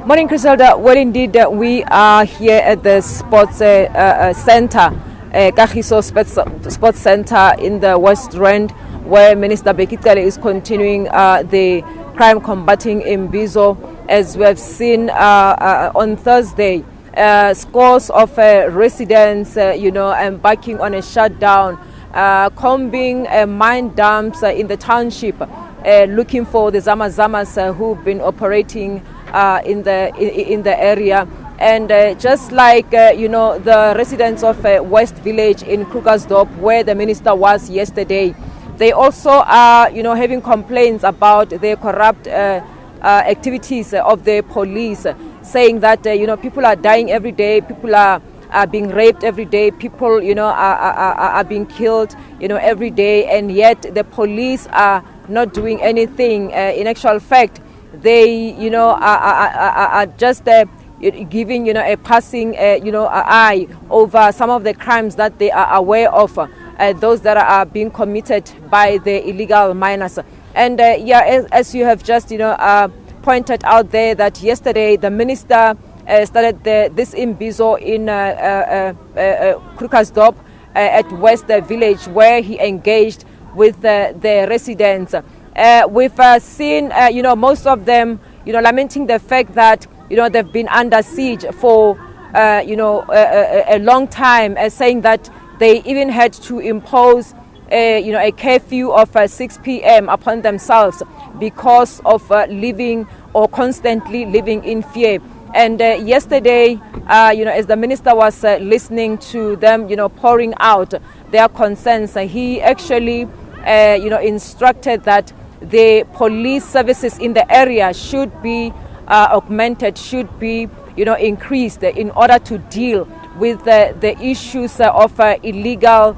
Morning, Griselda. Well, indeed, we are here at the sports center, Kagiso Sports Center in the West Rand, where Minister Bekitele is continuing the crime combating Imbizo. As we have seen on Thursday, scores of residents, embarking on a shutdown, combing mine dumps in the township, looking for the Zamazamas who've been operating in the area. And just like the residents of West Village in Krugersdorp, where the minister was yesterday, they also are having complaints about the corrupt activities of the police, saying that people are dying every day, people are being raped every day, people are being killed every day, and yet the police are not doing anything. In actual fact, they are just giving a passing eye over some of the crimes that they are aware of, those that are being committed by the illegal miners. And as you have just pointed out there, that yesterday the minister started this Imbizo in Krugersdorp at West Village, where he engaged with the residents. We've seen, most of them, lamenting the fact that, they've been under siege for, a long time, saying that they even had to impose, a curfew of 6 p.m. upon themselves because of living or constantly living in fear. And yesterday, as the minister was listening to them, pouring out their concerns, he actually, instructed that the police services in the area should be augmented, should be, increased in order to deal with the issues of illegal,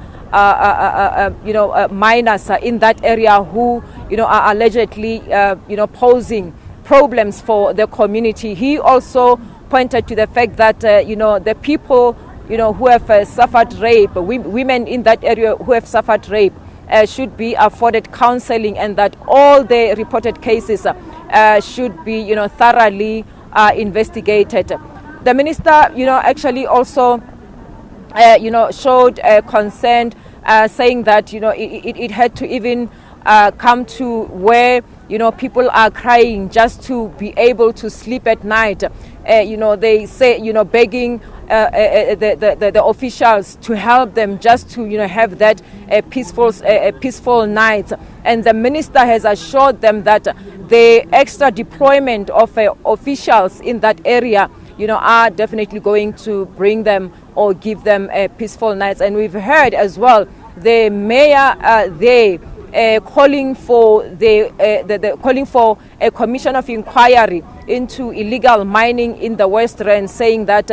miners in that area who, are allegedly, posing problems for the community. He also pointed to the fact that, the people, who have suffered rape, women in that area who have suffered rape, should be afforded counseling, and that all the reported cases should be, thoroughly investigated. The minister, actually also, showed concern, saying that, it had to even come to where, people are crying just to be able to sleep at night. They say, begging the officials to help them just to, have that peaceful night. And the minister has assured them that the extra deployment of officials in that area, are definitely going to bring them or give them peaceful nights. And we've heard as well the mayor there calling for calling for a commission of inquiry into illegal mining in the West Rand, saying that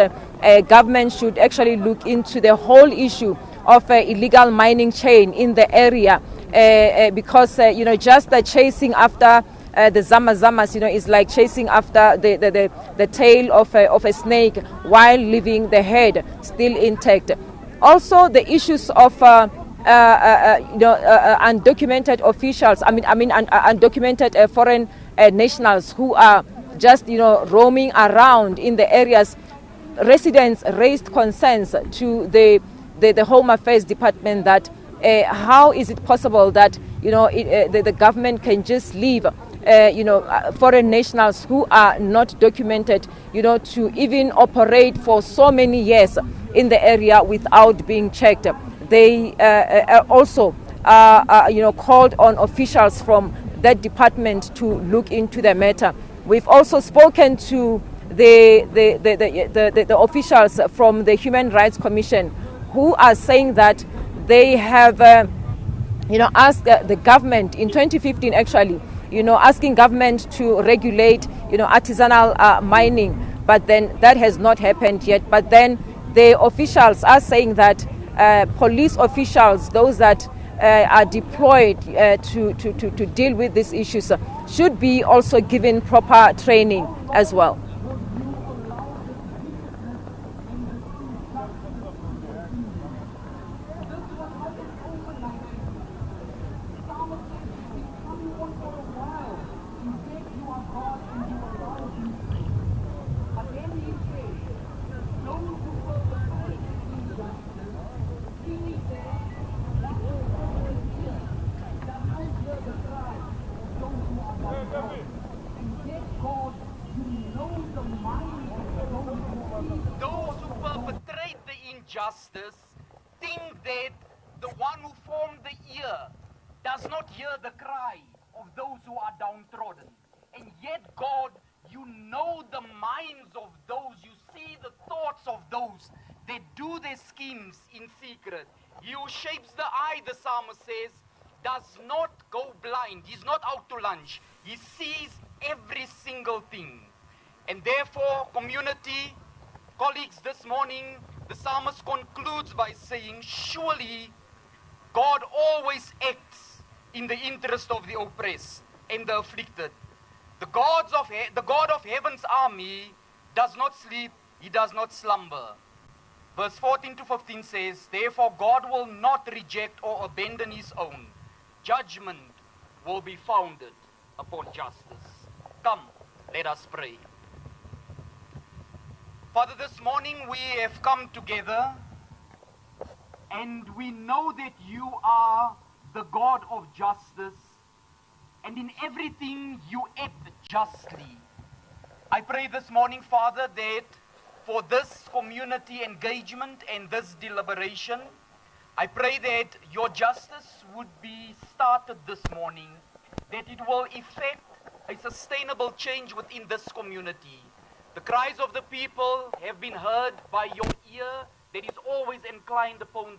government should actually look into the whole issue of illegal mining chain in the area, because just chasing after the Zamazamas, is like chasing after the tail of a snake while leaving the head still intact. Also, the issues of undocumented officials, undocumented foreign nationals who are just, roaming around in the areas. Residents raised concerns to the Home Affairs Department that how is it possible that, the government can just leave, foreign nationals who are not documented, to even operate for so many years in the area without being checked. They also, called on officials from that department to look into the matter. We've also spoken to the officials from the Human Rights Commission, who are saying that they have, asked the government in 2015, actually, asking government to regulate, artisanal mining, but then that has not happened yet. But then the officials are saying that police officials, those that are deployed to deal with these issues, should be also given proper training as well. justice think that the one who formed the ear does not hear the cry of those who are downtrodden. And yet, God, you know the minds of those, you see the thoughts of those that do their schemes in secret. He who shapes the eye, the psalmist says, does not go blind. He's not out to lunch. He sees every single thing. And therefore, community, colleagues, this morning, the psalmist concludes by saying, surely God always acts in the interest of the oppressed and the afflicted. The God of heaven's army does not sleep, he does not slumber. Verse 14 to 15 says, therefore God will not reject or abandon his own. Judgment will be founded upon justice. Come, let us pray. Father, this morning we have come together and we know that you are the God of justice, and in everything you act justly. I pray this morning, Father, that for this community engagement and this deliberation, I pray that your justice would be started this morning, that it will effect a sustainable change within this community. The cries of the people have been heard by your ear that is always inclined upon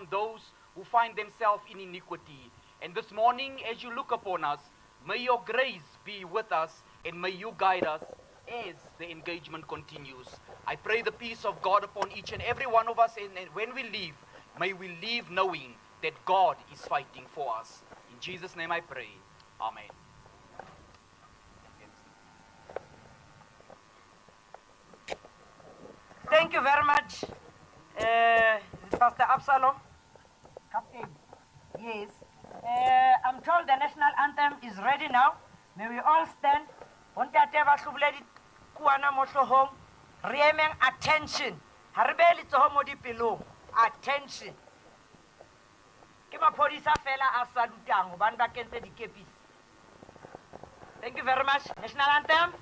those who find themselves in iniquity. And this morning, as you look upon us, may your grace be with us and may you guide us as the engagement continues. I pray the peace of God upon each and every one of us, and when we leave, may we leave knowing that God is fighting for us. In Jesus' name I pray. Amen. Thank you very much, Pastor Absalom. Captain. Yes. I'm told the national anthem is ready now. May we all stand. Attention. Attention. Thank you very much. National anthem.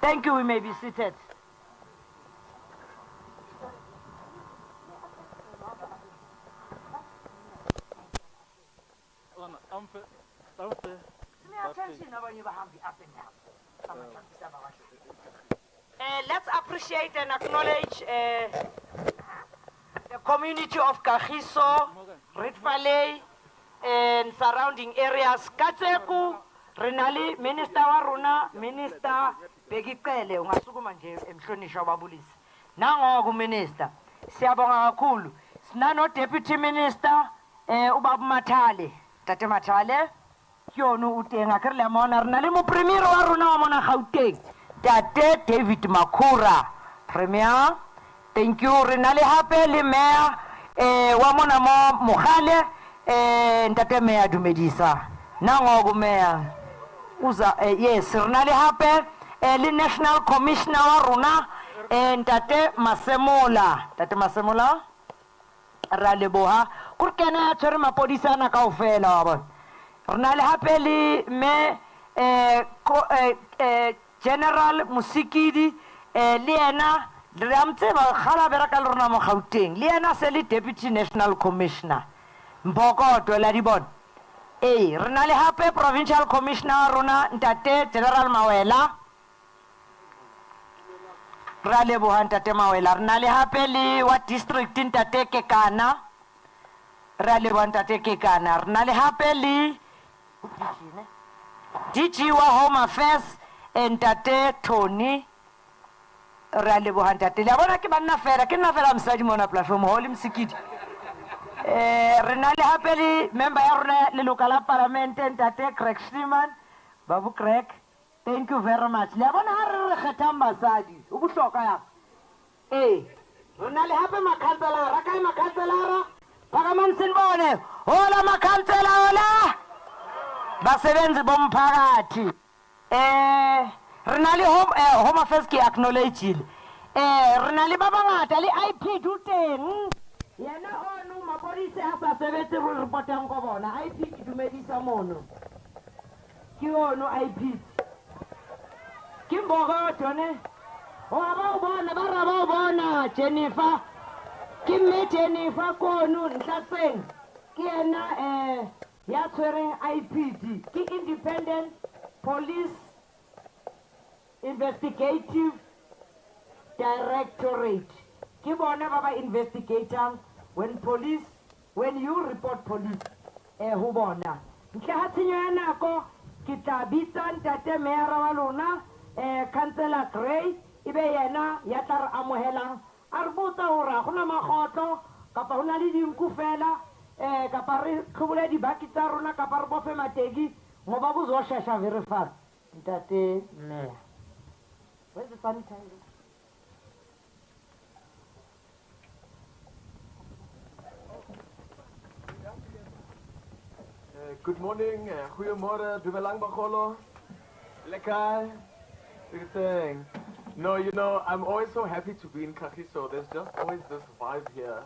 Thank you, we may be seated. Let's appreciate and acknowledge the community of Kagiso, Red Valley, and surrounding areas. Katseku, Renali, Minister Waruna, Minister Begikele, ungasukuma nje emhlonisha wababulisi. Nango Minister, siyabonga kakhulu. Sinano Deputy Minister ubaba Mathale, Tate Mathale, kyonu utenga kerle mona renali mo premier wa rona wa mona Gauteng, Tate David Makhura. Premier, thank you. Renale hape le mayor wa mona mo Mogale ntate mayor dumedisa. Nango mayor. Uza yes, renale hape le National Commissioner wa rona ntate Masemola. Ntate Masemola ra leboha. Kur kena ya tshwere mapodisa na kaofela wa bona. Renale hape le me General Musikidi Liena Ramtseba Khala beraka le rona mo Gauteng. Liena se le Deputy National Commissioner. Mbokoto la dibon. Re na le hape Provincial Commissioner rona ntate General Mawela. Ra leboha ntate Mawela. Re na le hape le wa district ntate Kekana. Ra leboha ntate Kekana. Re na le hape le DG wa Home Affairs ntate Tony. Ra leboha ntate. Le bona ke banna fela, ke nna fela msadi mona platform ho le msikidi. Re na le hape le member ya rona le local parliament ntate Krugersdorp. Babu Kreg, thank you very much. Le bona ha re kgethang basadi o bohloka ya. Re na le hape makhanselara, kae makhanselara? Phakaman sinbone. Hola makhansela hola. Basebenzi bomphakathi. Re na le home affairs ke acknowledge. Re na le ba bangata le IP duteng. Yena onu mapolisi a sa sebetse go reportang go bona. IP ke dumedisa mono. Ke ono IP. Ke mbogo tone. O ba bona ba ra ba bona Jennifer. Ke me Jennifer kono ntlatseng. Ke yena ya tshwereng IPD. Ke Independent Police Investigative Directorate. Ke bona ba ba investigating when you report police ho bona. Ntle ha tshenyo ya nako ke tla bitsa ntate mayor wa lona Councillor Gray ibe yena ya tla re amohelang a re botsa hore go na magotlo kapa hona le dinku fela kapa re khobole dibaki tsa rona kapa re bofe mateki mo ba bozo shasha very fast. Ntate mayor, where's the sanitizer? Good morning, goeiemorgen, dumelang bagolo, lekker, everything. No, you know, I'm always so happy to be in Kagiso. There's just always this vibe here.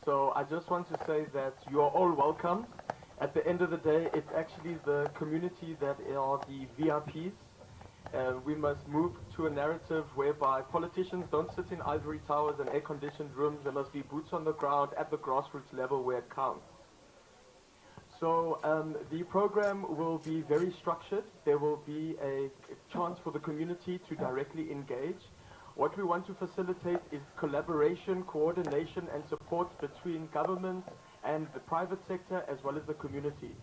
So I just want to say that you are all welcome. At the end of the day, it's actually the community that are the VIPs. We must move to a narrative whereby politicians don't sit in ivory towers and air-conditioned rooms. There must be boots on the ground at the grassroots level where it counts. So the program will be very structured. There will be a chance for the community to directly engage. What we want to facilitate is collaboration, coordination and support between government and the private sector as well as the community.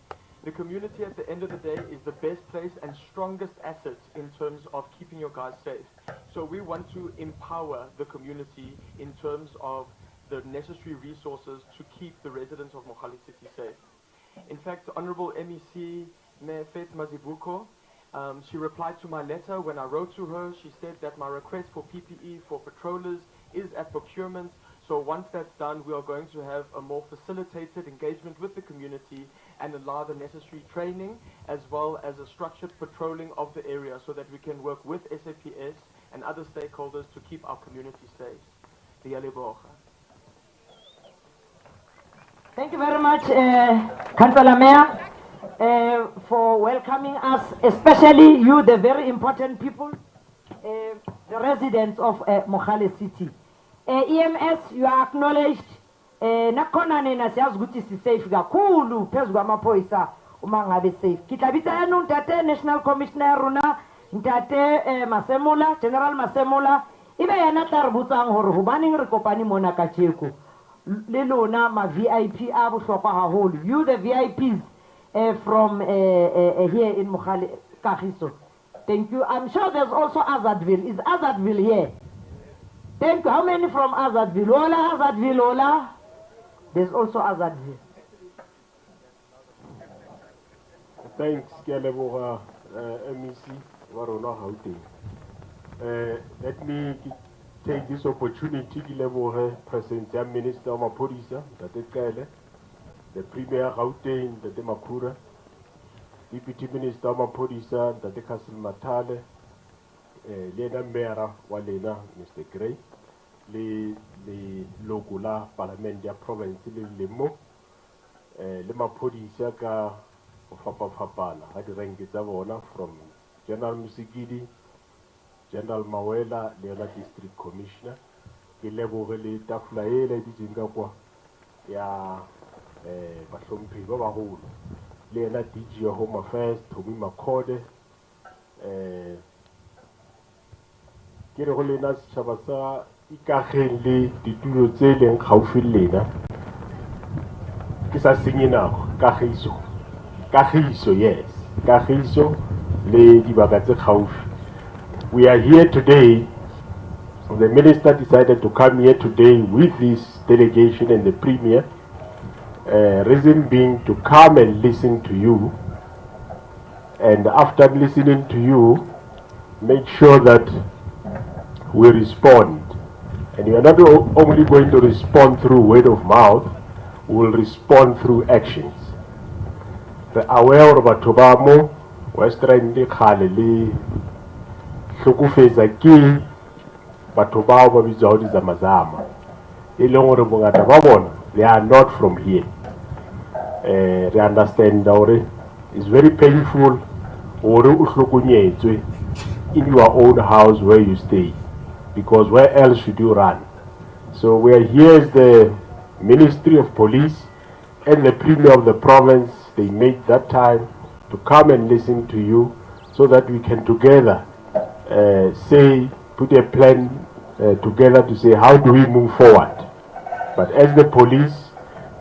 The community at the end of the day is the best place and strongest asset in terms of keeping your guys safe. So we want to empower the community in terms of the necessary resources to keep the residents of Mogale City safe. In fact, Honorable MEC Fannie Masemola, she replied to my letter. When I wrote to her, she said that my request for PPE for patrollers is at procurement. So once that's done, we are going to have a more facilitated engagement with the community and allow the necessary training as well as a structured patrolling of the area so that we can work with SAPS and other stakeholders to keep our community safe. Thank you very much, Councillor Mayor, for welcoming us, especially you, the very important people, the residents of Mogale City. EMS, you are acknowledged. Nakona nena siyaz guti si safe kakhulu phezu kwamaphoyisa uma ngabe safe. Kitlabitsa yanu ntate National Commissioner rona ntate Masemola, General Masemola, ibe yana tla re botsang hore hobaneng re kopane mona ka tjeko. Le lona ma VIP a bohlokwa haholo. You the VIPs from here in Mogale Kagiso. Thank you. I'm sure there's also Azadville. Is Azadville here? Thank you. How many from Azadville? Ola, Azadville, Ola. There's also Azadville. Thanks, Keleboha, MEC, Warona Gauteng. Let me take this opportunity to level present Minister of Mapolisa, the Premier Gauteng, the Makura, Deputy Minister of Mapolisa, the Kasil Matale, Lena Mera Walena, Mr. Gray, le Logula Parliamentia Province, le Lemo, le Mapolisa ka Fapala, had ranked Zavona from General Musigidi, General Mawela, Leona District Commissioner, ke lebogele tafla ele di Singapore ya bahlomphegi ba bagolo le ena DG ya Home Affairs Thomi Makhode ke re go lena setšhaba sa ikageng le ditulo tse leng gaufi le lena ke sa senye nako Kagiso, yes, Kagiso le dibaka tse gaufi. We are here today. The minister decided to come here today with this delegation and the premier. Reason being to come and listen to you. And after listening to you, make sure that we respond. And we are not only going to respond through word of mouth, we will respond through actions. The aware of Atobamo, Western Khalili, Shukufeza ki batho bao ba bitsa di zamazama e leng gore bongata ba bona they are not from here. They understand that it's very painful gore o hlokonyetswe in your own house where you stay, because where else should you run? So we are here as the Ministry of Police and the Premier of the province. They made that time to come and listen to you so that we can together put a plan together to say how do we move forward. But as the police,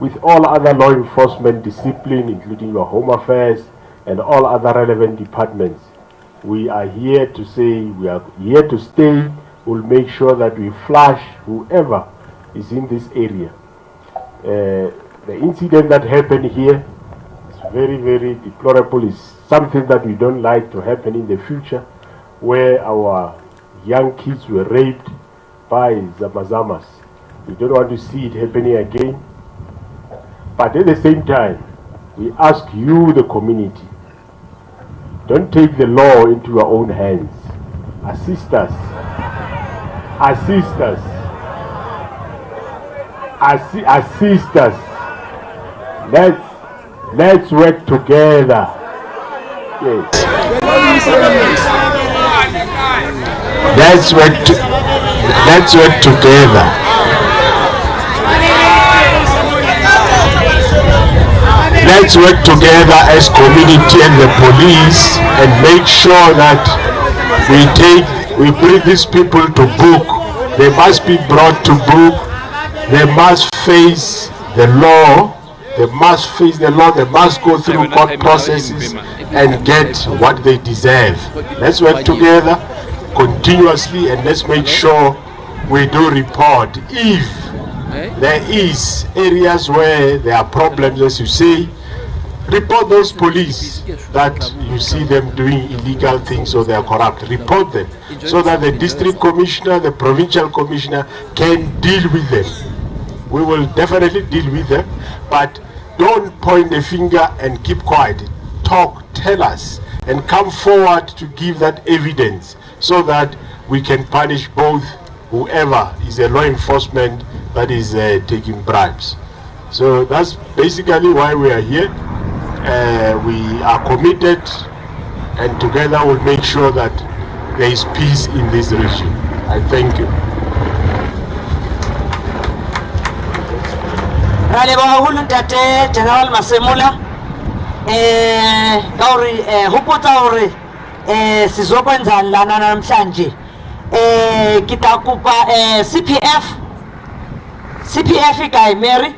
with all other law enforcement discipline, including your Home Affairs and all other relevant departments, we are here to say we are here to stay. We'll make sure that we flush whoever is in this area. The incident that happened here is very, very deplorable. It's something that we don't like to happen in the future, where our young kids were raped by Zamazamas. We don't want to see it happening again. But at the same time, we ask you, the community, don't take the law into your own hands. Assist us. Assist us. Assist us. Let's work together. Yes. Let's work together. Let's work together as community and the police and make sure that we bring these people to book. They must be brought to book. They must face the law. They must face the law. They must go through court processes and get what they deserve. Let's work together continuously, and let's make sure we do report if there is areas where there are problems, as you say. Report those police that you see them doing illegal things or they are corrupt. Report them so that the district commissioner, the provincial commissioner can deal with them. We will definitely deal with them, but don't point the finger and keep quiet. Talk, tell us, and come forward to give that evidence so that we can punish both whoever is a law enforcement that is taking bribes. So that's basically why we are here. We are committed, and together we'll make sure that there is peace in this region. I thank you. General Masemola, hupota sizokwenza lana namhlanje kitakupa CPF guy Mary.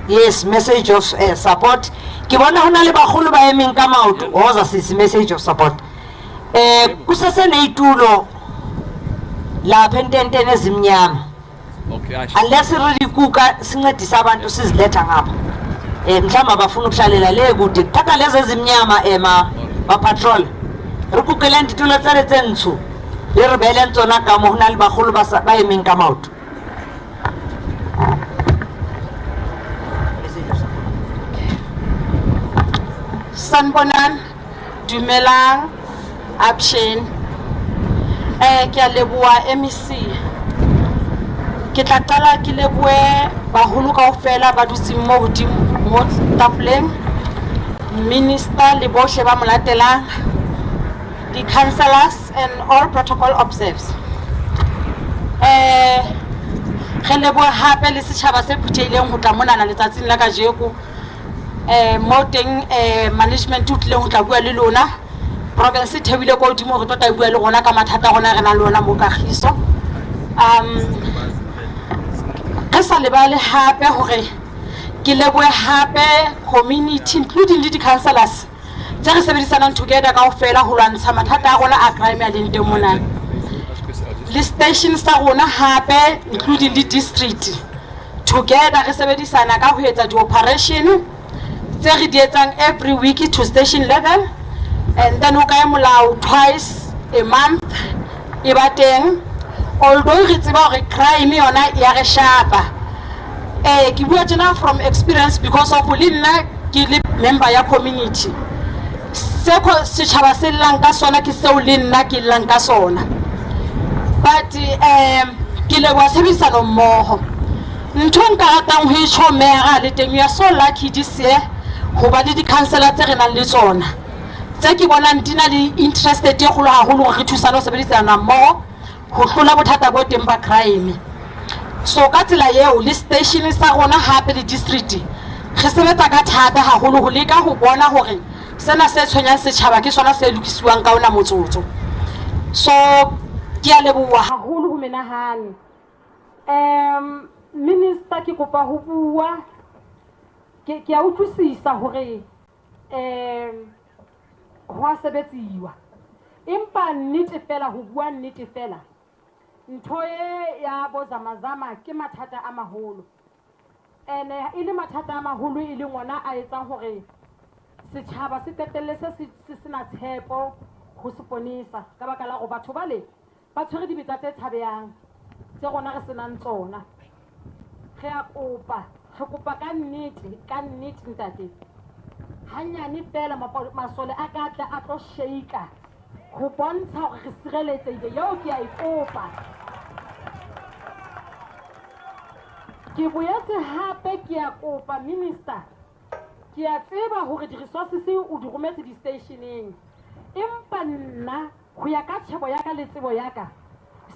Yes, message of support. Kibona hona le bagolo ba emeng ka maoto oza sisi message of support. Kusase neitulo la pendente nezimnyama. Okay, unless rilikuka sincedisa abantu siziletha ngapha. Mhlamba bafuna ukuhlalela le kude. Thatha lezi ezimnyama ba patrol. re kukeleng ditulo tsa re tse ntsho le re beeleng tsona ka mo ho na le bagolo ba emeng ka maoto. Sanbonan, dumelang, Action. Ke a leboha MEC. Ke tla qala ke lebohe baholo kaofela ba dutse mo hodimo mo tafoleng, minister le bohle ba mo latelang, the councillors and all protocol observers. Re leboha hape le setjhaba se phuthehileng ho tla monana letsatsing la kajeko. Mo teng management o tlile ho tla bua le lona, province e thebile ko hodimo re tota bua le rona ka mathata a rona re na le ona mo Kagiso. Re sa lebale hape hore ke lebohe hape community including the councillors tse re sebedisanang together kaofela ho lwantsha mathata a rona a crime a leng teng mona. Le station sa rona hape including the district together re sebedisana ka ho etsa di-operation tse re di etsang every week to station level, and then o ka molao twice a month e ba teng, although re tseba hore crime yona ya re shapa. Ke bua tjena from experience because of le nna ke le member ya community. Se ko setjhaba se llang ka sona ke seo le nna ke llang ka sona, but ke leboha sebedisano mmoho. Ntho nka ratang ho itshomera le teng ya so lucky this year ho ba le di-councillor tse re nang le tsona tse ke bonang di na le interested e kgolo haholo hore re thusane ho sebedisana mmoho ho hlola bothata bo teng ba crime. So ka tsela eo le station sa rona hape le district re sebetsa ka thata haholo ho leka ho bona hore sena se tshwenyang setjhaba ke sona se lokisiwang ka ona motsotso. So ke a leboha haholo ho menahane. Minister ke kopa ho bua ke a utlwisisa hore ho a sebetsiwa, empa nnete fela ho bua nnete fela ntho e ya bozamazama ke mathata a maholo, ene e le mathata a maholo e le ngwana a etsang hore setjhaba se qetelle se sena tshepo ho seponesa ka baka la go batho bale ba tshwere dibetsa tse tshabehang tse rona re senang tsona. Re a kopa ka nnete ntate hanyane fela masole a ka tla a tlo sheika ho bontsha hore re sireletsehile. Yeo ke a e kopa. Ke boetse hape ke a kopa minister, ke a tseba hore di-resources o di rometse di-stationeng, empa nna ho ya ka tjhebo ya ka le tsebo ya ka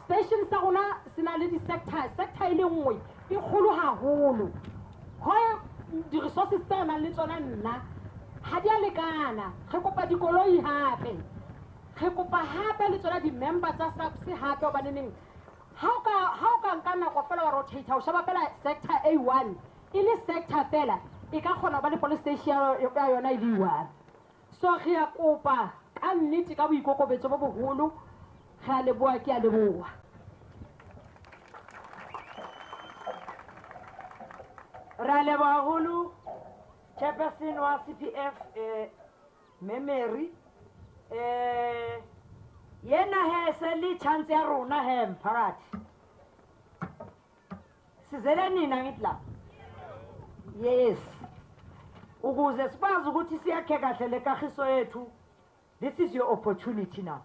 station sa rona se na le di-sector e le nngwe e kgolo haholo. Ho di-resources tse nang le tsona nna ha di a lekana. Re kopa dikoloi hape, re kopa hape le tsona di-member tsa SAPS hape hobaneneng ha o ka nka nako fela wa rotate o sheba fela sector A1 e le sector fela e ka kgona ba le police station ya yona e le one. So re a kopa ka nnete ka boikokobetso bo boholo. Re a leboha, ke a leboha. Re a leboha haholo chairperson wa CPF memory yena he se le chance ya rona he mphakathi sizele nina ngitla. Yes, ukuze sikwazi ukuthi siyakhe kahle le Kagiso yethu. This is your opportunity now.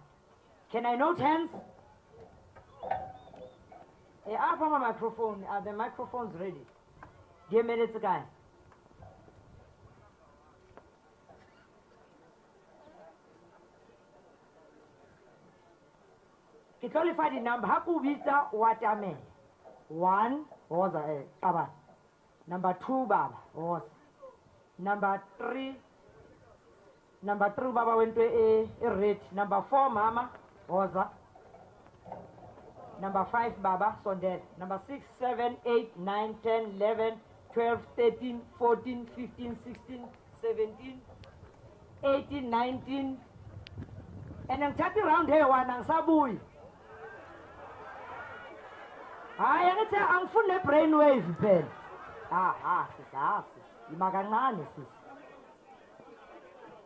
Can I note hands? I have my microphone. Are the microphones ready? Dear minutes guy. Ke qualify the number. Haku vita watame. 1 was a number 2 baba was number 3. Number 3 baba went to a red. Number 4 mama was a number 5 baba so dead. Number 6, 7, 8, 9, 10, 11, 12, 13, 14, 15, 16, 17, 18, 19. And then 30 round here one and sabui. I am saying I'm full of brainwave pen. Sis.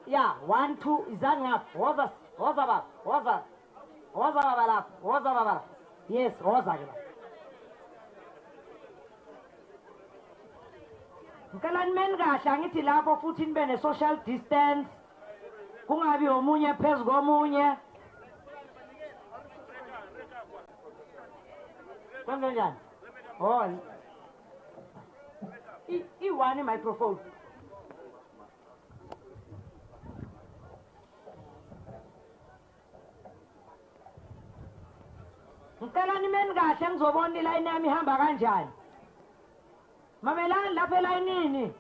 Yeah, 1, 2 is that enough? What was Yes, Mkalan men kahle angithi lapho futhi nibe ne social distance. Kungabi omunye phezu komunye. Kwenze njani? Oh. I-one microphone. Ngicela nimeni kahle ngizobona iline yami ihamba kanjani. Mamelani lapha elayinini.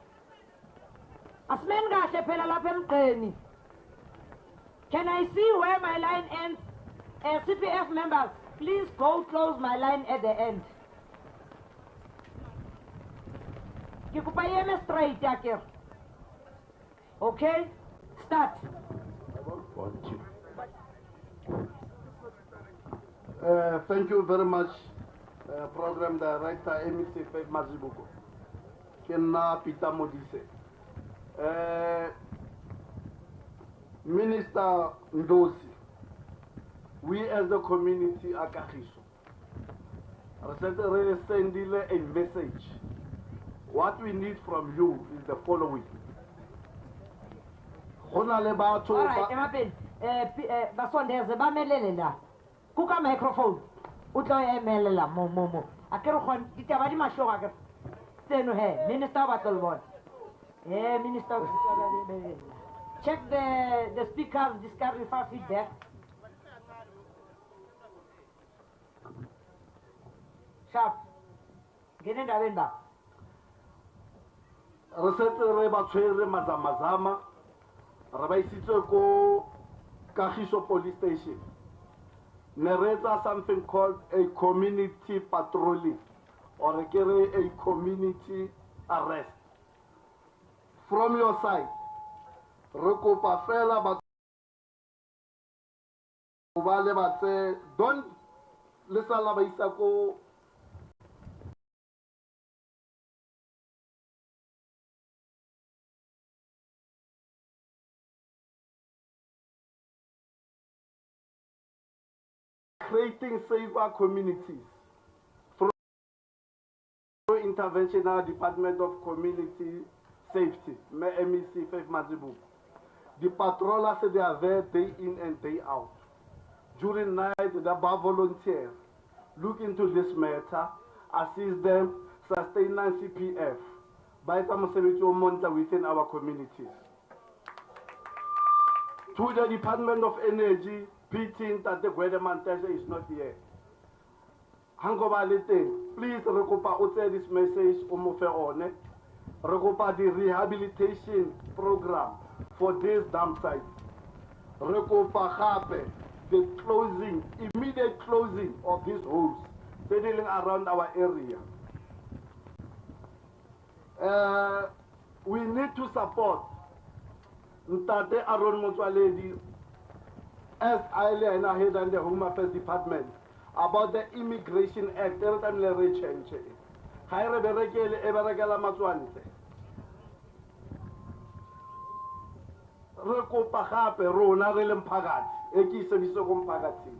Asimeni kahle phela lapha emgqeni. Can I see where my line ends? CPF members, please go close my line at the end. Kikupa yeme straight yakir. Okay? Start. Thank you very much, Program Director MEC Fannie Masemola. Kenna Peter Modise. Minister Ndosi, we as the community are Kagiso. Recently sending a message. What we need from you is the following. All right, Emapen. Basondeze bamelele la. Kuka microphone. Utlo emele la mo. Akero khon ditaba di masho ga. Tseno he, Minister wa tolbon. Minister. Check the speakers discard for feedback. Sharp. Gene da wenda. Recently ba tshwere mazamazama. Re ba isitse ko Kagiso police station. Narrates something called a community patrolling or a community arrest. From your side, Rekopa fela but don't listen la baisako. Creating safer communities through interventional Department of Community Safety, MEC Fannie Masemola. The patrollers, they are there day in and day out. During night, they are volunteers. Look into this matter, assist them, sustain CPF, by some monitor within our communities. To the Department of Energy, pitching that the Guademantasha is not here. Please rekopa this message on rekopa the rehabilitation program for this dam site. Rekopa the closing, immediate closing of these holes settling around our area. We need to support Ntate Aaron Motswaledi as earlier in our head and the Home Affairs Department about the Immigration Act. Every time they change it. Higher berekele eberekela matswantle. Rekopa gape rona re le mphakathi ekisebiso go mphakathi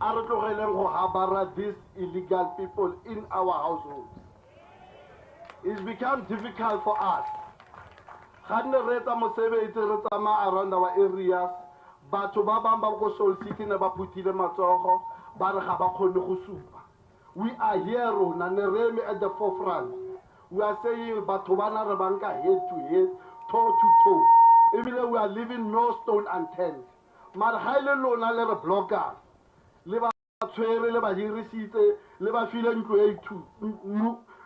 a re tlogeleng go habara these illegal people in our households. It's become difficult for us. Ganne re tsa mosebetsi re tsama around our areas. Batho ba bang ba go Soul City ne ba putile matsogo ba re ga ba khone go supa. We are here rona ne reme at the forefront. We are saying batho bana re banka head to head, toe to toe. Even we are leaving no stone unturned. Mar haile lona le re blocka. Le ba tshwere le ba hirisitse le ba file ntlo e two.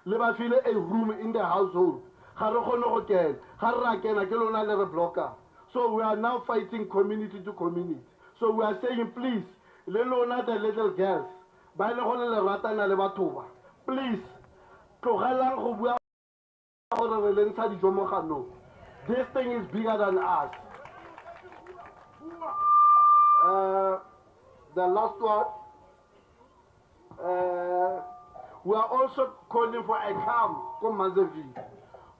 Le ba file a room in the household. Ga re khone go kena. Ga re ra kena ke lona le re blocka. So we are now fighting community to community. So we are saying, please, le lona the little girls, ba le gone le ratana le batho ba. Please, tlogelang go bua gore re le ntsha dijo mo ganong. This thing is bigger than us. The last one, we are also calling for a camp from Mazeville.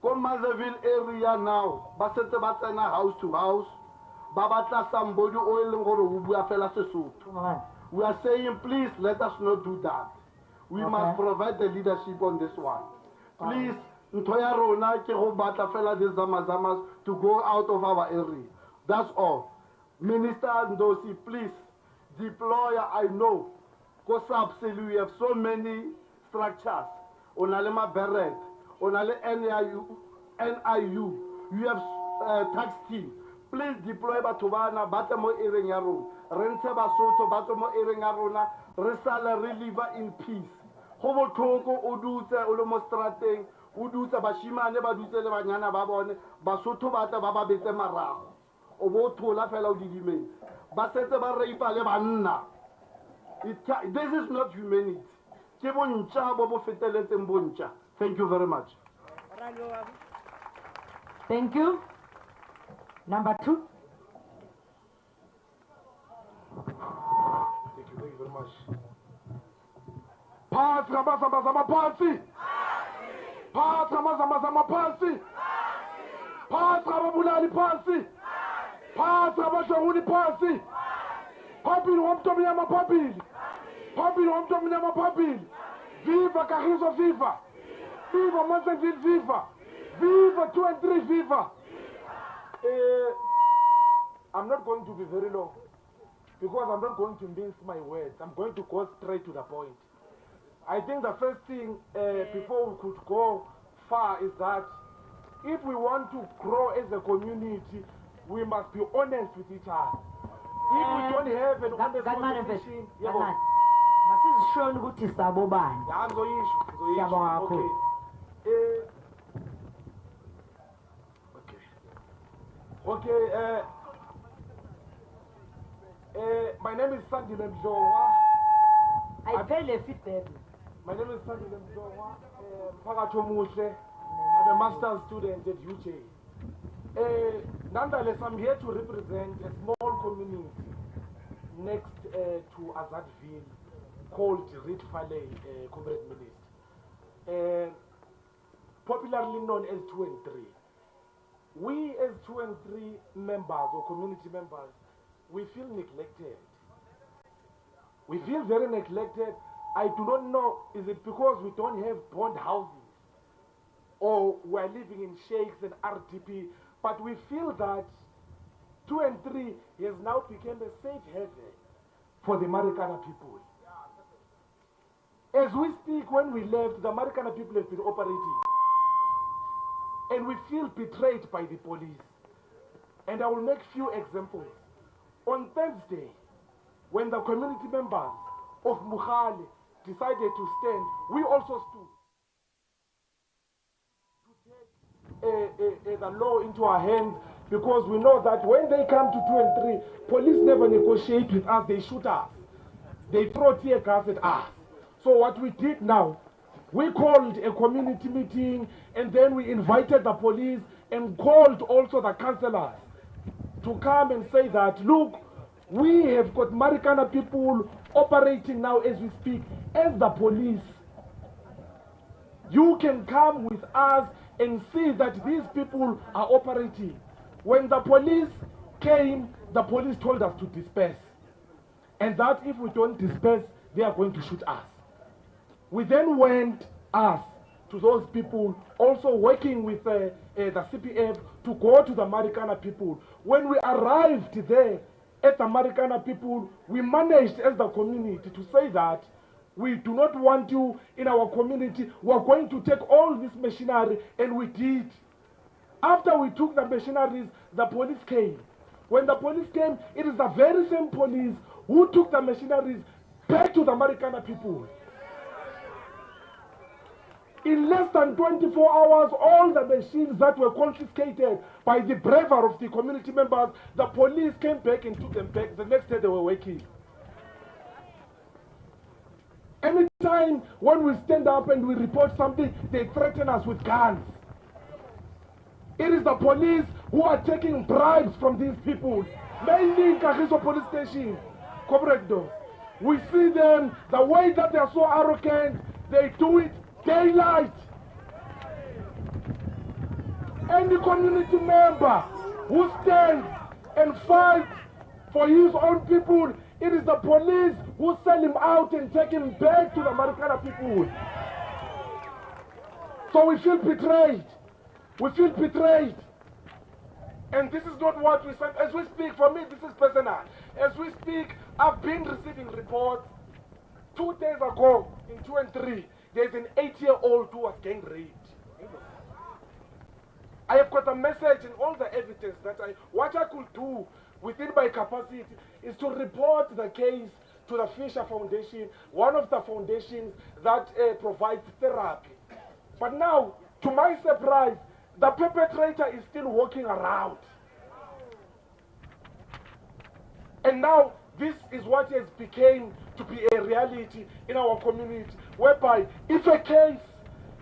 Come Mazeville area now, basete ba tsena house to house, ba batla somebody o e leng gore o bua fela Sesotho. We are saying, please let us not do that. We must provide the leadership on this one. Please, Ntoya Rona ke go batla fela the zamazamas to go out of our area. That's all. Minister Ndosi, please deploy. I know, because absolutely we have so many structures. Onalema Beret, Onale NIU, you have tax team. Please deploy Batubana, Batamo Erengaru, Rente Basoto, Batamo Erengaruna, Resala Reliever in peace. Homo Toko, Uduza, Olomostrating, Uduza Bashima, never do Televana Babone, Basoto Bata Baba Betemara, Obo Tola fellow Didime, Baseta Barepa Lebanna. This is not humanity. Thank you very much. Thank you. Number 2. Thank you very much. Party! Party! Party! Party! Party! Papi, viva Kagiso, viva! Viva Monsenville, viva! Viva 2 and 3, viva! I'm not going to be very long because I'm not going to mince my words. I'm going to go straight to the point. I think the first thing before we could go far is that if we want to grow as a community, we must be honest with each other. If we don't have an honest conversation, masizishoni ukuthi sabobani. Okay. Okay. My name is Sandy Lemjowa. I tell you, my name is Sandy Lemjowa. I'm a master's student at UJ. Nonetheless, I'm here to represent a small community next to Azadville called Reed Valley, Comrade Minister, popularly known as 2 and 3. We as 2 and 3 members or community members, we feel neglected. We feel very neglected. I do not know, is it because we don't have bond houses or we are living in sheikhs and RTP, but we feel that 2 and 3 has now become a safe haven for the Marikana people. As we speak, when we left, the Marikana people have been operating. And we feel betrayed by the police. And I will make few examples. On Thursday, when the community members of Mukhale decided to stand, we also stood to take the law into our hands, because we know that when they come to 2 and 3, police never negotiate with us, they shoot us. They throw tear gas at us. So what we did now, we called a community meeting, and then we invited the police and called also the councillors to come and say that, look, we have got Marikana people operating now as we speak as the police. You can come with us and see that these people are operating. When the police came, the police told us to disperse. And that if we don't disperse, they are going to shoot us. We then went, us, to those people, also working with the CPF to go to the Marikana people. When we arrived there at the Marikana people, we managed as the community to say that we do not want you in our community. We are going to take all this machinery, and we did. After we took the machineries, the police came. When the police came, it is the very same police who took the machineries back to the Marikana people. In less than 24 hours, all the machines that were confiscated by the bravery of the community members, the police came back and took them back. The next day they were working. Anytime when we stand up and we report something, they threaten us with guns. It is the police who are taking bribes from these people, mainly in Kagiso police station, Krugersdorp. We see them, the way that they are so arrogant, they do it daylight. Any community member who stands and fight for his own people. It is the police who sell him out and take him back to the Marikana people. So we feel betrayed. We feel betrayed. And this is not what we said. As we speak, for me, this is personal. As we speak, I've been receiving reports. 2 days ago, in 2 and 3, there's an 8-year-old who was gang raped. I have got a message and all the evidence that what I could do within my capacity is to report the case to the Fisher Foundation, one of the foundations that provides therapy. But now, to my surprise, the perpetrator is still walking around. And now, this is what has become to be a reality in our community, whereby if a case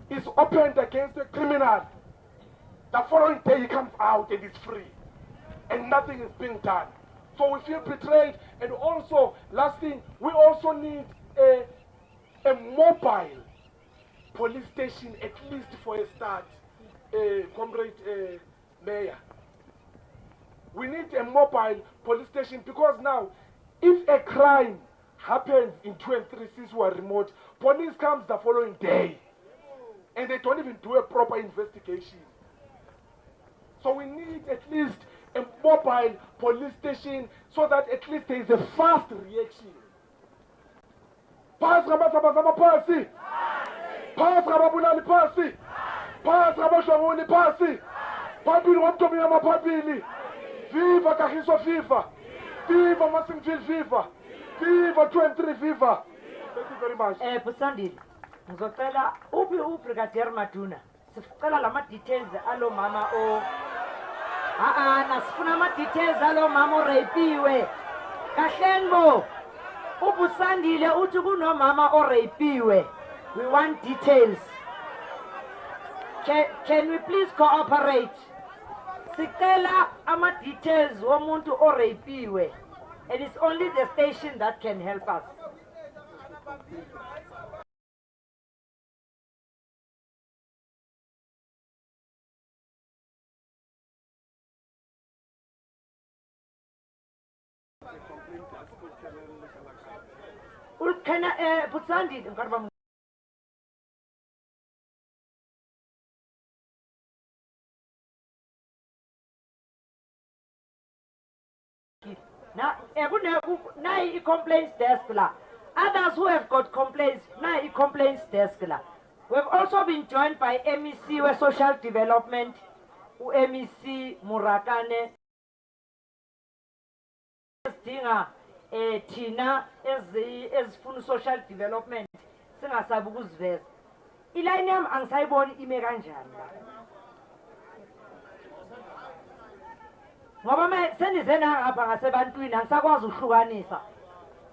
is opened against a criminal, the following day he comes out and is free, and nothing is being done. So we feel betrayed. And also, last thing, we also need a mobile police station, at least for a start, Comrade Mayor. We need a mobile police station, because now, if a crime happens in 2 and 3 since we are remote, police comes the following day, and they don't even do a proper investigation. So we need at least a mobile police station so that at least there is a fast reaction. Pass Rabasabasaba Pasi! Pass Rababulali Pasi! Pass Rabashamuni Pasi! Papili Wamtomiyama Papili! Viva Kagiso Viva! Viva Masimville Viva! Viva 23 Viva! Thank you very much. Pusandile, ngizocela ubrigadier Maduna. Sifuna lama details alo mama o. Nasifuna ama details alo mama orapiwe. Kahlenbo. Ubusandile uthi kuno mama orapiwe. We want details. Can we please cooperate? Sicela ama details womuntu orapiwe. It is only the station that can help us. Putsandi, now, complaints desk. Others who have got complaints, now complaints desk. We've also been joined by MEC Social Development, MEC Murakane, Tina as full social development. Singasabukus vest. Ilanium ansaibon imeranjana.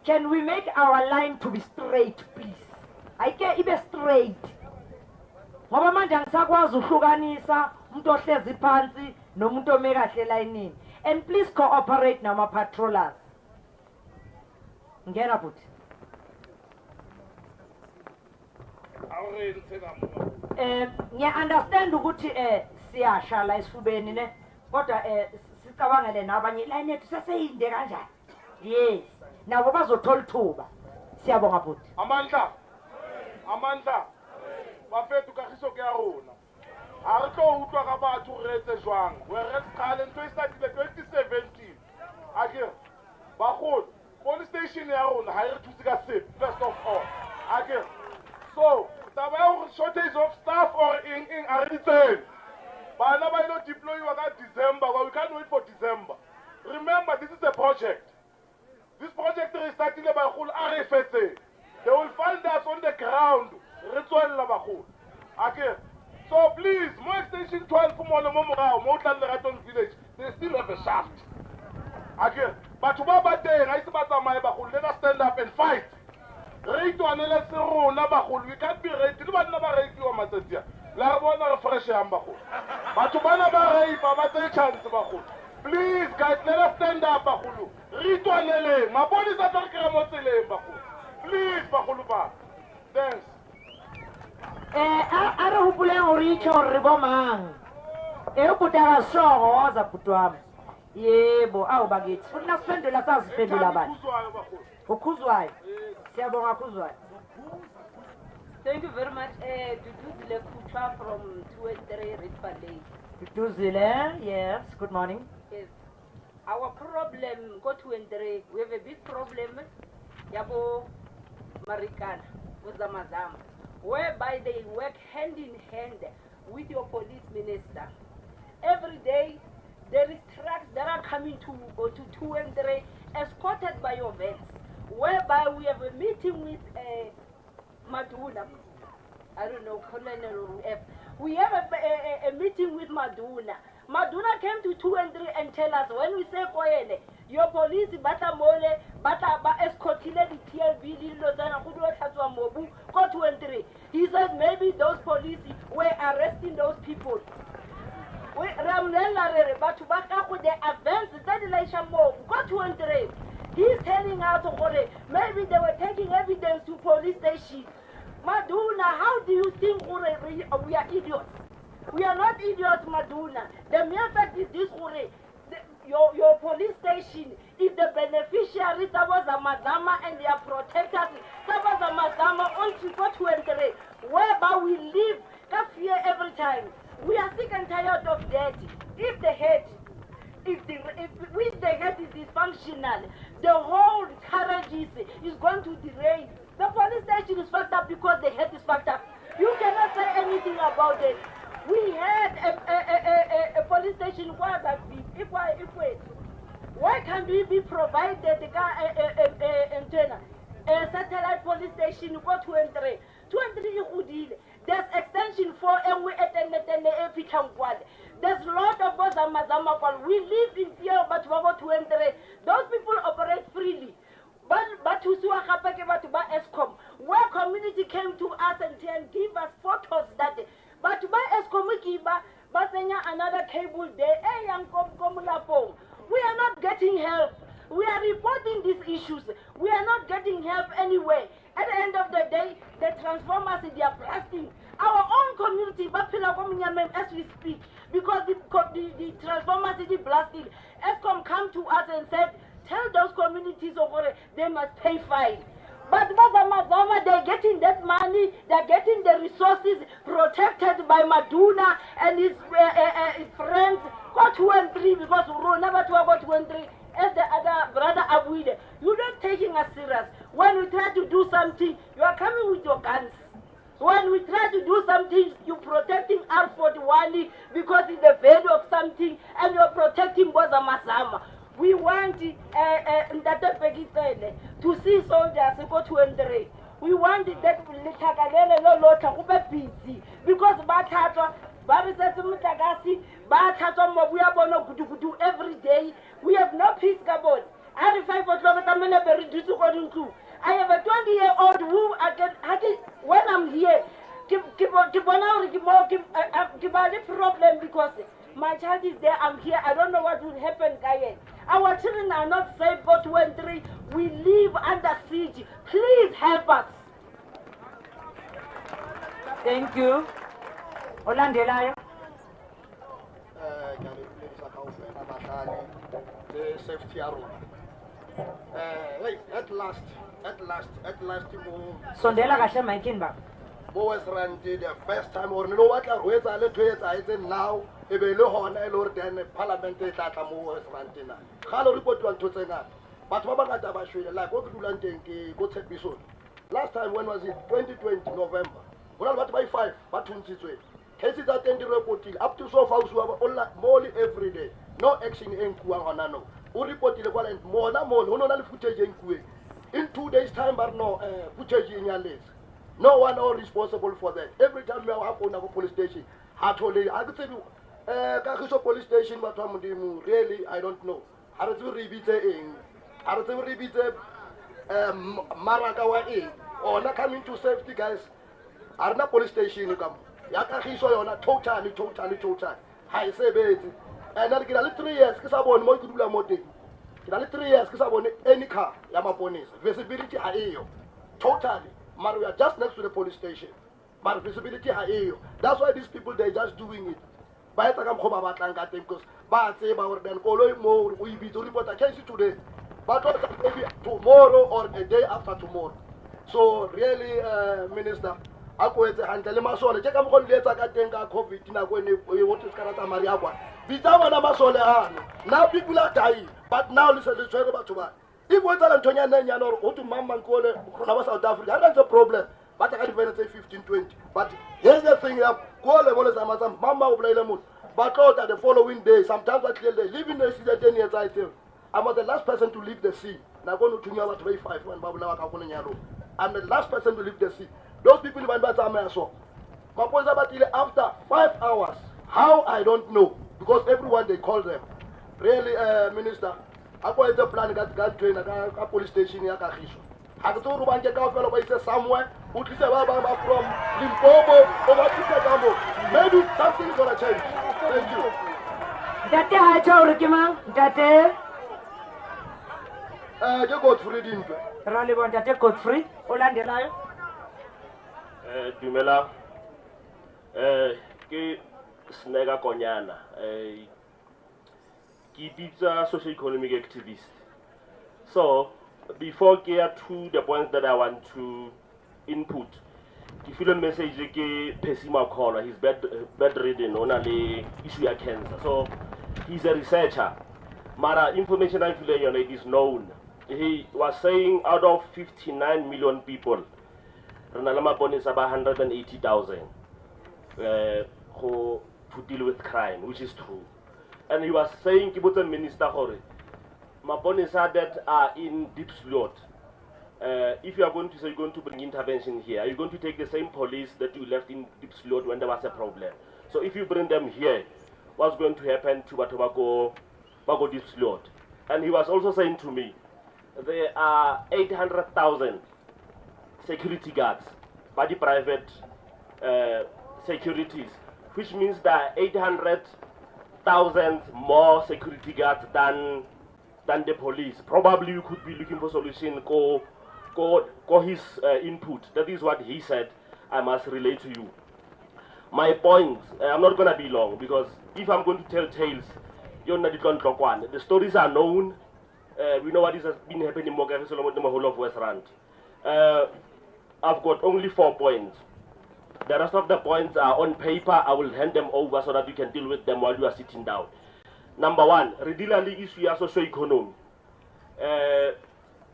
Can we make our line to be straight, please? I can't even straight. And please cooperate nama patrollers. Ngena put. I understand ukuthi siyashala esifubeni ne kodwa sicabangele nabanye line yethu seseyinde kanjani. Yes. Nabo bazothola ithuba. Siyabonga futhi. Amandla. Bafethu Kagiso ke ya rona. A re tlo utlwa ka batho retse jwang. We re qale ntwe startile 2017. Akere ba khona police station ya rona ha re thusi ka sepe first of all. Akere so taba ya shortage of staff or in Aritzen. Bana ba ilo deploy wa ka December, we can't wait for December. Remember, this is a project. This project is starting by whole RFSA. They will find us on the ground. Okay. So please, more extension 12 from Montland Raton village. They still have a shaft. Okay. But let us stand up and fight. We can't be ready. Please, guys, let us stand up. Please, thanks. Ara hupule oricho ribomang. Putara so oza putwam. Yebo, awu bakithi. Futhi nasiphendula saziphendula bani? Ukhuzwayo. Siyabonga Khuzwayo. Thank you very much. Duduzile Kuchwa from 283 Ritvaley. Duduzile, yes, good morning. Yes. Our problem, go 283, we have a big problem, Yabo Marikana, with the Madam, whereby they work hand in hand with your police minister. Every day, there is trucks that are coming to go to 283, escorted by your vans, whereby we have a meeting with Maduna. I don't know, Colonel or F. We have a meeting with Maduna. Maduna came to 283 and tell us, when we say Koyene, your police bata mole, bata escortile the TLB, Lozana, Mobu, go 283. He said maybe those police were arresting those people. We Ramnella, but to back up with the advance, go 283. He's telling us, maybe they were taking evidence to police station. Maduna, how do you think we are idiots? We are not idiots, Maduna. The mere fact is this, your police station is the beneficiary, Sabaza Madama, and their protectors, Sabaza Madama, on to enter, whereby we live fear every time. We are sick and tired of that. If the head, if the head is dysfunctional, the whole carriage is going to derail. The police station is fucked up because the head is fucked up. You cannot say anything about it. We had a police station. Why can't we be provided a satellite police station? Go to entry. 23 there's extension 4 and we attend there's a lot of us. We live in fear, but we go to entry. Those people operate freely. But to ESCOM, where community came to us and give us photos that but to buy ESCOM but another cable there, we are not getting help. We are reporting these issues. We are not getting help anyway. At the end of the day, the transformers they are blasting our own community, as we speak, because the transformers is blasting. ESCOM come to us and said, tell those communities over they must pay fine. But they're getting that money, they're getting the resources protected by Maduna and his friends. Go 2 and 3 because we never talk about 2 and 3 as the other brother Abuide. You're not taking us serious. When we try to do something, you are coming with your guns. When we try to do something, you're protecting R41 because it's the value of something and you're protecting Boza Masama. We want to see soldiers go to enter. We want that busy because every day we have no peace. I have a 20-year-old who when I'm here, problem because my child is there, I'm here, I don't know what will happen, Gayen. Our children are not safe, go 2 and 3. We live under siege. Please help us. Thank you. Olandelayo. Safety at last, Sondela kasha maikin ba. Was rented the first time or no what are ways I let now if a low on Lord then Parliament that was rented. Hello report one to say that. But Mama Gatabashu, like what do you think go take episode? Last time when was it? 2020 November. Well, what by 5, but 23. Cases attended reporting up to so far more every day. No action in Kuanano. Who reported the one and more no footage in 2 days time, but no footage in your list. No one all responsible for that. Every time we have on our police station, I could tell you, Kagiso police station, but really, I don't know. How to repeat Maragawa in, or not coming to safety, guys. Are not police station, you come. Yakagiso, on a total. I say, baby. And then get a little 3 years, because I want more to do a motive. Get a little 3 years, because I want any car, Yamaponis. Visibility, I totally. But we are just next to the police station. But visibility, that's why these people, they're just doing it. Because ba tseba hore then koloi mo o ibitse o report a case today, but maybe tomorrow or a day after tomorrow. So really, Minister, ako etse hantle le masole ke ka mo go letsa ka teng ka COVID na go ne what is karata mari akwa bitsa bana masole ano. Now people are dying, but now listen to the batho ba if we tell Antonia nyana or o to mama nkole rona ba South Africa that's a problem, but I can say 15-20. But here's the thing, go le bole sama mama o blele motho but out at the following day sometimes I clear they live in the city 10 years I tell I'm the last person to leave the sea. Now go to Tunya 25 when babula ka go nyalo. I'm the last person to leave the sea. Those people in Bata so. After 5 hours, how I don't know, because everyone they call them. Really, Minister, I go to plan that train at a police station in Kagiso. I go to Rubanke fellow by somewhere, who is from Limpopo over to Kagambo. Maybe something's gonna change. Thank you. Date I told you, Date. You got free into Rally one Date got free. Olandela. Dumela ke snega konyana ke bitsa socio-economic activist. So before get to the points that I want to input, ke feel a message ke Pesima caller, he's bedridden on a issue ya cancer. So he's a researcher. Mara information I feel on it is known. He was saying out of 59 million people Renalama Boni is about 180,000 to deal with crime, which is true. And he was saying, Kibuta Minister Hori, Maponi that are in deep slot. If you are going to say you're going to bring intervention here, are you going to take the same police that you left in deep slot when there was a problem? So if you bring them here, what's going to happen to Bago deep slot? And he was also saying to me, there are 800,000 security guards by the private securities, which means that 800,000 more security guards than the police. Probably you could be looking for solution. Go his input. That is what he said. I must relay to you. My point. I'm not going to be long because if I'm going to tell tales, you're not going to one. The stories are known. We know what has been happening in Mogavi Solomon, the whole of West Rand. I've got only 4 points. The rest of the points are on paper. I will hand them over so that you can deal with them while you are sitting down. Number 1, regularly issue of socio-economy.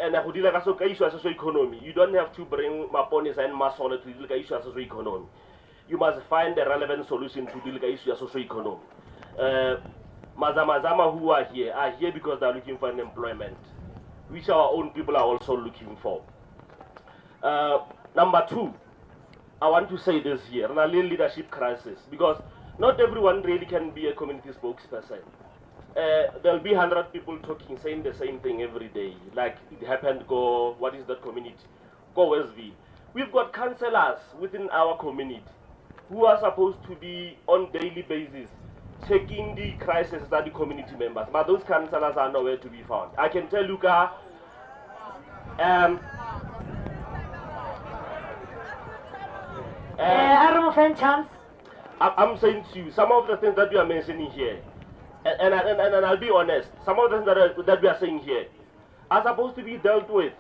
And I would like to issue of socio-economy. You don't have to bring Maponis and Masola to deal with issue of socio-economy. You must find the relevant solution to deal with issue of socio-economy. Mazama who are here because they are looking for an employment, which our own people are also looking for. Number 2, I want to say this here, a leadership crisis, because not everyone really can be a community spokesperson. There'll be 100 people talking, saying the same thing every day, like it happened, what is that community? Go Westville. We've got councillors within our community who are supposed to be on daily basis checking the crisis that the community members, but those councillors are nowhere to be found. I can tell you, I'm saying to you, some of the things that we are mentioning here, and I'll be honest, some of the things that we are saying here are supposed to be dealt with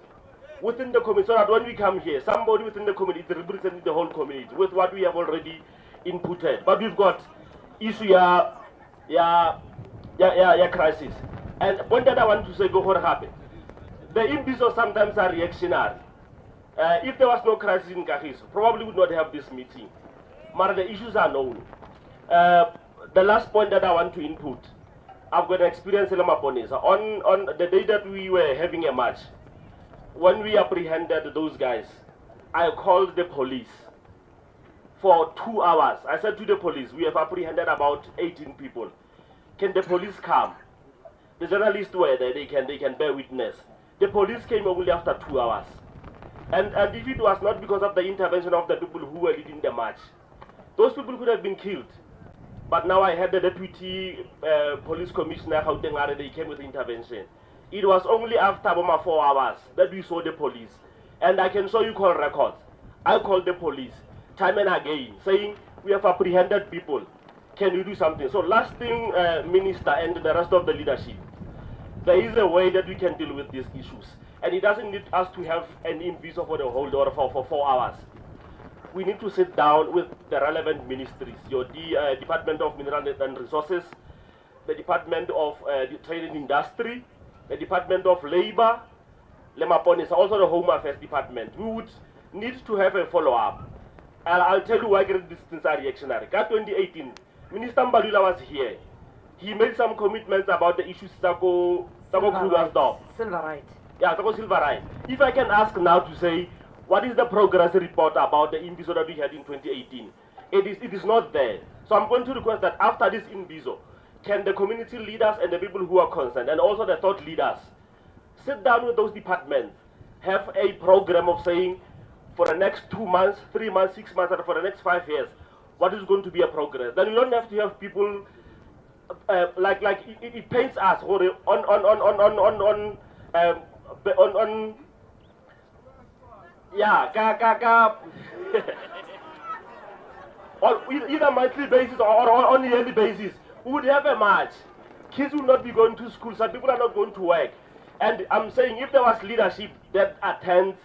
within the community, so that when we come here, somebody within the community is representing the whole community with what we have already inputted. But we've got issue, crisis. And one that I want to say, go for happen. The Imbizo sometimes are reactionary. If there was no crisis in Kagiso, probably would not have this meeting. But the issues are known. The last point that I want to input, I've got an experience in Maponesa. On the day that we were having a match, when we apprehended those guys, I called the police for 2 hours. I said to the police, we have apprehended about 18 people. Can the police come? The journalists were there, they can bear witness. The police came only after 2 hours. And if it was not because of the intervention of the people who were leading the march, those people could have been killed. But now I had the deputy police commissioner, Gauteng, they came with intervention. It was only after about 4 hours that we saw the police. And I can show you call records. I called the police time and again, saying we have apprehended people. can we do something? So last thing, Minister and the rest of the leadership, there is a way that we can deal with these issues. And it doesn't need us to have an Imbizo for the whole or for 4 hours. We need to sit down with the relevant ministries, your Department of Mineral and Resources, the Department of the Trade and Industry, the Department of Labor, Lemaponis, also the Home Affairs Department. We would need to have a follow-up. I'll tell you why these things are reactionary. In 2018, Minister Mbalula was here. He made some commitments about the issues that go Krugersdorp. Silver right. Yeah, that go silver right. If I can ask now to say, what is the progress report about the Imbizo that we had in 2018? It is not there. So I'm going to request that after this Imbizo, can the community leaders and the people who are concerned, and also the thought leaders, sit down with those departments, have a program of saying, for the next 2 months, 3 months, 6 months, and for the next 5 years, what is going to be a progress? Then you don't have to have people it pains us on yeah, on either monthly basis or on a yearly basis. We would have a march. Kids will not be going to school, some people are not going to work. And I'm saying if there was leadership that attends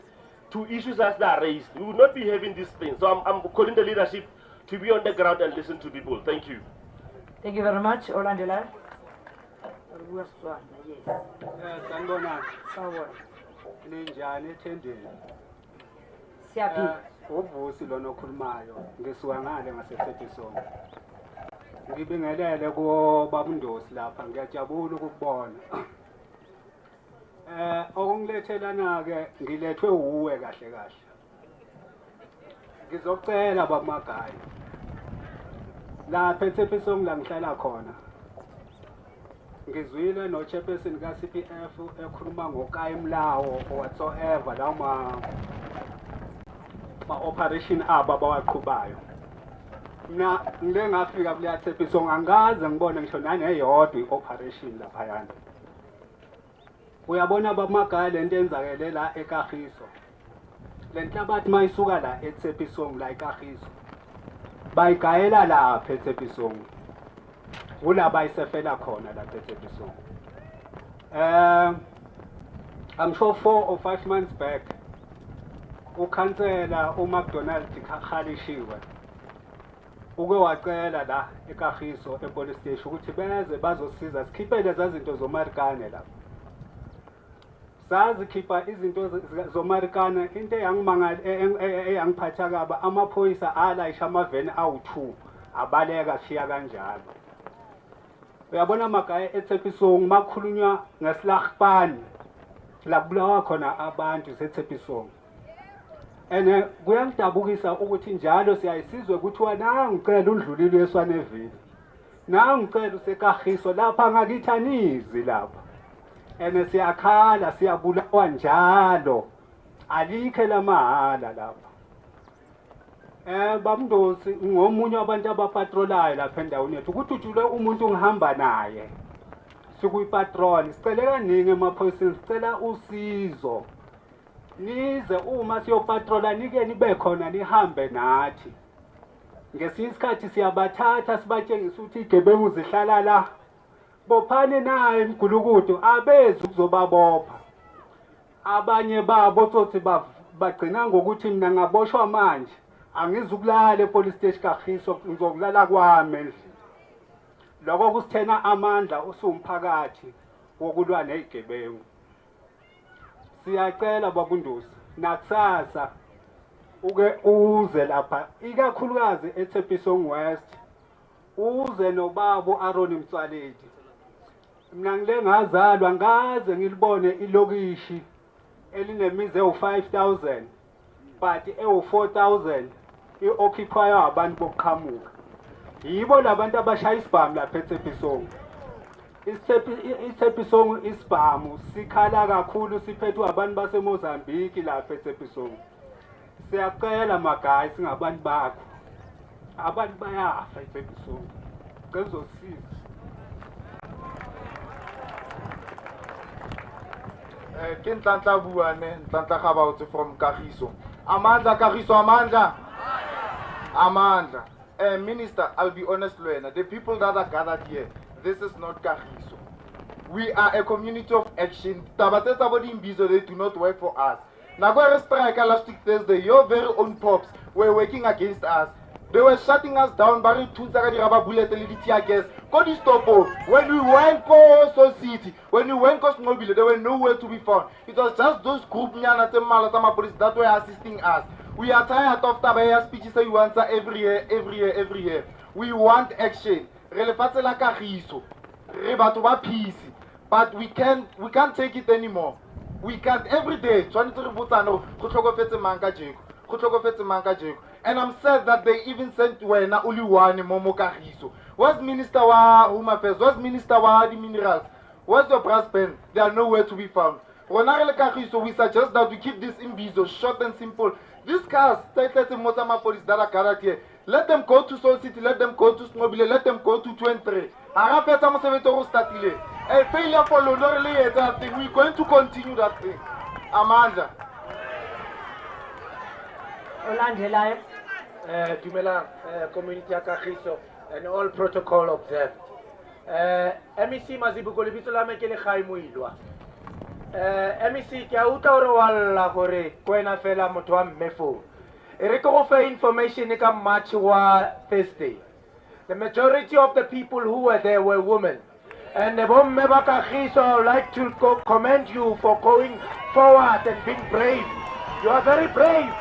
to issues as they are raised, we would not be having this thing. So I'm calling the leadership to be on the ground and listen to people. Thank you. Thank you very much. Olandela. Yes. Sanibonani. Sawubona. Ninjani ethendeni? Siyaphila. Uvusi lona okhulumayo ngisuka ngale ngaseThepisongo. Ngibingelele kuBaba uNdosi lapha, ngiyajabula ukukubona. Okungilethelana ke ngilethwe uwe kahle kahle. Ngizocela Baba Magaya. Lapha eThepisongo la ngihlala khona. Ngizwile no chairperson ka CPF ekhuluma ngokayimlawo whatsoever lawo ma operation abawaqhubayo. Mina ngile ngafika kule Thepisongo angaze ngibone ngisho naneyodwa ioperation lapha yana. Uyabona Baba Magaya lento enzakele la eKagiso. Lenhlabathi mayisuka la eThepisongo la eKagiso. Bayigayela lapha eThepisongo. Kula bayisefela khona la eThepisongo. I'm sure 4 or 5 months back ukhansela uMcDonald Khalishiwe uke wacela la eKagiso epolice station ukuthi beze bazosiza sikhiphe lezi zinto zomarikane la. Sazikhipha izinto zomarikane, into eyangimangala eyangiphatha kaba amaphoyisa alayisha amaveni awu2 abaleka shiya kanjalo. Uyabona Magaya eThepisongo makhulunywa ngesilakhpani la kubulawa khona abantu eThepisongo. Ene kuyangidabukisa ukuthi njalo siyayisizwe kuthiwa nangu ngicela undlulile eSwaneville. Nangu ngicela useKagiso lapha ngakithanizi lapha. Ene siyakhala siyabulawa njalo. Alikhe lamahala lapha. Baba Ndosi ngomunye abantu abapatrolayo lapha endaweni yethu ukuthi ujule umuntu ngihamba naye. Sikuyipatrol sicela kaningi emaphoyiseni sicela usizo. Nize uma siyopatrola nike nibe khona nihambe nathi. Ngesinye isikhathi siyabathatha sibatshengisa ukuthi igebengu zihlala la. Bophane naye imgulukudu abezi ukuzobabopha. Abanye babo tsothi bagcina ngokuthi mina ngaboshwa manje. Angizukulala epolice station Kagiso ngizokulala kwami endlini. Lokho kusithena amandla usumphakathi wokulwa nezigebengu. Siyacela Baba uNdosi nakusasa uke uze lapha ikakhulukazi eThepisongo West uze nobaba Aaron Mtswaledi. Mina ngile ngazalwa ngaze ngilibone ilokishi elinemize u5000 but ewu4000 ioccupy abantu bokuqhamuka. Yibo labantu abashaya isibhamu lapha eThepisongo. iThepisongo isibhamu sikhala kakhulu siphethwe abantu baseMozambique lapha eThepisongo. Siyacela Magaya singabantu bakho. Abantu bayafa eThepisongo. Ngizosiza. Ke Ntantla buane, Ntantla Gabautse from Kagiso. Amandla Kagiso, amandla. Amandla. Minister, I'll be honest, Luena, the people that are gathered here, this is not Kagiso. We are a community of action. Tabateta body Imbizo, they do not work for us. Nagwere strike last week Thursday, your very own pops were working against us. They were shutting us down, barring two rubber bullet and tear gas. Krugersdorp, when we went to So City, when we went to Mobile, they were nowhere to be found. It was just those group police that were assisting us. We are tired of Tabaya speeches that you answer every year. We want action. Peace. But we can't take it anymore. We can't every day. And I'm sad that they even sent Wena Uliwane Momo Kagiso. What's Minister wa Home Affairs? What's Minister wa the Minerals? What's your brass pen? They are nowhere to be found. So we suggest that we keep this Imbizo short and simple. These cars, Motama police that are gathered here, let them go to Seoul City, let them go to Snobile, let them go to 23. A failure for Lonorle, that thing. We're going to continue that thing. Amanda. Dumela community ya Kagiso and all protocol observed. MEC Mazibuko lebitso la me ke le Khaimoilwa. MEC ke a uta hore walla hore kwena fela motho wa mmefo. E re go fa information ka March wa Thursday. The majority of the people who were there were women. And the bomme ba Kagiso, I would like to commend you for going forward and being brave. You are very brave.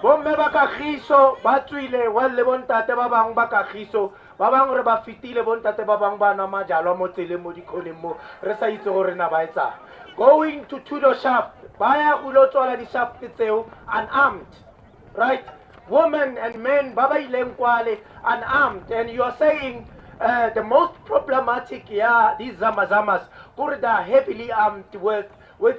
Bomme ba Kagiso ba tswile wa le bontate ba bang ba Kagiso ba bang re ba fitile bontate ba bang ba na majalo mo tsele mo dikoleng mo re sa itse gore na ba etsa going to Tudo shaft ba ya go lo tswala di shaft tseo unarmed, right? Women and men ba ba ileng kwale unarmed, and you are saying the most problematic these zamazamas gore they are heavily armed with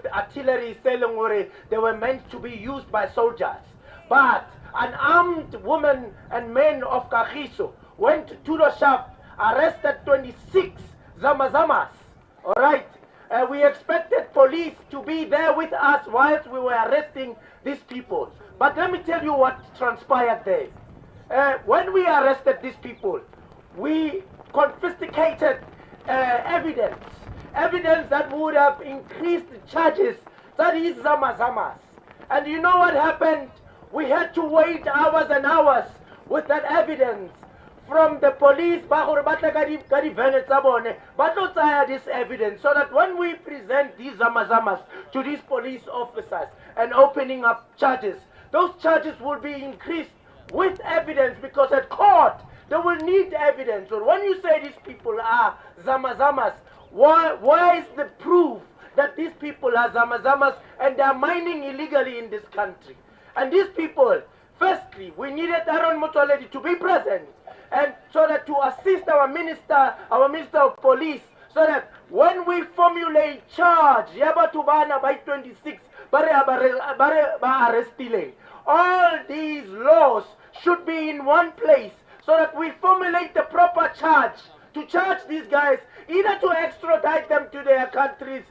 artillery, selling where they were meant to be used by soldiers. But unarmed women and men of Kagiso went to the shop, arrested 26 zamazamas. All right. We expected police to be there with us whilst we were arresting these people. But let me tell you what transpired there. When we arrested these people, we confiscated evidence that would have increased charges, that is zamazamas. And you know what happened? We had to wait hours and hours with that evidence from the police, this evidence, so that when we present these zamazamas to these police officers and opening up charges, those charges will be increased with evidence, because at court they will need evidence. So when you say these people are zamazamas, where is the proof that these people are zamazamas and they are mining illegally in this country? And these people, firstly, we needed Aaron Motoledi to be present, and so that to assist our minister of police, so that when we formulate charge, Yabatubana by 26, all these laws should be in one place, so that we formulate the proper charge to charge these guys, either to extradite them to their countries.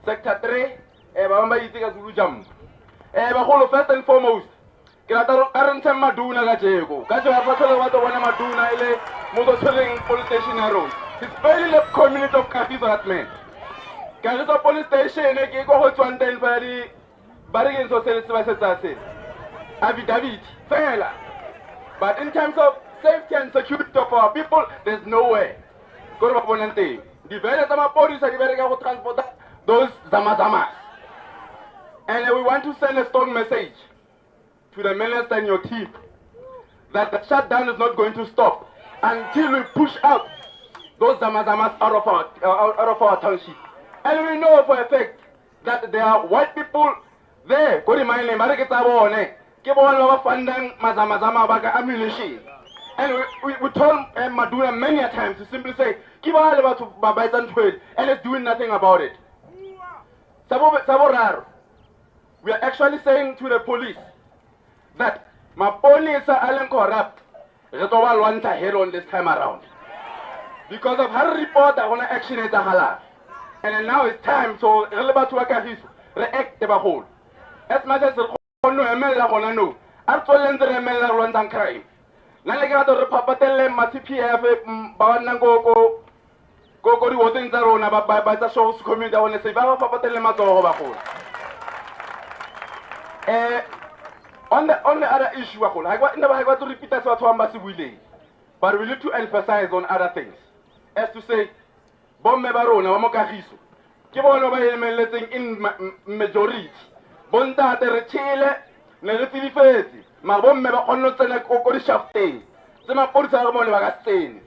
Sector 3, Bamba Yitika Zulu Jam. First and foremost, ke rata ka re ntshe maduna ka jeko ka jeko ba tlhole ba tlo bona maduna ile mo go tshwereng police station ya rona. It's barely the community of Kagiso, that man. Kagiso police station ke go go tswang teng fa di ba re ke ntse se se ba se tsa se affidavit fela. But in terms of safety and security of our people, there's no way. Go ba bona teng di vele tsa mapolisa di bereka go transport those zamazamas. And we want to send a strong message to the minister and your team that the shutdown is not going to stop until we push out those zamazamas out of our township. And we know for a fact that there are white people there. Go remind them, ammunition. And we told Maduna many a times to simply say, give all about to Babaitan trade, and it's doing nothing about it. Saboraro, we are actually saying to the police that my police are corrupt. Retowal wants a head on this time around. Because of her report, I want to action is a halal. And then now it's time, so relevant to react the whole. As much as the ML no, I told them the ML runs on crime. Nalaga to Papatele, MCPF, Bawanango, go to what in Zarona by the shows community. I want to say, Papatele Mato. On the other issue, I got to repeat that's what Wambasi will. But we need to emphasize on other things. As to say, Bombe Barona, Kagiso. Keep on letting in majority. Bonta the Chile, Nerifeti, my bomb member on not like Okorishafte. Some police are more like a stain.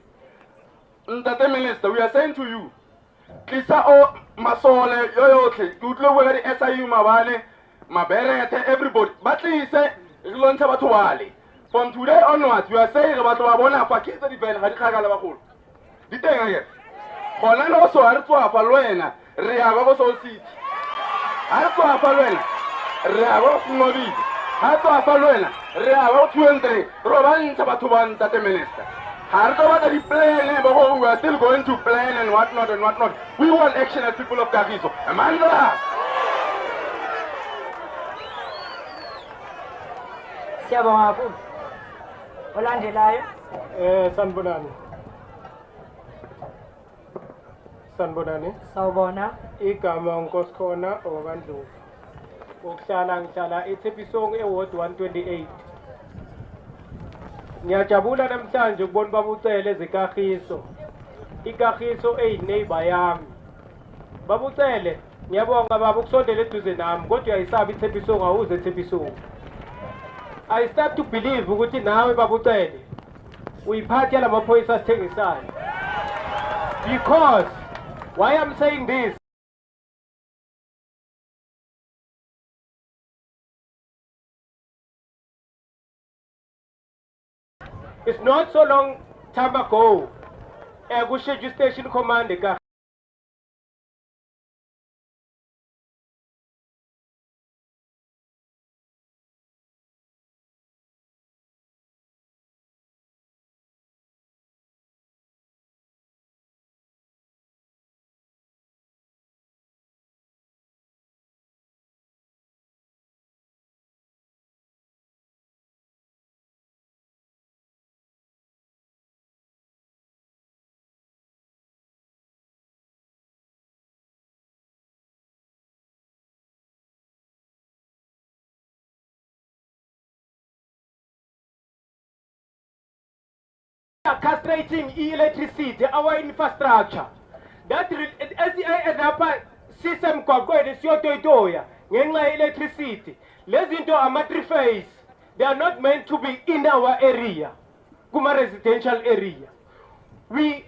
The minister, we are saying to you, Kisa o Masole, Yoyoke, good look where the SIU Mavane, Mabere, everybody. But he said, from today onwards, you are saying about Wabona Pakistan, the Hadikagalabaku. The thing here. Holland also Artua Faluena, Reagos all seat. Artua Faluena, Reagos Mori, Artua Faluena, Reagos 20, Roban Sabatuan, that the minister. Hardova the plan, but we are still going to plan and whatnot and whatnot. We want action as people of Kagiso. Amanda! Siyabonga kakhulu. Olandelayo. Sanibonani. Sanibonani. Sawubona. Igama uNkosikhona oKaNdlovu. Ngihlala eThepisong eWard 128. Ngiyajabula namhlanje ukubona babucele ezikagiso. Ikagiso eyineighbor yami. Babucele, ngiyabonga baba ukusondela eduze nami, kodwa uyayisaba iThepisong awuze eThepisong. I start to believe ukuthi nawe babucele uyiphathe lamaphoyisa asithengisayo. Because why I'm saying this, it's not so long time ago kusheju station command ka castrating electricity, our infrastructure. That system electricity. Let's into a matriphase. They are not meant to be in our area, Kuma residential area. We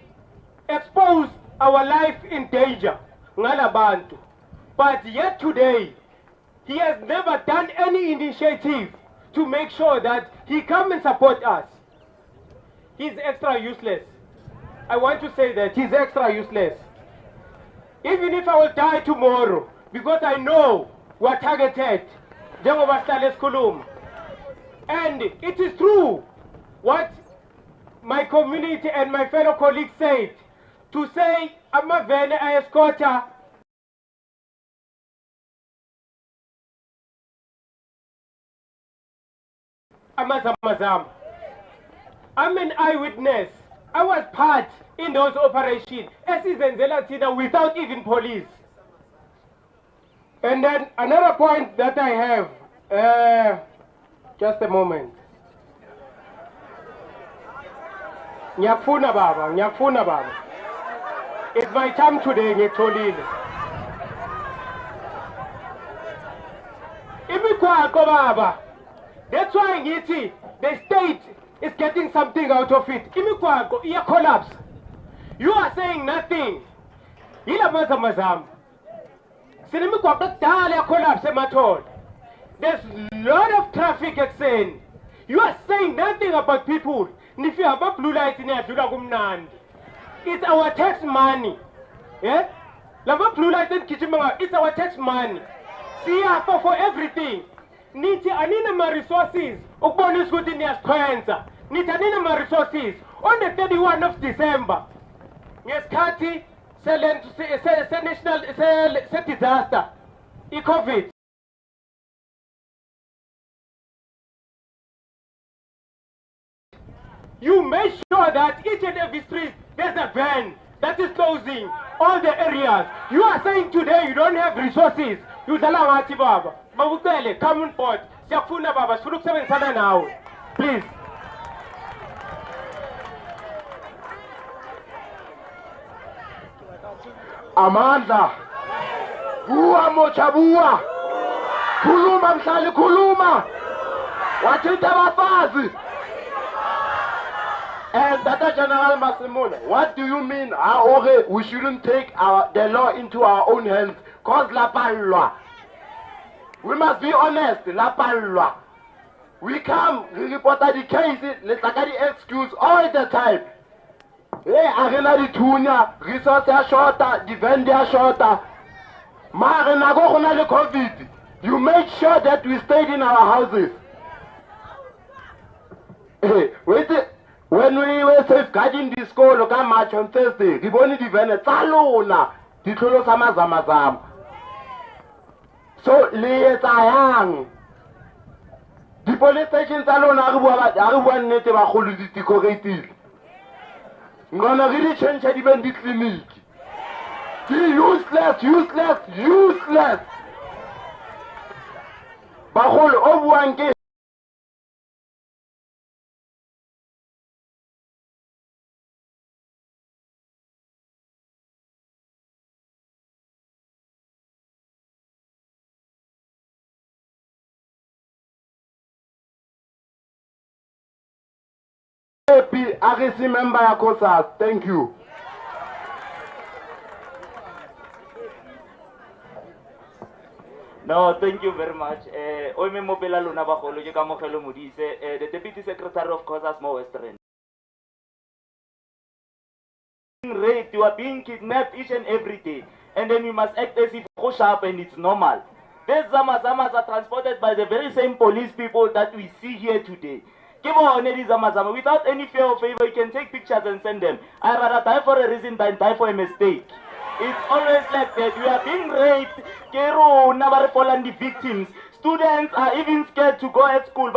expose our life in danger, Ngalabantu. But yet today, he has never done any initiative to make sure that he come and support us. He's extra useless. I want to say that he's extra useless. Even if I will die tomorrow, because I know we're targeted, and it is true what my community and my fellow colleagues said, to say, I'm a vene a escorter. amazamazama. I'm an eyewitness. I was part in those operations. Esizenzela thina without even police. And then another point that I have, just a moment. Nyakfuna baba. It's my time today, ngitholile. Imikwako baba. That's why ngithi the state is getting something out of it. Imikwako iya collapse. You are saying nothing. Ila mazamazama. Sinimikwako kudala ya collapse emathole. There's a lot of traffic at Sen. You are saying nothing about people. If you have a blue light in it, it's our tax money. Yeah? Lava blue light in Kichimanga, it's our tax money. See for everything. Niti anina ma resources. Ukbonis good in your sponsor. Niti anina ma resources. On the 31 of December. Yes, Kati, national disaster. COVID. You make sure that each and every street there's a van that is closing all the areas. You are saying today you don't have resources. You Zalawati Baba. Mabutele, come on board. Siafuna Baba, Suruk 7 Sana now. Please. Amanda. Bua Mochabua. Kuluma Msali Kuluma. Watita Wafazi. And Dr. General Masemola, what do you mean? We shouldn't take the law into our own hands. Cause la palwa. We must be honest, la palwa. We come, we report the cases, let's take the excuse all the time. Hey, arena di tunya, resources are shorter, the vendor are shorter. Marina go the COVID. You make sure that we stayed in our houses. Hey, wait. When we were safeguarding the school, look at March on Thursday, we only developed Salona, the Tolo Samazamazam. So, Leetayang. The police stations alone are one native holiday decorated. I'm gonna really change even the clinic. Useless. Bahol Obuanke. RSC member Yakosas, thank you. No, thank you very much. Oime Mopela Luna Bacholo, Yakamokelo Mudise, the Deputy Secretary of COSAS Mo Western. Raped, you are being kidnapped each and every day, and then you must act as if go sharp and it's normal. These Zamazamas are transported by the very same police people that we see here today. Without any fear or favor, you can take pictures and send them. I rather die for a reason than die for a mistake. It's always like that. We are being raped. Kero never fallen the victims. Students are even scared to go at school.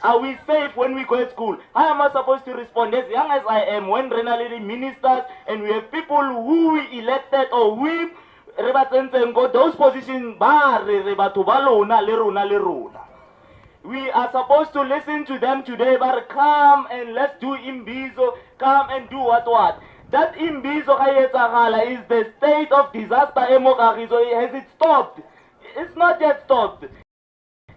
Are we safe when we go at school? How am I supposed to respond? As young as I am, when really ministers and we have people who we elected or we go those positions, we are supposed to listen to them today, but come and let's do Imbizo, come and do what? That Imbizo is the state of disaster. Has it stopped? It's not yet stopped.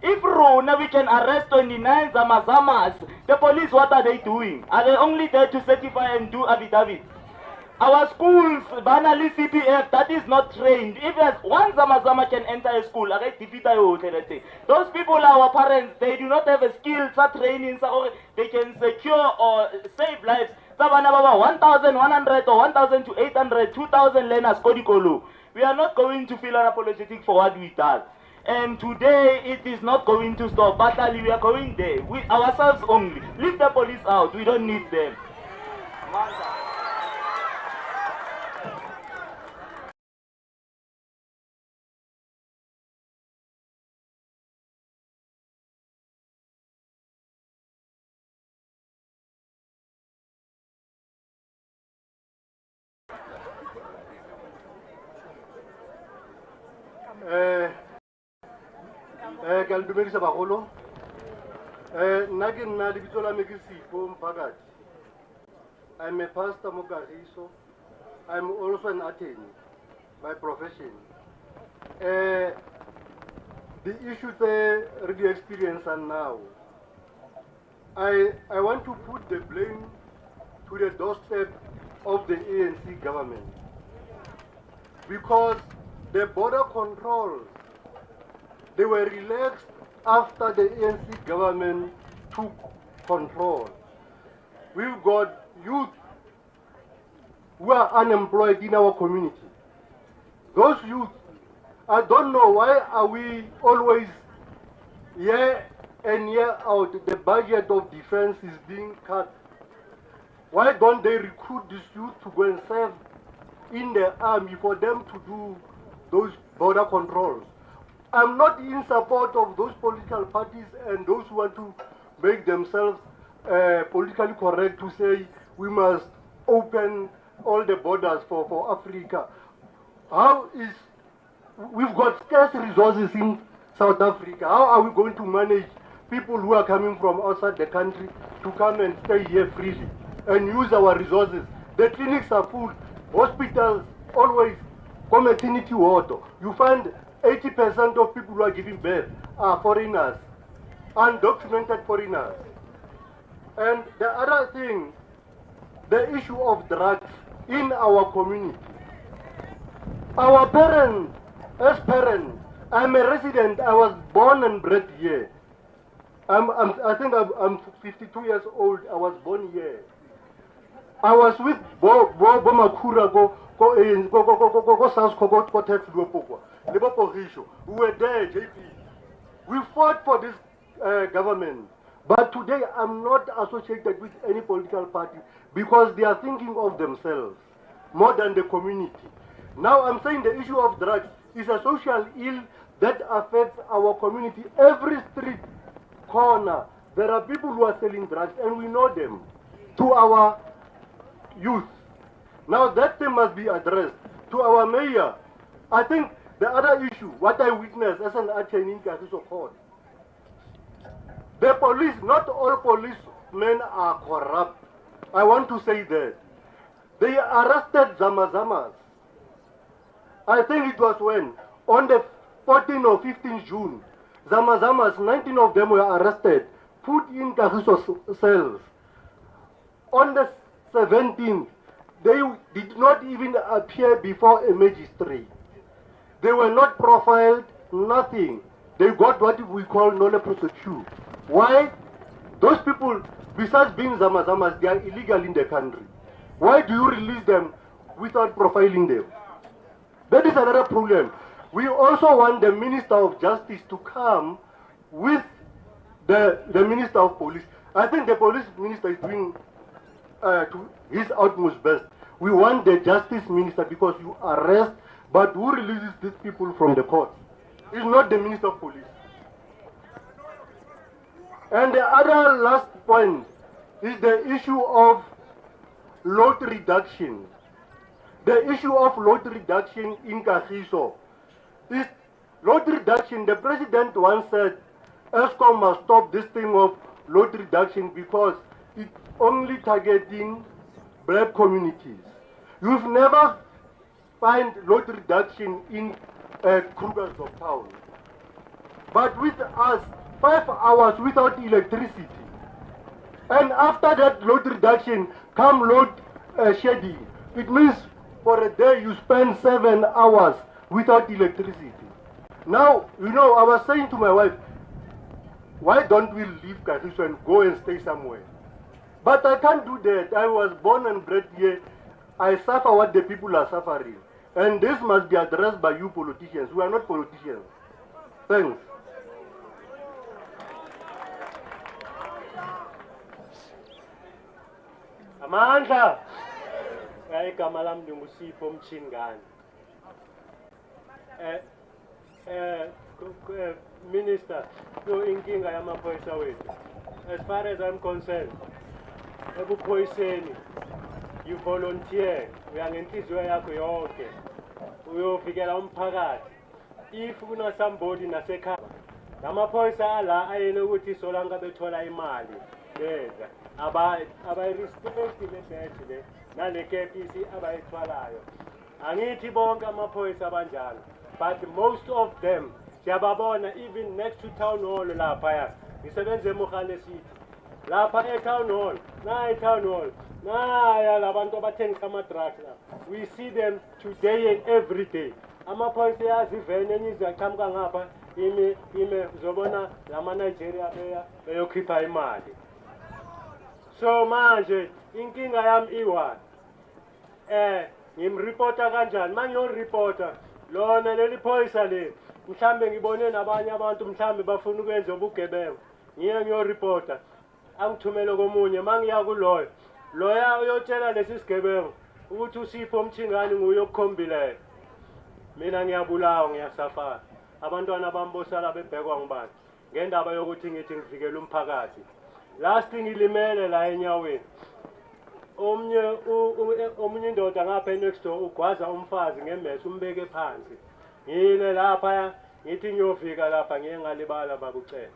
If Rona, we can arrest 29 Zamazamas, the police, what are they doing? Are they only there to certify and do affidavits? Our schools, banally CPF, that is not trained. If there's one Zamazama can enter a school, those people are our parents, they do not have a skill, training, so they can secure or save lives. 1,100 or 1,800, 2,000 learners, Kodikolu. We are not going to feel unapologetic for what we done. And today, it is not going to stop. Batali, we are going there. We ourselves only. Leave the police out. We don't need them. ke a le dumedisa bagolo. Nna ke nna lebitso la me ke Sipho Mpagati. I'm a pastor mo Kagiso. I'm also an attorney by profession. The issue there really experience and now, I want to put the blame to the doorstep of the ANC government, because the border controls, they were relaxed after the ANC government took control. We've got youth who are unemployed in our community. Those youth, I don't know why are we always year and year out the budget of defense is being cut. Why don't they recruit these youth to go and serve in the army for them to do those border controls? I'm not in support of those political parties and those who want to make themselves politically correct to say we must open all the borders for Africa. How is, we've got scarce resources in South Africa. How are we going to manage people who are coming from outside the country to come and stay here freely and use our resources? The clinics are full, hospitals always come maternity ward. You find 80% of people who are giving birth are foreigners, undocumented foreigners. And the other thing, the issue of drugs in our community. Our parents, as parents, I'm a resident, I was born and bred here. I think I'm 52 years old, I was born here. I was with Bo Makura we were there, JP. We fought for this government. But today I'm not associated with any political party because they are thinking of themselves more than the community. Now I'm saying the issue of drugs is a social ill that affects our community. Every street corner, there are people who are selling drugs and we know them, to our youth. Now that thing must be addressed. To our mayor, I think the other issue, what I witnessed as an attorney in Kagiso Court, the police, not all policemen are corrupt. I want to say that. They arrested Zamazamas. I think it was when, on the 14th or 15th June, Zamazamas, 19 of them were arrested, put in Kagiso cells. On the 17th, they did not even appear before a magistrate. They were not profiled, nothing. They got what we call nolle prosequi. Why? Those people, besides being Zamazamas, they are illegal in the country. Why do you release them without profiling them? That is another problem. We also want the Minister of Justice to come with the Minister of Police. I think the police minister is doing to his utmost best. We want the Justice Minister because you arrest, but who releases these people from the court? It's not the Minister of Police. And the other last point is the issue of load reduction. The issue of load reduction in Kagiso is load reduction. The president once said, ESCOM must stop this thing of load reduction because it's only targeting black communities. You've never find load reduction in Krugersdorp town. But with us, 5 hours without electricity. And after that load reduction, come load shedding. It means for a day you spend 7 hours without electricity. Now, you know, I was saying to my wife, why don't we leave Kagiso and go and stay somewhere? But I can't do that. I was born and bred here. I suffer what the people are suffering. And this must be addressed by you politicians. We are not politicians. Thanks. Amandla. Igama lami ngusipho Mchingane. Minister, no inkinga yamaphoyisa wethu. As far as I'm concerned, ebuphoyiseni you volunteer, uyangenhliziyo yakho yonke uyovikela umphakathi. if kuna somebody nasekhaya lamaphoyisa ala ayene ukuthi solanga bethola imali benza abayirespect le badge le nale kepisi abayithwalayo. Angithi bonke amaphoyisa abanjalo, but most of them siyababona even next to town hall lapha ngisebenze eMogale City lapha e-town hall town hall naya labantu abathengisa ama-drugs lapha. We see them today and every day. Amaphoyisa yazivene enye izaqhamuka ngapha ime uzobona lama-Nigeria beyokhipha imali. So manje inkinga yami iwani ngimreporta kanjani? Mangiyoreporta lona leli phoyisa le mhlambe ngibone nabanye abantu mhlambe bafuna ukwenza ubugebengu, ngiye ngiyoreporta angithumele komunye. Mangiya kuloyo uyotshela lesi sigebengu ukuthi uSipho Mthingani nguye okukhombileyo, mina ngiyabulawa ngiyasafara. Abantwana bami bosala bebhekwa ngibani ngendaba yokuthi ngithi ngivikela umphakathi. Last ngilimele la enyaweni, omunye indoda ngapha next door ugwaza umfazi ngemesi umbeke phansi. Ngile lapha ngithi ngiyofika lapha ngiye ngalibala bakucela.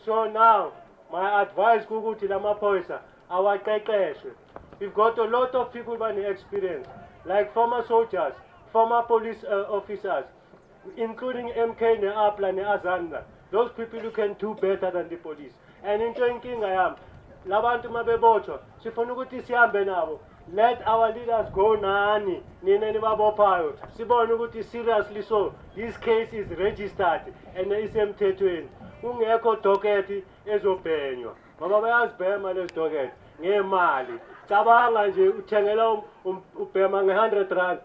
So now my advice ukuthi lamaphoyisa awaqeqeshwe. We've got a lot of people with experience, like former soldiers, former police officers, including MK Neapla Azanda. Those people who can do better than the police. And into inkinga yami labantu mabebotshwa sifuna ukuthi sihambe nabo. Let our leaders go nani nina nibabophayo sibone ukuthi seriously so this case is registered and isemthethweni, kungekho docket ezobhenywa ngoba bayazibhema lezi docket ngemali. Cabanga nje uthengela ubhema nge100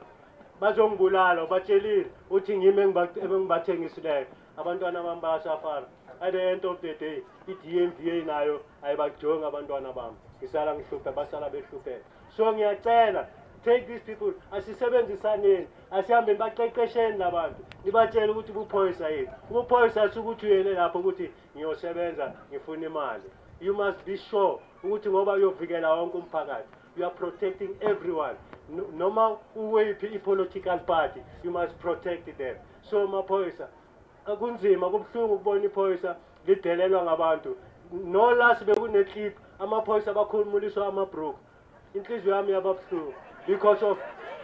bazongibulala batshelile uthi ngime engibathengisile abantwana bami bayasafara. At the end of the day i-DMVA nayo ayibajonga abantwana bami, ngisala ngihluphe basala behlupheka. So ngiyacela, take these people asisebenzisaneni, asihambe baqeqesheni labantu nibatshela ukuthi ubuphoyisa yini. Ubuphoyisa sukuthi uyele lapho ukuthi ngiyosebenza ngifuna imali. You must be sure ukuthi ngoba uyovikela wonke umphakathi, you are protecting everyone. Noma uwephi i-political party, you must protect them. So maphoyisa akunzima kubuhlungu ukubona iphoyisa lidelelwa ngabantu. No last bekuneclip amaphoyisa bakhulumiswa amabrook. Inhliziyo yami yababuhlungu because of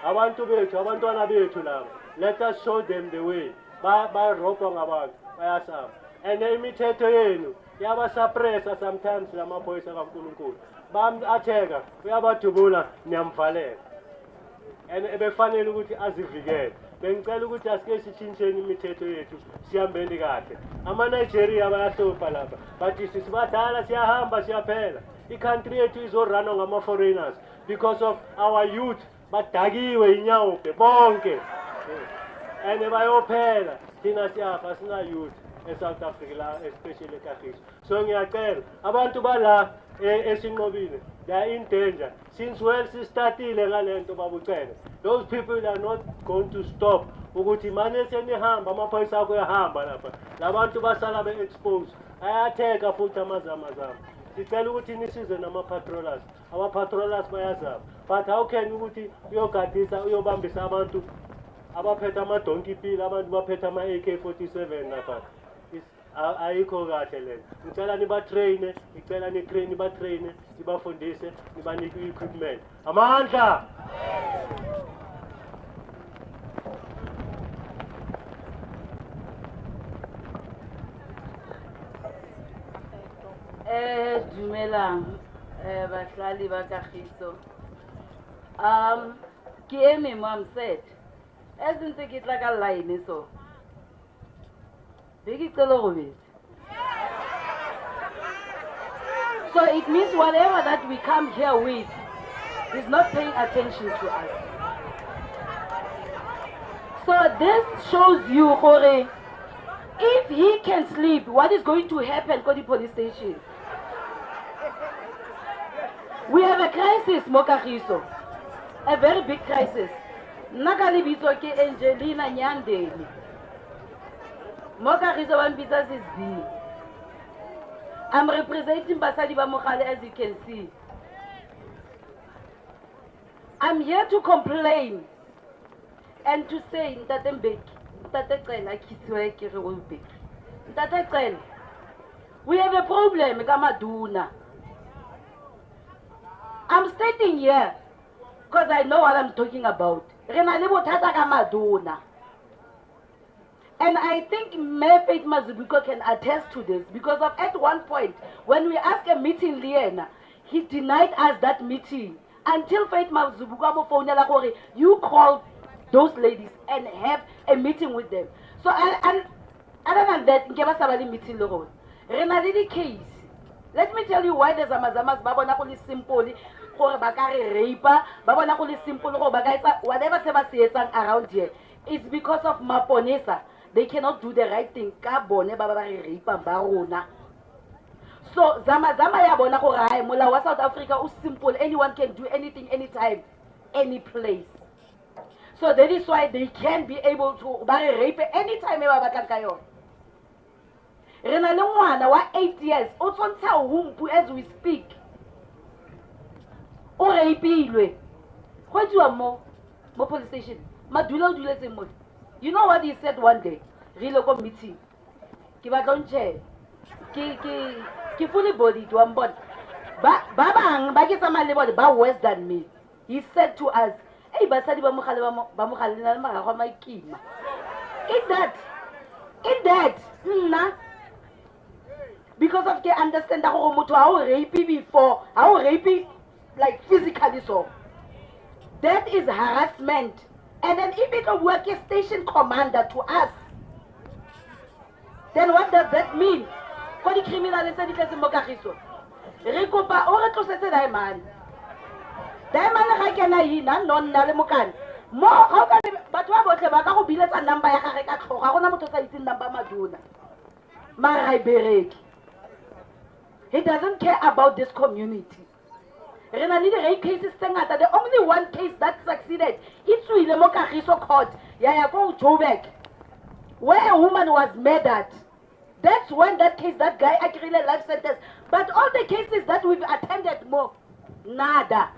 abantu bethu, abantwana bethu laba. Let us show them the way. Barobha ngabantu bayasaba. And imithetho yenu yabasuppressa sometimes lamaphoyisa kaNkulunkulu. Bam-atheka uyabadubula niyamvalela. And ebefanele ukuthi azivikele. Bengicela ukuthi asike sitshintsheni imithetho yethu sihambeni kahle. Ama-Nigeria bayahlupha lapha, but sisibadala siyahamba siyaphela. I-country yethu izorunwa ngama-foreigners because of our youth badakiwe inyawo bonke and bayophela thina siyafa sina youth eSouth Africa la, especially eKagiso. So ngiyacela abantu bala esinqobile, they are in danger. Since well startile ngalento babucela, those people are not going to stop ukuthi manje senihamba amaphoyisa akho yahamba lapha labantu basala be-expose ayatheka futhi amazama. Sicela ukuthi nisize nama-patrollers. Ama-patrollers bayazama, but how can ukuthi uyogadisa uyobambisa abantu abaphethe ama-donkey pill, abantu baphethe ama-AK-47 lapha? Ayikho kahle lento. Ngicela nibatraine, ngicela nibatraine, nibafundise, nibanike i-equipment. Amandla! Dumelang bahlali ba Kagiso. Ke eme mom said ezintse ke tla ka line so begi celo go bit. So it means whatever that we come here with is not paying attention to us. So this shows you Jorge, if he can sleep, what is going to happen to the police station? We have a crisis, Kagiso, a very big crisis. Nakalibitso ke Angelina Nyandeli. Kagiso Wambitsa is B. I'm representing Basadi Bamokale, as you can see. I'm here to complain and to say that We have a problem, Kamaduna. I'm standing here because I know what I'm talking about. And I think Faith Mazibuko can attest to this because of at one point when we asked a meeting Liena, he denied us that meeting until Faith Mazibuko phone you call those ladies and have a meeting with them. So and other than that, meeting case. Let me tell you why the Zamazamas Babonakuli simple for Bakari Reaper, Babonakuli simple or Bagaita, whatever Sebasian around here. It's because of Maponesa. They cannot do the right thing. Kabone Babari Reaper Barona. So Zamazama Yabonakora, Mula, South Africa is simple. Anyone can do anything, anytime, any place. So that is why they can be able to bury rape anytime Bakankayo. Renalongwana wa 8 years, also tell whom as we speak. Or rapilwe. What you are more police station? Madula do. You know what he said one day? Relocal meeting. Kiva don't chair. Ki fully body to ambon. Babang Bagisama body ba worse than me. He said to us, hey, Basadi Bamukhalina Mahama Kima. In that, nah. Because of the understand that how rapey before, how rapey like physically so. That is harassment. And then if it a working station commander to us, then what does that mean? For the criminal in Kagiso. Recopa or to say Diamond. Diamond Hakana non Nalemukan. More how can but what about the Baka Billet and number Hakaka number Maduna? Marai Berek. He doesn't care about this community. Renali the rape cases that the only one case that succeeded. It's with the Kagiso court. Go Jobek, where a woman was murdered. That's when that case, that guy actually life sentence. But all the cases that we've attended more, nada.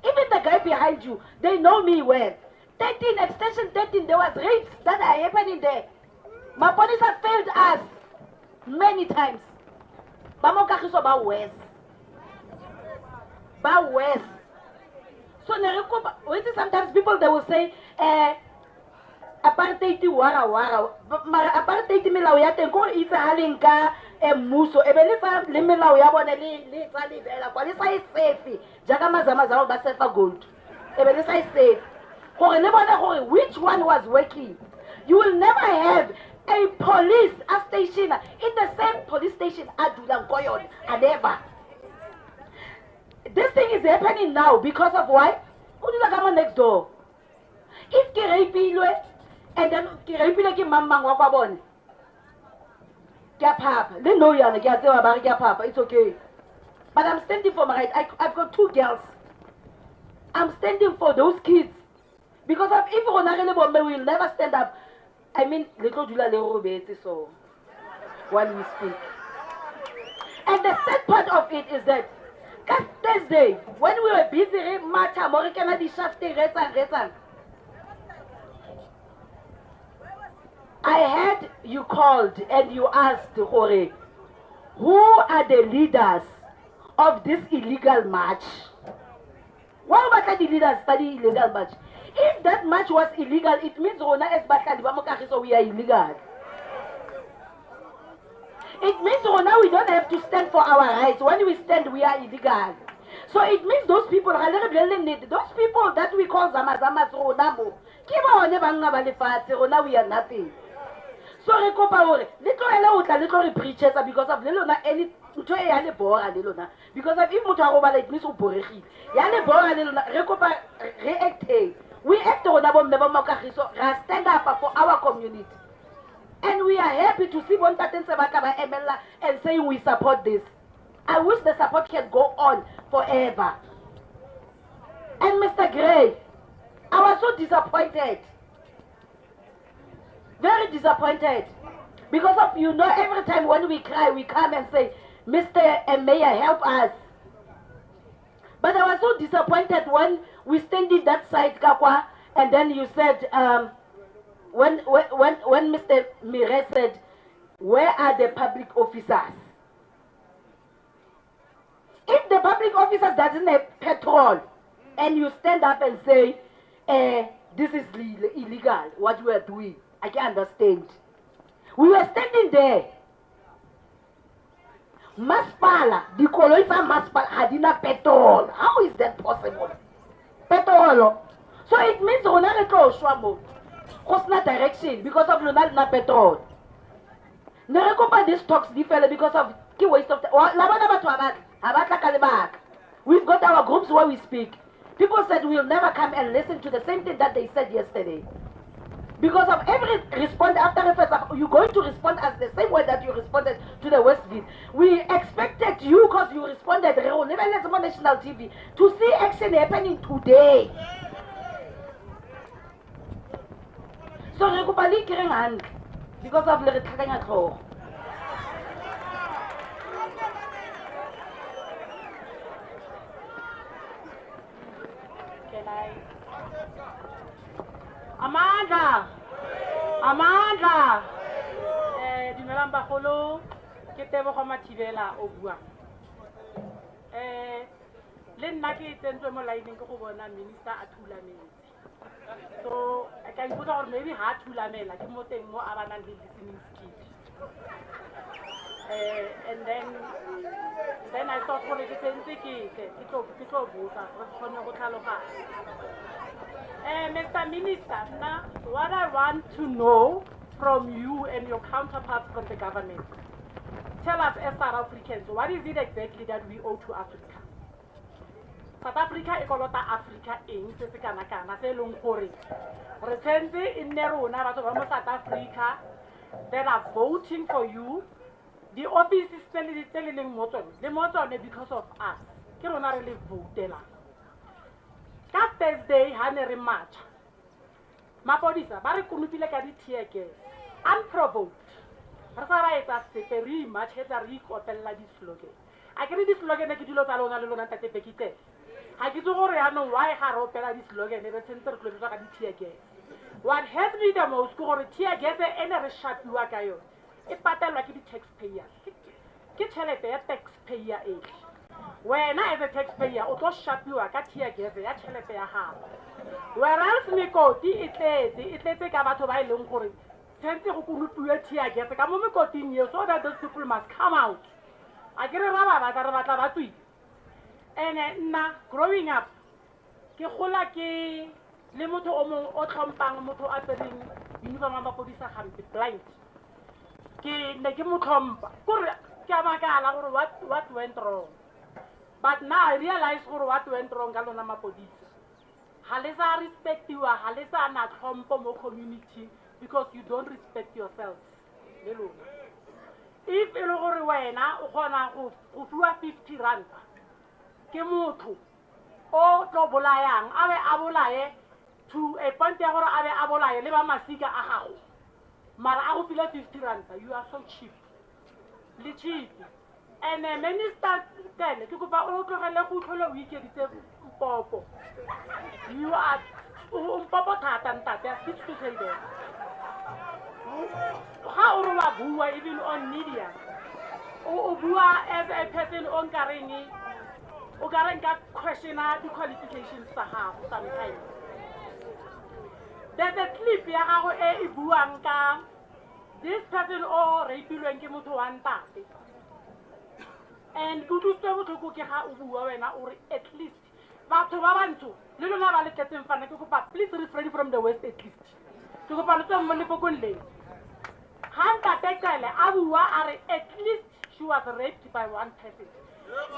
Even the guy behind you, they know me well. 13, extension 13, there was rapes that are happening there. My police have failed us many times. Bamokakiso ba west. Ba west. So sometimes people they will say, apartheid wara. Apartheid milaw ya tenko isa halinka muso. Ebelisa limilaw ya bona li tsali bela kwa lisa safe. Jaga mazama zawo ba safe gold. Ebelisa safe. Gore le bona gore which one was working? You will never have a police station in the same police station Adulan Koyon and ever. This thing is happening now because of why? Udula next door. If Kirepilwe and then Kirepile ki mamang wakabon. Gapap. They know yana Gapap. It's okay. But I'm standing for my right. I've got 2 girls. I'm standing for those kids. Because if we will never stand up. I mean, little Jula so while we speak. And the sad part of it is that Thursday, when we were busy, I heard you called and you asked, Hore, who are the leaders of this illegal march? Why about the leaders study illegal march? If that march was illegal, it means we are illegal. It means we don't have to stand for our rights. When we stand, we are illegal. So it means those people, those people that we call Zamazamas, we are nothing. So little preachers because of any because of if we act stand up for our community. And we are happy to see and saying we support this. I wish the support can go on forever. And Mr. Gray, I was so disappointed. Very disappointed. Because of, every time when we cry, we come and say, Mr. and Mayor, help us. But I was so disappointed when we stand in that side, Kakwa, and then you said, when Mr. Mire said, where are the public officers? If the public officers doesn't have petrol, and you stand up and say, this is illegal, what you are doing, I can understand. We were standing there. Maspala, the colonies of Maspala had enough petrol. How is that possible? Petrol. So it means we don't go What's direction because of not petrol. Never these talks different because of the waste of We've got our groups where we speak. People said we'll never come and listen to the same thing that they said yesterday. Because of every response after reference, you're going to respond as the same way that you responded to the Westgate. We expected you, because you responded, even on national TV, to see action happening today. So, because of the Amandla dumelang bagolo ke Tebogo Mathibela o buang le nna ke tsentswe mo laineng ke go bona minister a thulametse so I can put or maybe ha thulamela ke mo teng mo a banang le listening skills and then I thought gore ke tsentse ke tlo botsa re kgone go tlhaloganya Mr. Minister, now what I want to know from you and your counterparts from the government, tell us as South Africans, what is it exactly that we owe to Africa? South Africa is called Africa in se leng gore re tsentse in rona batho ba mo South Africa that are voting for you. The office is telling mo tsone because of us. Ke rona re le votela. That Thursday, Hanere March. Mapodisa, Barry Kunupile Kadi Tiege, unprovoked. Rasara is a very much has a recopella this slogan. I can read this slogan that you don't alone alone at the Pekite. I get over I know why Haropella this slogan never center close to Tiege. What has me the most for Tiege and a sharp Wakayo. A pattern like the taxpayer. Get a taxpayer age. When I as a taxpayer, auto shop you a catia gave a chelepe a half. Whereas me go, it take about to buy Lungori. Tente who could a tear gave a moment continue so that those people must come out. I get a rabba, and now growing up, Keholaki, Lemoto Omo, Otompang, Moto Atering, Univama Podisa have been blind. Negimutom, Kamaka, what went wrong? But now I realize what went wrong galona mapodisa. Halesa respect you, halesa na kompo community because you don't respect yourselves. If you know wena ukona ufua 50 rand, ke motho o tlo bolayang abe abolaye to a point ya gore abe abolaye le ba masika a gago. Mara a go fila 50 rand, you are so cheap. Le cheap. And the minister then, you are Popo Tatan Tata, speech to say that. How Bua even on media? Bua as a person on Karini, Ugaranka questioner the qualifications to have sometimes. There's a clip here how a Buanka, this person or Rapilu to one party. And go to stop to cook or at least. But to Wabantu, little Nava let them find please refrain from the West at least. To go to some Manipokunle. Hanta Tekale, Abua are at least she was raped by one person.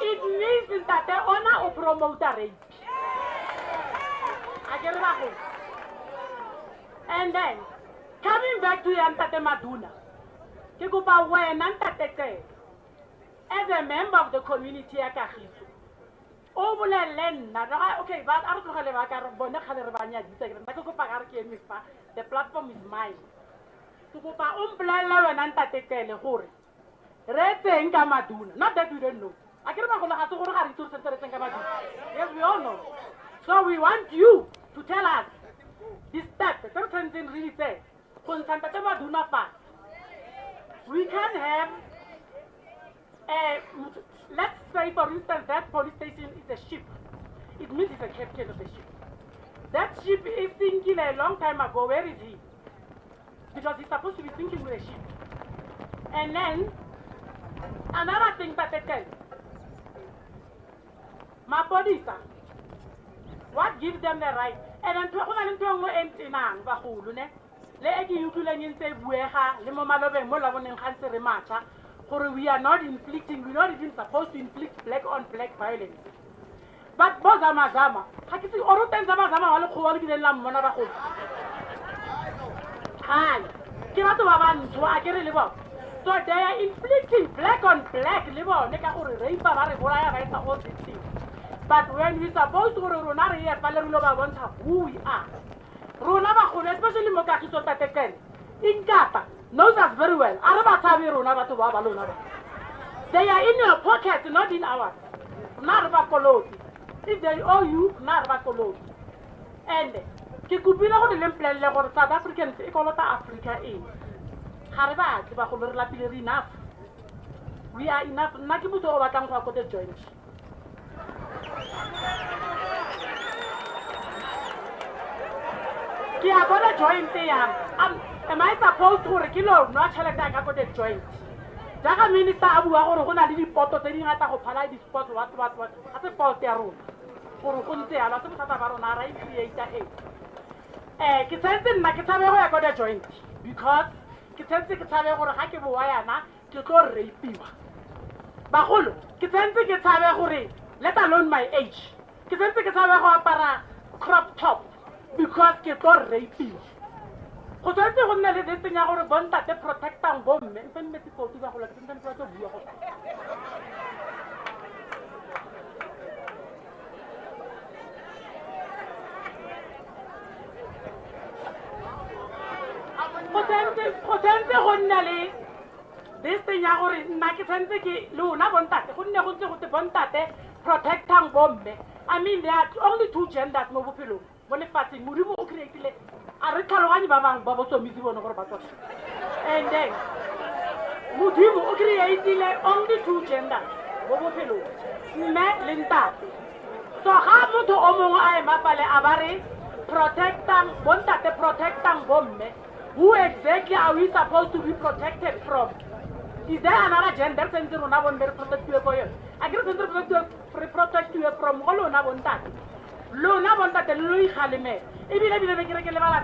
It means that the honor of promote a rape. I get it. And then, coming back to Yantate Maduna, Kikupa when Nantate. As a member of the community at Kagiso, okay, but the platform is mine. Not that we don't know. Yes, we all know. So we want you to tell us this step, the certain thing really says, We can have, let's say for instance, that police station is a ship. It means it's a captain of the ship. That ship is sinking a long time ago. Where is he? Because he's supposed to be sinking with a ship. And then, another thing that they tell, my body, sir, what gives them the right? And then, we are not inflicting, we're not even supposed to inflict black on black violence. But Bozamazama, Hakisi Oroten Zamazama, hi, so they are inflicting black on black, but when we're supposed to who we are, especially Mokakiso Tateken, in Gata, knows us very well. They are in your pocket, not in ours. If they owe you, and South Africans, Africa is. Enough. We are enough. Nakibuto overcome for the joint. I got a joint there. Am I supposed to kilo not tell that I got a joint? Jaga Minister Abu Arona did photo telling us how to this spot what at the fault their room. For Kunte, I was about Barona, creator 8. Kisensin Nakatabe, I got a joint because Kisensi Katabe or Hakibuayana to go rape you. Bahulu, Kisensi Katabe Huri, let alone my age. Kisensi Katabe para crop top because Kito rape you. Because I don't know this thing I want that they protect and bomb and medical to the whole this thing I Nakisensiki, Luna Bontate, who never to Bontate, protect and bomb. I mean, there are only two genders, Mobupilu. When it's passing, Muribu created a recalwani Baba Baboso Mizibo no Bato. And then Mudibu created only two genders, Mobupilu, Me Linta. So, how to Omo I Mapale Abare, protect them, Bontate, protect and bomb. Who exactly are we supposed to be protected from? Is there another gender center on our protect you for you? I guess protect you from all on our that. Luna want the Louis Halime. Even if you make a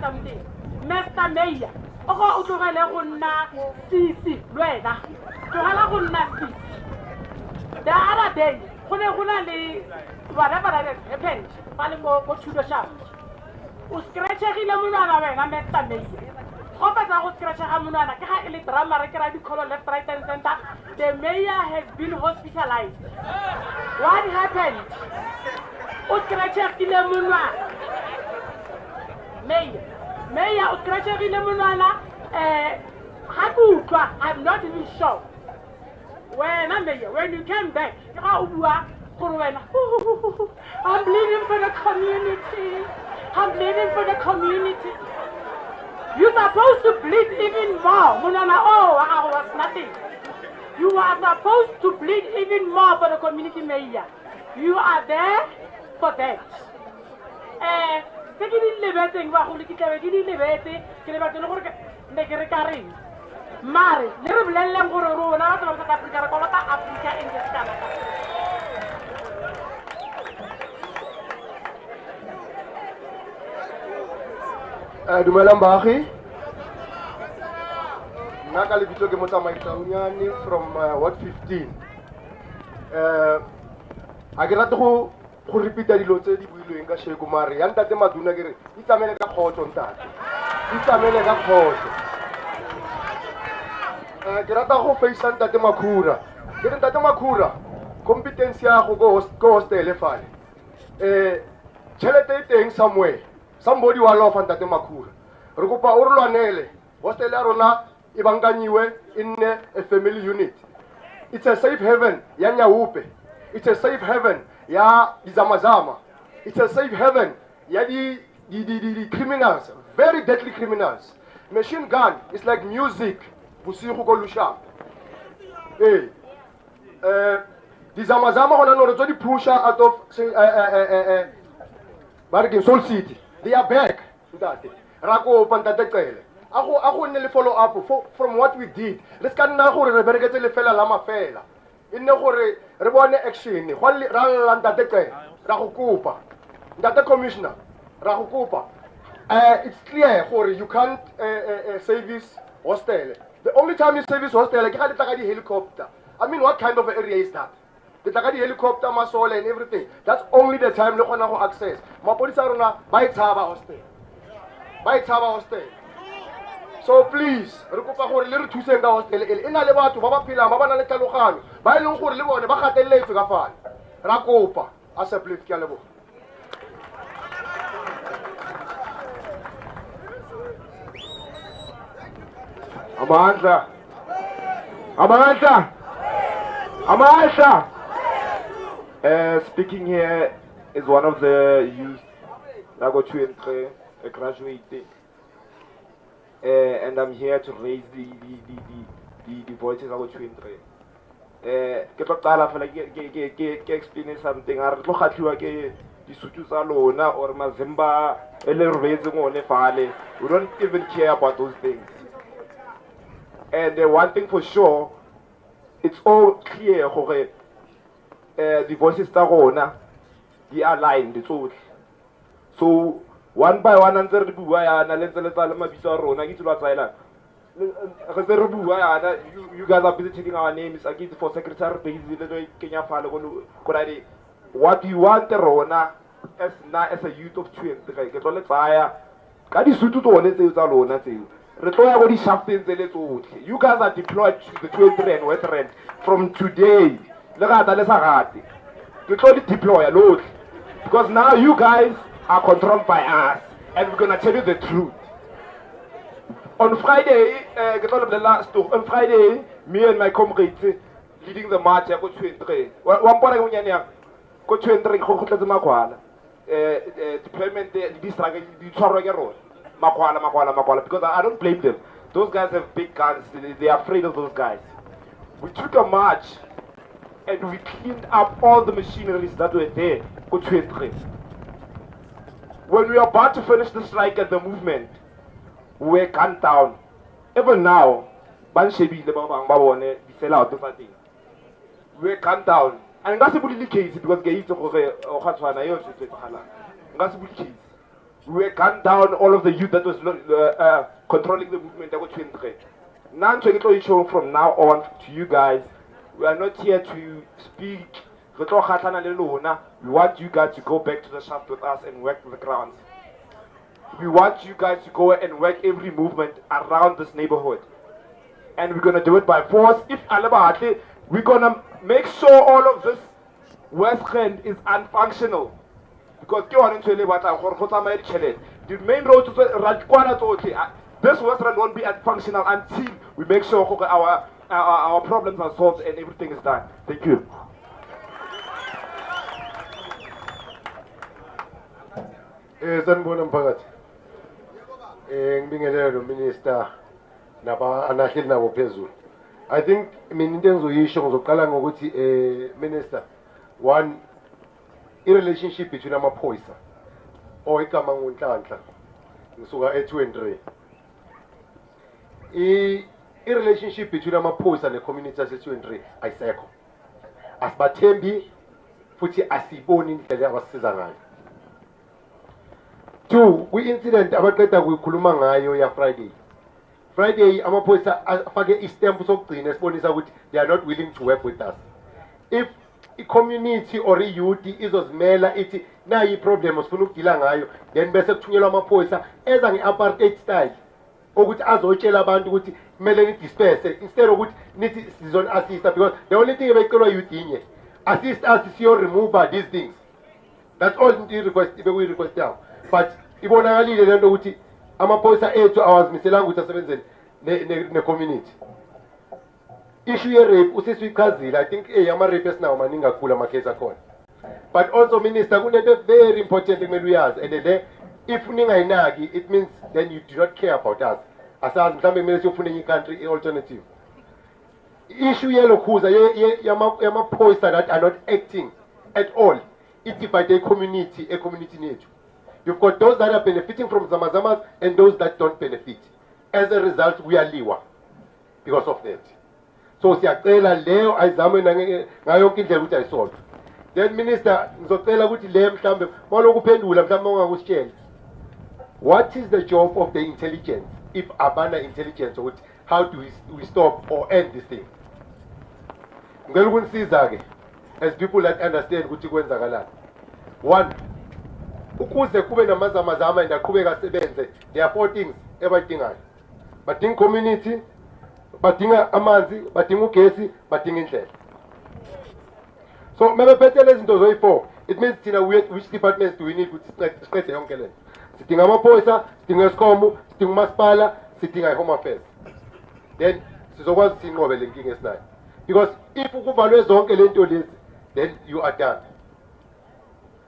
something. Mesta Meya. Oh, to Halaguna CC, Luena. To Halaguna CC. The other day, whatever happened, Palimo go to the shop. Uscratching Lamuna, Mesta Meya. Left, right, and center. The mayor has been hospitalized. What happened? Mayor, I'm not even sure. When you came back, I'm bleeding for the community. I'm bleeding for the community. You're supposed to bleed even more. Munana, oh, I was nothing. You are supposed to bleed even more for the community mayor. You are there for that. Mari, Dumelang baagi. Nna ka lebitso ke Motsamaitlaunyane from Ward 15. A ke rate go repeata dilo tse di builweng ka sheko mare ya ntate Maduna ke re itsamele ka khotso ntate. Itsamele ka khotso. Ke rata go face ntate Makhura. Ke re ntate Makhura, competence ya go hostel fale. Tšhelete teng somewhere. Somebody will love and Tate Makhura. Rukupa Urlanele, Hostela Rona, Ibanganiwe in a family unit. It's a safe haven, Yanya Upe. It's a safe haven, Ya Izamazama. It's a safe haven, Ya the criminals, very deadly criminals. Machine gun is like music. Busiku kolusha. Hey. Dizamazama hona no retso di pusher out of Bargain Soul City. They are back. Rako pantatekele. Ako nne le follow up from what we did. Let's can na gore re bereketse le fela la mafela. Inne gore re bone action. Go ra ntatekele. Ra go kopa. Ntate commissioner. Ra go kopa. It's clear gore you can't service hostel. The only time you service hostel ke ga le tla ka di helicopter. I mean, what kind of area is that? The Takadi helicopter, Masole, and everything. That's only the time no one access. Mapolisa runa by Taba hostel. By Taba hostel. So please, Rukupa for a little two cent hostel. In Aleva to Baba Pila, Baba Naletalukan. By Lunkur Livo, the Bakatele to Gafan. Rakopa, as a plate Calabo. Amanda. Amanda. Amanda. Speaking here is one of the youth that got to enter, graduated, and I'm here to raise the voices that got to enter. Ke tlo qala fela ke explain something. A re tlo khatliwa ke disutu tsa lona or mazemba ele rebetse ngone fale. We don't even care about those things. And one thing for sure, it's all clear gore the voices tsa rona di aligned tsotlhe. So one by one ntse re bua yana le ntse le tsa le mabitso a rona ke tlo tsaela re tse re bua yana. You guys are busy taking our names. I give for secretary base le Kenya fale go what you want rona as a youth of 23 ke tlo le tsaya ka di sutu tsone tse tsa lona tseo. You guys are deployed to the 23 and West Rand from today. Deploy because now you guys are controlled by us, and we're gonna tell you the truth. On Friday, on Friday, me and my comrades leading the march. I go 23. One point go 23. Deployment because I don't blame them. Those guys have big guns. They are afraid of those guys. We took a march and we cleaned up all the machineries that were there. When we were about to finish the strike and the movement, we were gunned down. Even now, we were gunned down. And that's a case because we were gunned down all of the youth that was controlling the movement. From now on to you guys, we are not here to speak. We want you guys to go back to the shaft with us and work the grounds. We want you guys to go and work every movement around this neighborhood. And we're going to do it by force. If Alabahate, we're going to make sure all of this West End is unfunctional. Because the main road to this West End won't be functional until we make sure our problems are solved and everything is done. Thank you. Sanibona mphakathi. Ngibingelele lo minister naba anahleli nabo phezulu. I think mina into engizoyisho ngizoqala ngokuthi minister, one, i-relationship between amaphoyisa igama nguNhlanhla ngisuka e-23. I-relationship between amaphoyisa ne-community yase-23 ayisekho. Asibathembi futhi asiboni indlela abasiza ngayo. Two, kwi-incident abaqeda kuyikhuluma ngayo ya Friday amaphoyisa afake istamp sokugcina esibonisa ukuthi they are not willing to work with us. If i-community or i-youth izozimela ithi nayi i-problem sifuna ukudila ngayo, then bese kuthunyelwa amaphoyisa eza nge-apartheid style ukuthi azotshela abantu ukuthi kumele ni-disperse instead ukuthi nithi sizon-assista, because the only thing ebeyicelwa youth inye, assist us siyo-remove these things. That's all bekuyi-request yabo. But ibonakalile lento ukuthi amaphoyisa ethu awazimiselanga ukuthi asebenzele ne-community. Issue ye-rape usesiyichazile. I think ama-rape esinawo maningi kakhulu ama-case akhona. But also minister, kunento very important ekumele uyazi, and if ningayinaki, it means then you do not care about us. asazi mhlambe kumele siyofuna enye country alternative. Issue yelokhuza yamaphoyisa that are not acting at all. It divides a community nethu. You've got those that are benefiting from zamazamas and those that don't benefit. As a result, we are liwa because of that. So siyacela leyo ayizame ngayo yonke indlela ukuthi ayisolve. Then minister ngizocela ukuthi le mhlambe malokuphendula mhlambe ungakusitshela. What is the job of the intelligence if abana intelligence ukuthi how do we stop or end this thing? Ngicela ukunisiza ke as people that understand ukuthi kwenzakalani. One, ukuze kube namazamazama and aqhubeka asebenze, there are 4 things ebayidingayo. Badinga community, badinga amanzi, badinga ugesi, badinga indlela. So mebephethe lezi zinto zoyi-4, it means thina which departments do we need ukuthi siqede yonke lento. Sidinga amaphoyisa, sidinga isikhomo, sidinga umasipala, sidinga i-home affairs. Then sizokwazi sinqobe le nkinga esinayo. Because if ukuvalwe zonke lento lezi, then you are done.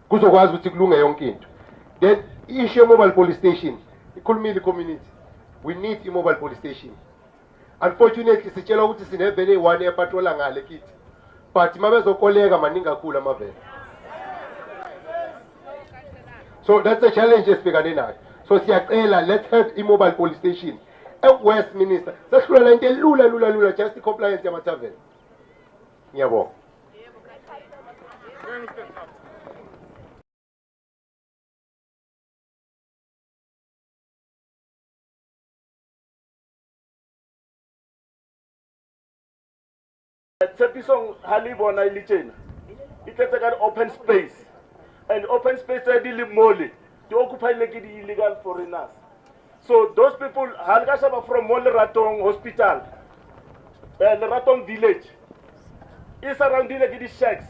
Kuzokwazi ukuthi kulunge yonke into. Then issue mobile police station, ikhulumile community. We need a mobile police station. Unfortunately, sitshela ukuthi sinevele one epatrola ngale kithi. But mabezokoleka maningi kakhulu amavele. So that's a challenge esibhekane nayo. So siyacela, let's have a mobile police station. West Minister, sesikhulula into lula just compliance yamathaveni. Ngiyabonga. Tshepisong halibona ilitshena. Ithetsa ka open space. And open space di mole. Di occupy like the illegal foreigners. So those people halkashaba from Mole Ratong Hospital, the Ratong village, is surrounding like the shacks.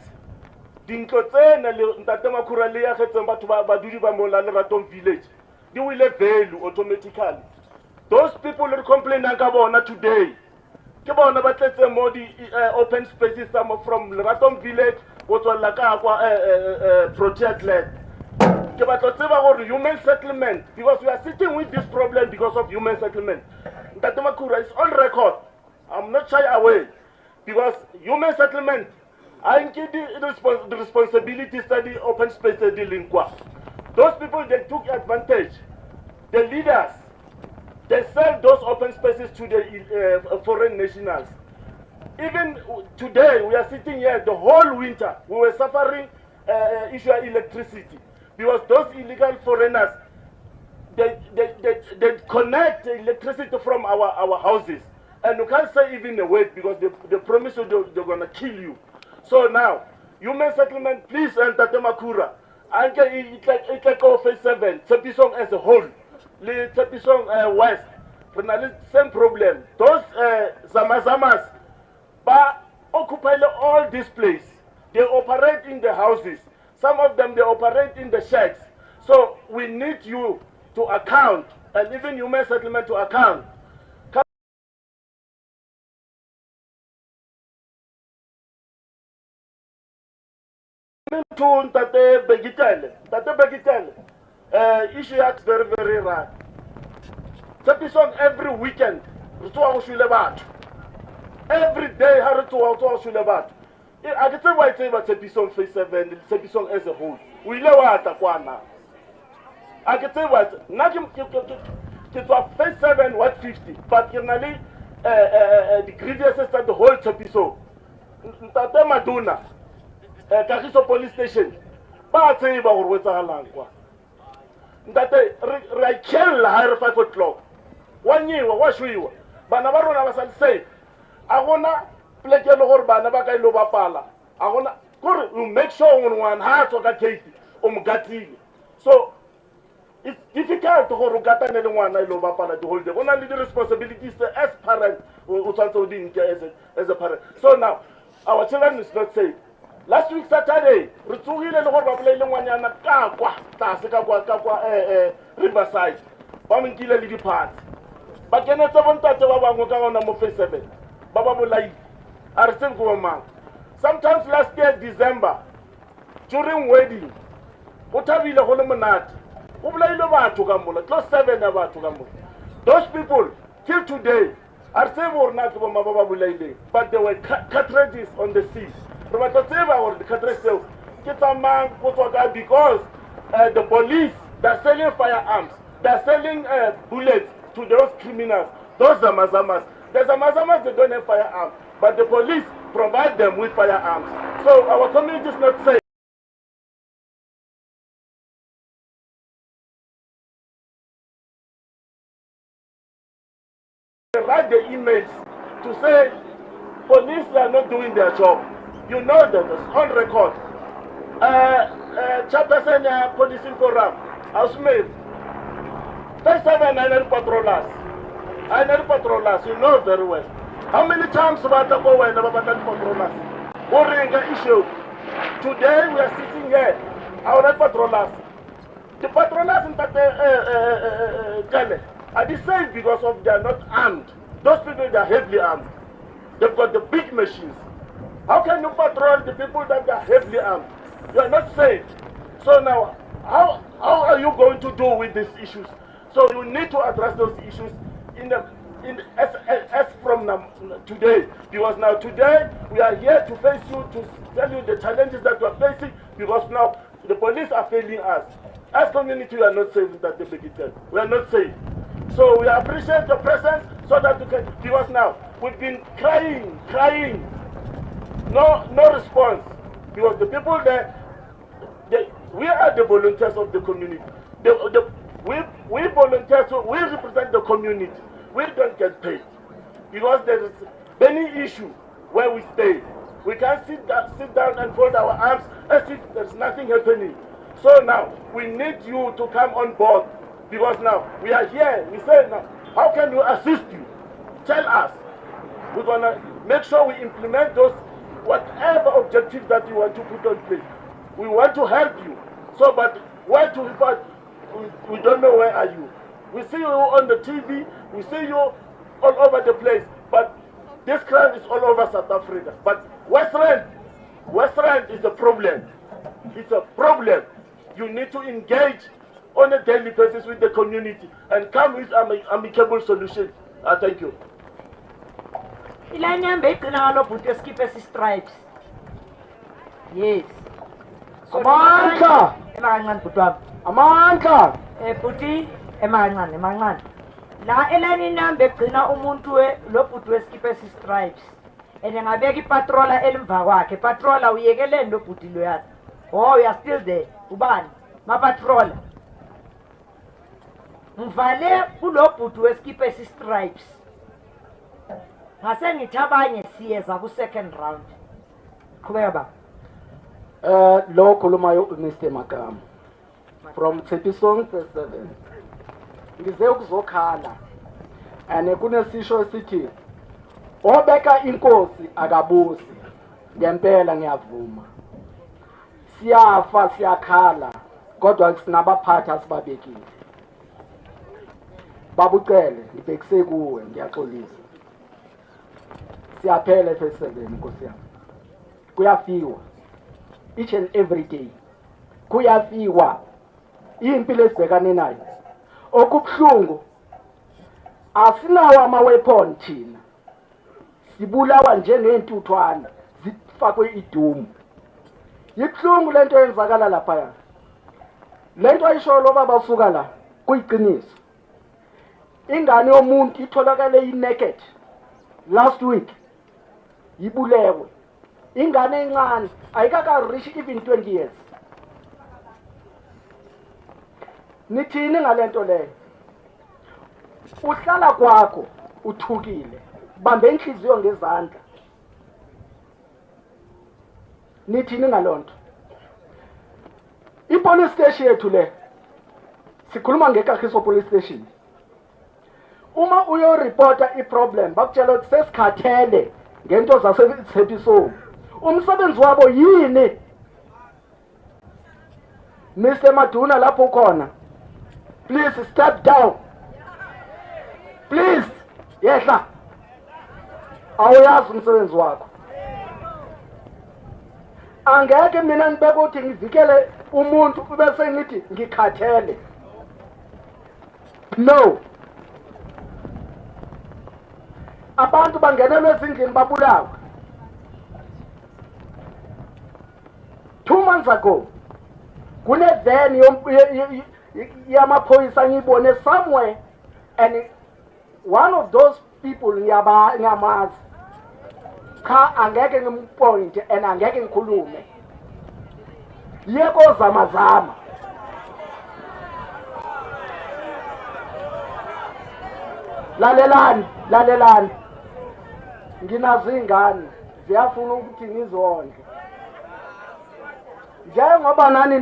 Dinkotse na le ntatema kurale ya khetsa batho ba badudi ba Mola le Ratong village. They will value automatically. Those people are complaining ka bona today. Ke bona ba tletse mo di open spaces from Ratong village go tswalla ka kwa project land. Human settlement, because we are sitting with this problem because of human settlement. Ntatemakura is on record. I'm not shy away. Because human settlement, I give the responsibility study open space dealing. Those people, they took advantage. The leaders, they sell those open spaces to the foreign nationals. Even today, we are sitting here the whole winter. We were suffering issue of electricity. Because those illegal foreigners, they connect the electricity from our houses. And you can't say even a word because they promise you they're going to kill you. So now, human settlement, please, and Tatemakura. And it's like all phase 7, Tsepisong as a whole. Tsepisong West, same problem. Those Zamazamas, but occupy all this place. They operate in the houses. Some of them, they operate in the shacks. So we need you to account, and even human settlement to account. Issue is very, very rare. Every weekend, every day, I can tell why I say about Tsepisong phase 7, Tsepisong as a whole. We know what Takwana. I can tell what, not phase 7, what 50, but generally, the grievous is the whole Tsepisong. Tate Maduna, Kagiso police station, but I say about what's a langua. That I kill higher 5 o'clock. 1 year, what should you? But Navarro was say, I wanna. I want make sure one heart of that so it's difficult to hold Gatan and one I love to hold the one of the responsibilities as parent as a parent. So now our children is not safe. Last week Saturday, Riverside, bombing killer lady parts. But can I someone touch on number 7? Baba Lai. Sometimes last year, December, during wedding, Utavila Holomanat, Ublailova to Gamula, close 7 about to Gamula. Those people, Till today, but there were cartridges on the sea. Because the police, they're selling firearms, they're selling bullets to those criminals. Those are Mazamas. There's a Mazamas, they don't have firearms, but the police provide them with firearms. So our community is not safe. They write the emails to say police are not doing their job. You know that it's on record. Chairperson Policing Forum, Housemaid, 37 patrollers. I know patrollers, you know very well. How many times about the go and about patrollers? Worrying the issue. Today we are sitting here, our patrollers. The patrollers in Ghana are the same because of they are not armed. Those people, they are heavily armed. They've got the big machines. How can you patrol the people that are heavily armed? You are not safe. So now, how are you going to deal with these issues? So you need to address those issues as from today, because now today we are here to face you, to tell you the challenges that we are facing, because now the police are failing us. As community, we are not safe in that debate. We are not safe. So we appreciate your presence so that you can, because now we've been crying, no response, because the people there, we are the volunteers of the community. We volunteers, so we represent the community. We don't get paid because there is any issue where we stay. We can't sit down and fold our arms as if there's nothing happening. So now we need you to come on board, because now we are here. We say now, how can we assist you? Tell us. We're gonna make sure we implement those whatever objectives that you want to put on place. We want to help you. So, but where to report? We don't know where are you. We see you on the TV, we see you all over the place, but this crime is all over South Africa. But West Rand is a problem. It's a problem. You need to engage on a daily basis with the community and come with an amicable solution. Thank you. Stripes. Yes. Amandla! Amandla! Puti, emancane. La elani nambe gcina umuntu lo bhuti wesikipe stripes. And ngabeka ipatrola elimva kwakhe. Patrola uyekeleni lo bhuti lo yazi. Oh, you are still there. Ubani? Ma patrola. Ngivale kulo bhuti wesikipe stripes. Ngase ngithabanye siyeza ku second round. Qhubeka baba. Lo khulumayo Mr. Magama from Testimonies 7. Ngize ukuzokhala ane kunesisho esithi obeka inkosi akabusi. Ngempela ngiyavuma. Siyafa siyakhala kodwa sinabaphathi asibabekile. Babucele ngibekise kuwe ngiyaxolisa. Siyaphela verse 7 Nkosi yami. Kuyafiwa each and every day. Kuyafiwa impilo esibhekane nayo. Okubhlungu asinawo ama-weapon thina. Sibulawa njengeentuthwana zifakwe idumu. Yibhlungu lento yenzakala lapha. Lento ayisho lo baba usuka la kuyiqiniso. Ingane yomuntu itholakale naked last week. Ibulewe. Ingane encane ayikaka reach even 20 years. Nithini ngalento leyo? Uhlala kwakho uthukile. Bambe inhliziyo ngezandla. Nithini ngalonto? I-police station yethu le. Sikhuluma ngeKagiso police station. Uma uyo reporta i-problem bakutshela ukuthi sesikhathele ngento zaseThepiso. Umsebenzi wabo yini? Mr. Maduna lapho ukhona. Please step down. Please. Yehla. Awuyazi umsebenzi wakho. Angeke mina ngibeke ukuthi ngivikele umuntu bese ngithi ngikhathele. No. abantu bangenelwe ezindlini babulawa. 2 months ago, kune van yamaphoyisa ngibone somewhere, and one of those people ngiyamazi. Cha angeke ngimpoint and angeke ngikhulume. Yeko zamazama. Lalelani. Nginazo ingane ziyafuna ukuthi ngizondle. Njengoba nani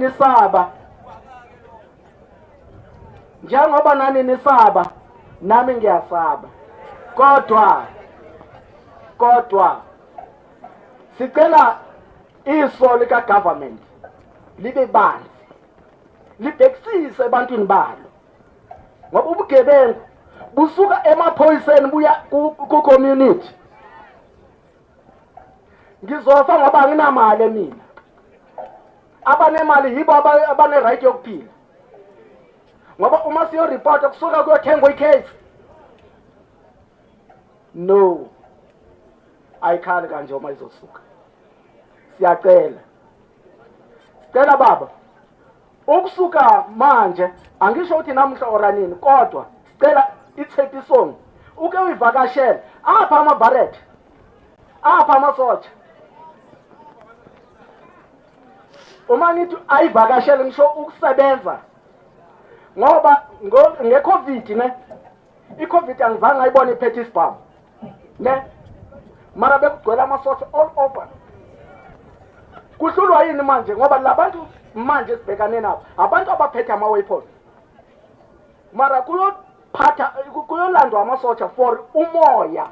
nisaba, nami ngiyasaba. Kodwa sicela iso lika government libe banzi, libhekisise ebantwini balo, ngoba ubugebengu busuka emaphoyiseni buya ku community. Ngizofa ngoba anginamali mina. Abanemali yibo abane right yokuphila, ngoba uma siyo report kusuka kuyothengwa icase. No, ayikhali kanje uma izosuka. Siyacela baba, ukusuka manje angisho ukuthi namuhla oranini, kodwa sicela ithepi song uke uyivakashele apha amaBarrett, apha amasotsha. Uma ngithi ayivakashele ngisho ukusebenza, ngoba nge-COVID i-COVID angizange ayibone iphethe isibhamu mara bekugcwele amasotsha all over. Kuhlulwa yini manje ngoba labantu manje sibhekane nabo abantu abaphethe ama-weapon, mara kuyolandwa amasotsha for umoya.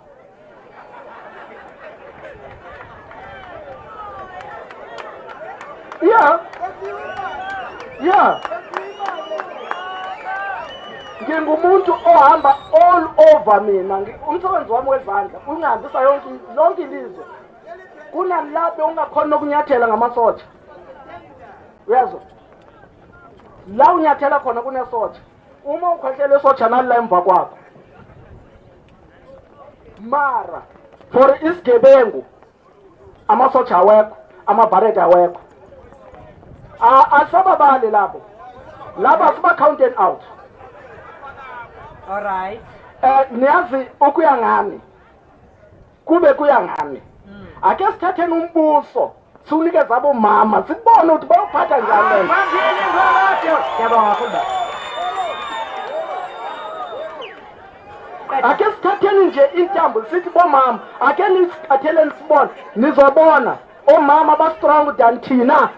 Yeah. Ngingumuntu ohamba all over mina. Umsebenzi wami wezandla ungihambisa lonke ilizwe. Kunalapho ungakhona ukunyathela ngamasotsha. Uyazwa? La unyathela khona kunesotsha. Uma ukhwehlela isotsha nala emva kwakho. Mara for isigebengu amasotsha awekho, amaBarrett awekho. Asababale labo siba counted out. All right. Niyazi ukuya ngami kube kuya ngami. Ake sithatheni umbuso siunikeza abomama sibone ukuthi bayophatha njani lento. Ngiyabonga kakhulu. Ake sithatheni nje intambo sithi bomama ake nisithatheleni sibone nizobona omama ba strong than thina.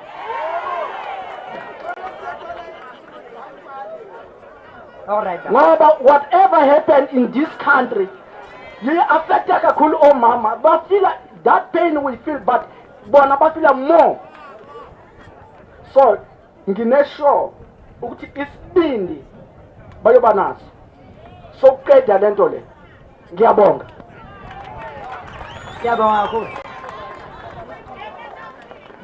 All right. Ngoba whatever happened in this country, you affect kakhulu omama. Ba feel that pain we feel, but bona ba feel more. So nginesho ukuthi isibindi bayoba naso sokuqeda lento le. Ngiyabonga. Siyabonga kakhulu.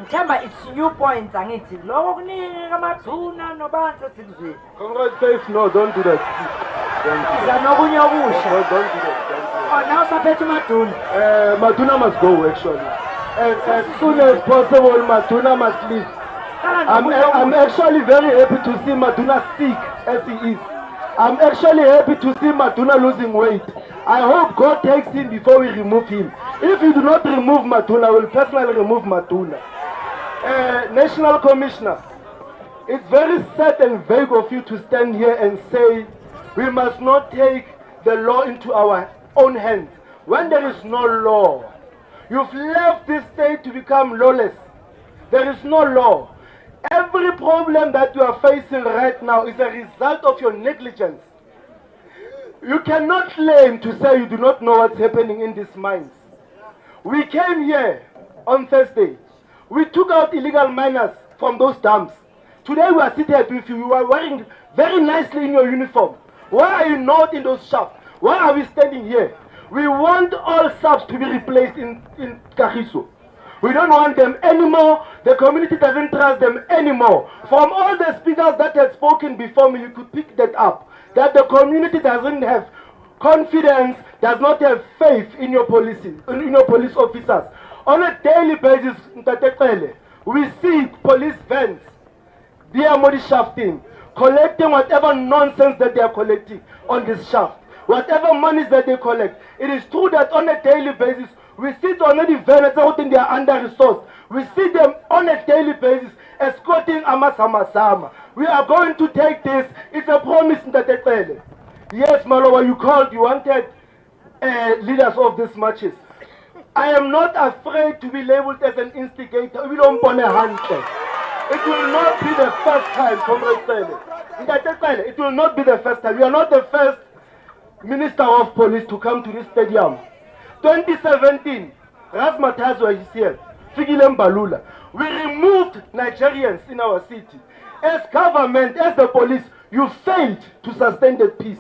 Mthemba it's new points angithi lokho kunika amaduna nobantu sikuzwe. Congrats, no, don't do that. Izanokunye okusha. Don't do that. Oh, now saphethe maduna. Maduna must go actually. As soon as possible, Maduna must leave. I'm actually very happy to see Maduna sick as he is. I'm actually happy to see Maduna losing weight. I hope God takes him before we remove him. If you do not remove Maduna, I will personally remove Maduna. National Commissioner, it's very sad and vague of you to stand here and say we must not take the law into our own hands when there is no law. You've left this state to become lawless. There is no law. Every problem that you are facing right now is a result of your negligence. You cannot claim to say you do not know what's happening in these mines. We came here on Thursday. We took out illegal miners from those dams. Today we are seated with you. You are wearing very nicely in your uniform. Why are you not in those shops? Why are we standing here? We want all SAPS to be replaced in Kagiso. We don't want them anymore. The community doesn't trust them anymore. From all the speakers that had spoken before me, you could pick that up. That the community doesn't have confidence does not have faith in your police officers. On a daily basis, we see police vans, they are money shafting, collecting whatever nonsense that they are collecting on this shaft. Whatever monies that they collect. It is true that on a daily basis, we see on the vans they are under-resourced. We see them on a daily basis escorting Amasamasama. We are going to take this. It's a promise in the Yes, Maloba, you called, you wanted leaders of these marches. I am not afraid to be labeled as an instigator. We don't want a hand. It will not be the first time, Comrade. It will not be the first time. We are not the first Minister of Police to come to this stadium. 2017, Razmatazwa is here. Figilem Balula. We removed Nigerians in our city. As government, as the police, you failed to sustain the peace.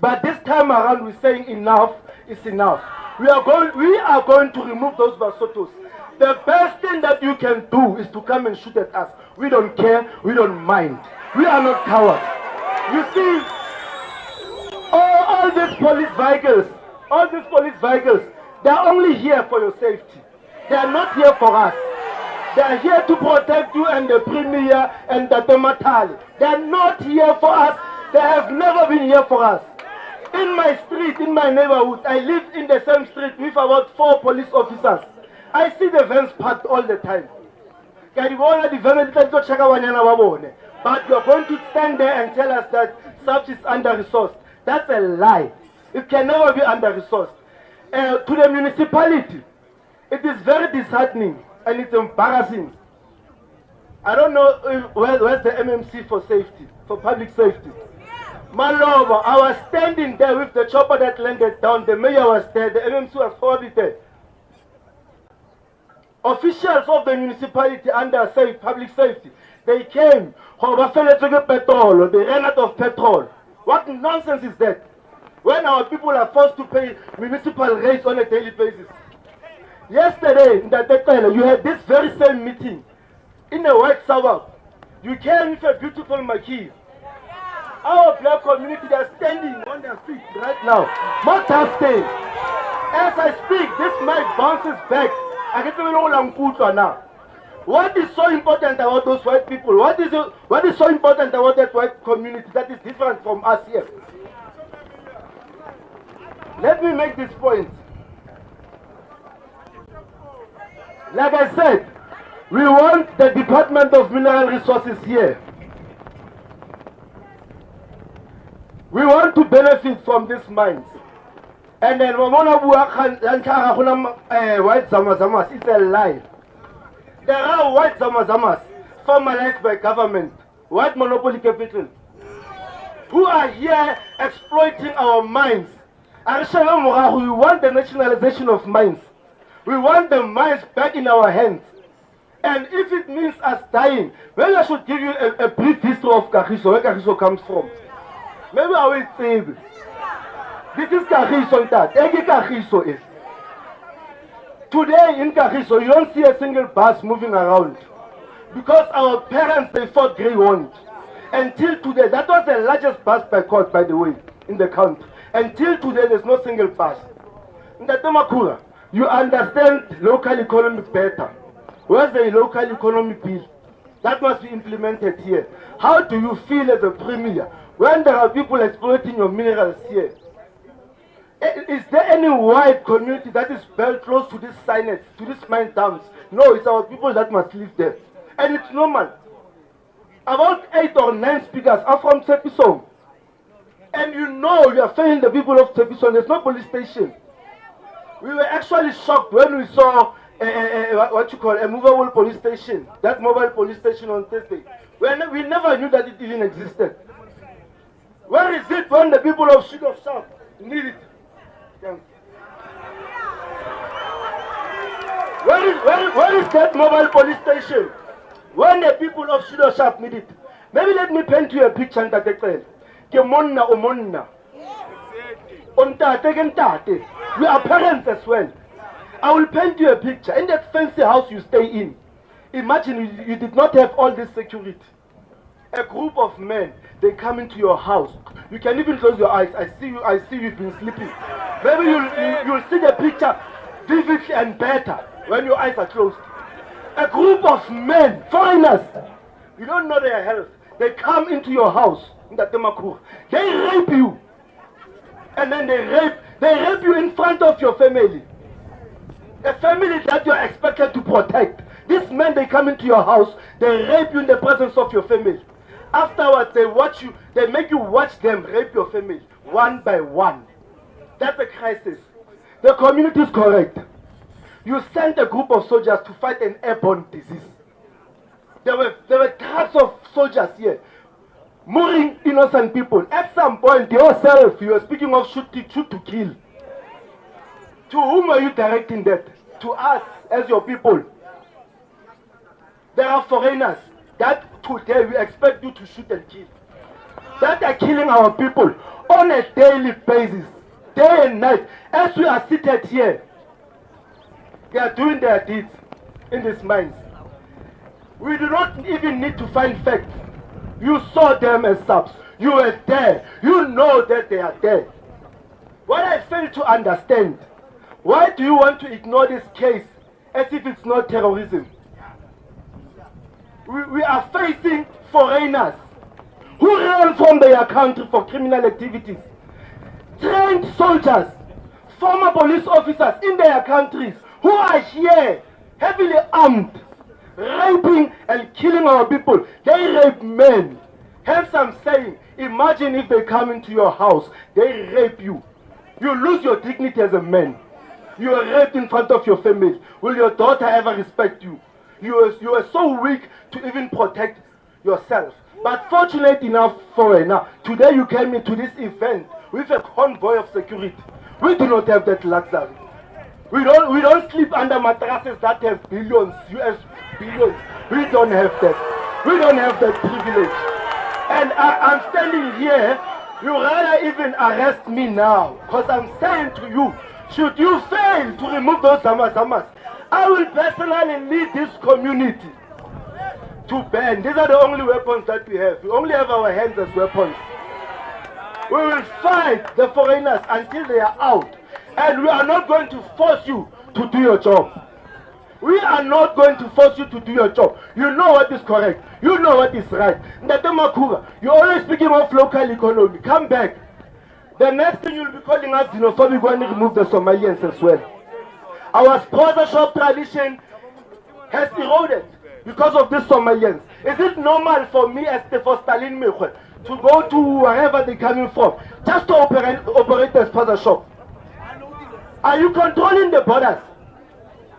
But this time around, we're saying enough is enough. We are going to remove those Vasotos. The best thing that you can do is to come and shoot at us. We don't care, we don't mind. We are not cowards. You see, all these police vehicles, they are only here for your safety. They are not here for us. They are here to protect you and the Premier and the Tomatali. They are not here for us. They have never been here for us. In my street, in my neighborhood, I live in the same street with about 4 police officers. I see the vans parked all the time. But you are going to stand there and tell us that SAPS is under-resourced. That's a lie. It can never be under-resourced. To the municipality, it is very disheartening and it's embarrassing. I don't know where's the MMC for safety, for public safety. Maloba, I was standing there with the chopper that landed down. The mayor was there. The MMC was probably there. Officials of the municipality under public safety, they came. They ran out of petrol. What nonsense is that? When our people are forced to pay municipal rates on a daily basis. Yesterday, in the you had this very same meeting in a white suburb. You came with a beautiful marquee. Our black community, they are standing on their feet right now. Not stay. As I speak, this mic bounces back. I get to know now. What is so important about those white people? What is so important about that white community that is different from us here? Let me make this point. Like I said, we want the Department of Mineral Resources here. We want to benefit from these mines. And then white Zamazamas, it's a lie. There are white Zamazamas formalized by government, white monopoly capital, who are here exploiting our mines. We want the nationalization of mines. We want the mines back in our hands. And if it means us dying, maybe I should give you a brief history of Kagiso, where Kagiso comes from. Maybe I will say this. This is Kagiso, Kagiso is. Today in Kagiso, you don't see a single bus moving around. Because our parents, they fought Grey Wand. Until today, that was the largest bus boycott, by the way, in the country. Until today, there's no single bus. In the Tomakura, you understand local economy better. Where's the local economy bill? That must be implemented here. How do you feel as a premier when there are people exploiting your minerals here? Is there any white community that is built close to these signage, to these mine dams? No, it's our people that must live there. And it's normal. About 8 or 9 speakers are from Tepiso. And you know you are failing the people of Tepiso. There's no police station. We were actually shocked when we saw a movable police station. That mobile police station on Thursday. We never knew that it even existed. Where is it when the people of Krugersdorp need it? Where is that mobile police station when the people of Krugersdorp need it? Maybe let me paint you a picture and that we are parents as well. I will paint you a picture. In that fancy house you stay in, imagine you did not have all this security. A group of men, they come into your house. You can even close your eyes. I see you've been sleeping. Maybe you'll see the picture vividly and better when your eyes are closed. A group of men, foreigners, you don't know their health. They come into your house, they rape you. And then they rape you in front of your family. A family that you're expected to protect. These men, they come into your house, they rape you in the presence of your family. Afterwards, they watch you, they make you watch them rape your family, one by one. That's a crisis. The community is correct. You sent a group of soldiers to fight an airborne disease. There were tracks of soldiers here, murdering innocent people. At some point, yourself, you were speaking of shoot to kill. To whom are you directing that? To us, as your people. There are foreigners that today we expect you to shoot and kill. That are killing our people on a daily basis, day and night. As we are seated here, they are doing their deeds in these mines. We do not even need to find facts. You saw them as SAPS. You were there. You know that they are there. What I fail to understand, why do you want to ignore this case as if it's not terrorism? We are facing foreigners who ran from their country for criminal activities. Trained soldiers, former police officers in their countries who are here, heavily armed, raping and killing our people. They rape men. Hence I'm saying, imagine if they come into your house, they rape you. You lose your dignity as a man. You are raped in front of your family. Will your daughter ever respect you? You are so weak to even protect yourself. But fortunate enough for now, today you came into this event with a convoy of security. We do not have that luxury. We don't sleep under mattresses that have billions, US billions. We don't have that. We don't have that privilege. And I'm standing here, you rather even arrest me now. Because I'm saying to you, should you fail to remove those zamas, I will personally lead this community to ban. These are the only weapons that we have. We only have our hands as weapons. We will fight the foreigners until they are out. And we are not going to force you to do your job. We are not going to force you to do your job. You know what is correct. You know what is right. You're always speaking of local economy. Come back. The next thing you'll be calling us xenophobic when you remove the Somalians as well. Our sponsorship tradition has eroded because of these Somalians. Is it normal for me as for Stalin Mekwe to go to wherever they're coming from just to operate a sponsorship? Are you controlling the borders?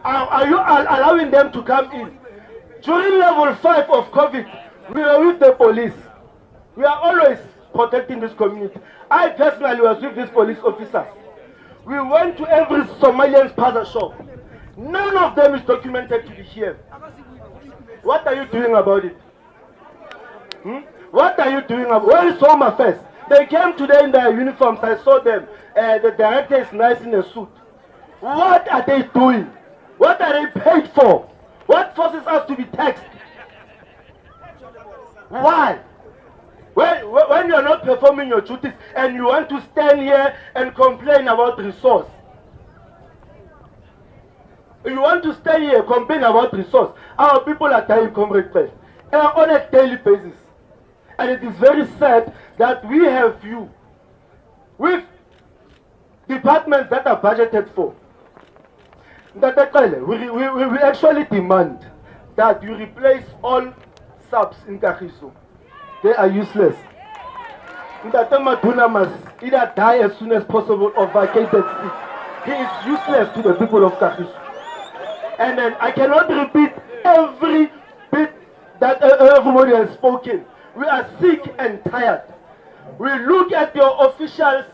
Are you allowing them to come in? During level 5 of COVID, we were with the police. We are always protecting this community. I personally was with these police officers. We went to every Somalian spaza shop. None of them is documented to be here. What are you doing about it? What are you doing about it? Where is Home Affairs? They came today in their uniforms. I saw them. The director is nice in a suit. What are they doing? What are they paid for? What forces us to be taxed? Why? When you are not performing your duties and you want to stand here and complain about resource. You want to stand here and complain about resource. Our people are dying, comrade, on a daily basis. And it is very sad that we have you with departments that are budgeted for. We actually demand that you replace all SAPS in Kagiso. They are useless. Ndate Maduna must either die as soon as possible or vacate that seat. He is useless to the people of Kagiso. And then I cannot repeat every bit that everybody has spoken. We are sick and tired. We look at your officials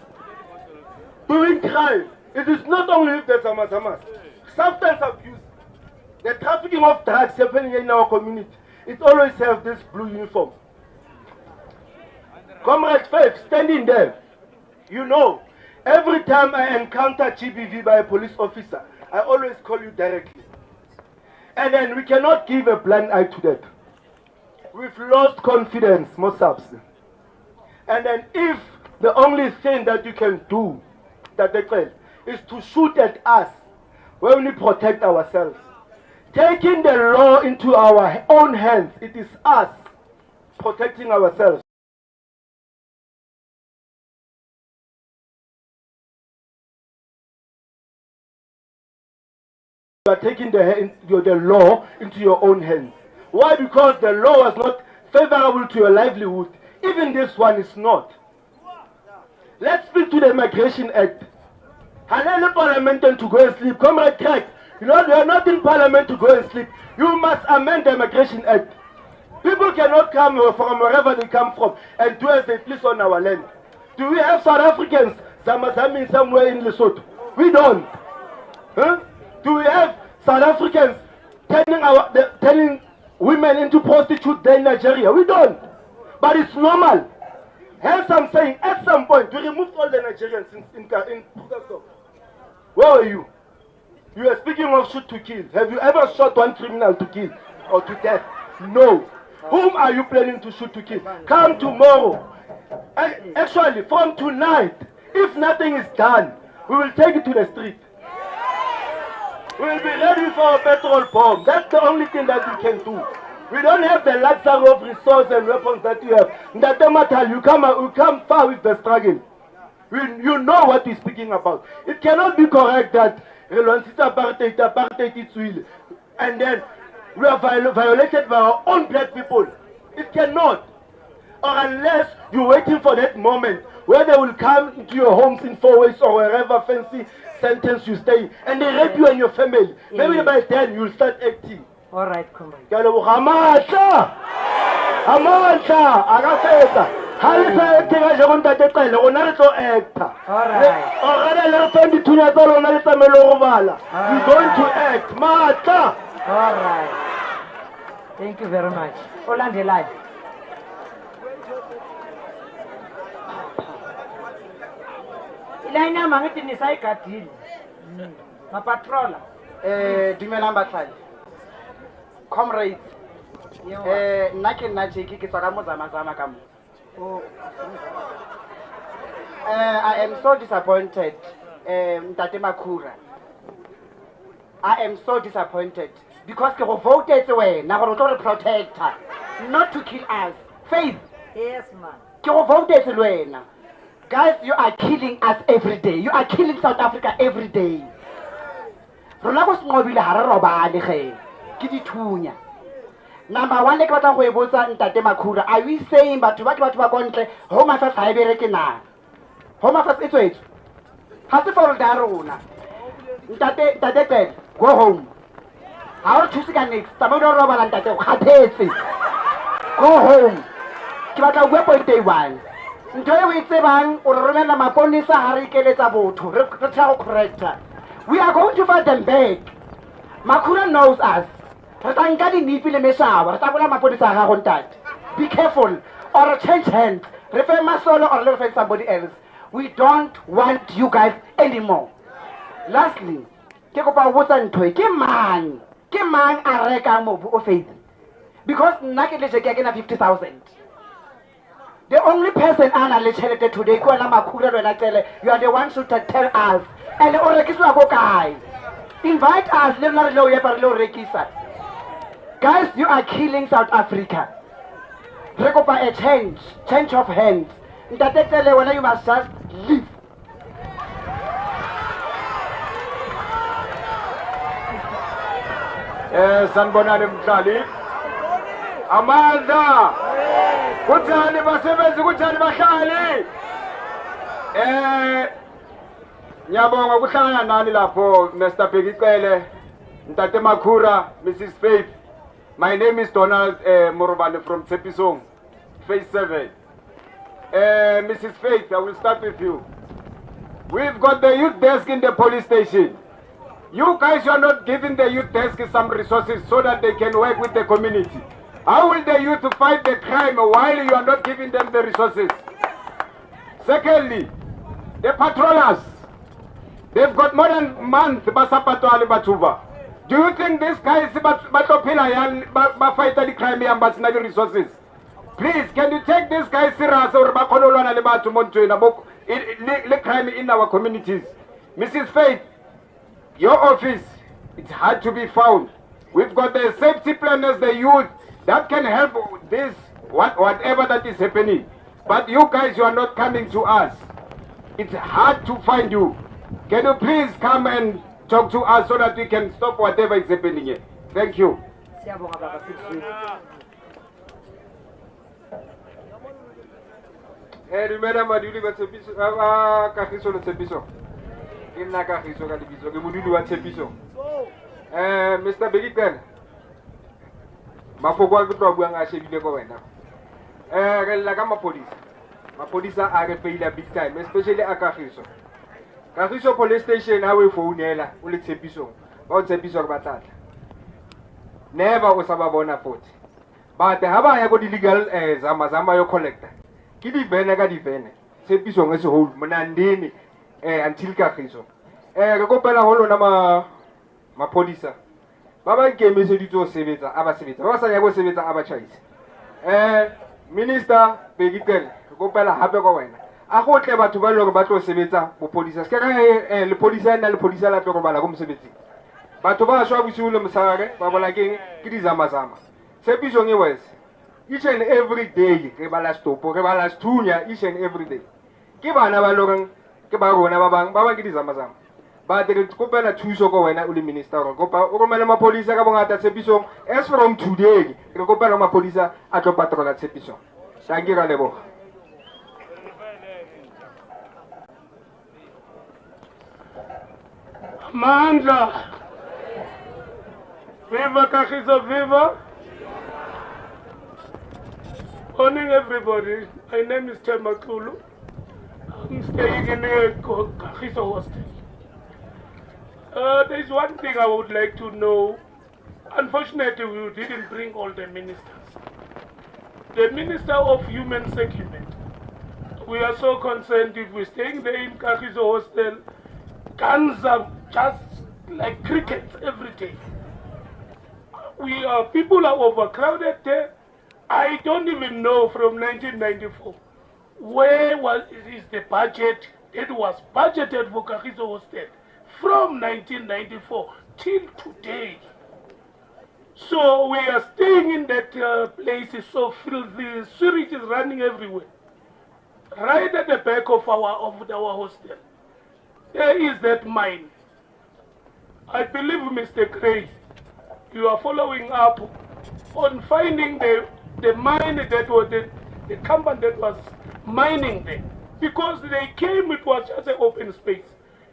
doing crime. It is not only with the Zamazamas. Substance abuse, the trafficking of drugs happening in our community. It always has this blue uniform. Comrade Faith, standing there, you know, every time I encounter GBV by a police officer, I always call you directly. And then we cannot give a blind eye to that. We've lost confidence, most SAPS. And then if the only thing that you can do, is to shoot at us, we only protect ourselves. Taking the law into our own hands, it is us protecting ourselves. You are taking the law into your own hands. Why? Because the law was not favorable to your livelihood. Even this one is not. Let's speak to the Immigration Act. Hanele Parliament to go and sleep. Comrade Craig, you know, you are not in Parliament to go and sleep. You must amend the Immigration Act. People cannot come from wherever they come from and do as they please on our land. Do we have South Africans zamazaming somewhere in Lesotho? We don't. Huh? Do we have South Africans turning women into prostitutes there in Nigeria? We don't. But it's normal. Hence I'm saying, at some point, we removed all the Nigerians in Krugersdorp. Where are you? You are speaking of shoot to kill. Have you ever shot one criminal to kill or to death? No. Whom are you planning to shoot to kill? Come tomorrow. Actually, from tonight, if nothing is done, we will take it to the street. We will be ready for a petrol bomb. That's the only thing that we can do. We don't have the luxury of resources and weapons that you have. Ndate you come far with the struggle. You know what we're speaking about. It cannot be correct that apartheid is real, and then we are violated by our own black people. It cannot. Or unless you're waiting for that moment where they will come into your homes in 4 ways or wherever fancy sentence you stay, and they rape you and your family. Maybe by then you'll start acting. All right, comrade. All right. Thank you very much. Olandelayo. Ilaina mangithi nisayikadile. Mapatrola. Dumelang batlhali. Comrades. Nna ke nna Jake ke tswa ka mozamazama ka mo. I am so disappointed, Ntate Makhura. I am so disappointed because ke go voted wena gore o tlo re protect her, not to kill us. Faith. Yes, man. Ke go voted wena. Guys, you are killing us every day. You are killing South Africa every day. Rona go sengobile ha re robane ge. Ke dithunya. Number one, le ke batla go e botsa Ntate Makhura, are we saying batho ba kontle Home Affairs ha e bereke na? Home Affairs e tswetse. Ha se for da rona. Ntate go home. Ha o thusi ka next. Tama do robala ntate o khathetse. Go home. Ke batla go point day 1. Ntho e o tsebang o romela maponisa ha re ikeletsa botho. Re tla go correct. We are going to fight them back. Makhura knows us. Be careful or change hands. Refer my solo or refer somebody else. We don't want you guys anymore. Lastly, ke man a reka mobu o faith. Because nna ke letse ke na 50,000. The only person ana le chelete today ko la Makhura wena tele, you are the ones who tell us. And o rekiswa go kae? Invite us, le nna re lo ye pa re lo rekisa. Guys, you are killing South Africa. Rekopa a change of hands. Ntate tele wena you must just leave. Sanibonani mhlali. Amandla. Kuthani basebenzi kuthani bahlali. Ngiyabonga ukuhlangana nani lapho Mr. Bhekicele, Ntate Makhura, Mrs. Faith. My name is Donald Morobane from Tshepisong, Phase 7. Mrs. Faith, I will start with you. We've got the youth desk in the police station. You guys are not giving the youth desk some resources so that they can work with the community. How will the youth fight the crime while you are not giving them the resources? Secondly, the patrollers. They've got more than a month. Do you think these guys fight the crime and resources? Please, can you take this guy serious or bakololwana le batho mo ntwena mo le crime in our communities? Mrs. Faith, your office, it's hard to be found. We've got the safety planners, the youth, that can help this, whatever that is happening. But you guys, you are not coming to us. It's hard to find you. Can you please come and talk to us so that we can stop whatever is happening here? Thank you. Dumela maduli ba tshepiso Kagiso le tshepiso ke nna Kagiso ka lebitso ke moduli wa tshepiso Mr. Begiken mafoko a ke tlo buang a shebile go wena re lla ka mapodisa a re faila big time, especially a Kagiso police station ha we founela o le tshepiso ba o tshepiso ba tata never o sa ba bona futhi but ha ba ya go illegal zama yo collector ke di vene ka di vene tshepiso ngese hold monandini until Kagiso re kopela ho lona mapodisa ba ba nkemetse ditso sebetsa aba sebetsa ba sa ya go sebetsa aba chaise minister Begiken re kopela hape go wena a go tle batho ba lore ba tlo sebetsa bo police se ka le police na le police la tlo go bala go mosebetsi batho ba shwa bosiu le mosare ba bola ke di zama tshepiso nge wes each and every day re bala stop re bala sthunya each and every day ke bana ba loreng ke ba rona ba bang ke di zama ba re kopela thuso go wena o le minister go kopa o romela mapolisa ka bongata tshepiso as from today re kopela mapolisa a tlo patrola tshepiso shangi ra lebo Mandla Viva Kagiso, viva! Morning everybody, my name is Temakulu. I'm staying in a Kagiso hostel. There's one thing I would like to know. Unfortunately, we didn't bring all the ministers. The Minister of Human Settlement. We are so concerned if we're staying there in Kagiso hostel, guns are just like crickets every day. People are overcrowded there. I don't even know from 1994 where is the budget that was budgeted for Kagiso hostel from 1994 till today. So we are staying in that place. It's so filthy. Sewage is running everywhere. Right at the back of our hostel, there is that mine. I believe, Mr. Gray, you are following up on finding the mine that was the company that was mining there. Because they came, it was just an open space.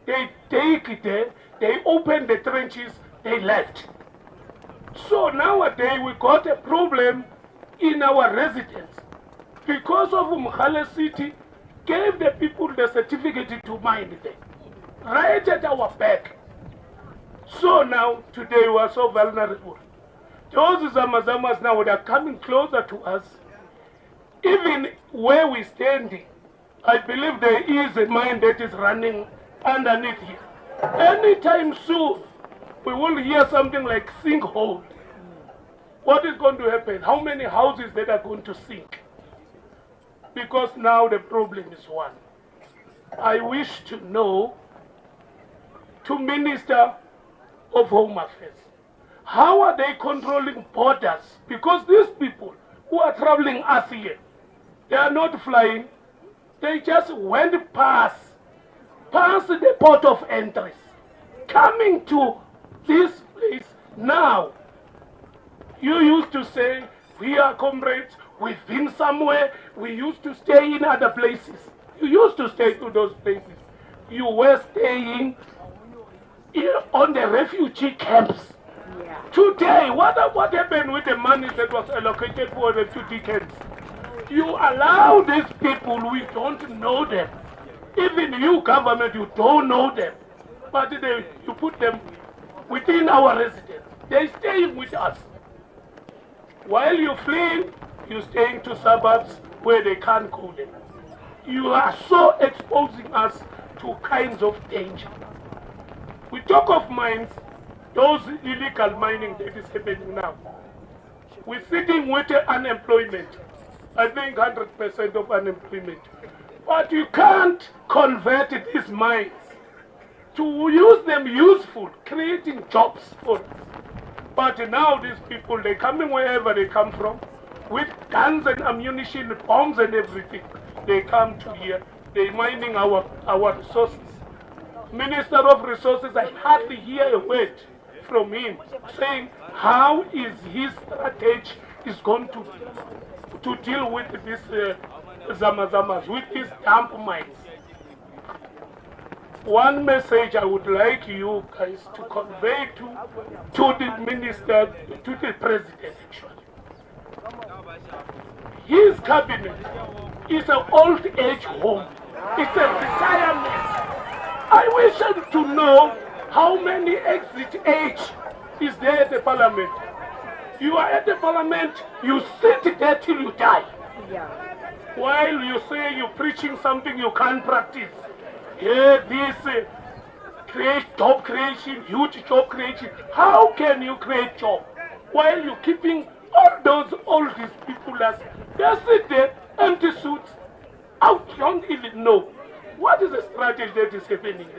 They take it there, they opened the trenches, they left. So nowadays we got a problem in our residence. Because of Mkhale City gave the people the certificate to mine there, right at our back. So now, today we are so vulnerable. Those Zamazamas now they are coming closer to us. Even where we're standing, I believe there is a mine that is running underneath here. Anytime soon, we will hear something like sinkhole. What is going to happen? How many houses that are going to sink? Because now the problem is one. I wish to know, to Minister of Home Affairs, how are they controlling borders? Because these people who are traveling us here, they are not flying, they just went past the port of entries, coming to this place now. You used to say, we are comrades, we've been somewhere, we used to stay in other places. You used to stay to those places. You were staying on the refugee camps. Yeah. Today, what happened with the money that was allocated for refugee camps? You allow these people, we don't know them. Even you, government, you don't know them. But you put them within our residence. They stay with us. While you're fleeing, you're staying to suburbs where they can't go there. You are so exposing us to kinds of danger. We talk of mines, those illegal mining that is happening now. We're sitting with unemployment. I think 100% of unemployment. But you can't convert these minds to use them useful, creating jobs for us. But now these people, they coming wherever they come from, with guns and ammunition, bombs and everything. They come to here, they mining our resources. Minister of Resources, I hardly hear a word from him saying how is his strategy is going to deal with this zamazamas, with these dump mines. One message I would like you guys to convey to the minister, to the president actually. His cabinet is an old age home. It's a retirement. I wish him to know how many exit age is there at the parliament. You are at the parliament, you sit there till you die. While you say you're preaching something you can't practice. Here, this create job creation, huge job creation. How can you create job while you're keeping all these people as they sit there, empty suits? I don't even know what is the strategy that is happening.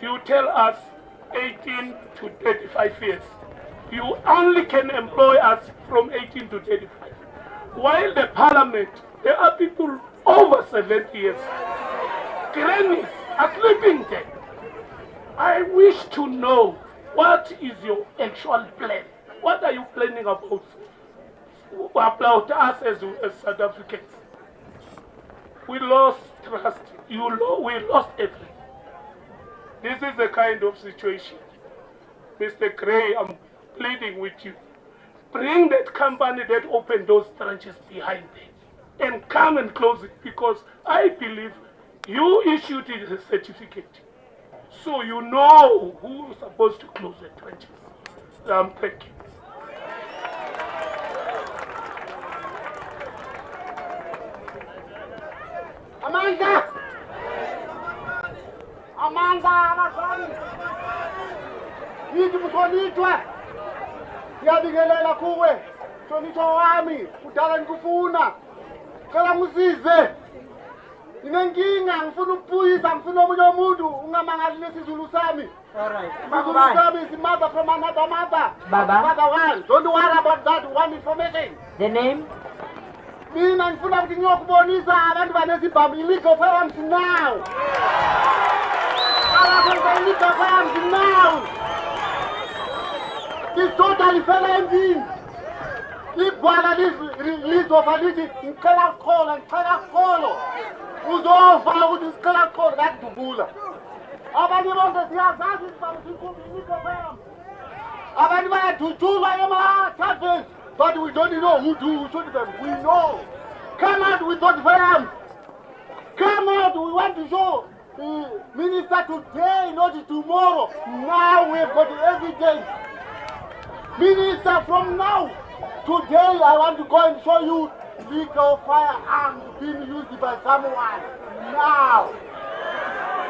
You tell us 18 to 35 years. You only can employ us from 18 to 35. While the parliament, there are people over 70 years. Grannies are sleeping there. I wish to know what is your actual plan. What are you planning about us as South Africans? We lost trust. We lost everything. This is the kind of situation. Mr. Gray, I'm pleading with you. Bring that company that opened those trenches behind them and come and close it, because I believe you issued it as a certificate. So you know who is supposed to close the trenches. Thank you. Amanda! Abazali! Yithi mhlonitshwa. Ngiyabingelela kuwe. Mhlonitshwa wami, kudala ngikufuna. Cela ngisize. Nginenkinga, ngifuna ukupuyisa, ngifuna omunye umuntu ungamangali lesizulu sami. Alright. Isizulu sami is mother from another mother. Baba. Mother one. Don't worry about that one information. The name? Mina ngifuna ukuthi ngiyokubonisa abantu banezibhamu illegal firearms now. Abantu illegal firearms now. It's totally fell ending. Ibhala lizofa lithi ngicela kholo. Uzofa ukuthi ngicela kholo ngakudubula. Abantu bonke siyazazi isibhamu sikhumbi illegal firearms. Abantu bayadutshulwa ema-taverns. But we don't know who to shoot them. We know. Come out with those firearms. Come out. We want to show the minister today, not tomorrow. Now we've got the evidence. Minister, from now, today I want to go and show you legal firearms being used by someone. Now.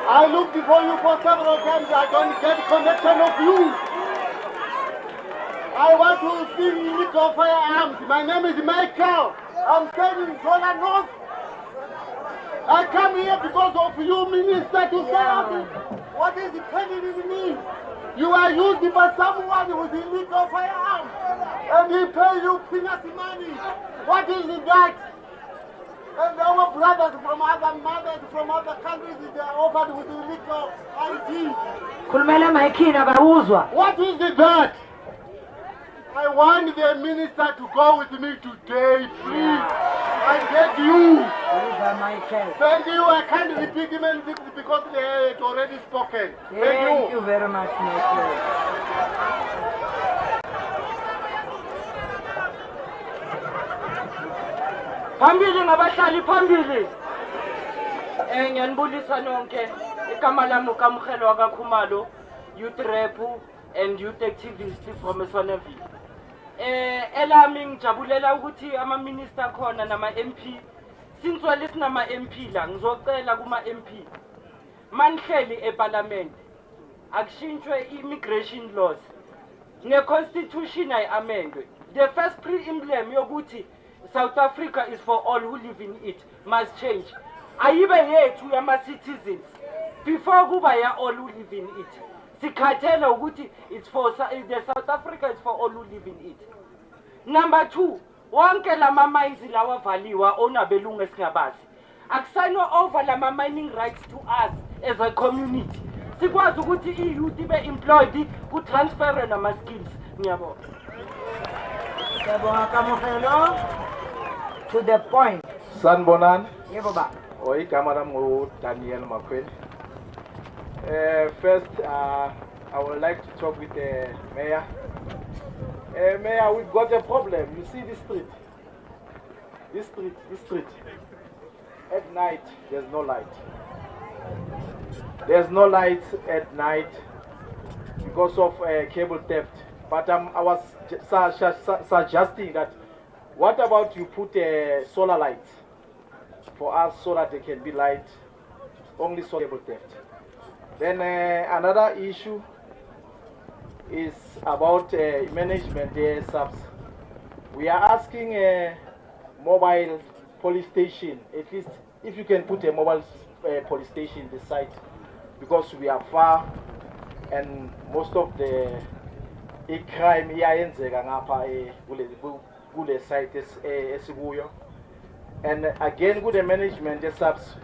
I looked for you for several times. I don't get connection of you. I want to see illegal firearms. My name is Michael. I'm staying in Zola North. I come here because of you, Minister, to say what is pending in me. You are used by someone with illegal firearms, and he pay you peanuts money. What is that? And our brothers from other mothers from other countries, they are offered with illegal ID. What is that? I want the minister to go with me today, please. I beg you. Thank you. I can't repeat him anything because they had already spoken. Thank you very much, Michael. Phambili ngabahlali phambili. Ngiyanibulisa nonke. Igama lami uKamkhelo kaKhumalo, youth rep and youth activist from Eswanaville. Elami ngijabulela ukuthi ama minister khona nama MP sintswele sinama MP la ngizocela kuma MP manihleli eParliament akushintshwe immigration laws ne constitution ayamendwe. The first pre-emblem yokuthi South Africa is for all who live in it, must change. Ayibe yethu yama-citizens, before kuba ya all who live in it. Sikhathele ukuthi it's for the South Africa is for all who live in it. Number 2, wonke lama mines lawa valiwa onabelungu esingabazi. Akusayinwa over lama mining rights to us as a community. Sikwazi ukuthi i-youth ibe employed ku transfer nama skills. Ngiyabonga. Siyabonga Kamohelo. To the point. Sanbonan. Yebo ba. Igama lami Daniel Makweli. First, I would like to talk with the mayor. Mayor, we've got a problem. You see this street? This street. At night, there's no light. There's no light at night because of cable theft. But I was suggesting that, what about you put solar lights for us so that they can be light, only so cable theft. Then another issue is about management, the SAPS. We are asking a mobile police station, at least if you can put a mobile police station in the site, because we are far and most of the crime iyayenzeka ngapha kule site esikuyo. And again, with the management, the SAPS,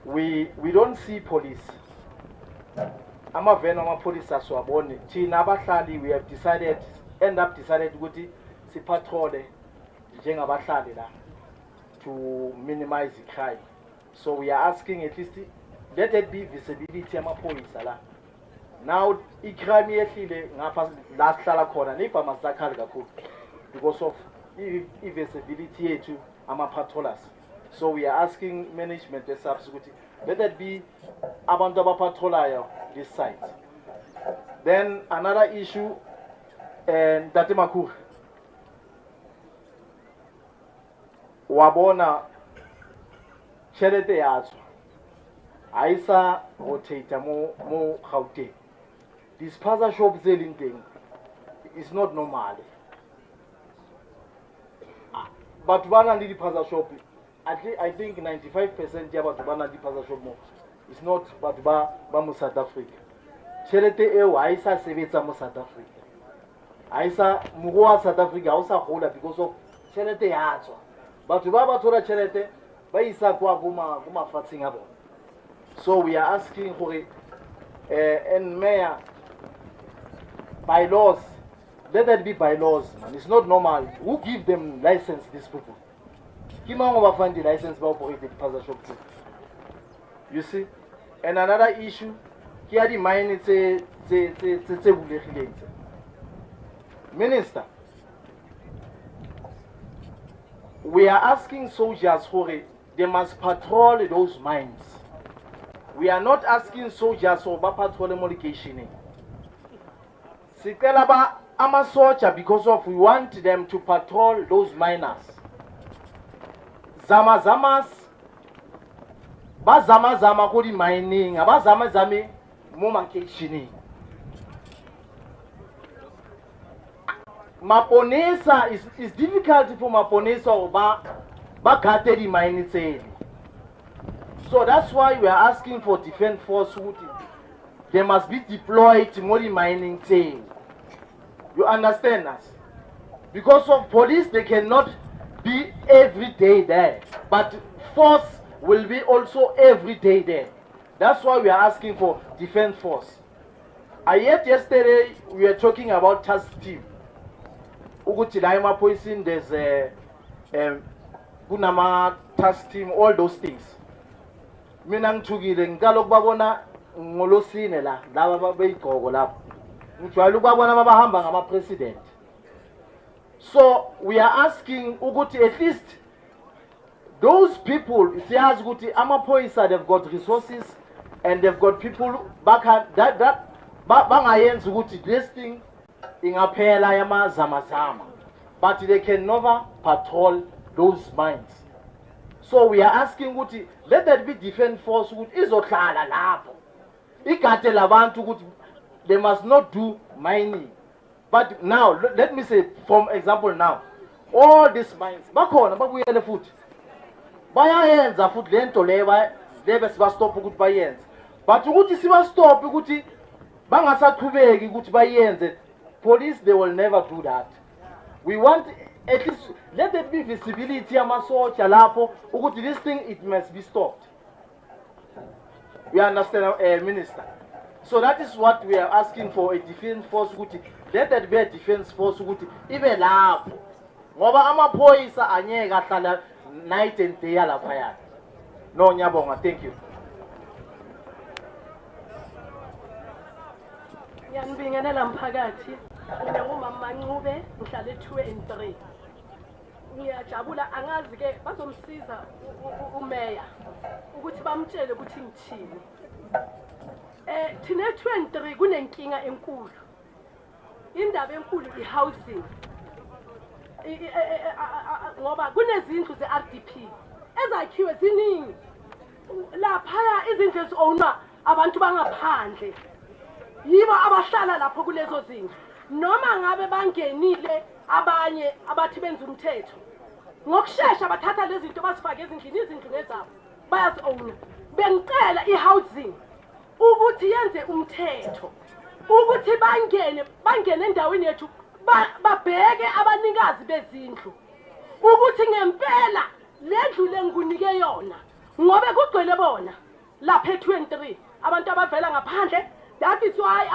we don't see police. Police are so we have decided to patrol to minimize the crime. So we are asking at least let it be visibility of police. Now, crime because of invisibility to patrollers. So we are asking management the subsequently let it be abandoned patroller this site. Then another issue and Datimaku Wabona Cherete Yazu Aisa rotate mo Gauteng. This spaza shop selling thing is not normal. But one and the plaza shop, I think 95% about one and the plaza shop more. It's not but ba South Africa. Chelete eo aisa sebetsa mo South Africa. Aisa mugoa South Africa osa hola because of chelete yatswa. Batho ba thola chelete ba isa kwa kuma fatsing abo. So we are asking for and mayor by laws. Let that be by laws, man. It's not normal. Who give them license, these people? Kimango will find the license to operate the plaza shop too. You see? And another issue, here the mine is Minister, we are asking soldiers for it. They must patrol those mines. We are not asking soldiers for patrol location. Sikelaba I'm a soldier because of we want them to patrol those miners. Zamas, ba zama kodi mining, aba zame momankeshini. Maponesa is difficult for Maponesa or ba kate di mining sale. So that's why we are asking for defense force. They must be deployed to more mining sale. You understand us? Because of police, they cannot be every day there. But force will be also every day there. That's why we are asking for defense force. Yet yesterday, we were talking about task team. Ugutilaima poison, there's a Gunama task team, all those things. Minang Tugi, the Galok Babona, Molosinela, Lava Bay President. So we are asking Uguti at least those people, if they ask Guti Amapoisa, they've got resources and they've got people back at that Bangayen's Guti this thing in Apela Yama Zamazama. But they can never patrol those mines. So we are asking Guti, let that be defense force Guti Izotala Lavo. Ikatelavan to Guti. They must not do mining. But now, let me say, for example now, all these mines bakhona babuyele futhi bayayenza futhi lento lebe sibastop ukuthi bayenze but ukuthi sibastop ukuthi bangasaqhubeki ukuthi bayenze police they will never do that. We want at least let there be visibility amasotsha lapho ukuthi this thing it must be stopped. We understand, Minister. So that is what we are asking for, a defense force ukuthi let there be a defense force ukuthi ibe lapho ngoba amaphoyisa anyeke ahlala night and day lapha yana. No nyabonga, thank you. Ngiyanibingelela mphakathi. Mina ngumama Ncube ngihlala e2 and 3. Ngiyajabula angazi ke bazomsiza umeya ukuthi bamtshele ukuthi ngithini. Thina e2 and 3 kunenkinga enkulu. Indaba enkulu ihousing. Ngoba kunezindlu zeRDP ezakhiwe ziningi. Lapha izindlu eziowna abantu bangaphandle. Yibo abahlala lapho kulezo zindlu. Noma ngabe bangenile abanye abathi benza umthetho ngokusheshsha bathatha lezi zinto basifake ezindlini izindlu ngezabo bayazi-owna. Bengicela i-housing ukuthi yenze umthetho ukuthi bangene endaweni yethu babheke abanikazi bezindlu ukuthi ngempela lendlu lengikunike yona ngobe kugcwele bona lapha e2 and 3 abantu abavela ngaphandle. That is why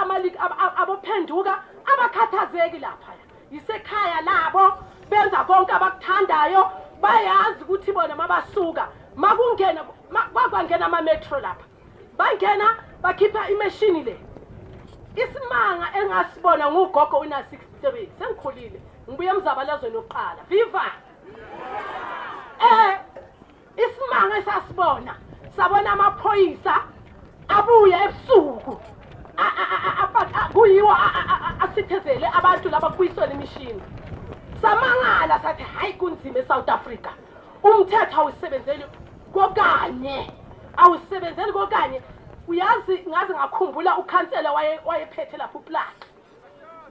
abophenduka abakhathazeki lapha. Yisekhaya labo benza konke abakuthandayo bayazi ukuthi bona mabasuka makungena kwangena ama metro lapha bangena bakhipha imachine le. Isimanga engasibona ngugogo una 63 sengikhulile ngibuye emzabalazweni oqala viva. Isimanga esasibona sabona amaphoyisa abuye ebusuku kuyiwa asithezele abantu laba kuyisona imishini. Samangala sathi hayi kunzima eSouth Africa. Umthetho awusebenzeli kokanye. Awusebenzeli kokanye. Uyazi ngaze ngakhumbula ukhansela wayephethe lapho uplaque.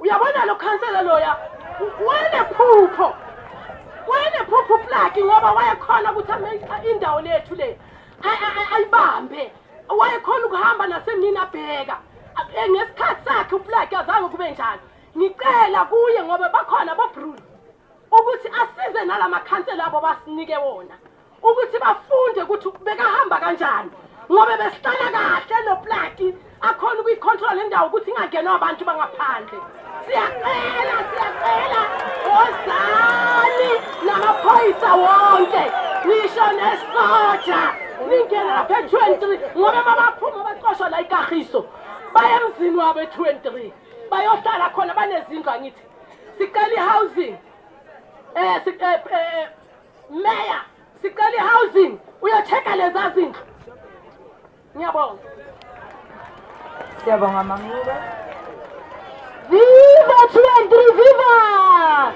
Uyabona lo khansela loya wene phupho plaque ngoba wayekhona ukuthi indawo lethu le ayibambe. Wayekhona ukuhamba nasemnini abheka. Ngesikhathi sakhe uplaque azange kube njalo. Ngicela kuye ngoba bakhona boBruno ukuthi asize nalamakhansela abo basinike wona ukuthi bafunde ukuthi bekahamba kanjani ngoba besihlala kahle no plaque akhona ukuyicontrol indawo ukuthi ingangenwa abantu bangaphandle. Siyacela ozali namaphoyisa wonke ngisho nesoja ningena lapha e23 ngoba babaphuma baqoshwa la iKagiso baye emzini wabo e23 bayohlala khona banezindlu angithi sicela housing mayor sicela housing uyocheka leza zindlu. Ngiyabonga. Siyabonga Mangube. Viva 23 viva!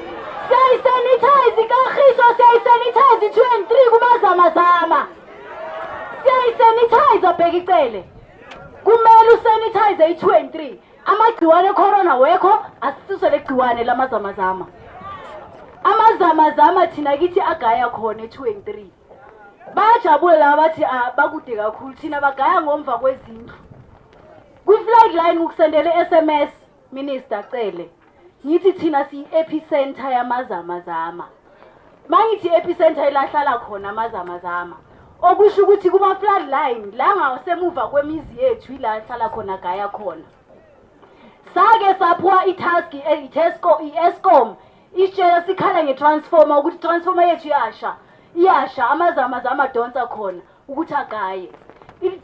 Say sanitize Kagiso, say sanitize 23 kumazamazama. Say sanitize Bhekicele. Kumele usanitize i23 amagciwane corona wekho asisuse legciwane lamazamazama. Amazamazama thina kithi agaya khona e2 and 3. Bajabule laba bathi bakude kakhulu thina bagaya ngomva kwezindlu. Kwi-flight ukusendele SMS Minister Cele. Ngithi thina si epicentre yamazamazama. Mangithi epicentre ilahlala khona amazamazama. Okusho ukuthi kuma floodline la ngasemuva kwemizi yethu ila hlala khona gaya khona. Sake saphuwa itask iEscom isitshela sikhala ngetransformer ukuthi transformer yethu iyasha amazamazama donsa khona ukuthi agaye.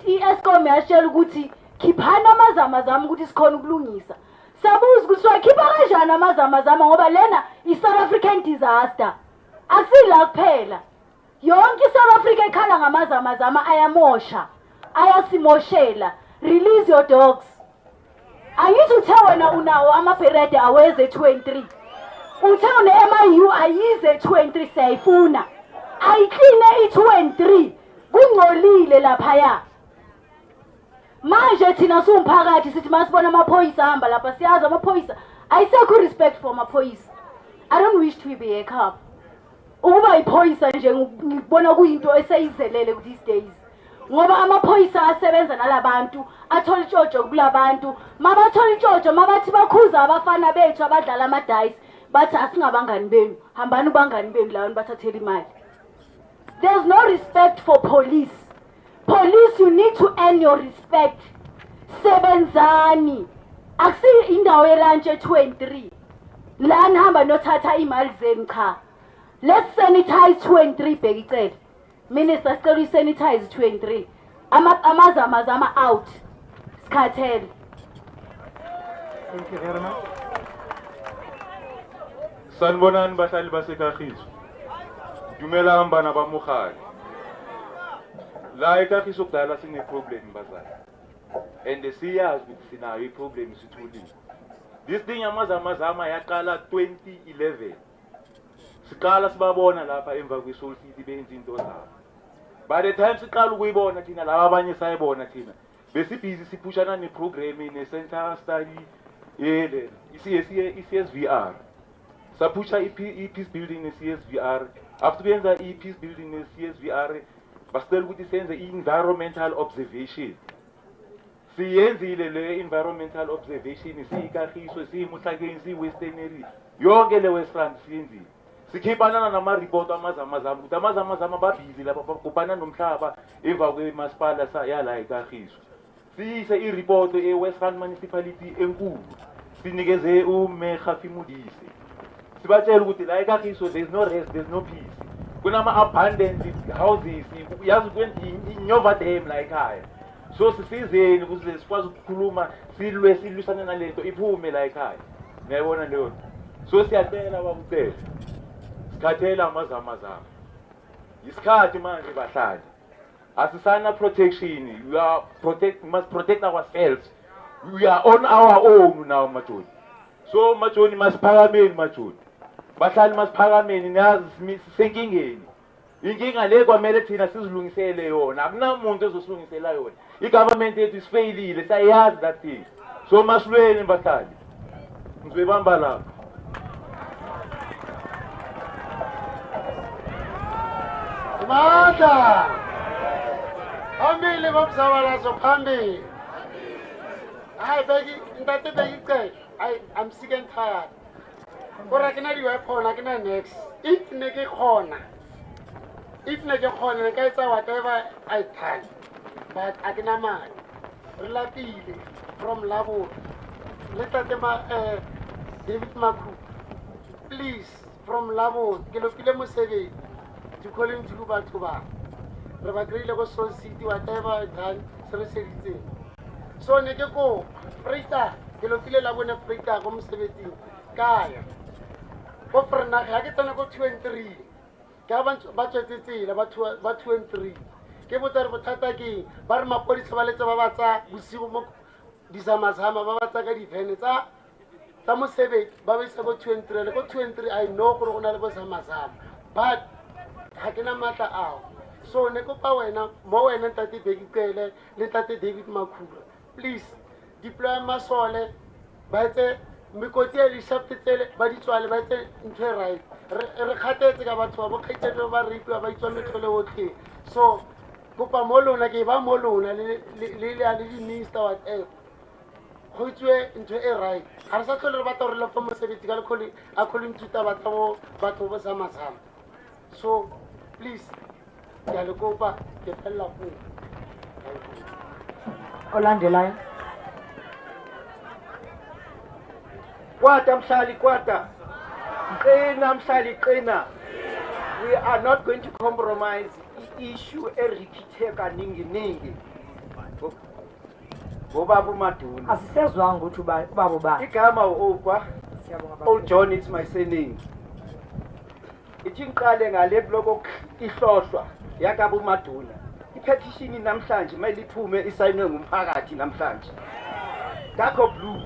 iEscom yasitshela ukuthi khiphana amazamazama ukuthi sikhona ukulungisa. Sabuza ukuthi wakhipha kanjani amazamazama ngoba lena iSouth African disaster. Akusila kuphela. Yonke iSouth Africa ekhala ngamazamazama ayamosha, ayasimoshela. Release your dogs. Angithi uthe wena unawo amabherede aweze 23. Uthe une-MIU ayize 23 siyayifuna. Ayicline i23 kungcolile laphaya. Manje thina sumphakathi sithi masibona amaphoyisa hamba lapha siyazi amaphoyisa ayisekho respect for amaphoyisa. I don't wish to be a cop. ukuba iphoyisa nje ngibona kuyinto eseyizelele these days ngoba amaphoyisa asebenza nalabantu athola itshotsho kulabantu mabathola itshotsho mabathi bakhuza abafana bethu abadlala amadayisi bathi asingabangani benu hambani ubangani benu lawo bathathela imali. There's no respect for police. Police, you need to earn your respect. Sebenzani akusi indawo yelunch 23 la nihamba nothatha imali zenu cha. Let's sanitize 23 Bhekicele. Minister sicela uyisanitize 23 amazama out sikhathele. Thank you very much. Sanibonani bahlali baseKagiso. Dumelang bana ba mogale. La eKagiso kudala sine problem bazali. And siyazi ukuthi sinayo I problem sithulile. This thing yamazama yaqala 2011. Siqala sibabona lapha emva kweSoul City benza into zabo. By the time siqala ukuyibona thina laba abanye sayibona thina besibhizi siphushana neprogram ne-center study yele i-CSVR. Sapusha i-peace building ne-CSVR. After benza i-peace building ne-CSVR basicela ukuthi senze i-environmental observation. Siyenzile le environmental observation siyiKagiso siyiMuhlakeni siyi-Western area yonke le Western siyenzile. Sikhipana nama-report amazama ukuthi amazama babhizi lapha bakubhana nomhlaba emva kwemasipala yala eKagiso. Siyise i-report e-Western municipality enkulu sinikeze uMeya Fimudise. Sibatshela ukuthi la eKagiso there is no rest, there is no peace. Kunama-abandoned houses yazi inyova dam la ekhaya. So sisizeni ukuze sikwazi ukukhuluma silwisane nalento iphume la ekhaya. Ngiyabona leyo. So siyacela babucela. Sikhathela amazama. Isikhathi manje bahlali. Asisana protection. We must protect ourselves. We are on our own now Majoni. So Majoni masiphakameni Majoni. Bahlali masiphakameni nazi sisenkingeni. Inkinga le kwamele thina sizilungisele yona. Akunamuntu ozosilungisela yona. I-government yethu isifeyilile sayazi that thing. So masilweni bahlali. Ngizobamba lapha. Manda! Phambili ngomzawalazo phambili. Hayi Bhekicele. I'm sick and tired. Kodwa akinaliwe khona akina next. If neke khona nekaitsa whatever I can. But akinamali. Relapile from Labo. Letate David Maku. Please from Labo. Kelopile Museveni. To call him to go back to bar. Rebagrile go Soul City, whatever done, Sericity. So Negeko, Frita, Kelopile Labona Frita, Home 17, Kaya. Offerna, I get on go 2 and 3. Gavan budget about 2 and 3. Kebutar Tataki, Barma Police Valeta Babata, Busimo, Disamazama, Babata Veneta, Tamusebe, Babis about 2 and 3, I got 2 and 3, I know Corona was Amazam. But hakina mata out. So nekopa wena mo wena Tate Bhekicele le Tate David Makhura. Please deploy masole ba etse mikoti ya dishaftetsele ba ditswale ba etse ntwe right. Re khatetse ka batho ba bokhaitelo ba ripiwa ba itswa metlhole otlhe. So kopa mo lona ke ba mo lona le minister whatever. Go tswe ntwe e right. Ha re sa tlhole re batla re le fa mosebetsi ka le kholi a kholi nthuta batho ba samazama. So please, Yalokopa, Kepella. Olandelayo. Kwata mhlali kwata. Qina mhlali qina. We are not going to compromise the issue erikitheka ningi. Bobabu Maduna. Asisezwanga ukuthi ubaba ba. Igama okwa. Old John is my surname. Ithinqale ngale bloko ihlohlwa yakabu Maduna. Ipetition namhlanje mayiliphume isayinwe ngumphakathi namhlanje. Dakho blue.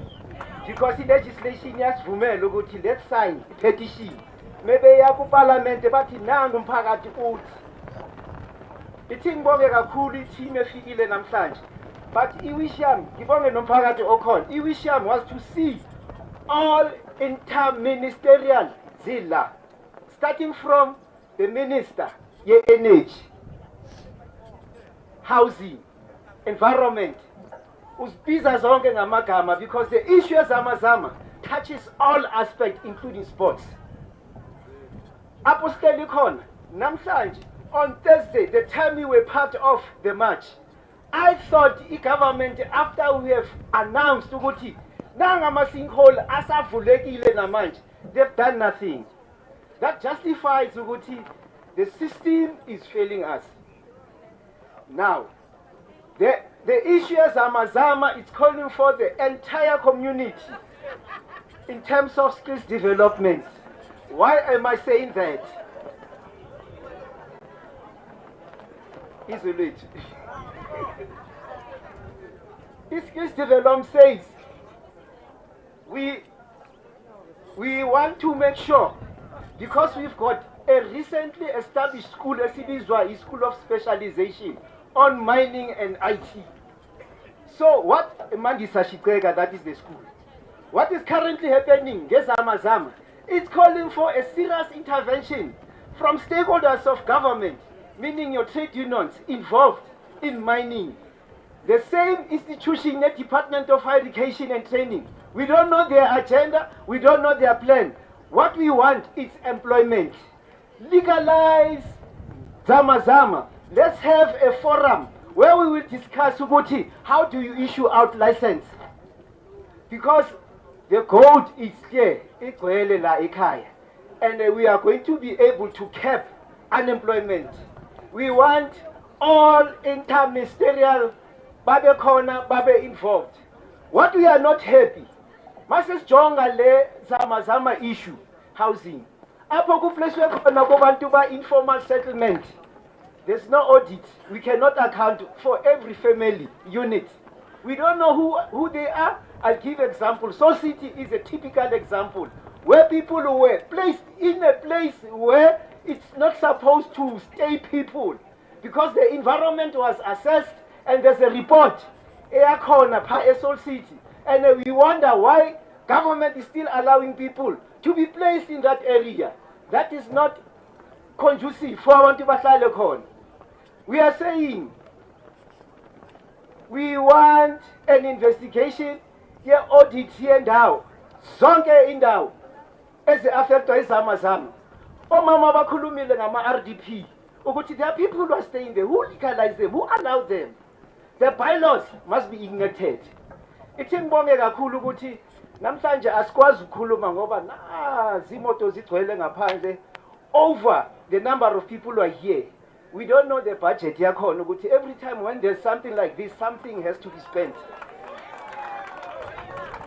Because legislation yasivumela ukuthi let's sign petition. Maybe ya ku parliament bathi nangu umphakathi uthi. Ithi ngibonge kakhulu i-team efikile namhlanje. But iwish yami ngibonge nomphakathi okhona. Iwish yami was to see all interministerial zilla. Starting from the minister ye-energy, housing, environment, usibiza zonke ngamagama because the issue yezamazama touches all aspects including sports. Apostoli khona namhlanje on Thursday, the time we were part of the march, I thought the government, after we have announced ukuthi nangama sinkhole asavulekile namanje, they've done nothing. That justifies ukuthi the system is failing us. Now, the issue as Amazama is calling for the entire community in terms of skills development. Why am I saying that? Isolate. Skills development says we want to make sure, because we've got a recently established school, SABC, School of Specialization on mining and IT. So what Mandisa Shikwega, that is the school. What is currently happening, Gezamazama, it's calling for a serious intervention from stakeholders of government, meaning your trade unions involved in mining. The same institution, the Department of Higher Education and Training. We don't know their agenda, we don't know their plan. What we want is employment. Legalize Zamazama. Let's have a forum where we will discuss Uguti, how do you issue out license? Because the code is clear, and we are going to be able to cap unemployment. We want all interministerial Babe Corner, Babe involved. What we are not happy, Masters Jonga le Zamazama issue, housing. Apoku place where Konakobantuba informal settlement. There's no audit. We cannot account for every family unit. We don't know who they are. I'll give example. So City is a typical example where people were placed in a place where it's not supposed to stay people because the environment was assessed and there's a report. Air corner, Soul City. And we wonder why government is still allowing people to be placed in that area. That is not conducive for Wantibasalekon. We are saying we want an investigation, here audit here and now. Zonke indawo as the affected is Amazon. Oh mama bakhulumile ngama RDP. Ukuthi there are people who are staying there. Who legalize them? Who allow them? The bylaws must be ignited. Ithi ngibonge kakhulu ukuthi namhlanje asikwazi ukukhuluma ngoba zimoto zigcwele ngaphandle over the number of people who are here. We don't know the budget yakhona ukuthi every time when there's something like this, something has to be spent.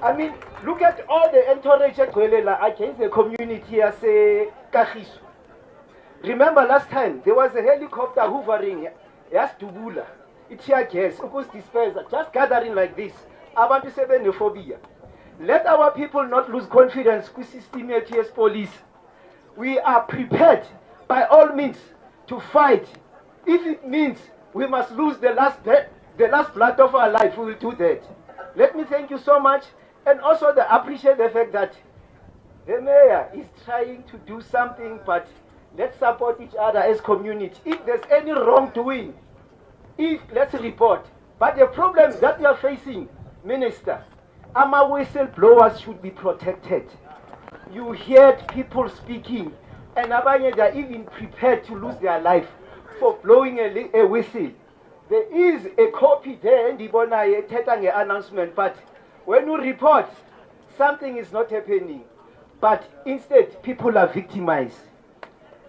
I mean, look at all the entourage against the community as a Kagiso. Remember last time there was a helicopter hovering, yes, Dubula. It's here, guess, dispenser, just gathering like this. Abantu xenophobia. Let our people not lose confidence with system ATS police. We are prepared by all means to fight. If it means we must lose the last blood of our life, we will do that. Let me thank you so much, and also appreciate the fact that the mayor is trying to do something, but let's support each other as community. If there's any wrongdoing, let's report. But the problem that we are facing, Minister, our whistleblowers should be protected. You heard people speaking, and they are even prepared to lose their life for blowing a whistle. There is a copy there in the announcement, but when you report, something is not happening. But instead, people are victimized.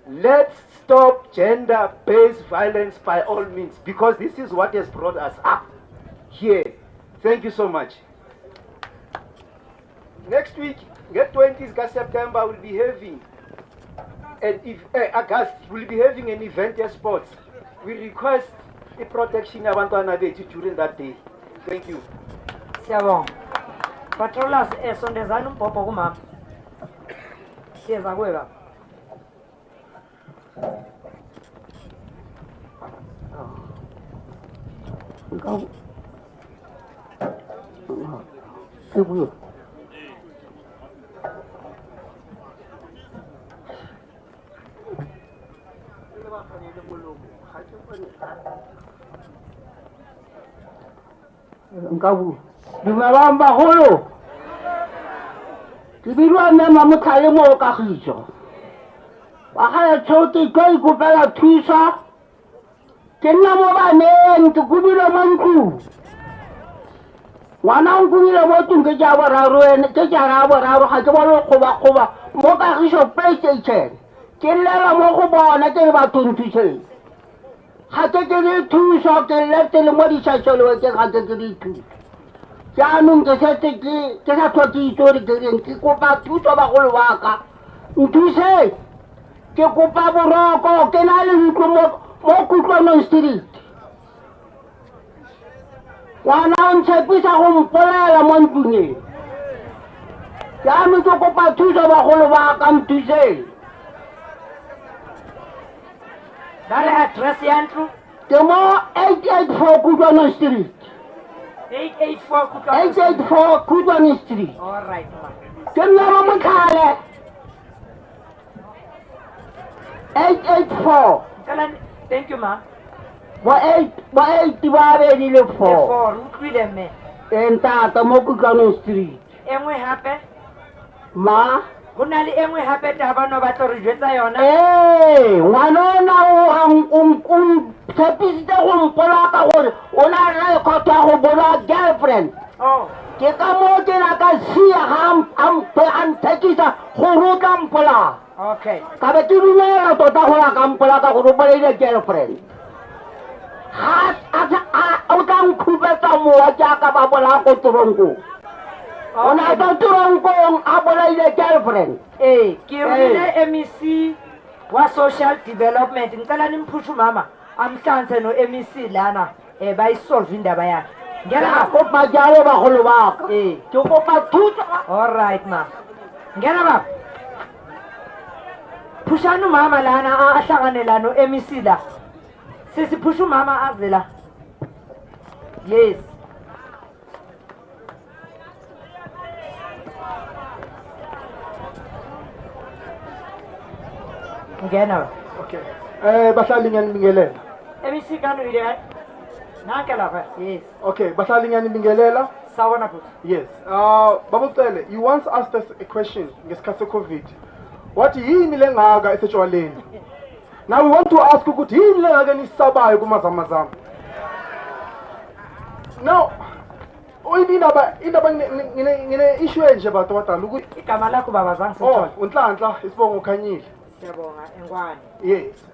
Let's stop gender-based violence by all means, because this is what has brought us up here. Thank you so much. Next week, get 20th September, we'll be having August, we'll be having an event at sports. We request the protection of Antwana during that day. Thank you. Siyabonga. Patrollers sondezana umbhobho kumama. Siyeza kuwe baba. Nkabu. Dumelang bagolo. Ke bilwa mme Mamotlale mo Kagiso. Wa ga tshotse ka ikopela thusa. Ke nna mo baneng ke kubile mo ntlu. Ngwana o kubile mo tung ke ja boraro ene ke ja ra boraro ga ke bona goba mo Kagiso PlayStation. Ke lela mo go bona ke ba thuntse. Ga ke le thusa ke lete le mo di tshachelo ke ga ke di thusa. Jaanong ke setse ke sa tlhoke itse ke reng ke kopa thuso bagolo wa ka nthuse ke kopa boroko ke na le ntlo mo Kutlwanong Street ngwana o ntshepisa go mpolela mo ntlong e jaanong ke kopa thuso bagolo wa ka nthuse ba le address ya ntlo ke mo 884 Kutlwanong Street 884 Krugersdorp Street. All right, ma. Kenna Motlale. 884. Thank you, ma. Wa 8 ba be di le 4. 4, utlwile me. Ntata mo Krugersdorp Street. Engwe hape? Ma. Go na le engwe hape taba no batlo re jwetsa yona? Ngwana o tshepisitse go mpola ka gore o na le khotwa go bona girlfriend. Ke ka mo ke na ka sia am thekisa go ruta mpola. Okay. Ka be ke dumela tota go la ka mpola ka go bona ile girlfriend. O ka nkgubetsa mowa jaaka ba bola go toronko. Ona ba toronko a bola ile girlfriend. Ke rile MEC wa social development ngicela nimphushu mama amhlanze no MEC lana bayisolve indaba yakhe ngena kopa jalo bagolo ba ka ke kopa thuso. All right ma ngena ba phushanu mama lana a hlanganela no MEC la sisiphushu mama avela. Yes. Ngena. Okay. Bahlali ngiyanibingelela. MEC kanu ile naka lapha. Yes. Okay, bahlali ngiyanibingelela. Sawona futhi. Yes. Babucele, you once asked us a question ngesikhathi COVID. What yini lengaka esetshwaleni? Now we want to ask ukuthi yini lengaka nisabayo kumazamazama. Now indaba ngine issue nje batho badala ukuthi igama lakho baba zangi sithola. Unhlanhla isibongo ukhanyile. Siyabonga engwane. Yes.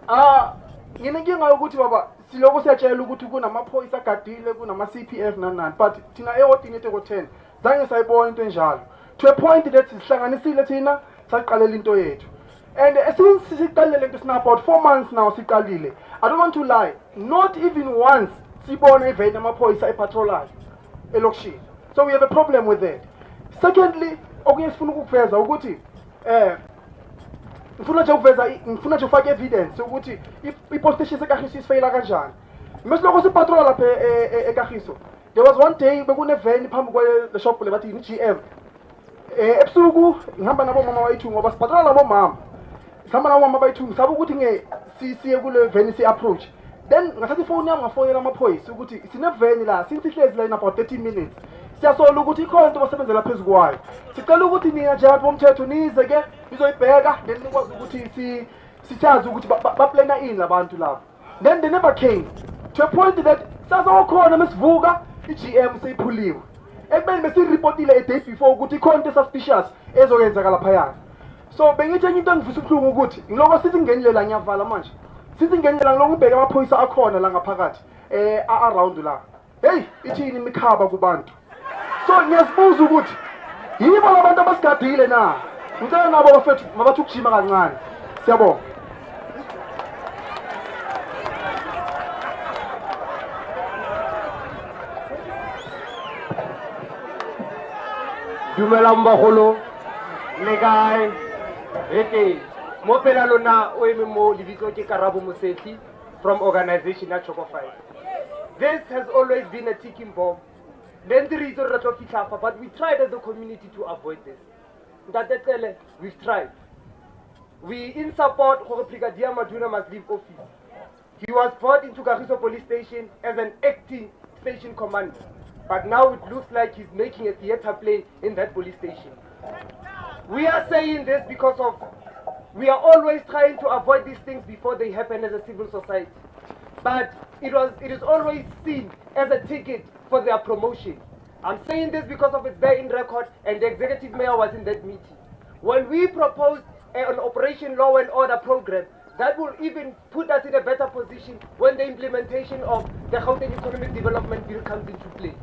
Nginenkinga ukuthi baba siloko siyatshela ukuthi kunamaphoyisa agadile kunama CPF nanani but thina ehodini ko 10 zange sayibona into enjalo to a point that sihlanganisile thina saqalela into yethu and since siqalile lento sina about 4 months now siqalile. I don't want to lie, not even once sibona event amaphoyisa epatrolayo elokishini. So we have a problem with that. Secondly, okunye sifuna ukuveza ukuthi ngifuna nje ufake evidence ukuthi ipostation seKagiso isifeyila kanjani. Mesiloko sipatrola lapha eKagiso. There was one day bekune van phambi kwe shop le bathi GM. Ebusuku ngihamba nabo mama bayithu ngoba sipatrola nabo mama. Sihamba nabo mama bayithu ngisabe ukuthi siye kule van si approach. Then ngathatha ifone yami ngafonela amaphoyisa ukuthi sine van la since ihlezi la in about 30 minutes. Siyasola ukuthi ikhona into basebenzela phezulu kwayo. Sicela ukuthi nina njengabantu bomthetho nize ke nizoyibheka then nikwazi ukuthi sichaze ukuthi baplana ini labantu labo. Then they never came to a point that sazokhona mesivuka iGM seyiphuliwe. Ekubeni besirepotile a day before ukuthi ikhona into suspicious ezoyenzeka lapha yana. So bengithi enye into engivisa ubuhlungu ukuthi ngiloko sithi ngenelela ngiyavala manje. Sithi ngenelela ngiloko ubheka amaphoyisa akhona la ngaphakathi around la. Hey, ithini imikhaba kubantu. So ngiyasibuza ukuthi yibo labantu abasigadile na. Ngicela nabo bafethu mabathi ukujima kancane. Siyabonga. Dumelang bagolo le kae ete mo pela lona o eme mo lebitso ke Karabo Mosetli from organization ya Chokofai. This has always been a ticking bomb. Then the reason but we tried as a community to avoid this. We've tried. We in support of Brigadier Maduna must leave office. He was brought into Kagiso police station as an acting station commander. But now it looks like he's making a theater play in that police station. We are saying this because of, we are always trying to avoid these things before they happen as a civil society. But it is always seen as a ticket for their promotion. I'm saying this because of it's there in record, and the executive mayor was in that meeting. When we proposed an Operation Law and Order program, that will even put us in a better position when the implementation of the Gauteng Economic Development Bill comes into play.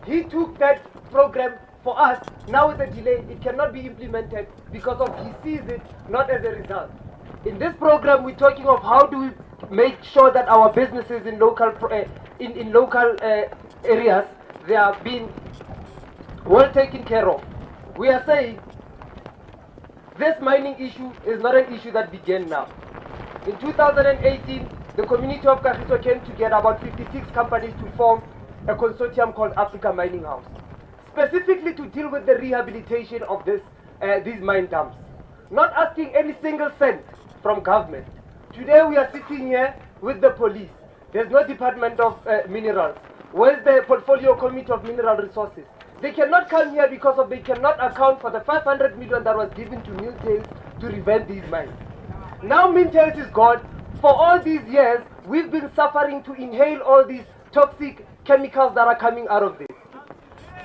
He took that program for us. Now it's a delay. It cannot be implemented because of he sees it not as a result. In this program, we're talking of how do we make sure that our businesses in local areas, they are being well taken care of. We are saying this mining issue is not an issue that began now. In 2018, the community of Kagiso came together, about 56 companies, to form a consortium called Africa Mining House, specifically to deal with the rehabilitation of these mine dumps, not asking any single cent from government. Today we are sitting here with the police. There's no Department of Minerals. Where's the Portfolio Committee of Mineral Resources? They cannot come here because they cannot account for the 500 million that was given to Mintails to revamp these mines. Now Mintails is gone. For all these years, we've been suffering to inhale all these toxic chemicals that are coming out of this.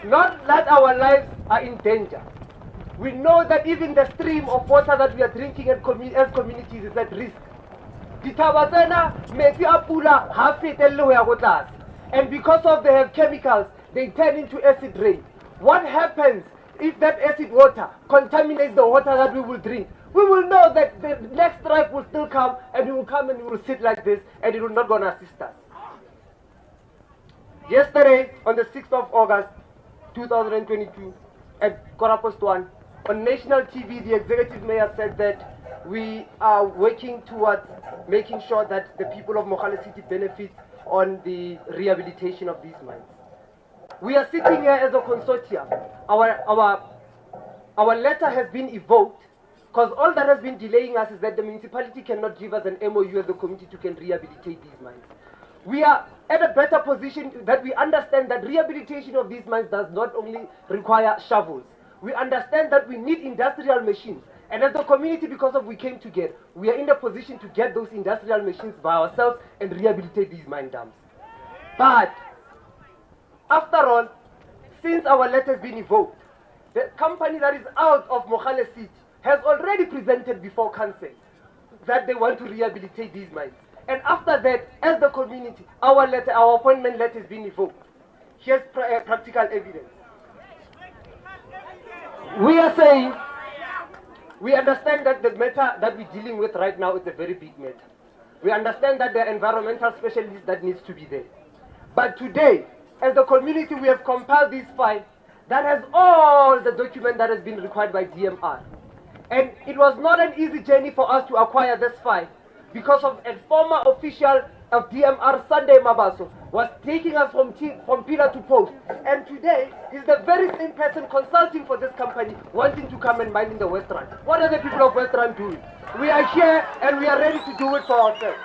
Not that our lives are in danger. We know that even the stream of water that we are drinking as communities is at risk. And because of they have chemicals, they turn into acid rain. What happens if that acid water contaminates the water that we will drink? We will know that the next strike will still come, and it will come and it will sit like this, and it will not going to assist us. Yesterday, on the 6th of August, 2022, at 1:15, on national TV, the executive mayor said that we are working towards making sure that the people of Mogale City benefit on the rehabilitation of these mines. We are sitting here as a consortium. Our letter has been evoked because all that has been delaying us is that the municipality cannot give us an MOU as a community to can rehabilitate these mines. We are at a better position that we understand that rehabilitation of these mines does not only require shovels. We understand that we need industrial machines. And as a community, because of we came together, we are in a position to get those industrial machines by ourselves and rehabilitate these mine dams. But after all, since our letter has been evoked, the company that is out of Mogale City has already presented before council that they want to rehabilitate these mines. And after that, as the community, our appointment letter has been evoked. Here's practical evidence. We are saying, we understand that the matter that we're dealing with right now is a very big matter. We understand that there are environmental specialists that needs to be there. But today, as the community, we have compiled this file that has all the documents that has been required by DMR. And it was not an easy journey for us to acquire this file because of a former official of DMR, Sunday Mabaso, was taking us from pillar to post. And today, he's the very same person consulting for this company, wanting to come and mine in the West Rand. What are the people of West Rand doing? We are here and we are ready to do it for ourselves.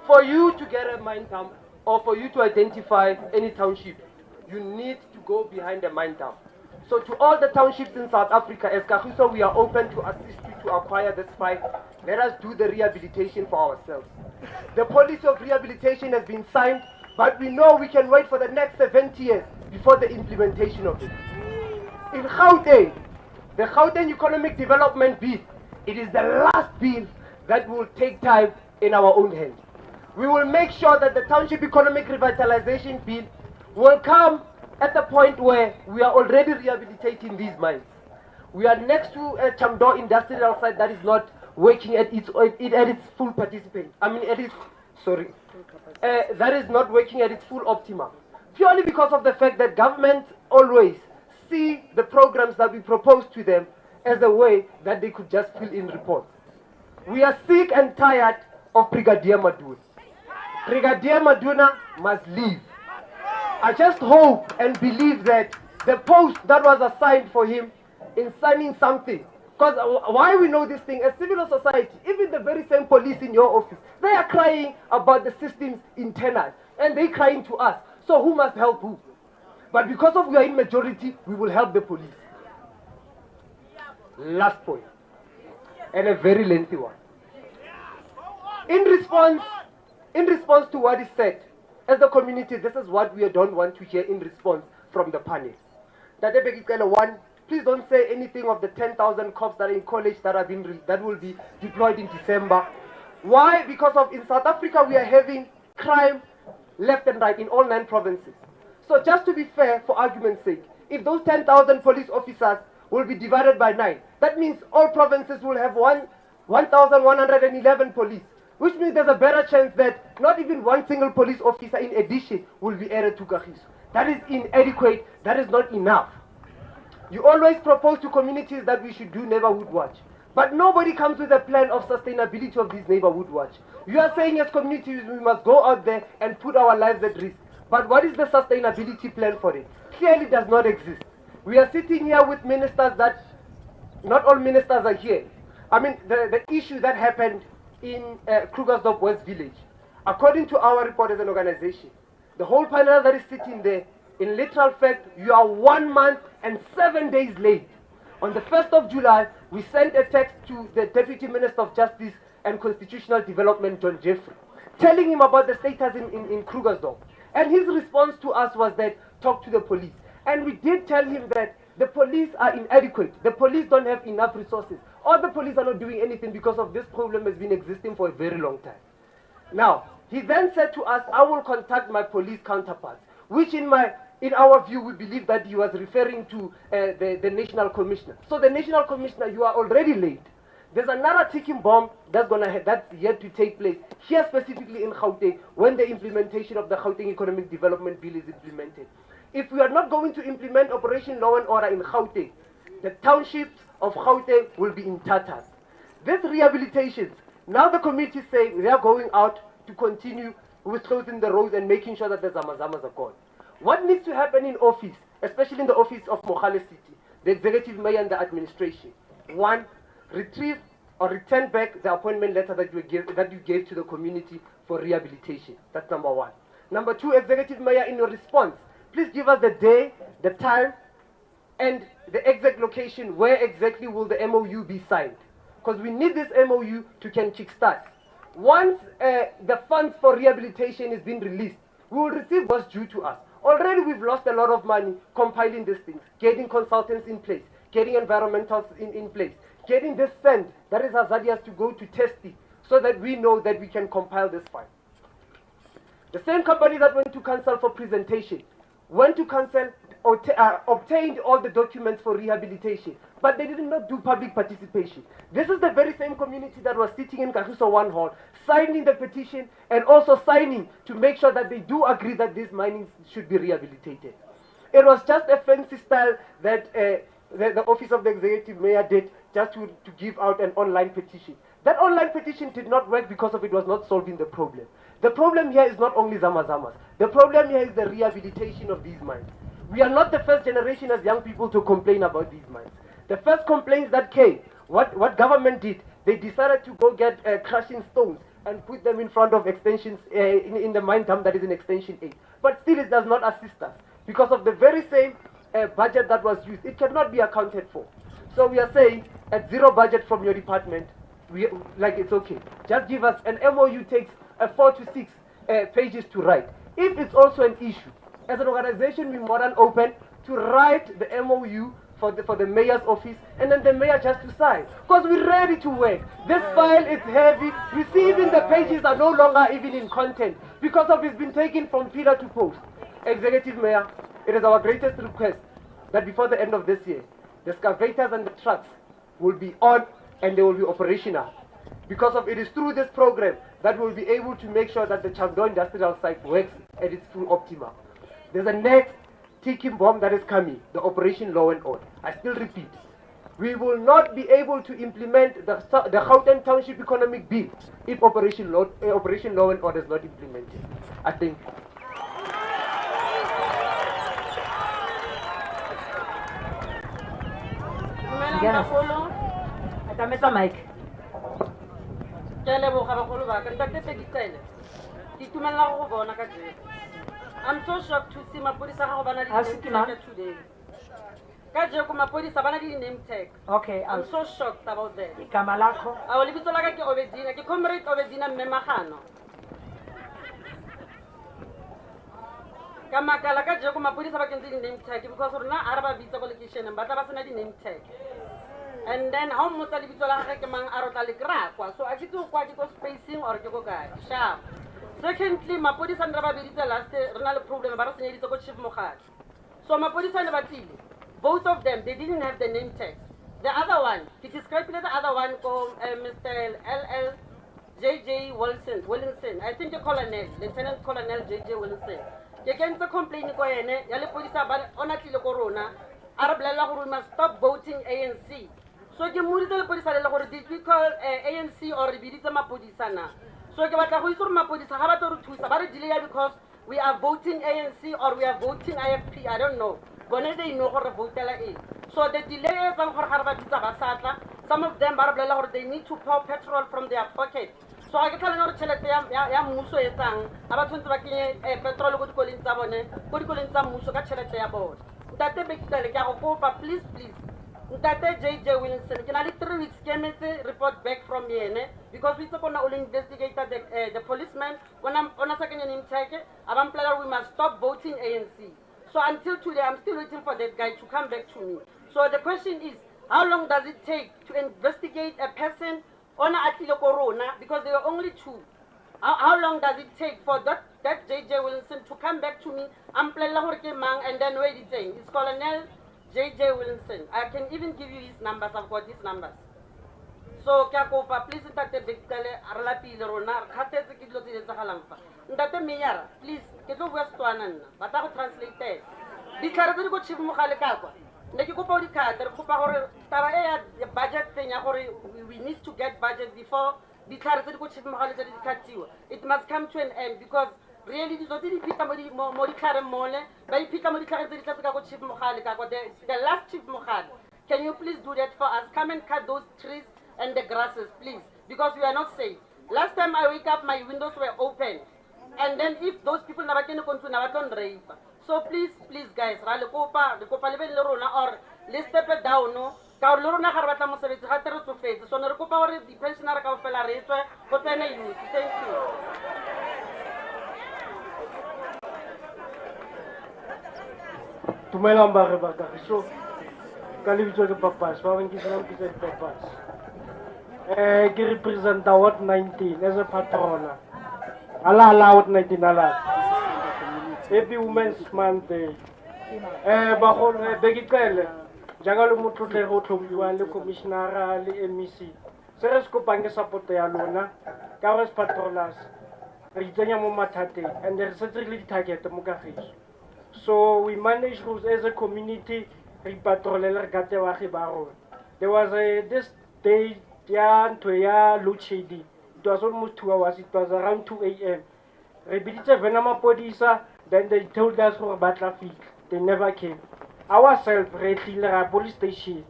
For you to get a mine dump, or for you to identify any township, you need to go behind a mine dump. So to all the townships in South Africa, as Kagiso, we are open to assist you to acquire this file. Let us do the rehabilitation for ourselves. The policy of rehabilitation has been signed, but we know we can wait for the next 70 years before the implementation of it. In Gauteng, the Gauteng Economic Development Bill, it is the last bill that will take time in our own hands. We will make sure that the Township Economic Revitalization Bill will come at the point where we are already rehabilitating these mines. We are next to a Chamdo industrial site that is not working at its full participation. That is not working at its full optimum. Purely because of the fact that government always see the programs that we propose to them as a way that they could just fill in reports. We are sick and tired of Brigadier Maduna. Brigadier Maduna must leave. I just hope and believe that the post that was assigned for him in signing something Because why we know this thing, as civil society, even the very same police in your office, they are crying about the system's internal, and they crying to us. So who must help who? But because of we are in majority, we will help the police. Last point, and a very lengthy one. In response to what is said, as the community, this is what we don't want to hear in response from the panel. One, please don't say anything of the 10,000 cops that are in college that will be deployed in December. Why? Because of in South Africa we are having crime left and right in all 9 provinces. So just to be fair, for argument's sake, if those 10,000 police officers will be divided by 9, that means all provinces will have 1,111 police, which means there's a better chance that not even one single police officer in addition will be added to Kagiso. That is inadequate, that is not enough. You always propose to communities that we should do neighborhood watch, but nobody comes with a plan of sustainability of this neighborhood watch. You are saying as communities we must go out there and put our lives at risk, but what is the sustainability plan for it? Clearly does not exist. We are sitting here with ministers that, not all ministers are here. I mean, the issue that happened in Krugersdorp West Village, according to our report as an organization, the whole panel that is sitting there, in literal fact, you are 1 month and 7 days late. On the 1st of July, we sent a text to the Deputy Minister of Justice and Constitutional Development, John Jeffrey, telling him about the status in Krugersdorp. And his response to us was that, talk to the police. And we did tell him that the police are inadequate. The police don't have enough resources. Or the police are not doing anything because of this problem has been existing for a very long time. Now, he then said to us, I will contact my police counterparts, which in our view, we believe that he was referring to the National Commissioner. So the National Commissioner, you are already late. There's another ticking bomb that's yet to take place, here specifically in Gauteng, when the implementation of the Gauteng Economic Development Bill is implemented. If we are not going to implement Operation Law and Order in Gauteng, the townships of Gauteng will be in tatters. These rehabilitations, now the committee is saying they are going out to continue with closing the roads and making sure that the Zamazamas are gone. What needs to happen in office, especially in the office of Mogale City, the executive mayor and the administration? 1, retrieve or return back the appointment letter that you gave to the community for rehabilitation. That's number 1. Number 2, executive mayor, in your response, please give us the day, the time, and the exact location where exactly will the MOU be signed. Because we need this MOU to can kickstart. Once the funds for rehabilitation is being released, we will receive what's due to us. Already we've lost a lot of money compiling these things, getting consultants in place, getting environmentals in place, getting this sand that is hazardous to go to test it so that we know that we can compile this file. The same company that went to council for presentation went to council, obtained all the documents for rehabilitation, but they did not do public participation. This is the very same community that was sitting in Kagiso 1 hall, signing the petition and also signing to make sure that they do agree that these minings should be rehabilitated. It was just a fancy style that the office of the executive mayor did just to give out an online petition. That online petition did not work because of it was not solving the problem. The problem here is not only Zamazamas. The problem here is the rehabilitation of these mines. We are not the first generation as young people to complain about these mines. The first complaints that came, what government did, they decided to go get crushing stones and put them in front of extensions in the mine dump that is in extension 8. But still it does not assist us because of the very same budget that was used. It cannot be accounted for. So we are saying at 0 budget from your department, it's okay. Just give us an MOU takes 4 to 6 pages to write. If it's also an issue, as an organization, we're more than open to write the MOU for the mayor's office, and then the mayor just to sign. Because we're ready to work. This file is heavy. We see even the pages are no longer even in content because of it's been taken from pillar to post. Executive Mayor, it is our greatest request that before the end of this year, the excavators and the trucks will be on and they will be operational. Because of it is through this program that we'll be able to make sure that the Chandon industrial site works at its full optimum. There's a next ticking bomb that is coming, the Operation Law and Order. I still repeat, we will not be able to implement the Gauteng Township Economic Bill if Operation Law and Order is not implemented. I think. Tametsa Mike. Kele bo ga bagolo ba ka ntate Pegitsele. Ke tumela go bona ka je. I'm so shocked to see mapodisa ga go bana di name tag today. Ka je ko mapodisa bana di name tag. Okay, I'm so shocked about that. Igama lakho? A o lebitso la ka ke Obedina, ke comrade Obedina Mmemagano. Ka makala ka je ko mapodisa ba kentse di name tag because rona a re ba bitsa go location ba tla ba sena di name tag. And then how much le bitso la gagwe ke mang a rotla le kra kwa so a ke tse kwa ke go spacing or ke go kae sharp. Secondly, mapodisa ndra ba biditse last rena le problem ba re senyeditse go chief Mogadi. So mapodisa le batile, both of them they didn't have the name tag. The other one, he described the other one called Mr. LL JJ Wilson. I think the colonel, Lieutenant Colonel JJ Wilson. Ke kentse complain ko ene ya le podisa ba ona tlile go rona a re bolela gore we must stop voting ANC. So ke moditse le podisa le gore did we call ANC or re biditse mapodisa na? So ke batla go itse gore mapodisa ga ba tlo re thusa ba re delay because we are voting ANC or we are voting IFP, I don't know. Bone they know gore votela e. So the delay is gore ga re ba bitsa ba satla. Some of them ba re bolela gore they need to pour petrol from their pocket. So I get a lot of chelete ya muso e tsang a ba tshwantse ba kenye petrol go dikoleng tsa bone go dikoleng tsa muso ka chelete ya bone. Ntate Bekitale ke a go kopa please Ntate JJ Wilson ke na le 3 weeks ke emetse report back from yene because we tsopona o investigate the policeman ona sa kenya name tag abamplela we must stop voting ANC. So until today I'm still waiting for that guy to come back to me. So the question is, how long does it take to investigate a person on Atilo Corona because there were only 2? How long does it take for that JJ Wilson to come back to me? I'm playing Mang and then wait it's saying it's Colonel JJ Wilson. I can even give you his numbers. I've got his numbers. So Kakopa, please Ntate Bekitale Arlapi Rona, Katete Kidlo Zahalampa. Ntate Miyara, please get over Stwanan, but I will translate it. Because go Chief Mukhalekako. Neki ko pa di ka der ko pa gore taba e budget thing ya gore we need to get budget before di tlhare tse di go chief mogale tse di katiwa. It must come to an end because really di zoti di pita mo di tlhare mole ba ipita mo di tlhare tse di tlatsa ka go chief mogale ka go the last chief mogale. Can you please do that for us? Come and cut those trees and the grasses please because we are not safe. Last time I wake up my windows were open and then if those people na ba kene kontu na ba tlo rape. So please guys, ra le kopa le be le rona or le step down no ka re le rona ga re batla mosebetsi ga tere tsofetse so ne re kopa gore di pensioners ka ofela re tswe go tsena youth. Thank you. Tumelang ba re ba Kagiso ka lebitso ke Papas ba bang ke tsena ke tsa Papas ke represent Ward 19 as a patrona ala Ward 19 ala. Happy Women's Month. Ba go Bekitele jaaka le motlotle go tlhomiwa le commissioner le MEC. Se re skopang ke support ya lona ka re patrollers re tsenya mo mathateng and re setse le di target mo Kagiso. So we manage as a community re patroller re gate wa ge ba rona. There was this day ya load shedding. It was almost 2 hours. It was around 2 a.m. Re biditse Venama Podisa. Then they told us for traffic. They never came. Ourselves, police station.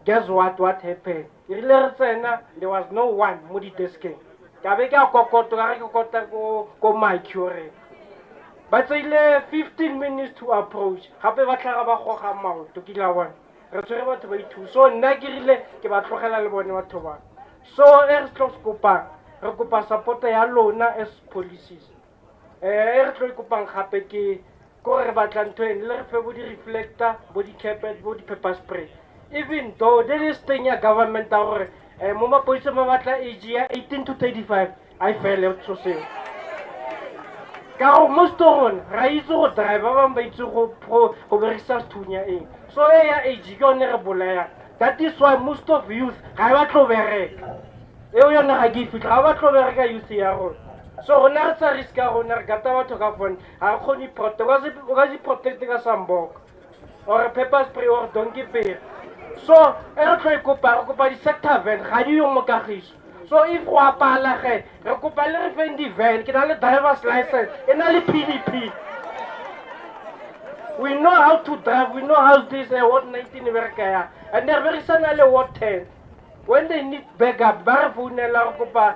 Guess what happened? There was no one. Mudi deske. But say 15 minutes to approach. So nagirile ke ba tlogela le bone batho ba. So re tlo skopa support ya lona as policies. Re tlo ikopang gape ke gore batla ntho ene le re fe bo di reflector bo di carpet bo di pepper spray even though there is thing ya government a gore mo mapodisa ba batla age ya 18 to 35 I fele so se ka go most of ra itse go drive ba bang ba itse go berisa thunya eng so ya age ke one re bolaya. That is why most of youth ga ba tlo bereka e o yona ga ke fitla ga ba tlo bereka youth ya rona. So on a risk on a gata to have one. I only protect a sambok or a pepper spray or donkey pay. So I try to by the sector van, Radio Mokahis. So if Wapala, Recopala the van, can I driver's license and I PDP. We know how to drive, we know how this what 19 America and they're very suddenly what 10. when they need backup ba re founela re kopa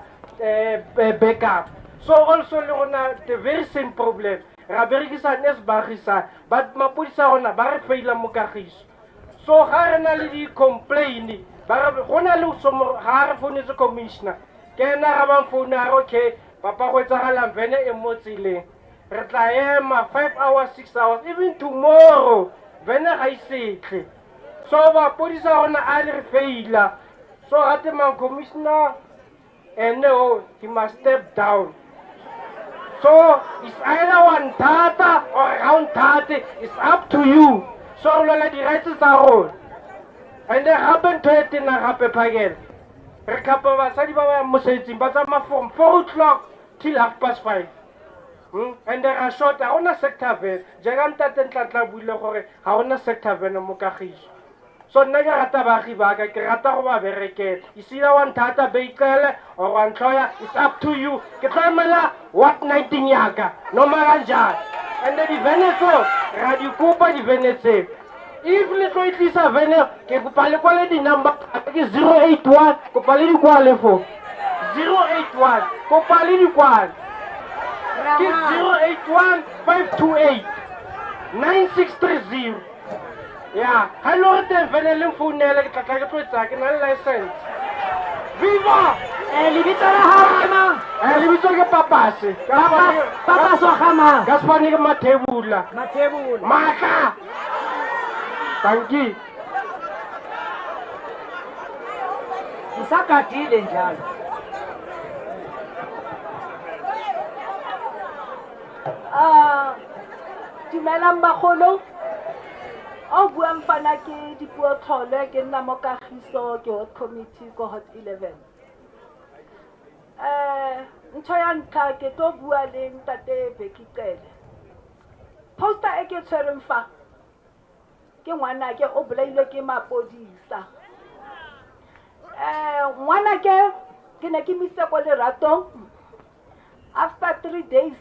backup. So also le rona the very same problem ra berekisana as bagisana but mapodisa rona ba re faila mo Kagiso. So ga re na le di complain ba re gona le somo ga re founetse commissioner ke na ga ba founa okay papa go tsagalang vene e mo tsileng re tla ema 5 hours 6 hours even tomorrow vene ga isetle. So ba podisa rona a re faila. So gate man commissioner and no he must step down. So it's either one tata or round tata. It's up to you. So lola di rights tsa rona. And they happen to it in a happy pagel. Re kapa basadi ba ba mosetsing ba tsama from 4 o'clock till 5:30. And they are short a ona sector van. Jaganta tentla buile gore ha ona sector van mo Kagiso. So nna ke rata baagi ba ka ke rata go ba berekela. You see that one tata Beikele or one employer, it's up to you. Ke tlamela what 19 yaka no maranja. And the Venezuela radio kupa di Venezuela. If le tlo itlisa vene ke kopa le kwale di number ke 081 kopa le di kwale fo 081 kopa le di kwale ke 081 528 9630. Yeah, hello te venele mfounele ke tla ke tlo etsa ke na le license. Viva! Lebitso la hao mang? Lebitso ke Papase. Papase wa kama. Gaspani ke Mathebula. Mathebula. Maka. Thank you. Usakadile njalo. Dumelang bagolo. O buang fana ke dipuo tlhole ke nna mo Kagiso ke hot committee ko hot 11. Ntho ya ntlha ke to bua le ntate Bekikele. Poster e ke tshwereng fa ke ngwana ke o bolailwe ke mapodisa. Ngwana ke ne ke mise ko leratong. After 3 days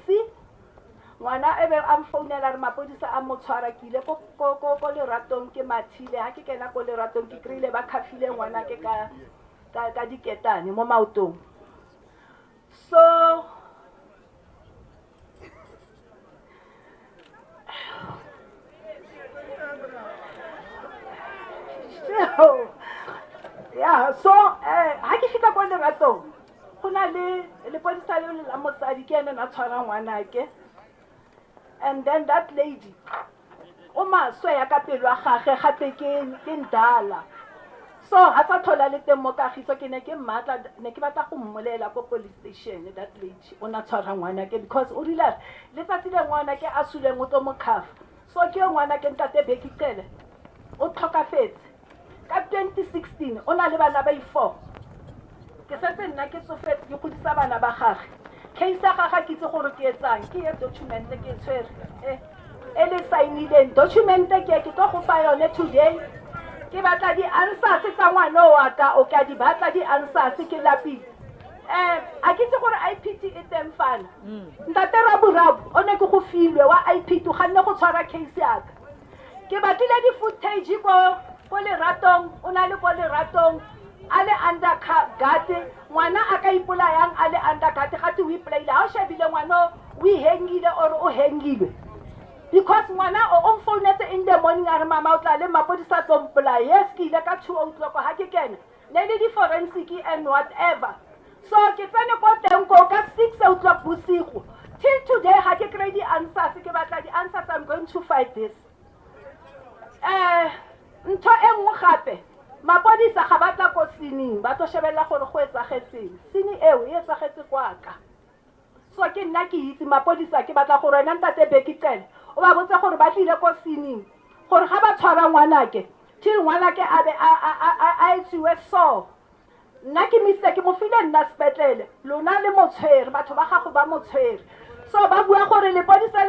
ngwana ebe a mfounela re mapodisa a mo tshwara ke ile ko leratong ke mathile ha ke kena ko leratong ke krile ba khafile ngwana ke ka diketane mo maotong. So yeah, so ha ke fika ko leratong go na le podisa le la mosadi ke ene na tshwara ngwana ke. And then that lady, Oma sweya ka pelo a gage gape ke ndala. So ha sa thola le teng mo Kagiso ke ne ke mmatla ne ke batla go mmolela ko police station that lady ona tshwara ngwana ke because o rile le tsatsi le ngwana ke a suleng o tlo mo khafa. So ke ngwana ke ntate Bekikele o tlhokafetse ka 2016 ona le bana ba i4 ke setse nna ke tsofetse ke godisa bana ba gage. Case ya gaga ke tse gore ke etsang ke e document ke tshwere ele signile document ke tlo go fa yone today ke batla di answers tsa ngwana wa ka o ka di batla di answers ke lapile a ke tse gore IPT e teng fana ntate Raburabu o ne ke go filwe wa IPT ga nne go tshwara case ya ka ke batlile di footage ko leratong o na le ko leratong ale undergate ngwana a ka ipolayang ale undergate gate we playile ha o shebile ngwana we hangile or o hangile because ngwana o mfounetse in the morning a re mama o tla le mapodisa tsompolaya yes ke ile ka 2 o'clock ha ke kena le di forensic and whatever so ke tsene ko teng ko ka 6 o'clock bosigo till today ha ke kry di answers ke batla di answers I'm going to fight this ntho e nngwe gape mapodisa ga batla ko sining ba tlo shebella gore go etsagetseng sini eo e etsagetse kwaka so ke nna ke itse mapodisa ke batla gore nna ntate Bekikele o ba botse gore ba tlile ko sining gore ga ba tshwara ngwana ke till ngwana ke a be a etsiwe so nna ke mise ke mo file nna sepetlele lona le motshwere batho ba gago ba motshwere so ba bua gore le podisa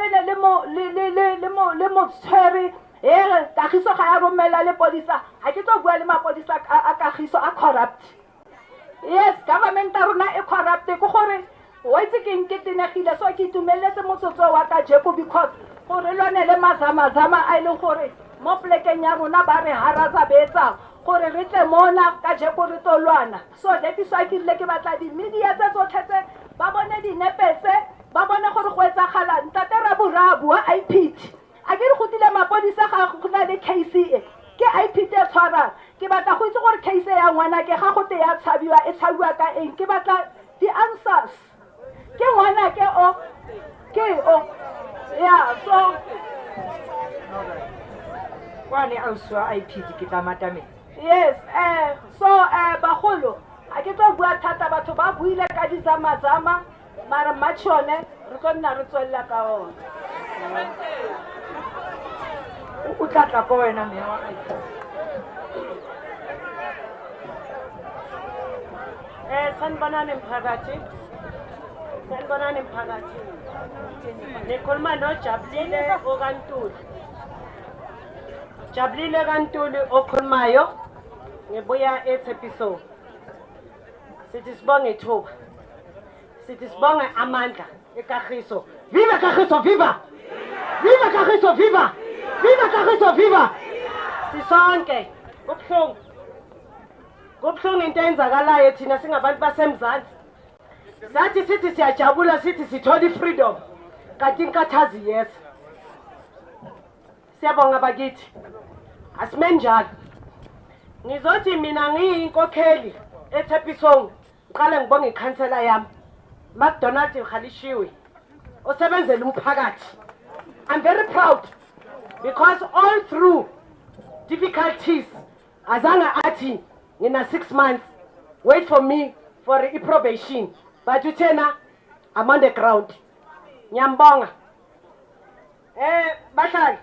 le motshwere Kagiso ga ya romela le podisa ha ke tlo bua le mapodisa a Kagiso a corrupt yes government a rona e corrupt go gore wa itse ke nke tenegile so ke itumeletse motsotso wa ka jeko because gore lwane le mazama a ile gore mo plekeng ya rona ba re haraza betsa gore re tle mona ka jeko re tolwana. So that is why ke rile ke batla di media tse tsotlhe tse ba bone dinepetse ba bone gore go etsagala ntate Raburabu wa IPT a ke re gotile mapodisa ga go na le case ke IPT e tshwarang ke batla go itse gore case ya ngwana ke ga go te ya tshabiwa e tshabiwa ka eng ke batla di answers ke ngwana ke o yeah so Kwani auswa IPT ke tamatame. Yes, so bagolo a ke tlo bua thata batho ba buile ka dizama mara machone re go nna re tswella ka ona. O tlatla ko wena mme wa IPT. Sanibonani mphakathi. Sanibonani mphakathi. Nikhuluma noJabulile okaNtuli. Jabulile kaNtuli okhulumayo ngibuya eThepiso. Sithi sibonge ithuba. Sithi sibonge amandla eKagiso. Viva Kagiso, viva! Viva Kagiso, viva! Viva Kagiso, viva! Sisonke kubhlungu. Kubhlungu into eyenzakalayo thina singabantu baseMzansi. Sathi sithi siyajabula sithi sithola ifreedom. Kanti inkathazi yes. Siyabonga bakithi. Asimenjalo. Ngizothi mina ngiyinkokheli eThepisong. Ngiqale ngibonge ikhansela yami. McDonald Khalishiwe. Osebenzela umphakathi. I'm very proud because all through difficulties azange athi ngina 6 months wait for me for probation but uthena I'm on the ground. Ngiyambonga. Bahlali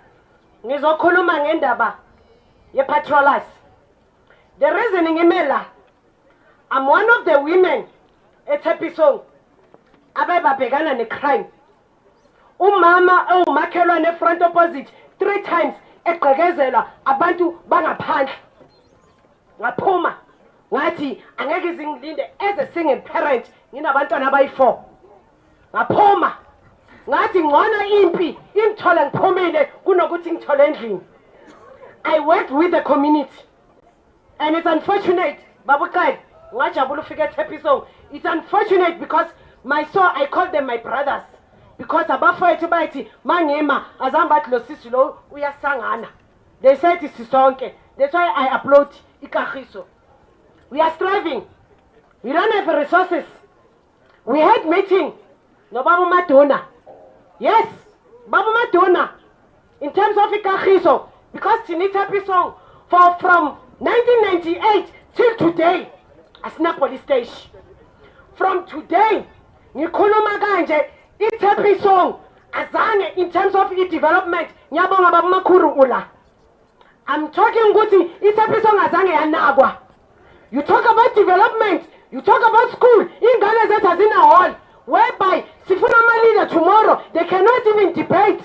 ngizokhuluma ngendaba ye-patrollers. The reason ngimela, I'm one of the women eThepisong abebabhekana ne-crime. Umama ewumakhelwane front opposite 3 times egqekezela abantu bangaphandle. Ngaphuma ngathi angeke izingilinde as a single parent nginabantwana abayi4. Ngaphuma ngathi ngona impi ingithole ngiphumile kunokuthi ngithole endlini. I worked with the community and it's unfortunate babuqali ngajabula ufika eThepisong. It's unfortunate because I call them my brothers because abafowethu bathi mangema azambathi lo sisi lo uyasangana. They said sisonke. That's why I upload iKagiso. We are striving. We don't have resources. We had meeting no Baba Madonna. Yes, Baba Madonna. In terms of iKagiso, because Tepisong from 1998 till today, asina police station. From today, ngikhuluma kanje iThepisong azange in terms of development ngiyabonga Baba Makhuru ula. I'm talking ukuthi iThepisong azange yanakwa. You talk about development, you talk about school, ingane zethu azina hall whereby sifuna ama leader tomorrow they cannot even debate.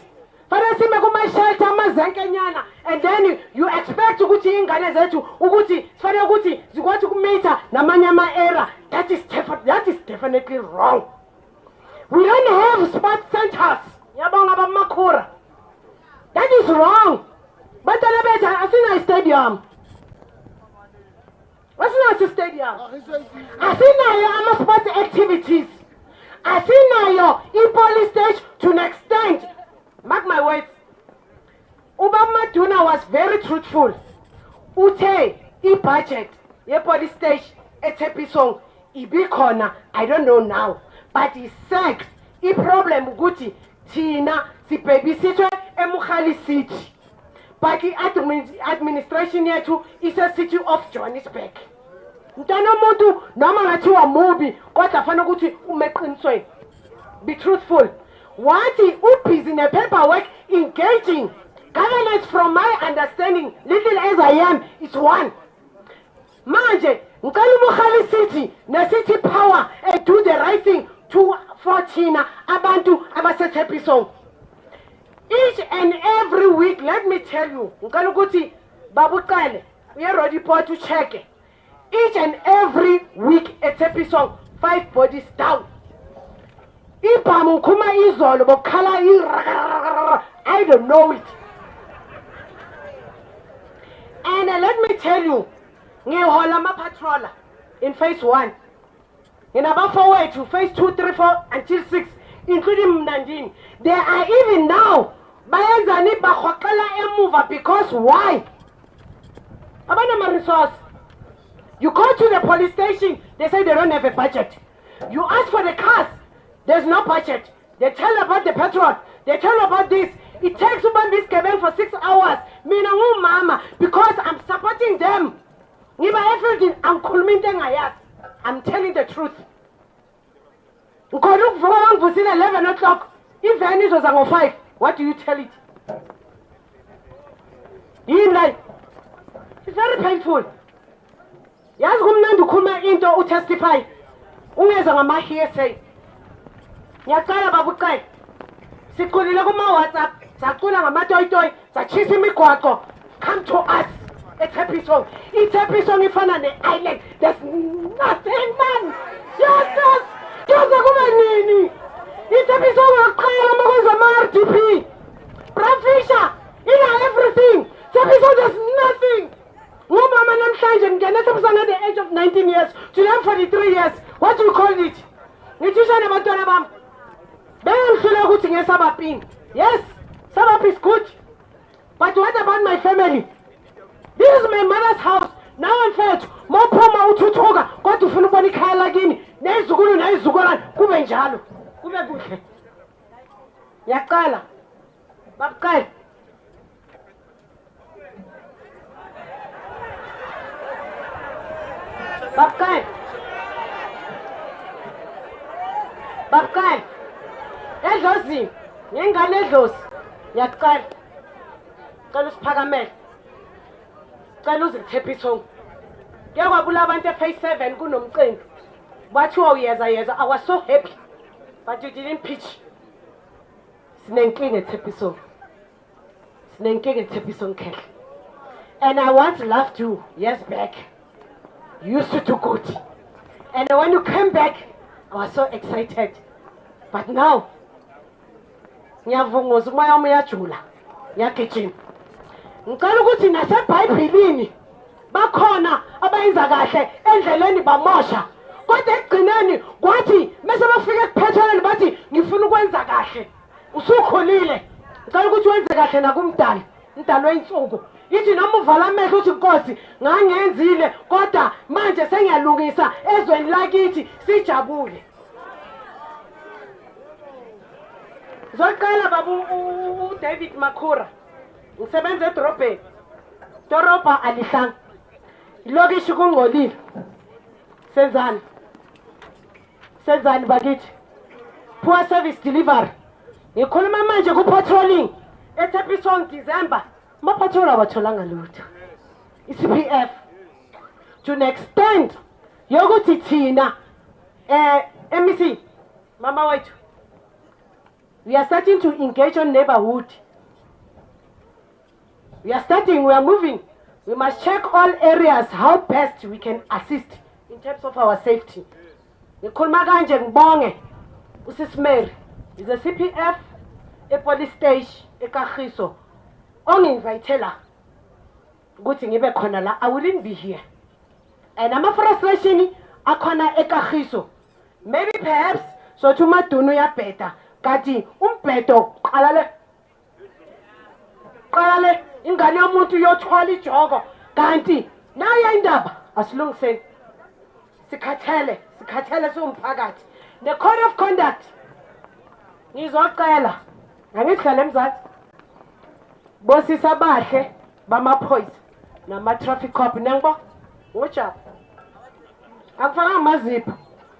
Fana sime kuma shelter amazenkenyana and then you expect ukuthi ingane zethu ukuthi sifana ukuthi zikwathi ukumeter namanye ama era. That is definitely wrong. We don't have sport centers. Yabonga Baba Makhura. That is wrong. But asina stadium. Asina stadium. Asina ama sports activities. Asina police stage to an extent. Mark my words. Obama Duna was very truthful. Ute budget police stage eThepisong ibikhona I don't know now. But he said problem ukuthi thina sibhebisithwe eMukhali City. But the administration yethu is a city of Johannesburg. Mntana umuntu noma ngathiwa mubi kodwa fanele ukuthi umeqinisweni. Be truthful. Wathi ubusy ne paperwork engaging governance from my understanding little as I am is one. Manje ngicela uMukhali City ne city power and do the right thing for thina abantu abaseThepisong. Each and every week, let me tell you, ngicela ukuthi babuqale uye report to check. Each and every week eThepisong 5 bodies down. Ibhamu khuma izolo bokhala I don't know it. let me tell you, ngihola ama-patroller in phase 1. About 4 to phase 2, 3, 4 until 6, including Mnandini. They are even now bayenzani bakhokela emuva because why? Abanama resource. You go to the police station, they say they don't have a budget. You ask for the cars, there's no budget. They tell about the petrol, they tell about this. It takes about this cabin for 6 hours. Mina mama, because I'm supporting them. I'm telling the truth. 11 o'clock. If Venice was on 5, what do you tell it? It's very painful. Yes, to come into to testify. Ungeza hearsay. Yakala babukai. Sikulile kuma WhatsApp. Sakula ngamatoy sachisi mikwako. Come to us. It's episode. It's episode in front of the island. There's nothing, man. Yes. It's episode of RTP. Profession. Everything. It's episode there's nothing. No mama nam change at the age of 19 years to them 43 years. What do you call it? Yes, Sabap is good. But what about my family? This is my mother's house. Now I'm fed. More poma ututoga. Got to funubani kailagini. Nezugulu na izugolan. Kube njalo. Kube good. Yakala. Babkai. Babkai. Ezozi. Ngengane ezozi. Yakala. Kalus pagamel. Kalus tepisong. Gewabula abantu phase 7 kunomqembu. Bathiwa uyeza I was so happy. But you didn't pitch. Sinenkinga tepisong. Sinenkinga tepisong khel. And I once loved you years back. You used to do good. And when you came back, I was so excited. But now, ngiyavunguza umoya wami uyajula. Ngiyagijima. Ngicela ukuthi naseBhayibhelini bakhona abayenza kahle endleleni bamosha. Kodwa ekugcineni kwathi mase bafika kuphetheleni bathi ngifuna ukwenza kahle. Usukhulile. Ngicela ukuthi wenze kahle nakumdali. Umdali weinsuku. Ithi noma uvala amehlo uthi Nkosi ngangenzile kodwa manje sengiyalungisa ezweni lakithi sijabule. Zoqala babu David Makhura. Usebenza edrobheni. Doroba alihlanga. Ilokishi kungolile. Senzani bakithi. Poor service delivery. Ngikhuluma manje ku patrolling. Episode December. Mapathola batholanga lutho. ICPF to an extent yokuthi thina MEC mama wethu we are starting to engage on neighborhood. We are moving. We must check all areas how best we can assist in terms of our safety. Ngikhuluma kanje ngibonge uSisimeri is a CPF a police station eKagiso onginvitela ukuthi ngibe khona la. I wouldn't be here. And ama frustration akhona eKagiso. Maybe perhaps so to madunu ya beta kati umbhedo qalale ingane yomuntu yothwala ijoko kanti nayo indaba asilungiseni sikhathele somphakathi the code of conduct ngizocela ngangihlala eMzansi bosisa bahle bamaphoyisa nama traffic cop nengibo ngojabu akufaka amazipho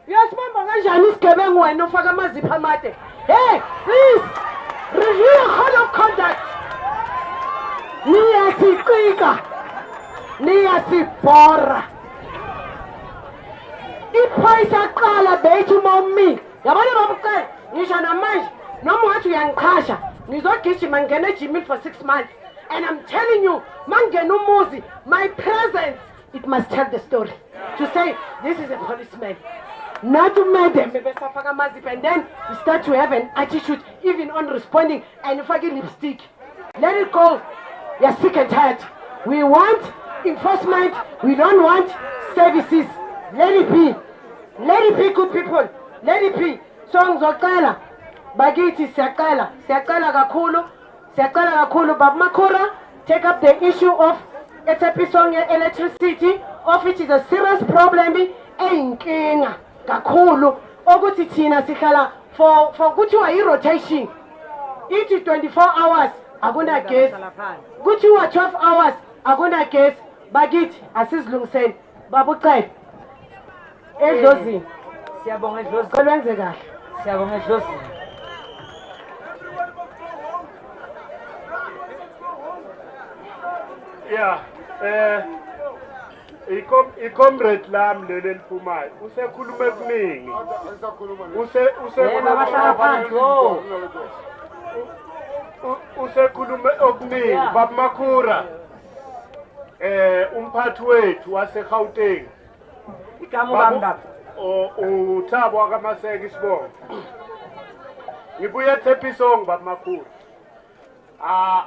uyasibamba kanjani isigebengu wena ufaka amazipho amade. Hey, please review code of conduct. Niyasibhora iphoyisa qala bethi mommi yabona babucela ngisho namanje noma wathi uyangiqhasha ngizogijima ngene ejimini for 6 months and I'm telling you mangena umuzi my presence it must tell the story to say this is a policeman, not to make them and then you start to have an attitude even on responding and fucking lipstick. Let it go. You're sick and tired. We want enforcement, we don't want services. Let it be. Let it be, good people. Let it be. So ngizocela bakithi siyaqala kakhulu Baba Makhura, take up the issue of electricity, of which is a serious problem eyinkinga kakhulu ukuthi thina sihlala for kuthiwa i-rotation ithi 24 hours akuna gas, kuthiwa 12 hours akuna gas. Bakithi asizilungiseni babucela edlozini. Siyabonga edlozini. Kolwenze kahle. Siyabonga edlozini. Yeah, i-comrade lam leli eliphumayo usekhuluma ekuningi. Usekhuluma okuningi. Baba Makhura, umphathi wethu wase-Gauteng, uThabo wakaMaseka isibongo. Ngibuye eThepisong Baba Makhura.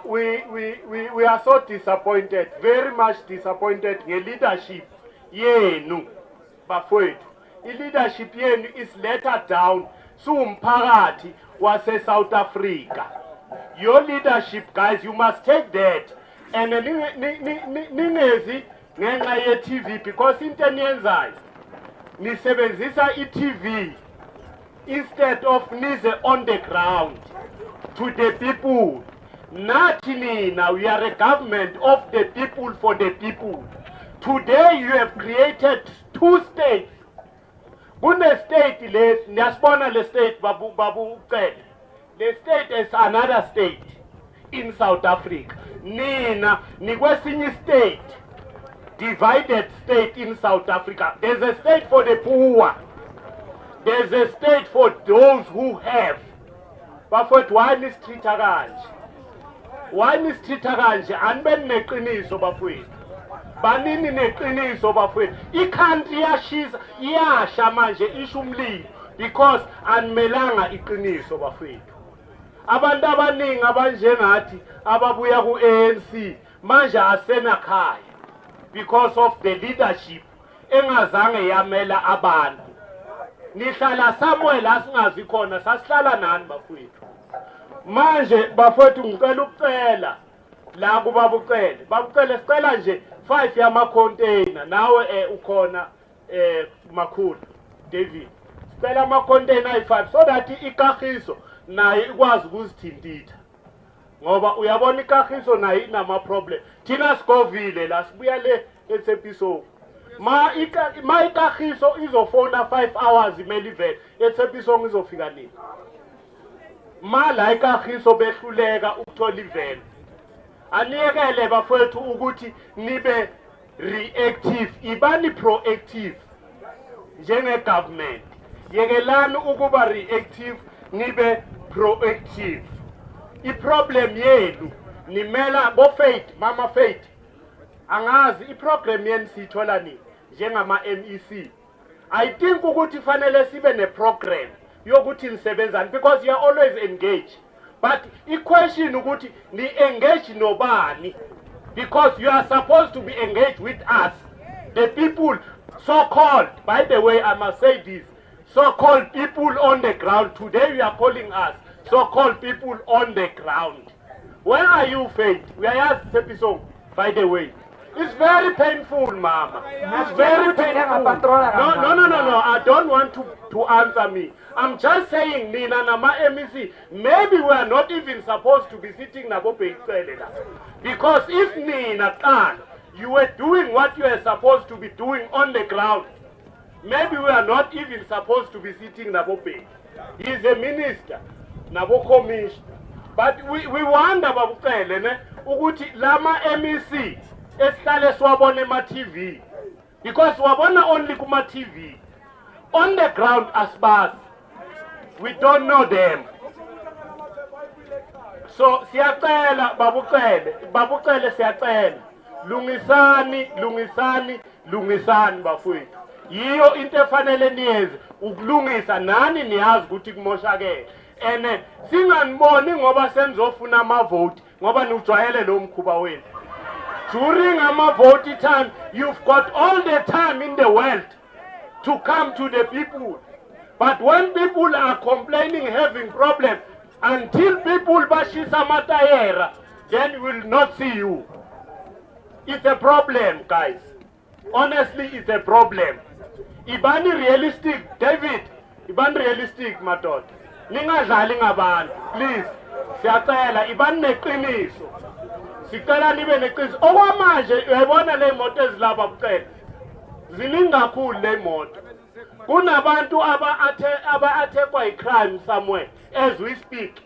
We are so disappointed, very much disappointed nge-leadership yenu bafowethu. I-leadership yenu is lettered down suumphakathi wase-South Africa. Your leadership, guys, you must take that. And ningezi ngenxa ye-TV, because into eniyenzayo nisebenzisa i-TV instead of nize on the ground to the people. Nathi nina, we are a government of the people for the people. Today you have created two states. Kune state les niyasibona le state babu ucele. The state is another state in South Africa. Nina nikwesinye state, divided state in South Africa. There's a state for the poor. There's a state for those who have. Bafowethu wani streeta kanje? Wani streeta kanje? Anibeni neqiniso bafowethu. Banini neqiniso bafowethu. I-country iyasha manje isho umlilo because animelanga iqiniso bafowethu. Abantu abaningi abanjengathi ababuya ku-ANC manje asenakhaya because of the leadership engazange yamela abantu. Nihlala somewhere la singazi khona, sasihlala nani bafowethu. Manje bafowethu ngicela ukucela la kubaba ucele. Babucele sicela nje 5 yama-container. Nawe ukhona Makhura David. Sicela ama-container ayi-5 so that iKagiso naye ikwazi ukuzithintitha. Ngoba uyabona iKagiso naye inama-problem. Thina sigovile la sibuya le eThepisong. Ma iKagiso izofona 5 hours imele ivele. eThepisong izofika nini? Ma la iKagiso behluleka ukuthola ivele. Aniyekele bafowethu ukuthi nibe reactive, ibani proactive njenge-government. Yekelani ukuba reactive, nibe proactive. I-problem yenu nimela bo-Faith, Mama Faith. Angazi i-program yenu siyithola nini njengama-MEC. I think ukuthi fanele sibe ne-program yokuthi nisebenzani because you are always engaged. But i-question ukuthi ni-engage nobani because you are supposed to be engaged with us, the people, so-called, by the way, I must say this, so-called people on the ground. Today we are calling us so-called people on the ground. Where are you, Faith? We are at Tepisong, by the way. It's very painful, Mama. It's very painful. No. I don't want to answer me. I'm just saying, Nina Nama MEC, maybe we are not even supposed to be sitting Nabo Pekeleda. Because if Nina can, you were doing what you were supposed to be doing on the ground, maybe we are not even supposed to be sitting Nabo Pe. He is a minister, Nabo commissioner. But we wonder, Babukele, Uguti Lama MEC. Esihlale siwabone ma-TV because wabona only kuma-TV. On the ground asibazi, we don't know them. So siyacela babucele siyacela lungisani bafowethu. Yiyo into efanele niyenze ukulungisa nani niyazi ukuthi kumoshakele. And singaniboni ngoba senizofuna ama-vote ngoba nijwayele lo mkhuba wenu. During our voting time, you've got all the time in the world to come to the people. But when people are complaining, having problems, until people bashisa matayera, then we will not see you. It's a problem, guys. Honestly, it's a problem. Ibani realistic, David. Ibani realistic, matot. Ningadlali ngabantu, please. Siyacela, ibani neqiniso. Sicela nibe neqiniso. Okwamanje uyabona le moto ezilapha kuphela. Ziningi kakhulu le moto. Kunabantu aba-attackwa i-crime somewhere as we speak.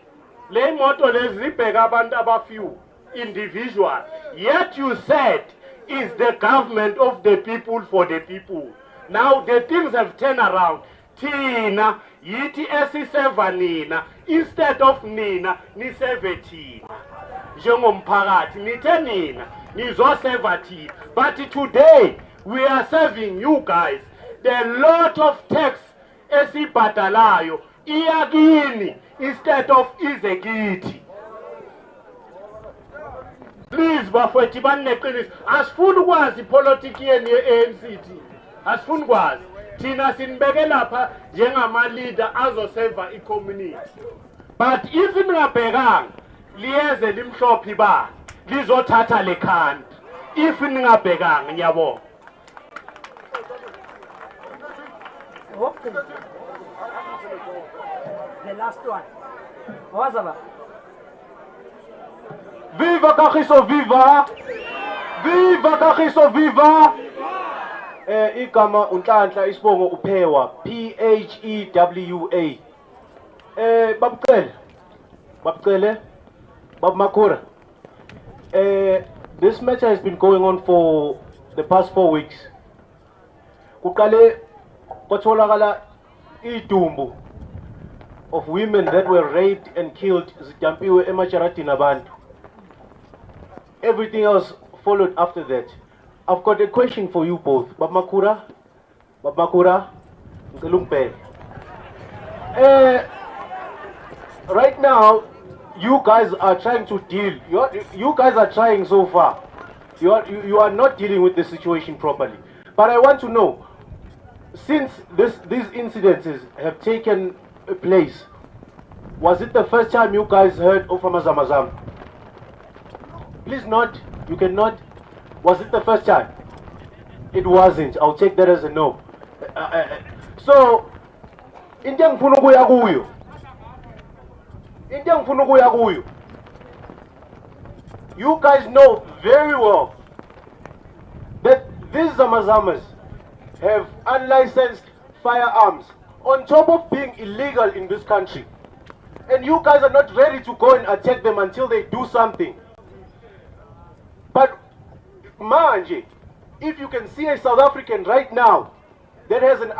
Le moto lezi zibheka abantu abafew, individual. Yet you said is the government of the people for the people. Now the things have turned around. Tina yithi esiseva nina instead of nina niseve thina. Njengomphakathi nithe nina nizoseva thina. But today we are serving you guys. The lot of tax esibhadalayo iyakini instead of izekithi. Please bafwethi baneqiniso. Asifuni ukwazi politics yeni ye-ANC. Asifuni ukwazi. Thina sinibeke lapha njengama leader azoseva i-community. But if ningabhekanga liyeze limhlophe ba lizothatha le country. If ningabhekanga nyabo. Okay. The last one. Wazaba. Viva Kagiso, viva! Viva Kagiso, viva! Igama unhlanhla isibongo uphewa, PHEWA. Babcele, Bab Makura. This matter has been going on for the past 4 weeks. Kukale kwatholakala idumbu of women that were raped and killed zidampiwe emajaradini abantu. Everything else followed after that. I've got a question for you both. Bab Makura, Ngelumpe. Right now, you guys are trying to deal. You guys are trying so far. You are not dealing with the situation properly. But I want to know, since these incidences have taken place, was it the first time you guys heard of Amazamazam? Please nod. You can nod. Was it the first time? It wasn't. I'll take that as a no. So, you guys know very well that these Zamazamas have unlicensed firearms on top of being illegal in this country. And you guys are not ready to go and attack them until they do something. But manje, if you can see a South African right now that has an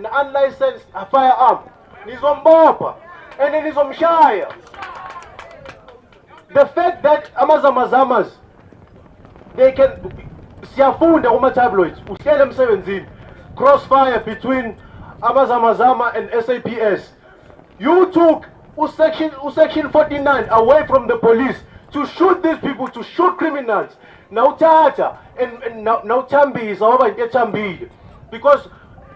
unlicensed firearm, nizombapa and then nizomshaya. The fact that Amazamazamas, they can siyafunda kuma tabloids, uhlele emsebenzini, crossfire between Amazamazama and SAPS. You took section 49 away from the police to shoot these people, to shoot criminals. Now Tata and now Tambi is over in Tambi, because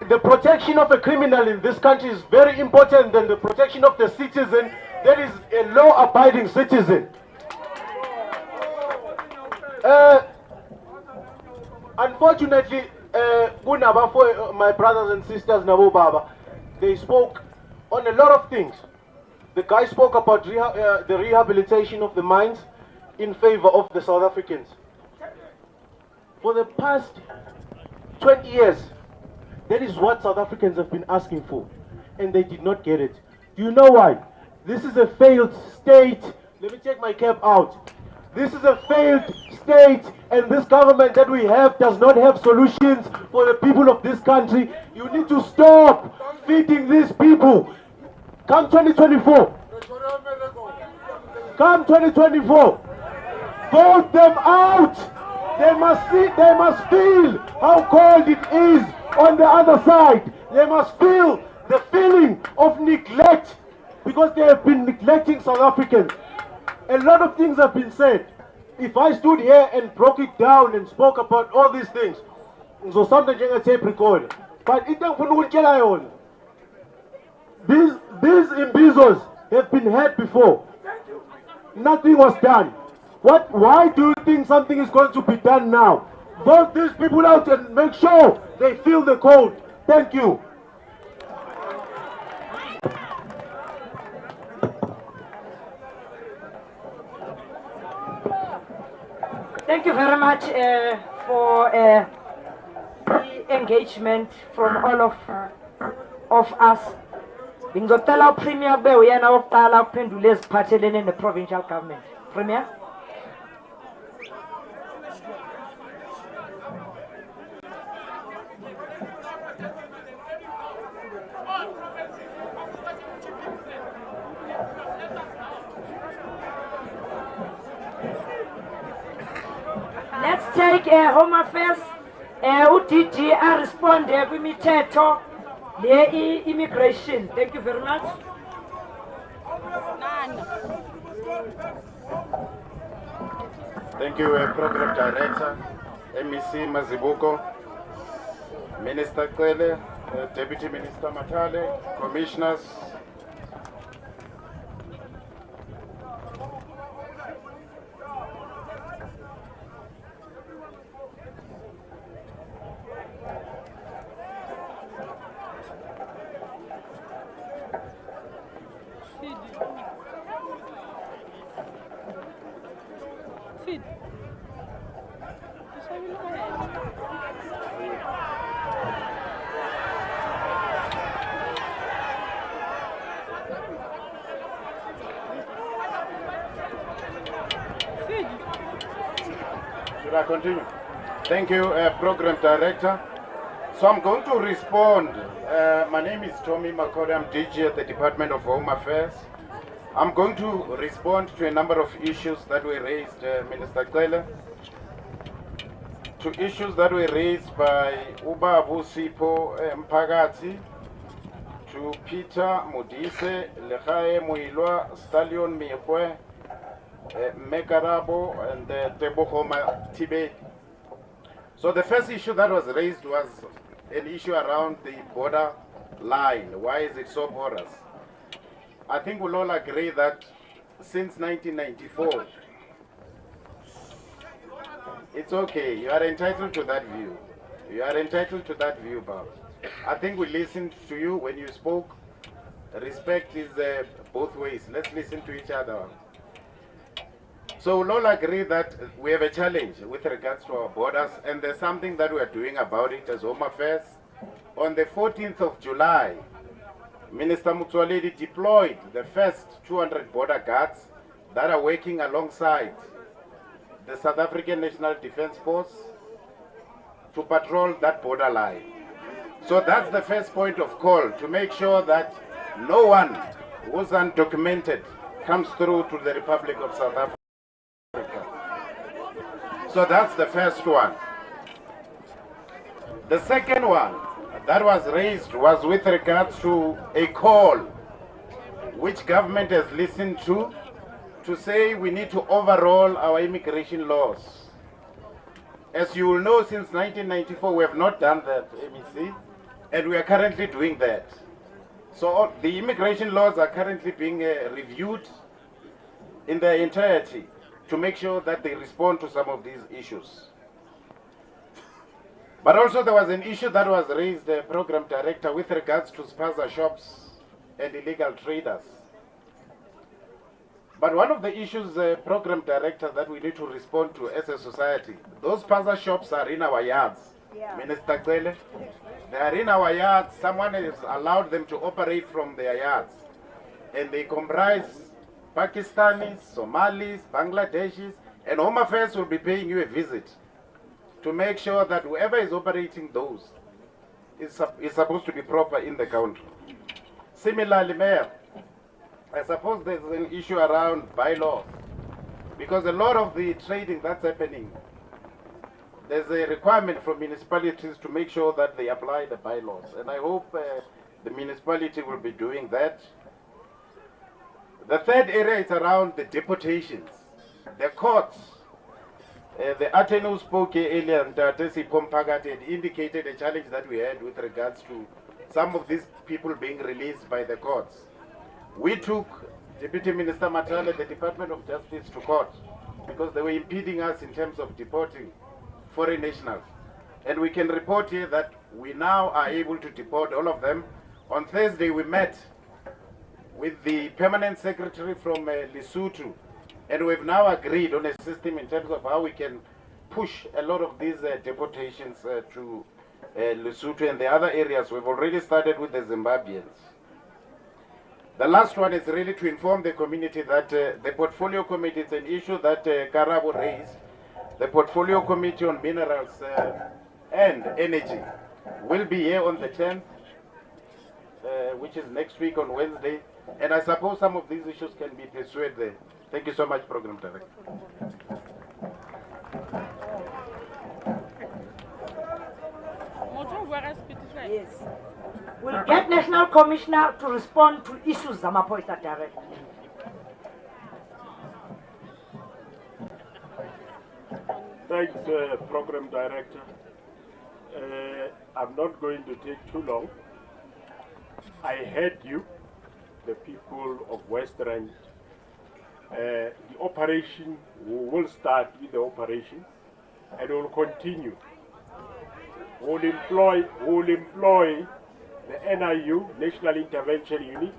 the protection of a criminal in this country is very important than the protection of the citizen that is a law-abiding citizen. Unfortunately, my brothers and sisters, Nabo Baba, they spoke on a lot of things. The guy spoke about the rehabilitation of the mines in favor of the South Africans. For the past 20 years, that is what South Africans have been asking for, and they did not get it. Do you know why? This is a failed state. Let me take my cap out. This is a failed state, and this government that we have does not have solutions for the people of this country. You need to stop feeding these people. Come 2024. Come 2024. Vote them out. They must feel how cold it is on the other side. They must feel the feeling of neglect, because they have been neglecting South Africans. A lot of things have been said. if I stood here and broke it down and spoke about all these things, so something tape record. But it these imbizos have been had before. Nothing was done. Why do you think something is going to be done now? Vote these people out and make sure they feel the code. Thank you. Thank you very much for the engagement from all of us. Ngizocela uPremier kube uyena oqala ukuphendula eziphathelene ne-provincial government. Premier. Let's take Home Affairs. UDG respond kwimithetho le immigration. Thank you very much. Thank you, Program Director, MEC Mazibuko, Minister Kwele, Deputy Minister Matale, Commissioners. Should I continue? Thank you, Program Director. So I'm going to respond. My name is Tommy Makode. I'm DG at the Department of Home Affairs. I'm going to respond to a number of issues that were raised, Minister Kwele. To issues that were raised by Ubabu Sipo Mpagati, to Peter Mudise, Lechae Muilwa, Stallion Miekwe, Mekarabo, and Tebohoma Tibet. So the first issue that was raised was an issue around the border line. Why is it so porous? I think we'll all agree that since 1994, it's okay. You are entitled to that view. You are entitled to that view, Bob. I think we listened to you when you spoke. Respect is both ways. Let's listen to each other. So we'll all agree that we have a challenge with regards to our borders, and there's something that we are doing about it as Home Affairs. On the 14th of July, Minister Mutsualedi deployed the first 200 border guards that are working alongside the South African National Defence Force to patrol that border line. So that's the first point of call, to make sure that no one who's undocumented comes through to the Republic of South Africa. So that's the first one. The second one that was raised was with regards to a call which government has listened to say we need to overhaul our immigration laws. As you will know, since 1994 we have not done that, MEC, and we are currently doing that. So the immigration laws are currently being reviewed in their entirety to make sure that they respond to some of these issues. But also there was an issue that was raised, Program Director, with regards to spaza shops and illegal traders. But one of the issues, Program Director, that we need to respond to as a society, those spaza shops are in our yards. Yeah. Minister Kwele, they are in our yards. Someone has allowed them to operate from their yards. And they comprise Pakistanis, Somalis, Bangladeshis, and Home Affairs will be paying you a visit to make sure that whoever is operating those is supposed to be proper in the country. Similarly, Mayor, I suppose there's an issue around bylaws, because a lot of the trading that's happening, there's a requirement from municipalities to make sure that they apply the bylaws, and I hope the municipality will be doing that. The third area is around the deportations. The courts The attorney who spoke earlier, Ntate Pompagat, had indicated a challenge that we had with regards to some of these people being released by the courts. We took Deputy Minister Matala, the Department of Justice, to court because they were impeding us in terms of deporting foreign nationals. And we can report here that we now are able to deport all of them. On Thursday, we met with the permanent secretary from Lesotho, and we've now agreed on a system in terms of how we can push a lot of these deportations to Lesotho and the other areas. We've already started with the Zimbabweans. The last one is really to inform the community that the portfolio committee is an issue that Karabo raised. The portfolio committee on minerals and energy will be here on the 10th, which is next week on Wednesday. And I suppose some of these issues can be pursued there. Thank you so much, Program Director. Yes. We'll get National Commissioner to respond to issues Zamapoisa directly. Thanks, Program Director. I'm not going to take too long. I heard you, the people of West Rand. The operation, we will start with the operation and we will continue. We will employ the NIU, National Intervention Unit.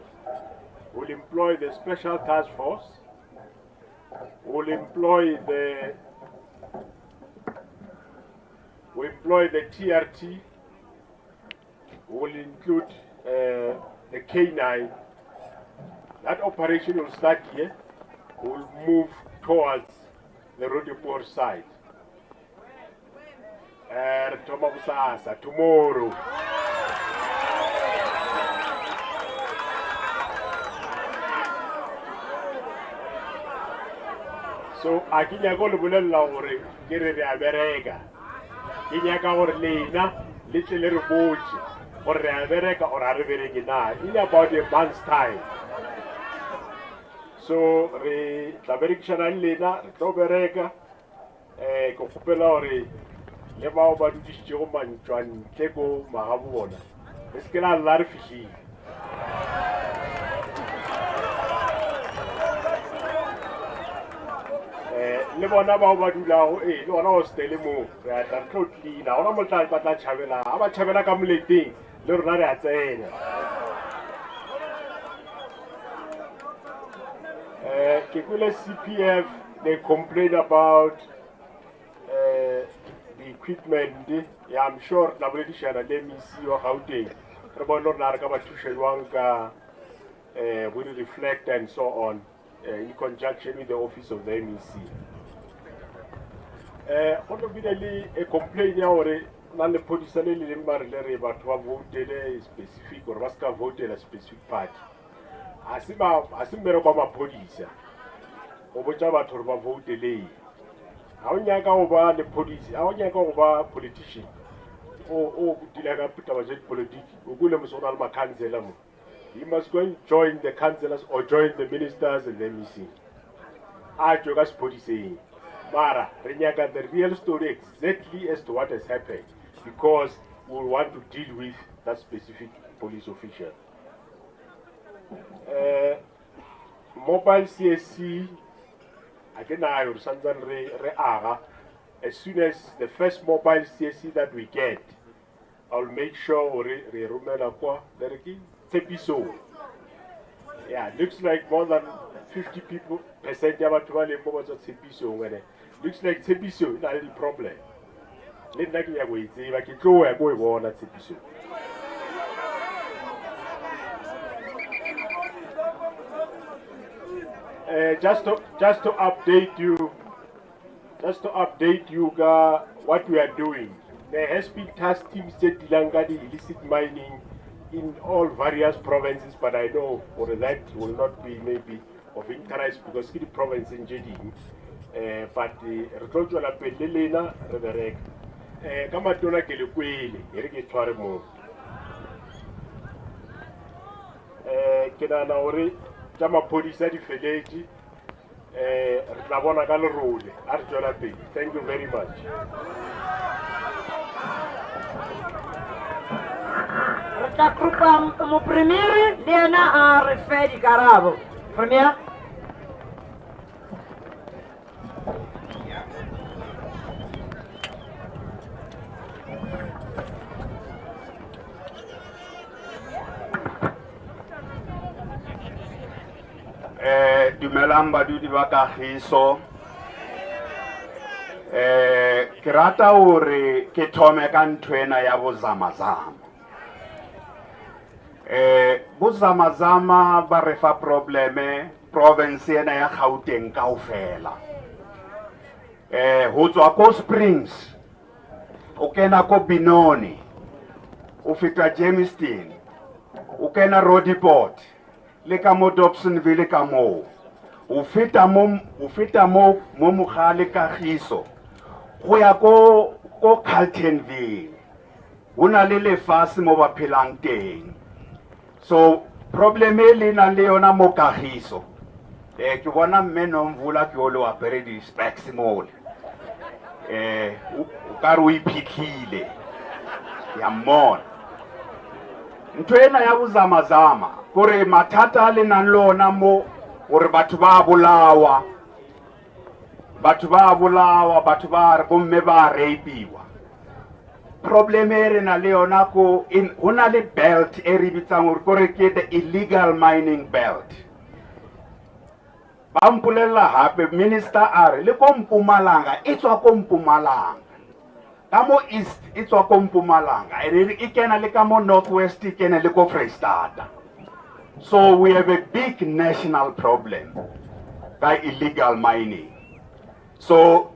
We will employ the Special Task Force. We will employ the TRT. We will include the K9. That operation will start here. We will move towards the Rhodoport side. Tomorrow. So, I can't go to the Lowry, get it America. Kinyaka or Lena, little boat, or America or Arabic in about a month's time. So, the American Lena, Toberega, Copelori, Leva over this German, Juan Tego Mahavona. It's gonna large fishy. Le bona ba ba dula e le ona o stele mo ra tla tlotli na ona motla ba tla chabela aba chabela ka moleteng le rona re a tsena Kekule CPF, they complain about the equipment. Yeah, I'm sure Nabudi Shana, let me see your Gauteng. Rebono Narkaba Tushelwanka will reflect and so on in conjunction with the office of the MEC. Ordinarily, a complaint or non the police but who have voted a specific or Raska voted a specific party. Asimba police. Obojaba Torba vote delay. How Yaka over the police, how Yaka over politician. Oh, Dilaga Putawajet politics, Ugulamus on Alma Kanzelam. You must go and join the councillors or join the ministers and the MEC. I jogas police saying, Mara, Renyaga, the real story exactly as to what has happened because we want to deal with that specific police official. Mobile CSC, again, I will send as soon as the first mobile CSC that we get, I'll make sure we remember the Tepiso. Yeah, looks like more than 50% looks like Tepiso, not any problem. Let me go with I can go and go on at Tepiso. Just to update you, what we are doing. There has been task teams that Dilanga the illicit mining in all various provinces, but I know for that will not be maybe of interest because the province in JD. But the Retojola Pelelena, Reverek, Kamatona Kelekwele, Erike Twaremo. Kenanaore, Jama Police at the Fedeti. re tla bona ka lerole a re tswela pele. Thank you very much. Re tla kopa mopremiere le yena a re fe dikarabo. Premier. Dumelang badudi ba Kagiso. Ke rata hore ke thome ka nthwena ya bozamazama. Bozamazama ba re fa probleme province ena ya Gauteng kaofela. Ho tswa ko Springs, o kena ko Binoni, o feta Jamestown, o kena Rodiport, le ka mo Dobsonville ka mo. O feta mo Mogale Kagiso. Go ya ko Carltonville. Hona le lefase mo ba phelang teng. So problem e le na le yona mo Kagiso. Ke bona mme Nomvula ke o le wa apere di specs mo. O ka re o iphitlhile. Ya mmona. Ntwena ya bozamazama gore mathata le nang lona mo gore batho ba bolawa, batho ba re bomme ba rapiwa. Problem e re na le yona ko hona le belt e re bitsang gore ke the illegal mining belt. Ba mpulela hape minister are le ko Mpumalanga e tswa ko Mpumalanga. Ka mo east e tswa ko Mpumalanga e kena le ka mo northwest e kena le ko Freistata. So we have a big national problem by illegal mining. So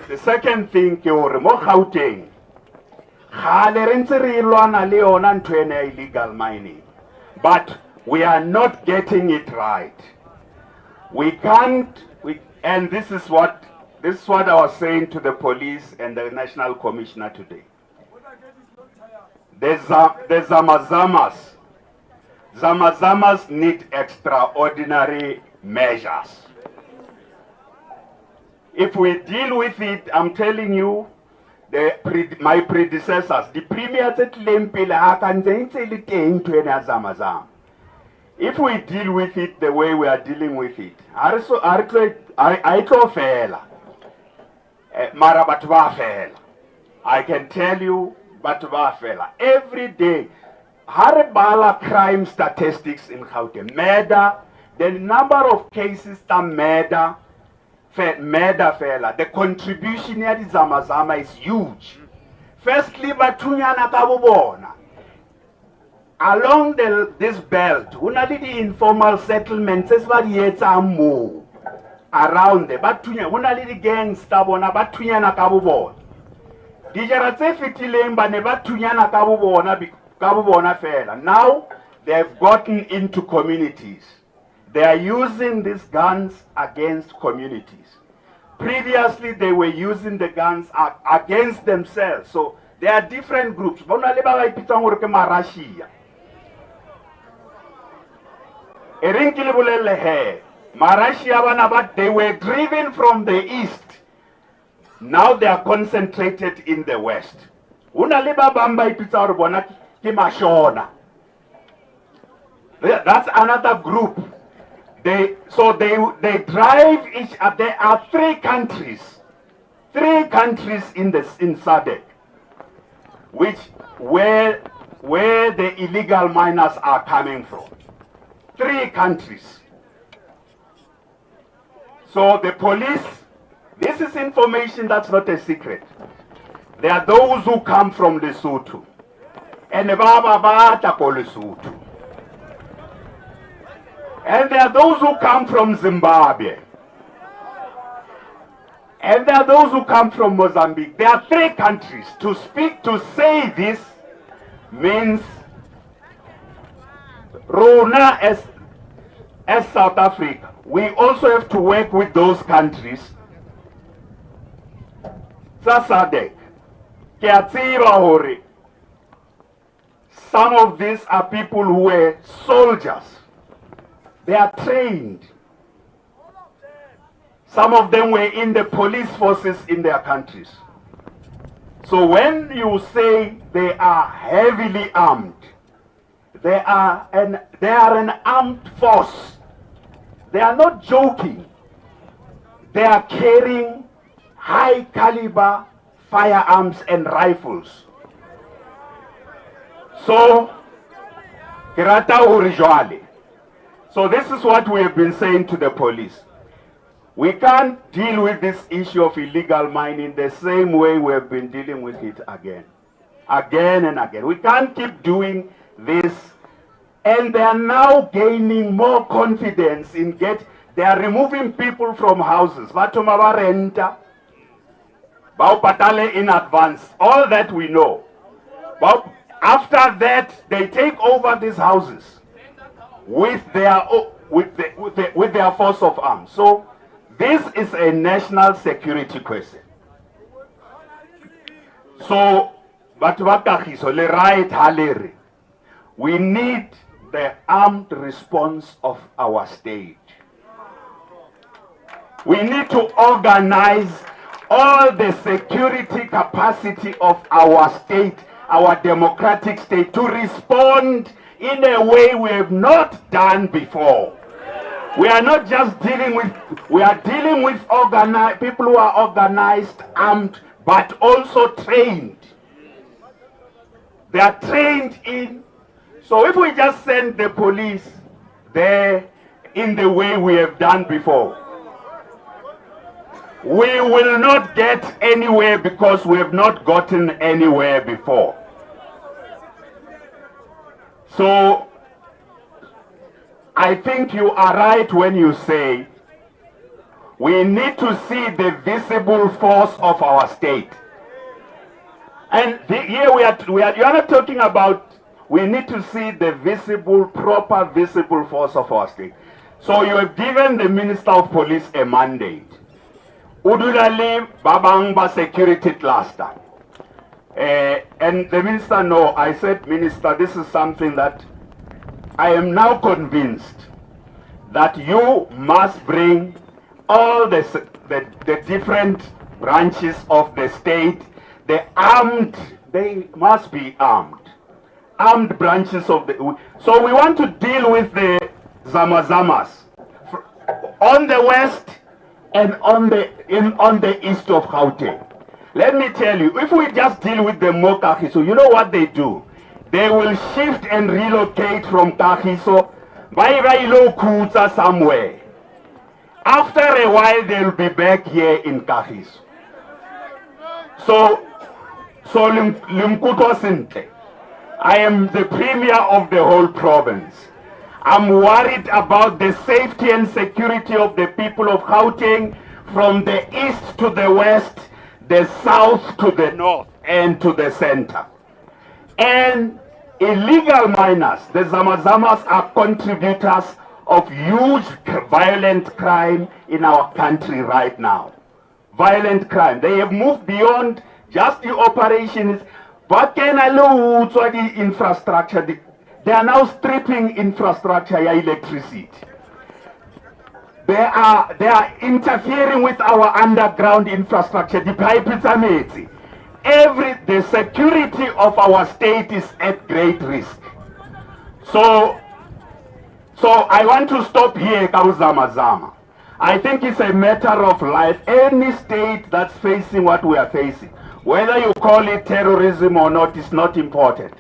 the second thing ke hore mo Gauteng gale re ntse re lwana le yona ntwena illegal mining, but we are not getting it right. We can't and this is what I was saying to the police and the national commissioner today. The Zamazamas need extraordinary measures. If we deal with it, I'm telling you, my predecessors, the premiers at Lempile, if we deal with it the way we are dealing with it, I can tell you, every day, Haribala crime statistics in Gauteng, murder, the number of cases that murder fela, the contribution here to Zamazama is huge. Firstly, Batunyana Kabubona. Along this belt, unali the informal settlements, around the Batunya, unali the gangs, Tabona, Batunyana Kabubona. Dijaratse fitilemba ne Batunyana Kabubona fela. Now they have gotten into communities. They are using these guns against communities. Previously, they were using the guns against themselves. So there are different groups. They were driven from the east. Now they are concentrated in the west. That's another group. They drive each. There are three countries in SADC, where the illegal miners are coming from. 3 countries. So the police, this is information that's not a secret. There are those who come from Lesotho, and Lesotho. And there are those who come from Zimbabwe. And there are those who come from Mozambique. There are 3 countries. To say this means Rona as South Africa. We also have to work with those countries. SADC. Some of these are people who were soldiers. They are trained. Some of them were in the police forces in their countries. So when you say they are heavily armed, they are an armed force. They are not joking. They are carrying high caliber firearms and rifles. So, so this is what we have been saying to the police. We can't deal with this issue of illegal mining the same way we have been dealing with it again and again. We can't keep doing this. And they are now gaining more confidence in they are removing people from houses. Renta, in advance. All that we know. But after that, they take over these houses with their force of arms. So this is a national security question. So, we need the armed response of our state. We need to organize all the security capacity of our state, our democratic state, to respond in a way we have not done before. We are not just dealing with, we are dealing with people who are organized, armed, but also trained. They are trained in. So if we just send the police there in the way we have done before, we will not get anywhere because we have not gotten anywhere before. So I think you are right when you say we need to see the visible force of our state. And here you are not talking about, we need to see the visible, proper visible force of our state. So you have given the Minister of Police a mandate. Udulali Babangba security cluster. And the minister, no, I said, Minister, this is something that I am now convinced that you must bring all the different branches of the state, the armed, they must be armed. Armed branches of the... So we want to deal with the Zamazamas on the west and on the east of Gauteng. Let me tell you, if we just deal with the more Kagiso, you know what they do? They will shift and relocate from Kagiso by Kuta somewhere. After a while, they'll be back here in Kagiso. So Limkuto Sinte, I am the premier of the whole province. I'm worried about the safety and security of the people of Gauteng from the east to the west, the south to the north, and to the center. And illegal miners, the Zamazamas, are contributors of huge violent crime in our country right now. Violent crime. They have moved beyond just the operations, but can allow the infrastructure. They are now stripping infrastructure, electricity. They are interfering with our underground infrastructure. The security of our state is at great risk. So I want to stop here, Kauzamazama. I think it's a matter of life. Any state that's facing what we are facing, whether you call it terrorism or not, is not important.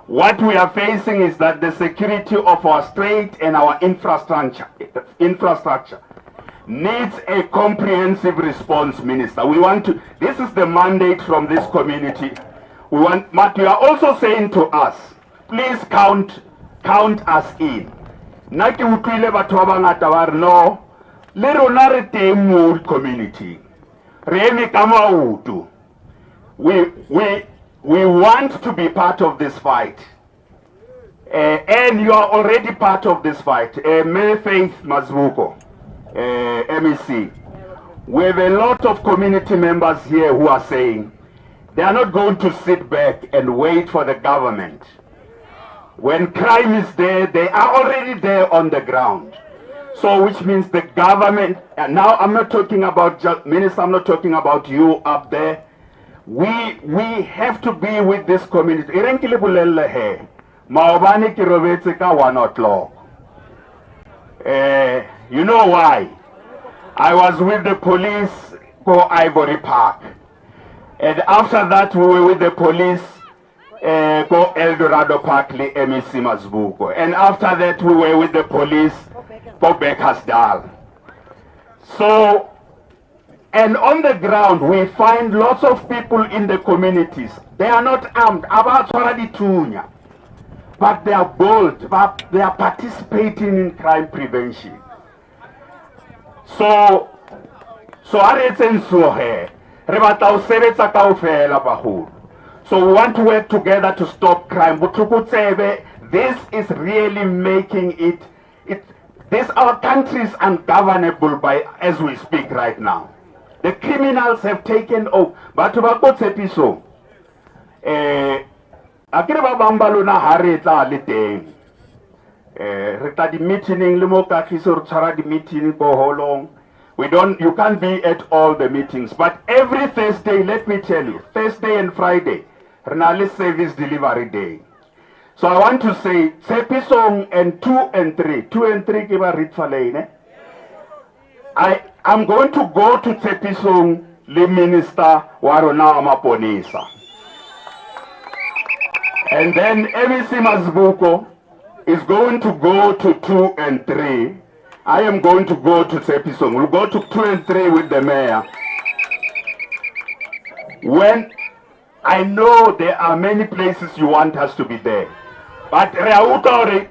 What we are facing is that the security of our state and our infrastructure needs a comprehensive response, Minister. We want to, this is the mandate from this community. We want, but you are also saying to us, please count us in. Naki utwile batho ba bangata ba re no, le rona re teng mo community. Re eme ka maoto. We want to be part of this fight. And you are already part of this fight. May Faith Mazbuko, MEC. We have a lot of community members here who are saying they are not going to sit back and wait for the government. When crime is there, they are already there on the ground. So which means the government, and now I'm not talking about just Minister, I'm not talking about you up there. We have to be with this community. Irenkile bulelle he. Maobane ki robetse ka 1 o'clock. You know why? I was with the police go Ivory Park. And after that we were with the police go El Dorado Park li MEC Masbuko. And after that we were with the police go Bekasdal. So, and on the ground we find lots of people in the communities. They are not armed, about already tunya, but they are bold, but they are participating in crime prevention. So we want to work together to stop crime. This is really making it our country is ungovernable by as we speak right now. The criminals have taken over. But episo akere ba bambalo na haretla le teng. Re tla di meeting le mo Kagiso re tshwara di meeting go holong. You can't be at all the meetings, but every Thursday, let me tell you, Thursday and Friday, Renali service delivery day. So I want to say, Tsepisong and 2 and 3, 2 and 3 give a ritfalene. I'm going to go to Tsepisong, the minister, Warona Amaponisa. And then MEC Masbuko is going to go to 2 and 3. I am going to go to Tsepisong. We'll go to 2 and 3 with the mayor. When I know there are many places you want us to be there. But every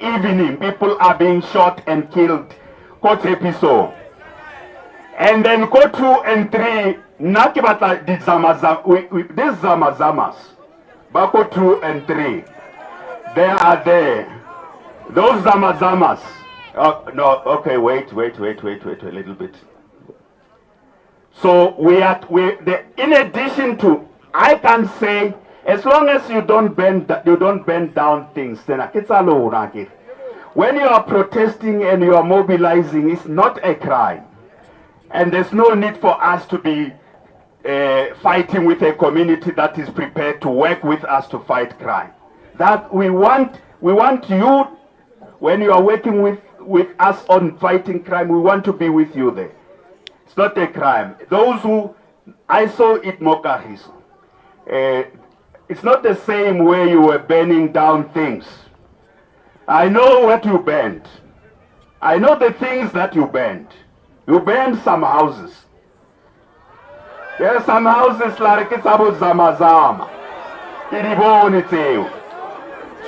evening people are being shot and killed. Go Tsepisong. And then go 2 and 3. Nakibata did these zamazamas. Bako 2 and 3. They are there. Those zamazamas. No, okay, wait a little bit. So in addition to, I can say, as long as you don't bend down things, then when you are protesting and you are mobilizing, it's not a crime, and there's no need for us to be fighting with a community that is prepared to work with us to fight crime. That we want you, when you are working with us on fighting crime, we want to be with you there. It's not a crime. Those who, I saw it more Kagiso. It's not the same way you were burning down things. I know what you burned. I know the things that you burned. You burned some houses. There are some houses like it's about Zamazama.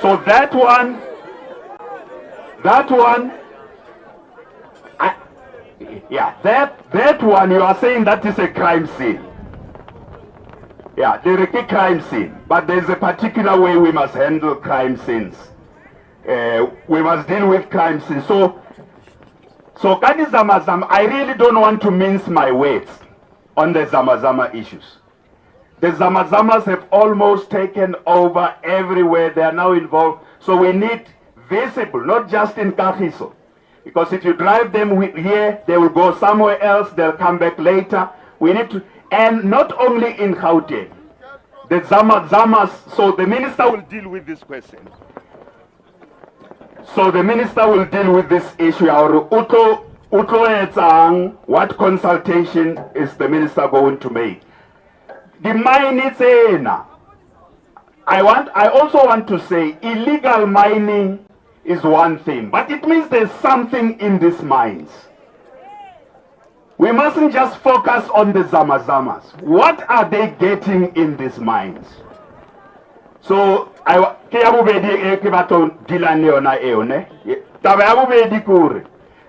So that one, that one, you are saying that is a crime scene. Yeah, there is a crime scene, but there's a particular way we must handle crime scenes. We must deal with crime scenes. So Kadi Zamazama, I really don't want to mince my words on the Zamazama issues. The Zamazamas have almost taken over everywhere. They are now involved. So we need visible, not just in Kagiso. Because if you drive them here, they will go somewhere else. They'll come back later. We need to, and not only in Gauteng. The Zamazamas, so the minister will deal with this question. So the minister will deal with this issue. What consultation is the minister going to make? The mine is I also want to say illegal mining is one thing, but it means there's something in these mines. We mustn't just focus on the Zamazamas. What are they getting in these mines? So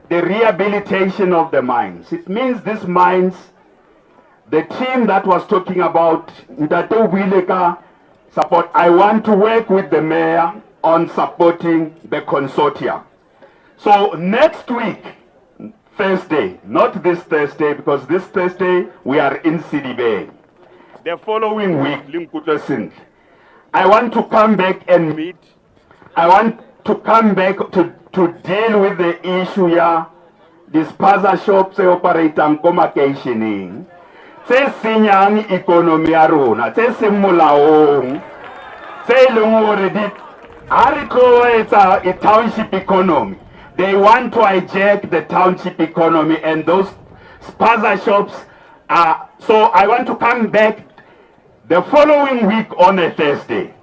the rehabilitation of the mines. It means these mines, the team that was talking about support, I want to work with the mayor on supporting the consortium. So next week, Thursday, not this Thursday, because this Thursday we are in CDB. The following week, I want to come back and meet. I want to come back to deal with the issue ya dispenser shops tse operatang ko makeisheneng tse senyang economy ya rona tse seng molaong tse leng hore di ha re tlo etsa a township economy. They want to hijack the township economy, and those spaza shops are. So I want to come back the following week on a Thursday,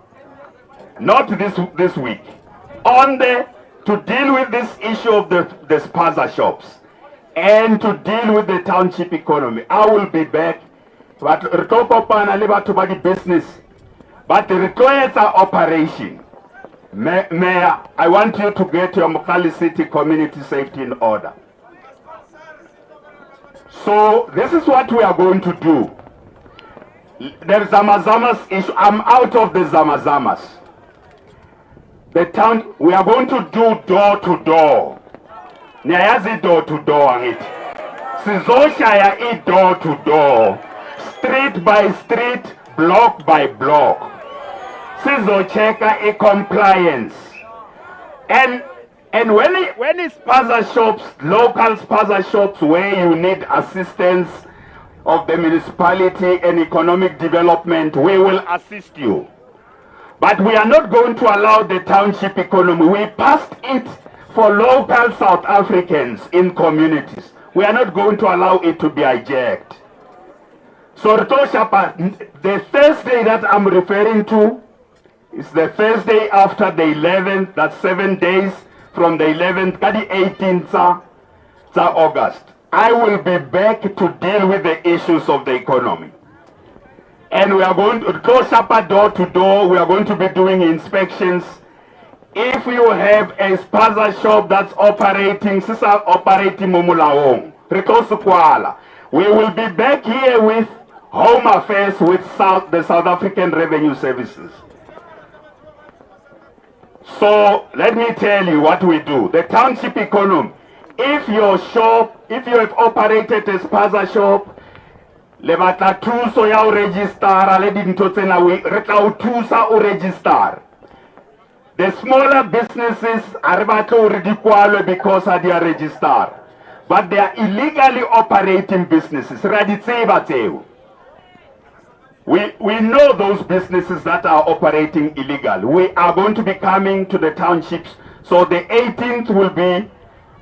not this week, to deal with this issue of the spaza shops and to deal with the township economy. I will be back, but the business, but the requires our operation. Mayor, I want you to get your Mokali City community safety in order. So this is what we are going to do. The Zamazamas issue, I'm out of the Zamazamas. The town, we are going to do door to door. Nyayazi door to door angit. Sizoshaya I door to door. Street by street, block by block. Sizocheka a compliance. And when it's spaza shops, local spaza shops where you need assistance of the municipality and economic development, we will assist you. But we are not going to allow the township economy. We passed it for local South Africans in communities. We are not going to allow it to be hijacked. So the Thursday that I'm referring to is the Thursday after the 11th, that's 7 days from the 11th to the 18th August. I will be back to deal with the issues of the economy. And we are going to close up door to door. We are going to be doing inspections. If you have a spaza shop that's operating, we will be back here with Home Affairs, with the South African Revenue Services. So let me tell you what we do. The township economy, if your shop, if you have operated a spaza shop, le batla thuso ya o register le dintho tsena re tla o thusa o register. The smaller businesses are batla o re di kwalwe because they are registered, but they are illegally operating businesses. Ra di tseba tseo. We know those businesses that are operating illegal. We are going to be coming to the townships. So the 18th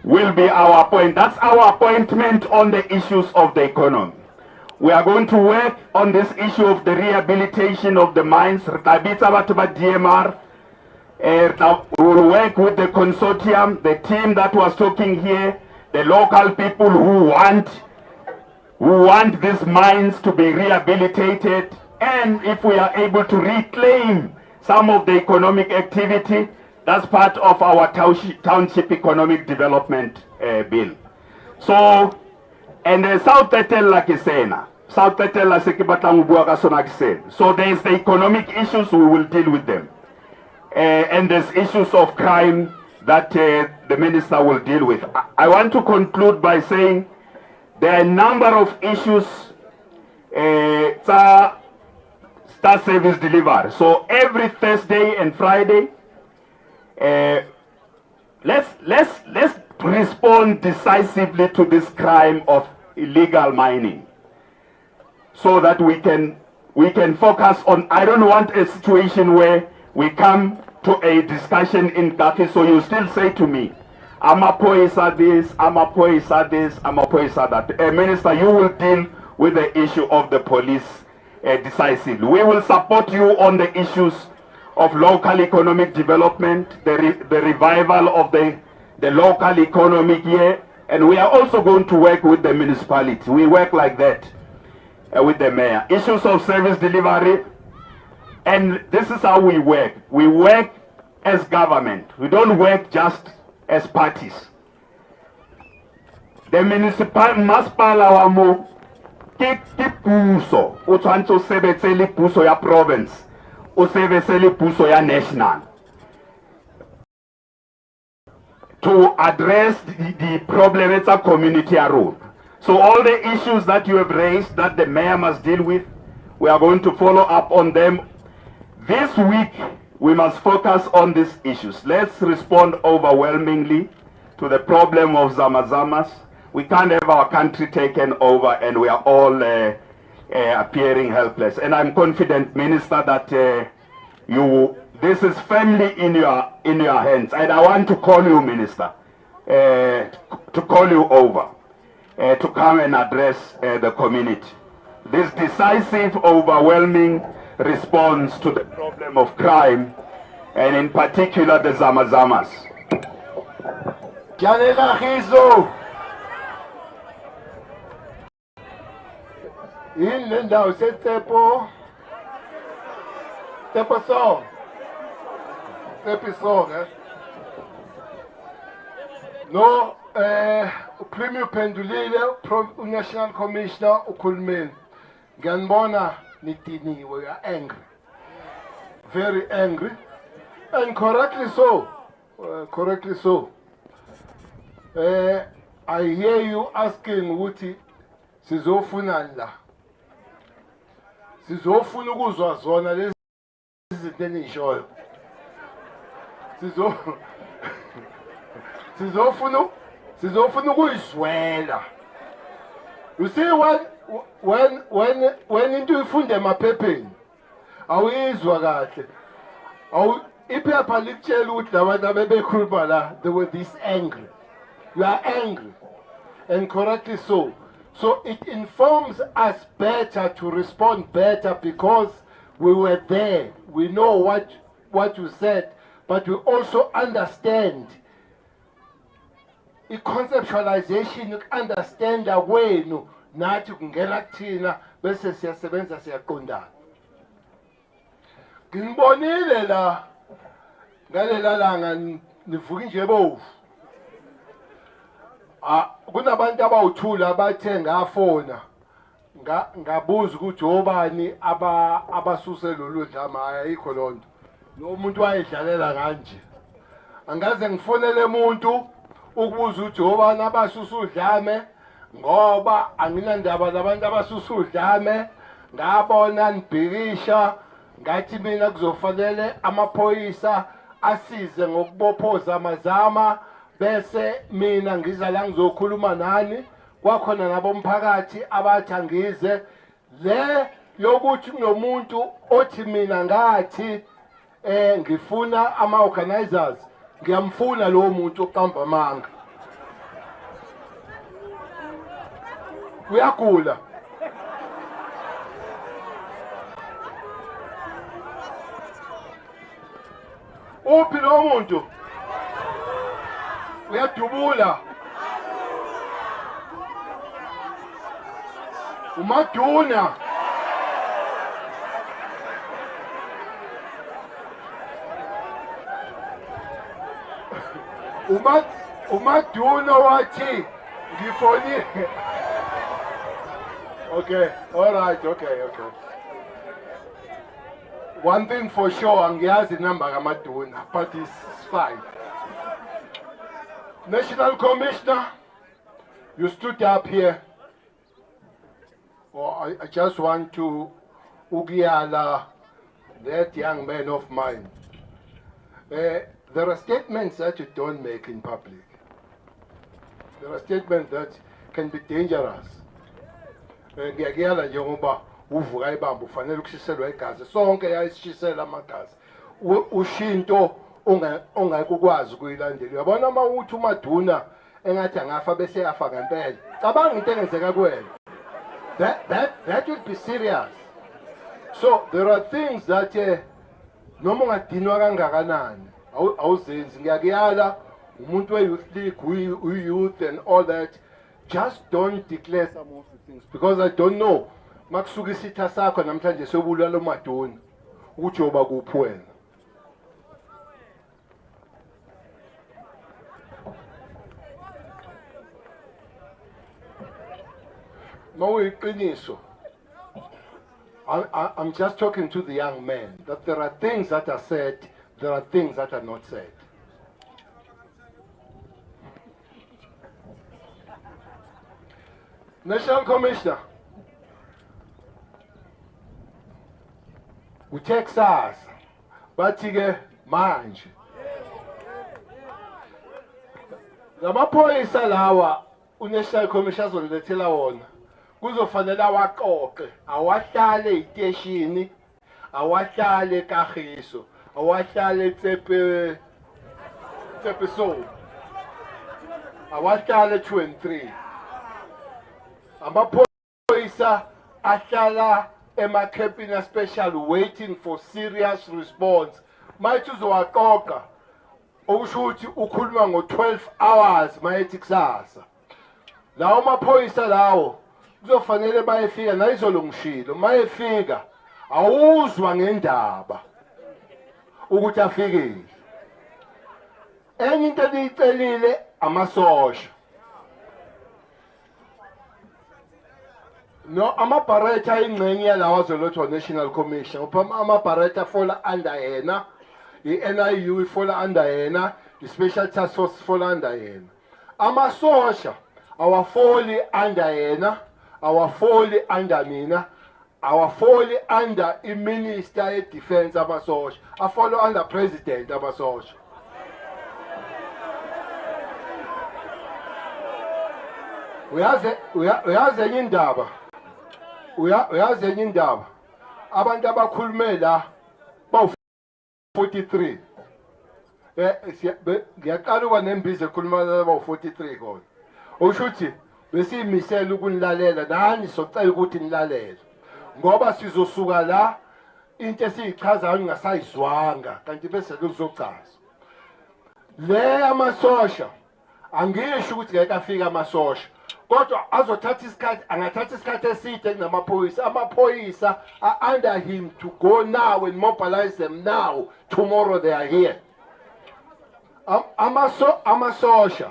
will be our appointment. That's our appointment on the issues of the economy. We are going to work on this issue of the rehabilitation of the mines. DMR. We will work with the consortium, the team that was talking here, the local people who want these mines to be rehabilitated, and if we are able to reclaim some of the economic activity, that's part of our township economic development bill. So, and South Tetela Kisena, South Tetela Sekibatangubuaga Sonakisen. So there's the economic issues, we will deal with them. And there's issues of crime that the minister will deal with. I want to conclude by saying there are a number of issues star service delivery. So every Thursday and Friday, let's respond decisively to this crime of illegal mining, so that we can focus on. I don't want a situation where we come to a discussion in Kagiso, so you still say to me, Amapoisa this, Amapoisa this, Amapoisa that. Minister, you will deal with the issue of the police decisively. We will support you on the issues of local economic development, the revival of the local economy here, and we are also going to work with the municipality. We work like that with the mayor. Issues of service delivery, and this is how we work. We work as government. We don't work just as parties. The municipal masipala wa mo ke puso o tshwantse o sebetse le puso ya province o sebetse le puso ya national to address the problem it's a community road. So all the issues that you have raised that the mayor must deal with, we are going to follow up on them. This week we must focus on these issues. Let's respond overwhelmingly to the problem of Zamazamas. We can't have our country taken over and we are all appearing helpless. And I'm confident, Minister, that this is firmly in your hands. And I want to call you, Minister, to call you over, to come and address the community. This decisive, overwhelming response to the problem of crime, and in particular the Zamazamas. Kagiso. In the now said Tepo song. Tepo song, eh? No, Premier Pendulile, National Commissioner, Ukulmin. Ganbona Nitini, we are angry. Very angry. And correctly so. Correctly so. I hear you asking Wuti, Sizofunanda. Sizofuna ukuzwa zona lezi zinto enishoyo. Sizofuna ukuyiswela. You see when into ifunde emaphepheni awuyizwa kahle. Iphepha likutshela ukuthi labantu abebekhuluma la, they were this angry. You are angry, and correctly so. So it informs us better to respond better because we were there. We know what you said, but we also understand. I-conceptualization, understand kwenu nathi kungena kuthina bese siyasebenza siyaqondana. Nginibonile la ngalela langa nivuka nje bovu. Kunabantu abawuthula abathe ngafona ngabuza ukuthi obani abasuse lolu dlama ayikho lonto. Lo muntu wayedlalela kanje. Angaze ngifonele umuntu ukubuza ukuthi obani abasusa udlame ngoba anginandaba labantu abasusa udlame. Ngabona nibhikisha ngathi mina kuzofanele amaphoyisa asize ngokubophoza amazama. Bese mina ngiza la ngizokhuluma nani kwakhona nabomphakathi abathi angize le yokuthi kunomuntu othi mina ngathi ngifuna ama-organizers ngiyamfuna lowo muntu oqamba amanga uyagula uphi lowo muntu uyadubula umaduna umaduna wathi ngifoni. Okay, all right, okay. One thing for sure, angiyazi number kamaduna, but it's fine. National Commissioner, you stood up here. Well, I just want to ugiala that young man of mine. There are statements that you don't make in public. There are statements that can be dangerous. Ngiyagiala njengoba uvuka ibamba ufanele ukushiselwa igazi sonke yayishisela amagazi. Ushinto ongakukwazi ukuyilandela. Uyabona uma uthi umaduna engathi angafa bese yafa ngempela. Cabanga into engenzeka kuwena. That would be serious. So there are things that noma ungadinwa kangakanani awuzenzi. Ngiyakuyala umuntu we-youth league, we-youth and all that, just don't declare some of the things because I don't know makusuka isitha sakho namhlanje sobulala umaduna ukuthi yoba kuphi wena. I'm just talking to the young men that there are things that are said, there are things that are not said. National Commissioner, uTexas bathi ke manje lamaphoyisa lawa uNational Commission azolethela wona kuzofanele awaqoqe awahlale eiteshini awahlale eKagiso awahlale Tsepiso awahlale 2 and 3 amaphoyisa ahlala emacamping special waiting for serious response mayithi uzowaqoqa okusho ukuthi ukhuluma ngo-12 hours mayethi kusasa lawo maphoyisa lawo kuzofanele bayefika nayizolo ngishilo mayefika awuzwa ngendaba ukuthi afikile enye into eliyicelile amasosha no amabharetha ingcenye yalawa azolethwa National Commission upha amabharetha fola under yena i-NIU ifola under yena i-Special Task Force ifola under yena amasosha awafoli under yena awafoli under mina awafoli under i-Minister ye-Defense amasosha afolo under President amasosha uyazi enye indaba uyazi enye indaba abantu abakhulume la bawu-43 ngiyaqala uba nembizo ekhuluma bawu-43 khona okusho ukuthi besiyimisela ukunilalela nani socela ukuthi nilalele ngoba sizosuka la into esiyichazayo ningasayizwanga kanti bese kuzochaza le amasosha angisho ukuthi ngeke afike amasosha kodwa azothatha isikhathi angathatha isikhathi eside kunamaphoyisa amaphoyisa are under him to go now and mobilize them now tomorrow they are here amasosha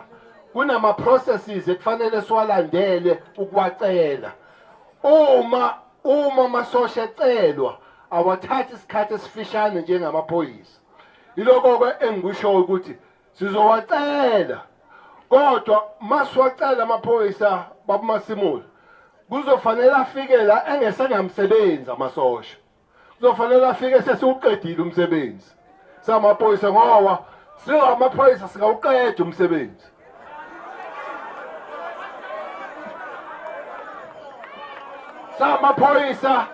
kunama processes ekufanele siwalandele ukuwacela uma amasosha ecelwa awathatha isikhathi esifishane njengamaphoyisa iloko engikusho ukuthi sizowacela kodwa masiwacela amaphoyisa Baba Masemola kuzofanele afike la engesengamsebenzi amasosha kuzofanele afike sesiuqedile umsebenzi samaphoyisa ngoba singamaphoyisa singawuqeda umsebenzi samaphoyisa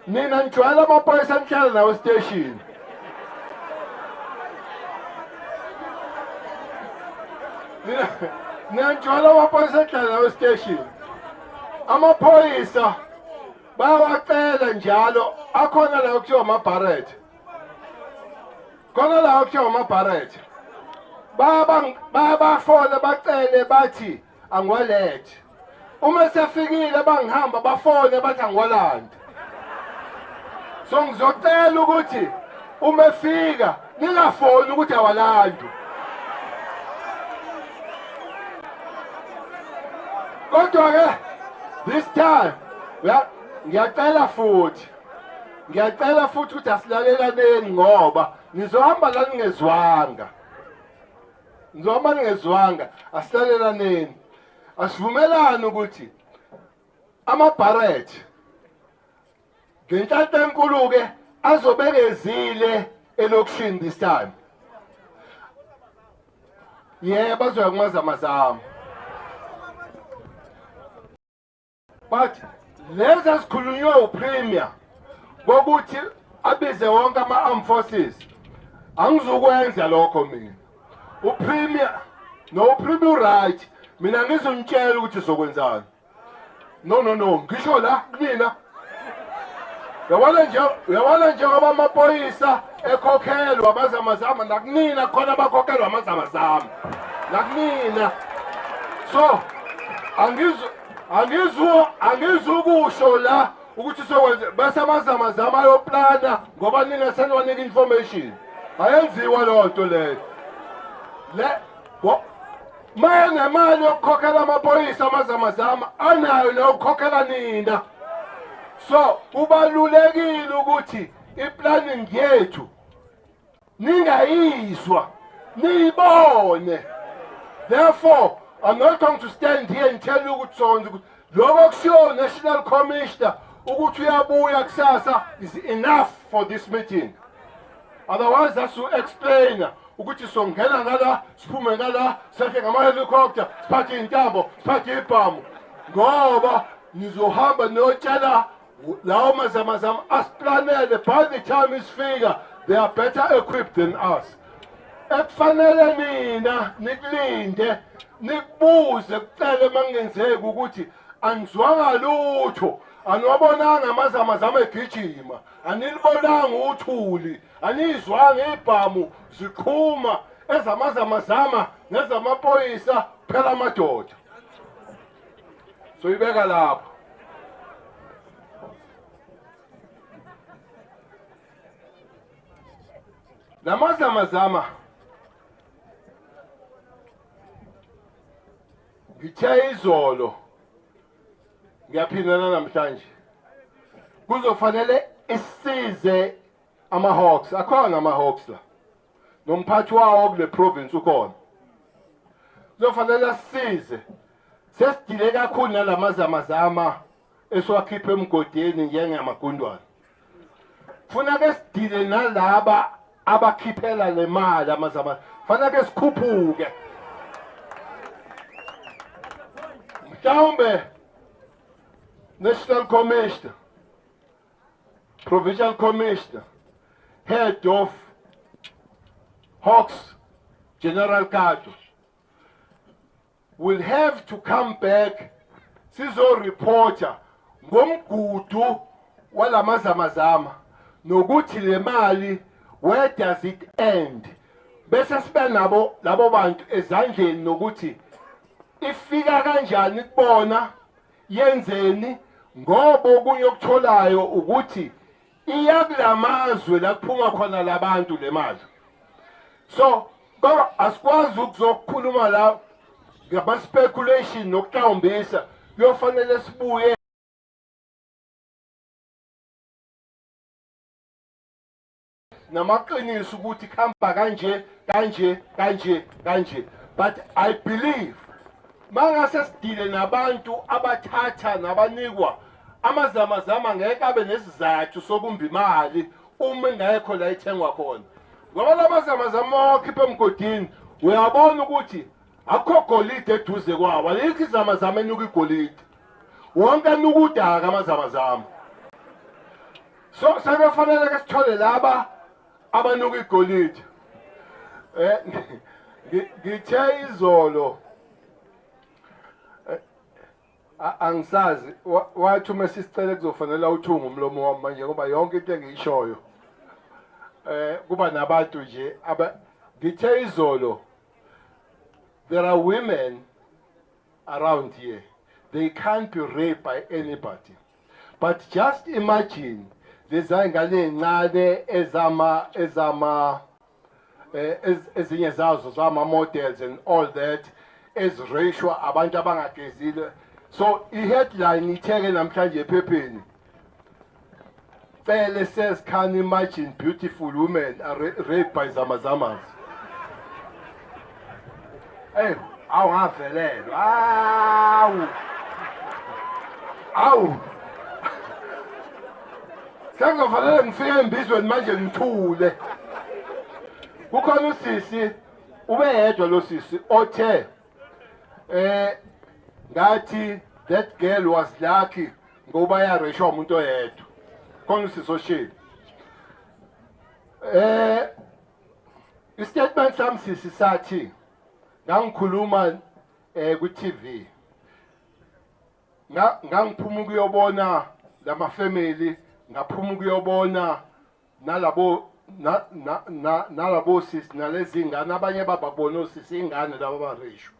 nina nijwayela amaphoyisa nihlala nawo estation nina nijwayela amaphoyisa nihlala nawo estation amaphoyisa bayawacela njalo akhona la kuthiwa amabharetha khona la kuthiwa amabharetha bayabafona bacele bathi angiwalethe uma sefikile bangihamba bafone bathi angiwalanda so ngizocela ukuthi uma efika ningafoni ukuthi awalandu kodwa ke this time ngiyacela futhi ukuthi asilalelaneni ngoba nizohamba la ningezwanga asilalelaneni asivumelane ukuthi amabharetha ngenhlanhla enkulu ke azobekezile elokishini this time yebo bazoya kumazamazama but lezi sikhulunywe upremier kokuthi abize wonke ama-armed forces angizukwenza lokho mina upremier right mina ngizomtshela ukuthi sokwenzani no ngisho la kunina uyabona njengoba amaphoyisa ekhokhelwa amazamazama nakunina khona abakhokhelwa amazamazama nakunina so angizukusho la ukuthi sokwenze bese amazamazama ayoplana ngoba ningasenwanika information ayenziwa loo nto leyo maye nemali yokukhokhela amaphoyisa amazamazama anayo neyokukhokhela nina so kubalulekile ukuthi iplanning yethu ningayizwa niyibone therefore I'm not going to stand here and tell you ukuthi sonke ukuthi National Commissioner ukuthi uyabuya kusasa is enough for this meeting. Otherwise, that's to explain ukuthi songena ngala siphume ngala sekhe ngama helicopter siphathe intambo siphathe ibhamu ngoba nizohamba notshela lawo mazamazama asiplanele. By the time is figure they are better equipped than us. Ekufanele nina nikulinde nikubuze kucele mangenzeki ukuthi anizwanga lutho, anwabonanga amazamazama egijima, anilibonanga uthuli, anizwanga ibhamu ziqhuma ezamazamazama nezamaphoyisa phela amadoda. So ibeka lapho. Lamazamazama ngithe izolo ngiyaphindana namhlanje kuzofanele isize ama-Hawks. Akhona ama-Hawks la nomphathi wawo kule province ukhona. Kuzofanele asize. Sesidile kakhulu nalamazamazama esiwakhipha emgodini njengamagundwane. Funa ke sidile nalaba abakhiphela le mali amazama. Fana ke sikhuphuke. Mhlawumbe National Commissioner, Provincial Commissioner, Head of Hawks, General Kato, will have to come back. Sizo reporter ngomgudu walamazamazama nokuthi le mali, where does it end? Bese sibe nabo labo bantu ezandleni nokuthi ifika kanjani kubona yenzeni ngoba okunye okutholayo ukuthi iyakulamazwe la kuphuma khona labantu le mali. So ngoba asikwazi ukuzokhuluma la ngaba speculation nokuhlawumbisa, kuyofanele sibuye namaqiniso ukuthi khamba kanje kanje kanje kanje. But I believe mangase sidile nabantu abathatha nabanikwa amazamazama ngeke abe nesizathu sokumba imali uma engekho la ithengwa khona. Ngoba lamazamazama okhipha emgodini uyabona ukuthi akho golide eduze kwawo, alikho izamazama enuka igolide, wonke anuka udaka amazamazama. So sekufanele ke sithole laba abanuka igolide. Ngithe izolo angisazi wathi uma sisicela kuzofanele uthunga umlomo wami manje ngoba yonke into engiyishoyo kuba nabantu nje ngithe izolo there are women around here, they can't be raped by anybody, but just imagine lezingane ezincane ezinye zazo zama models and all that ezireshwa abantu abangagezile. So i-headline itheke namhlanje ephepheni, Pele says can imagine beautiful women are raped by zamazamas. Hey, awungavelelwa. Awu sekufanele ngifike embizweni manje ngithule. Kukhona usisi ubeyedwa lo sisi othe ngathi that girl was lucky ngoba yareshwa umuntu oyedwa. Khona usisi oshile. Istatement sami sisi sathi ngangikhuluma ku TV. Ngangiphuma ukuyobona lama family, ngaphuma ukuyobona nalabo nalabo sisi nalezi ingane abanye bababona osisi ingane laba bareshwa.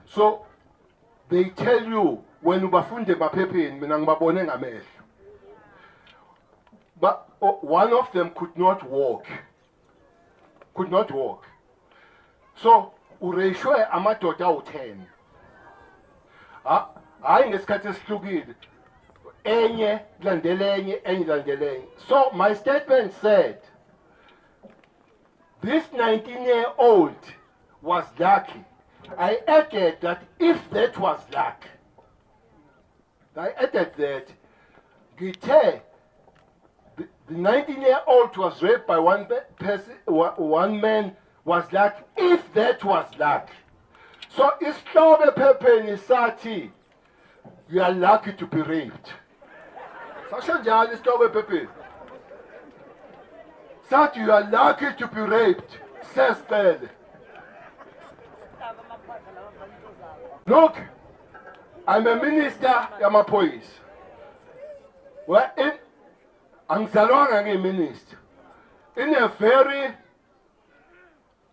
So they tell you when ubafunde emaphepheni mina ngibabone ngamehlo. But one of them could not walk. So ureshwe amadoda u10. Hayi ngesikhathi esihlukile. Enye landelenye enye landelenye. So my statement said this 19-year-old was lucky I added that if that was luck, I added that the 19-year-old was raped by one man was luck, if that was luck. So it's not a pepper Sati. You are lucky to be raped. Sasha Jan is not a pepper. Sati, you are lucky to be raped, says Ted. Look, I'm a minister, I'm a police. Well, I'm a minister. In a very,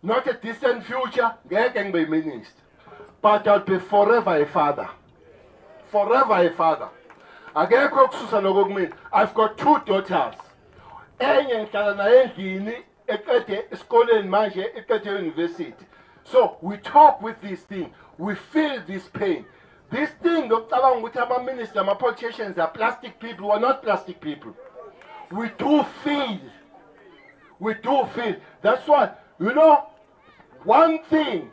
not a distant future, I can be minister. But I'll be forever a father. Forever a father. I've got 2 daughters. University. So we talk with this thing. We feel this pain. This thing, Dr. Minister, my politicians are plastic people. We're not plastic people. We do feel. We do feel. That's why, you know, one thing,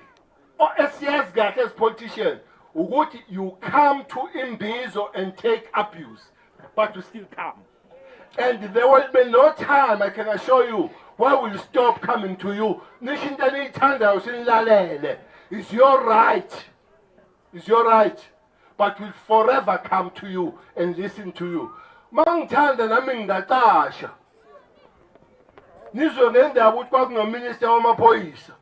SCS guy as politician, you come to Imbizo and take abuse, but you still come. And there will be no time, I can assure you, why will you stop coming to you? It's your right. It's your right. But we'll forever come to you and listen to you. Mangithanda nami ngingatasha. Nizonenda ukuthi kwakunominister wamaphoyisa.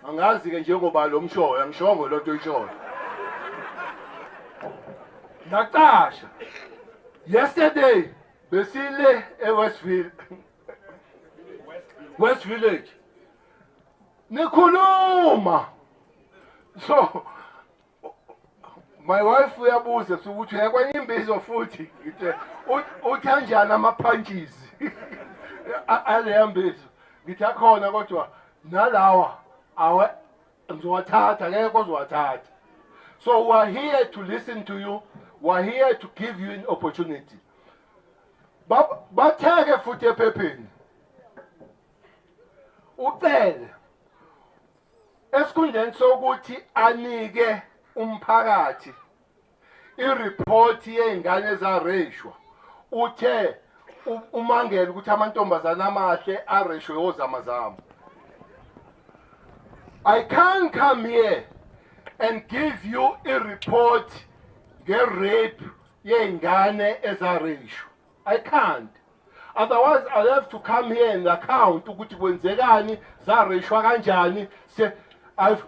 Angazi ke njengoba lo mshoyo angishongo lonto ishoyo. Natasha. Yesterday besile West Village. Nikhuluma. So my wife uyabuza ukuthi yakwa Imbizo futhi uthanjana ama punches. Ale Imbizo. Ngithi akhona kodwa nalawa awe ngizowathatha ngeke uzowathatha. So we are here to listen to you. We are here to give you an opportunity. Batheke futhi ephepheni. Ucele esikhundleni sokuthi anike umphakathi ireport yeingane ezareshwa uthe umangele ukuthi amantombazana amahle areshwe ozamazama. I can't come here and give you a report nge-rape yeingane ezareshwa. I can't. Otherwise, I'll have to come here and account ukuthi kwenzekani zareshwa kanjani.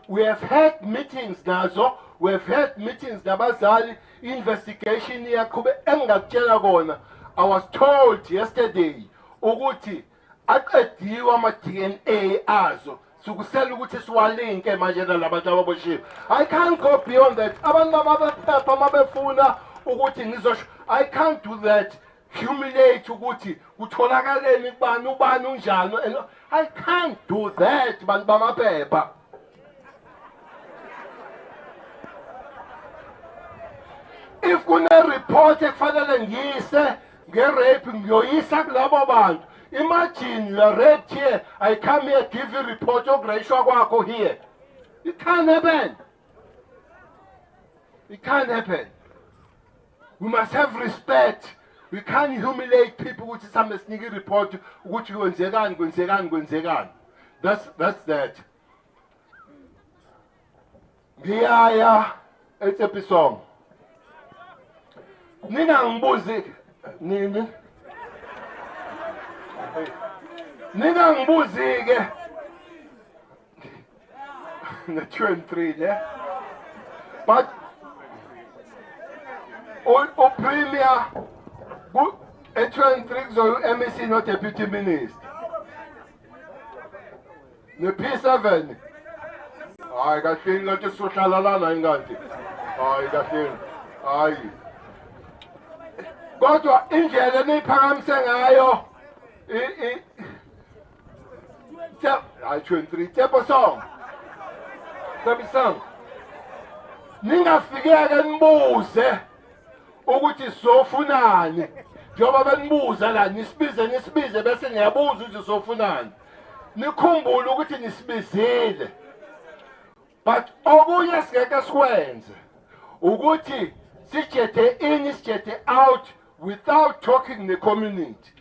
We have had meetings nazo. We have had meetings nabazali. Investigation yakube engakutshela kona. I was told yesterday ukuthi aqediwe ama DNA azo. Sukusela ukuthi siwalinke manje nalabantu ababoshiwe. I can't go beyond that. Abantu abaphepha mabefuna ukuthi ngizosho. I can't do that. Humiliate ukuthi kutholakaleni kubani ubani unjani. I can't do that bantu bamaphepha. If kuna report ekufanele ngiyise nge-rape ngiyoyisa kulabo bantu. Imagine you are raped here. I come here, give you report okureshwa kwakho here. It can't happen. It can't happen. We must have respect. We can't humiliate people ukuthi some sneaky report ukuthi kwenzekani. That's that. Ngiyaya episode. Ningangibuzi nini? Ningangibuzi ke. The 23 there. But all premier a 23 so MEC not deputy minister. The P7. I got thing not just sohlalana ingadi. I got thing. Aye. Kodwa indlela niphakamise ngayo I 23 Tepo song. Ningafikeke nibuze ukuthi sofunani. Njoba benibuza la nisibize bese niyabuza ukuthi sofunani. Nikhumbule ukuthi nisibizile. But okunye singeke sikwenze ukuthi sijethe in sijethe out without talking the community.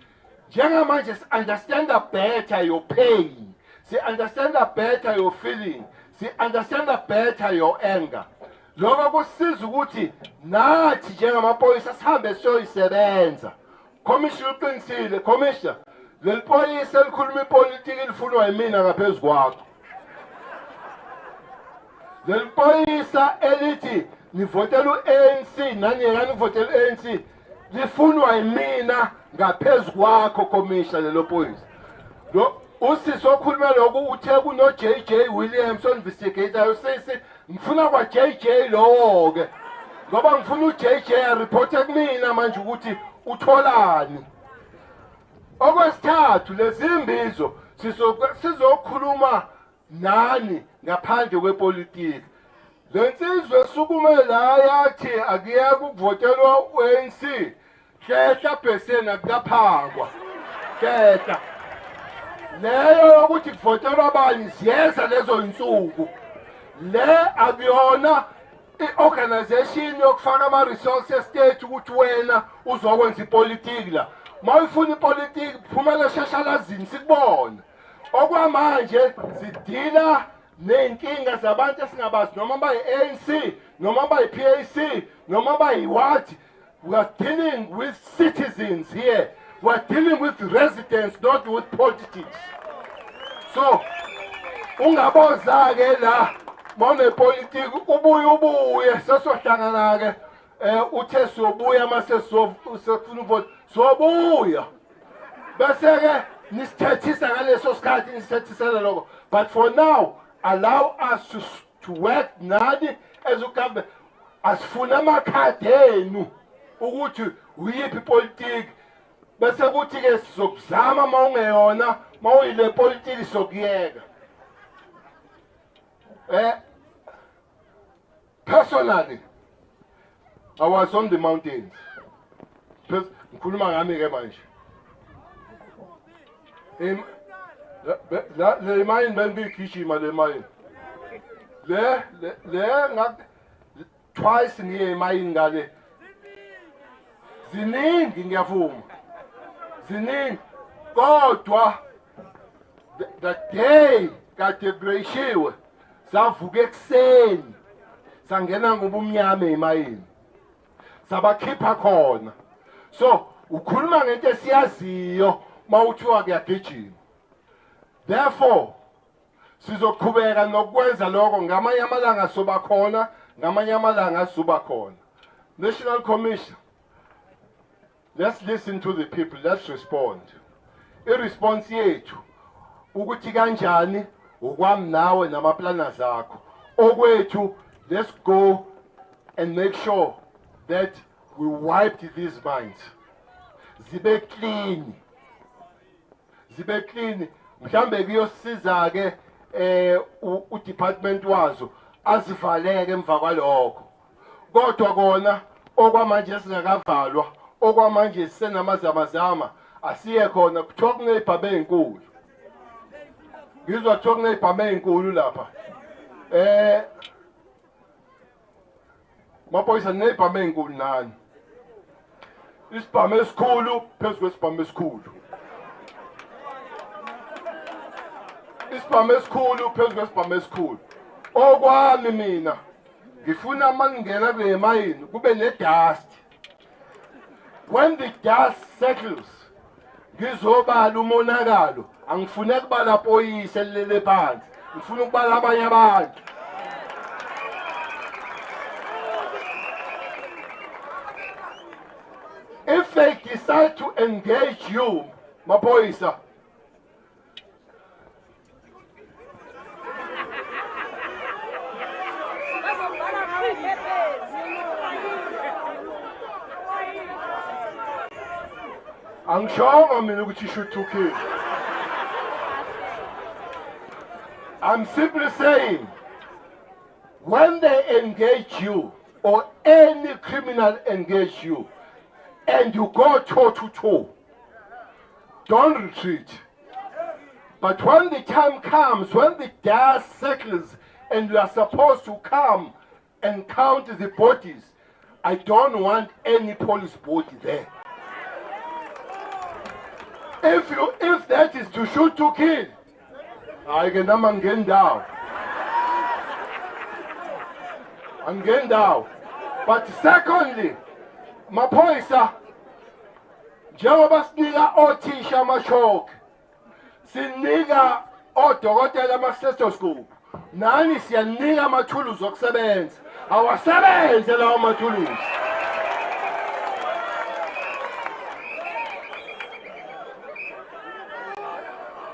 Njengamanje si understand better your pain, si understand better your feeling, si understand better your anger. Lokho kusiza ukuthi nathi njengamaphoyisa sihambe siyoyisebenza. Commissioner uqinisile, Commissioner, leli phoyisa elikhuluma ipolitiki lifunwa yimina ngaphezulu kwakho. Leli phoyisa elithi nivotela u-ANC nanyeka nivotela u-ANC lifunwa yimina ngaphezulu kwakho, Commissioner, lelo phoyisa. Usisi okhuluma lokhu uthe kuno JJ Williams investigator usisi ngifuna kwa JJ lo ke ngoba ngifuna uJJ report kumina manje ukuthi utholani. Okwesithathu lezi imbizo sizokhuluma nani ngaphandle kwepolitiki. Lensizwe sukume la yathi akuyeke ukuvotelwa uANC hlehla bheseni akukaphangwa khetha leyo yokuthi kuvotelwa abani siyeza lezo insuku le akuyona i-organization yokufaka ama-resources state ukuthi wena uzokwenza ipolitiki la mawufuna ipolitiki phumela eshashalazini sikubone. Okwamanje sidila nenkinga zabantu esingabazi noma bayi-ANC noma bayi-PAC noma bayi-what. We are dealing with citizens here. We are dealing with residents, not with politics. So, ungaboza-ke la mawunepolitiki ubuye sesohlangana-ke uthe sobuya mase sofuna uvota sobuya bese-ke nisithethisa ngaleso sikhathi nisithethisela lokho. But for now, allow us to work nani as a government. Asifuna amakhadi enu ukuthi uyiphi ipolitiki bese kuthi-ke sizokuzama uma ungeyona uma uyile politiki sokuyeka. Personally, I was on the mountains. Ngikhuluma ngami-ke manje. Le mayini bengigijima le mayini. Twice ngiye emayini ngale. Ziningi ngiyavuma. Ziningi. Kodwa the day kade kulayishiwe savuka ekuseni sangena ngobumnyama emayini. Sabakhipha khona. So, ukhuluma ngento esiyaziyo mawuthiwa kuyagijima. Therefore, sizoqhubeka nokwenza lokho ngamanye amalanga soba khona, ngamanye amalanga soba khona. National Commission, let's listen to the people, let's respond. I-response yethu ukuthi kanjani ukwami nawe namaplana zakho. Okwethu, let's go and make sure that we wiped these minds. Zibe clean. Zibe clean. Mhlambe kuyosiza-ke u-department wazo azivaleke emva kwalokho. Kodwa kona okwamanje singakavalwa, okwamanje sisenamazamazama asiye khona kuthiwa kuney'bhamu ey'nkulu. Ngizwa kuthiwa kuney'bhamu ey'nkulu lapha. Maphoyisa ney'bhamu ey'nkulu nani? Isibhamu esikhulu phezu kwesibhamu esikhulu. Isibhamu esikhulu phezu kwesibhamu esikhulu. Okwami mina ngifuna uma ngingena kule mayini kube ne-dust. When the dust settles, ngizobala umonakalo. Angifune ukubala phoyisa elilele phansi. Ngifuna ukubala abanye abantu. If they decide to engage you, maphoyisa, angishongo mina ukuthi ishuthukile. I'm simply saying, when they engage you or any criminal engage you and you go toe to toe, don't retreat. But when the time comes, when the dust settles and we are supposed to come and count the bodies. I don't want any police body there. If that is to shoot to kill, I can I'm getting down. I'm getting down. But secondly, maphoyisa njengoba sinika othisha amashok, sinika odokotela ama-stethoscope, nani siyanika amathuluzi okusebenza. Awasebenze lawo mathuluzi.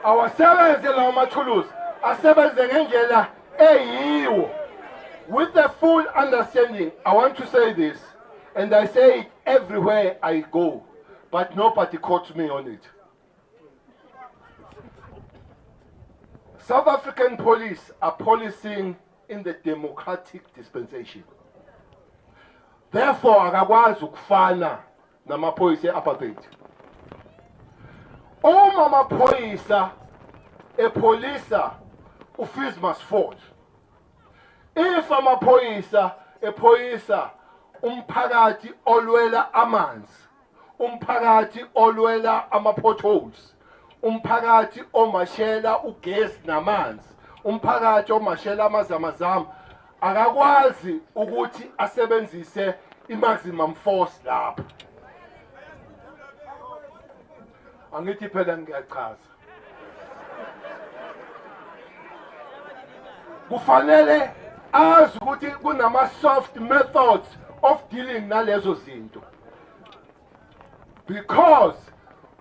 Awasebenze lawo mathuluzi. Asebenze ngendlela eyiwo. With the full understanding, I want to say this, and I say it everywhere I go, but nobody quotes me on it. South African police are policing in the democratic dispensation. Therefore, akakwazi ukufana namaphoyisa e-apartheid. Uma amaphoyisa epolisa, ufees must fall. If amaphoyisa ephoyisa umphakathi olwela amanzi, umphakathi olwela ama-potholes, umphakathi omashela ugesi namanzi, umphakathi omashela amazamazama, akakwazi ukuthi asebenzise i-maximum force lapho. Angithi phela ngiyachaza. Kufanele azi ukuthi kunama-soft methods of dealing nalezo zinto. Because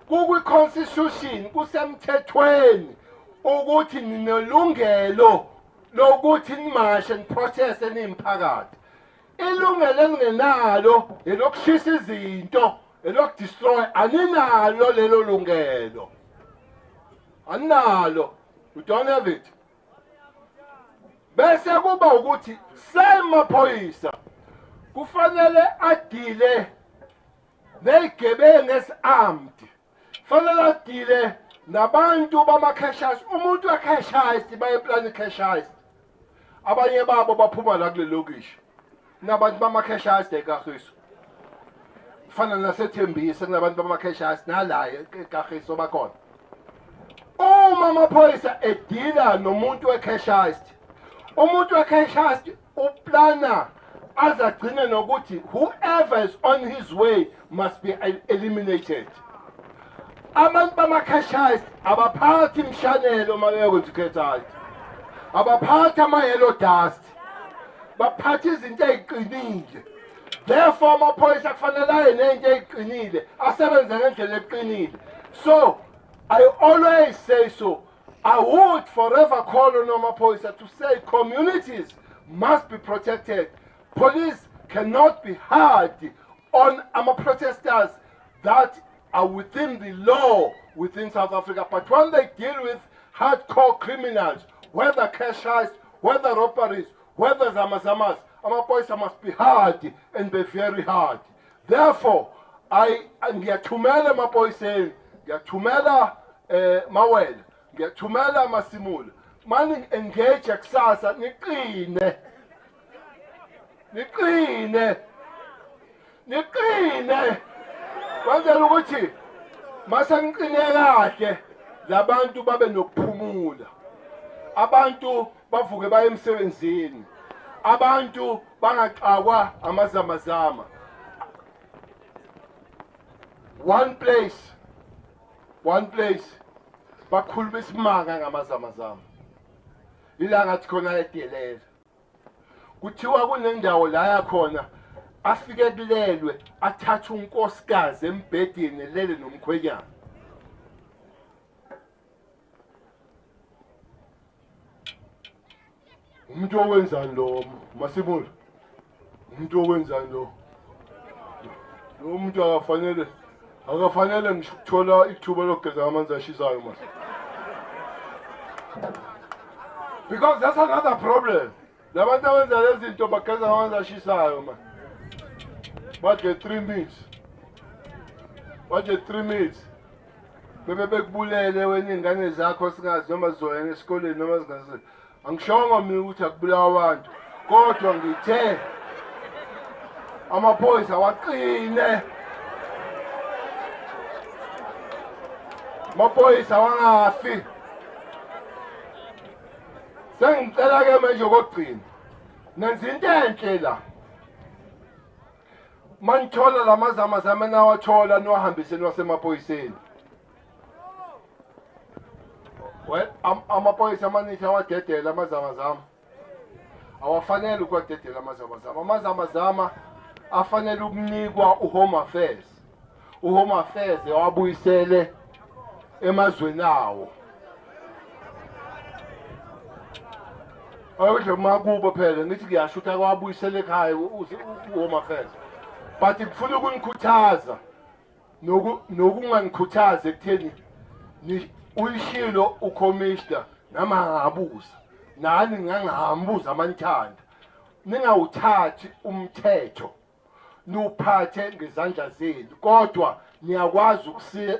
kukwi-constitution kusemthethweni ukuthi ninelungelo lokuthi nimashe niproteste niyimphakathi. Ilungelo elingenalo elokushisa izinto, elokudestroy, aninalo lelo lungelo. Aninalo. You don't have it. Bese kuba ukuthi semaphoyisa kufanele adile nezigebengu ezi-armed, fanele adile nabantu bama-cashist. Umuntu we-cashist bayeplani cashist, abanye babo baphuma la kule lokishi. Nabantu bama-cashist eKagiso, fana naseThembisa kunabantu bama-cashist nalaye eKagiso bakhona. Uma amaphoyisa edila nomuntu we-cashist, umuntu we-cashist uplana azagcine nokuthi whoever is on his way must be eliminated. Abantu bama-cashist abaphathi imshanelo uma beyokwenza ukhethayo, abaphathi ama-yellow dust, baphathi izinto eziqinile. Therefore amaphoyisa kufanele aye nento eziqinile, asebenze ngendlela eqinile. So I always say so. I would forever call on amaphoyisa to say communities must be protected. Police cannot be hard on protesters that are within the law within South Africa. But when they deal with hardcore criminals, whether cashists, whether robberies, whether zamazamas, amaphoyisa must be hard and be very hard. Therefore, ngiyathumela amaphoyiseni, ngiyathumela Mawela, ngiyathumela Masemola, mani engage kusasa niqine. Kwenzela ukuthi masaniqine kahle labantu babe nokuphumula. Abantu bavuke baye emsebenzini. Abantu bangaqakwa amazamazama. One place bakhuluma isimanga ngamazamazama. Ilanga thi khona edelela. Kuthiwa kunendawo la yakhona afike kulelwe athatha unkosikazi embhedeni lele nomkhwenyana. Umuntu owenzani lo Masemola? Umuntu owenzani lo? Lo muntu akafanele ngithola ithuba lokugeza amanzi ashisayo manje. Because that's another problem. Labantu abenza lezi zinto bageza amanzi ashisayo manje. Budget 3 minutes. Budget 3 minutes. Bebe bekubulele wena ingane zakho singazi noma zizoyena esikoleni noma zingazi. angishongo mina ukuthi akubulawa abantu kodwa ngithe amaphoyisa waqine amaphoyisa wangafi sengicela ke manje kokugcina nenza into enhle la manithola lamazama zama nawathola niwahambiseni wasemaphoyiseni well amaphoyisa amanithi awadedela amazama zama awafanele ukwadedela amazama zama amazama zama afanele ukunikwa uHome Affairs uHome Affairs yawabuyisele emazweni awo awudle makubo phela ngithi ngiyashutha kwabuyisele ekhaya uHome Affairs but kufuna ukunikhuthaza nokunganikhuthaza ekutheni uyishilo ucommissioner nama ngabuza nani ngangahambuza amanithanda ningawuthathi umthetho nuphathe ngezandla zenu kodwa niyakwazi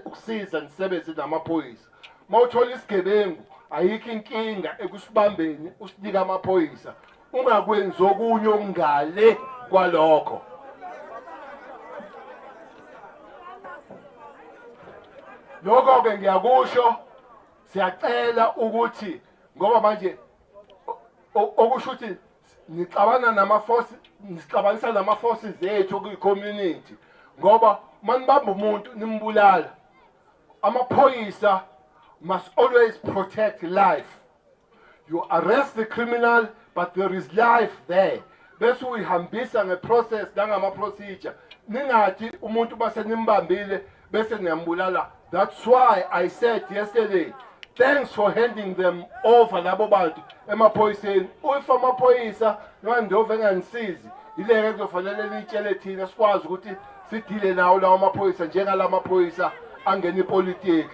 ukusiza nisebenze namaphoyisa mawuthola isigebengu ayikho inkinga ekusibambeni usinika amaphoyisa ungakwenzi okunye okungale kwalokho lokho ke ngiyakusho siyacela ukuthi ngoba manje okusho ukuthi nixabana nisixabanisa nama-forces ethu kwi-community ngoba manibamba umuntu nimbulala amaphoyisa must always protect life. You arrest the criminal but there is life there bese uyihambisa ngeprocess nangama-procedure ningathi umuntu base nimbambile bese niyambulala. That's why I said yesterday, thanks for handing them over labo bantu emaphoyiseni. If amaphoyisa ngandove enganisizi ileke kuzofanele litshele thina sikwazi ukuthi sidile nawo lawo maphoyisa njengala maphoyisa angena ipolitiki.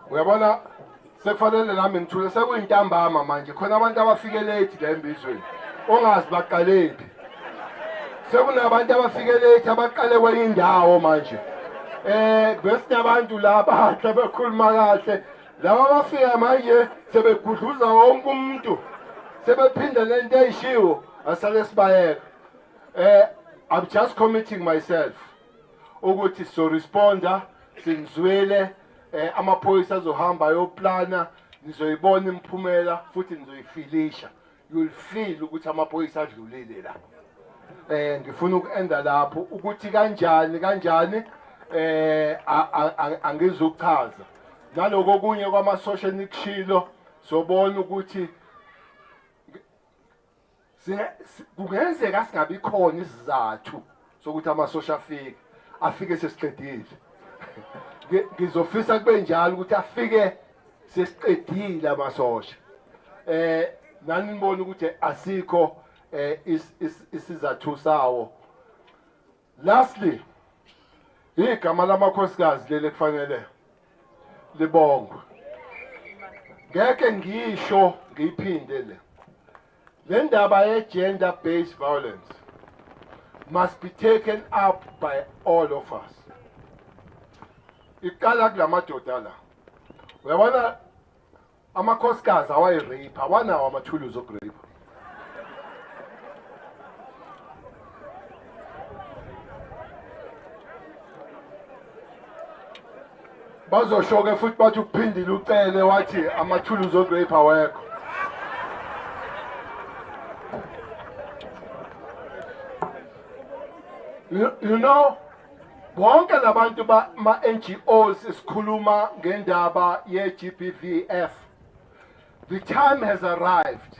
Uyabona sekufanele nami ngithule sekuyintambama manje khona abantu abafike late la embizweni ongazi baqalephi sekunabantu abafike late abaqale kwenye indawo manje bese nabantu laba bekhuluma kahle laba bafika manje sebegudluza wonke umuntu sebephinda lento eyishiwo asale sibayeka I'm just committing myself ukuthi so responder sinizwele amaphoyisa azohamba ayoplana nizoyibona imphumela futhi nizoyifilisha you'll feel ukuthi amaphoyisa adlulile la ngifuna ukuenda lapho ukuthi kanjani angizochaza naloko kunye kwama social nikshilo sobona ukuthi kungenzeka singabi khona isizathu sokuthi ama social afike sesiqedile ngizofisa kube njalo ukuthi afike sesiqedile amasosha nani nibona ukuthi asikho isizathu sawo. Lastly igama lamakhosikazi lele kufanele libongwe ngeke ngisho ngiyiphinde le ndaba ye gender based violence must be taken up by all of us. Iqala kulamadoda la uyabona amakhosikazi awayirape awanawo amathuluzi okurape bazoshoke futhi bathi ukuphindile ucele wathi amathuluzi okurape awekho. You know bonke labantu ma NGOs isikhuluma ngendaba ye GBVF. The time has arrived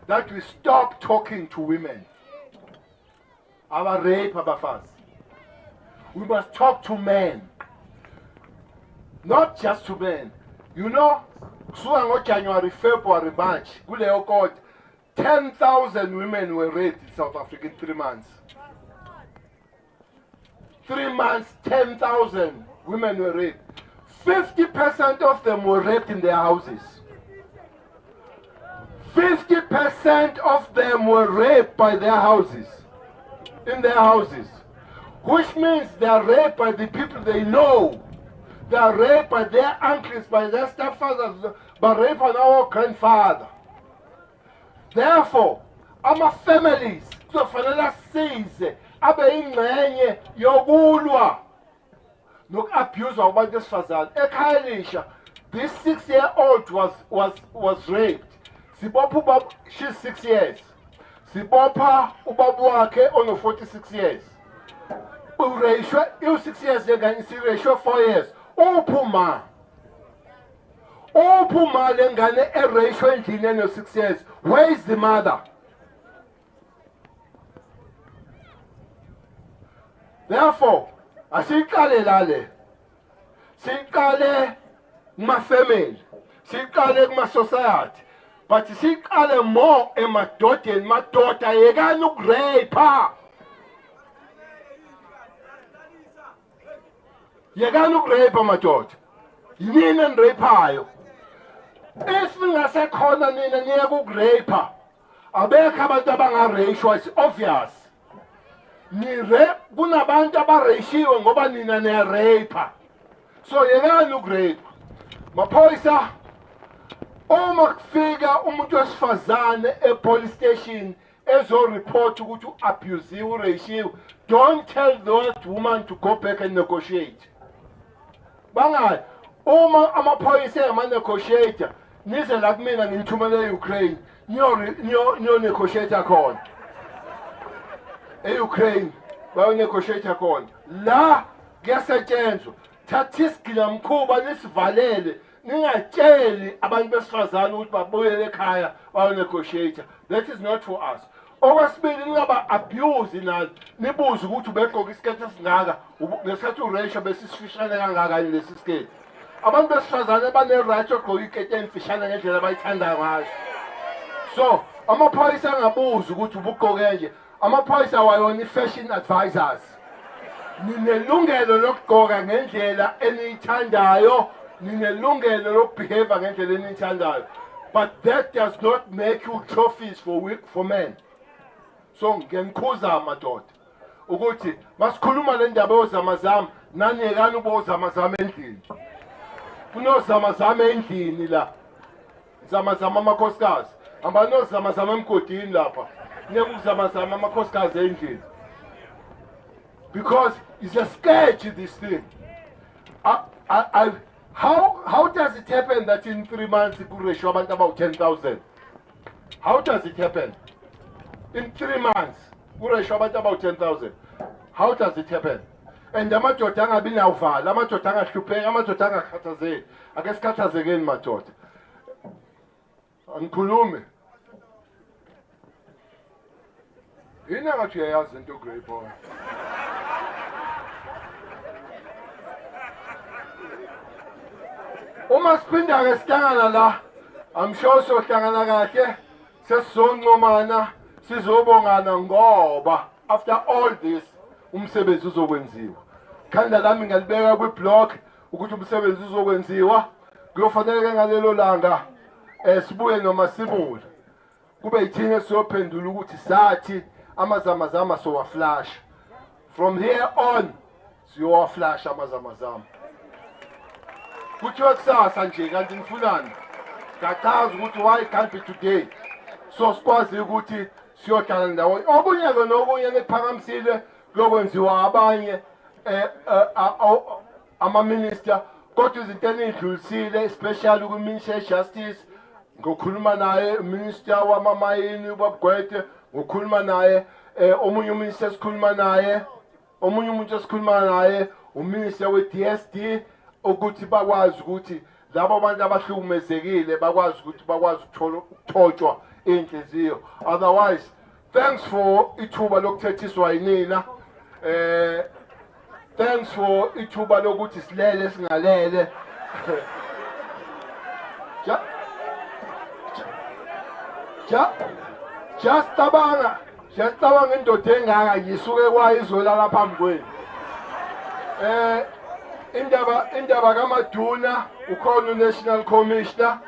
that we stop talking to women. Our rape abafazi. We must talk to men. Not just to men. You know, kusuka ngo January, February, March, kuleyo court 10,000 women were raped in South Africa in 3 months. 3 months, 10,000 women were raped. 50% of them were raped in their houses. 50% of them were raped by their houses. In their houses. which means they are raped by the people they know. They are raped by their uncles, by their stepfathers, but raped by our grandfather. Therefore, our families kuzofanele size abe ingcenye yokulwa noku-abuswa kwabantu besifazane. Ekhaya elisha, this 6-year-old was raped. Sibopha she's 6 years. Sibopha ubabu wakhe ono 46 years. Uratio 6 years njengani, siratio 4 years. Uphuma lengane eratio endlini eno 6 years. Where is the mother? Therefore, asiqale lale. Siqale kuma-family. Siqale kuma-society. But siqale more emadodeni. Madoda yekani ukureyipha. Yekani ukureyipha madoda. Yini enireyiphayo. If ningasekhona nina niyeka ukureyipha, abekho abantu abangareyishwa, it's obvious. Kunabantu abareyishiwe ngoba nina niyareyipha. So yekani ukureyipha. Maphoyisa, uma kufika umuntu wesifazane e-police station ezoreport ukuthi u-abusiwe, ureyishiwe, don't tell that woman to go back and negotiate. Bangani, uma amaphoyisa ema-negotiator, nize la kumina ngithumele e-Ukraine, niyo-negotiate khona. E-Ukraine, bayo-negotiate khona. La kuyasetshenzwa. Thatha isigilamkhuba nisivalele, ningatsheli abantu besifazane ukuthi babuyele ekhaya bayo-negotiate. That is not for us. Okwesibili, ningaba-abuse nani, nibuze ukuthi ubegqoka isiketi esingaka, ngesikhathi uresha besisifishane kangakani lesi siketi. Abantu besifazane bane-right yokugqoka iketi emfishane ngendlela abayithanda ngayo. So, amaphoyisa angabuzi ukuthi ubugqoke nje. Amaphoyisa wayona i-fashion advisors. Ninelungelo lokugqoka ngendlela eniyithandayo, ninelungelo lokubehave ngendlela eniyithandayo. But that does not make you trophies for men. So ngiyanikhuza madoda ukuthi masikhuluma le ndaba yozamazama, naniyekani ubozamazama endlini. Kunozamazama endlini la. Zamazama amakhosikazi. Amba nozamazama emgodini lapha. Ngeke uzamazama amakhosikazi endlini. Because it's a sketch, this thing. How does it happen that in 3 months you could ratio about 10,000? How does it happen? In 3 months, you ratio about 10,000. How does it happen? And the matotanga bin alva, the matotanga shupe, amatotanga kataze. I guess kataze again, matot. And Kulume. You know what you are into great boy. Uma spinda ngesikangana la, I'm sure sohlangana kahle, sesizongcomana, sizobongana ngoba after all this umsebenzi uzokwenziwa. Khanda lami ngalibeka kwi-blog ukuthi umsebenzi uzokwenziwa. Kuyofanele ngalelo langa sibuye noMasemola. Kube yithina siyophendula ukuthi sathi amazamazama sowaflash. From here on siyowaflash amazamazama. Kuthiwa kusasa nje kanti nifunani. Ngachaza ukuthi why can't be today. So sikwazi ukuthi siyohlala ndawonye. Okunye nokunye nekuphakamisile lokwenziwa abanye ama-minister, kodwa izinto enidlulisile, especially kwi-Ministry Justice, ngokhuluma naye uminister wamamayini ubabgwete, ngokhuluma naye omunye uminister esikhuluma naye, omunye umuntu esikhuluma naye uminister we-DSD, ukuthi bakwazi ukuthi labo bantu abahlukumezekile bakwazi ukuthi bakwazi ukuthotswa inhliziyo. Otherwise, thanks for ithuba lokuthethiswa yinina. Thanks for ithuba lokuthi silele singalele. Just tabanga indoda engaka yisuke kwayo izolala phambi kwenu. Indaba kaMaduna ukhona uNational Commissioner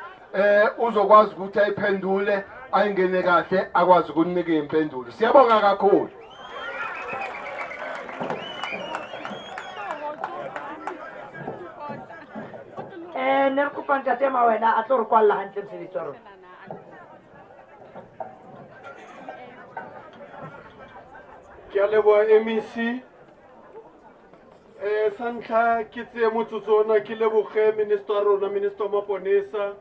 uzokwazi ukuthi ayiphendule ayingene kahle akwazi ukunika impendulo. Siyabonga kakhulu. ne re kopa ntate Mawena a tlo re kwalla hantle mosebetsi wa rona. Ke a leboha MEC. Sa ntlha ke tseye motsotso ona ke leboge minister wa rona, Minister wa Maponesa,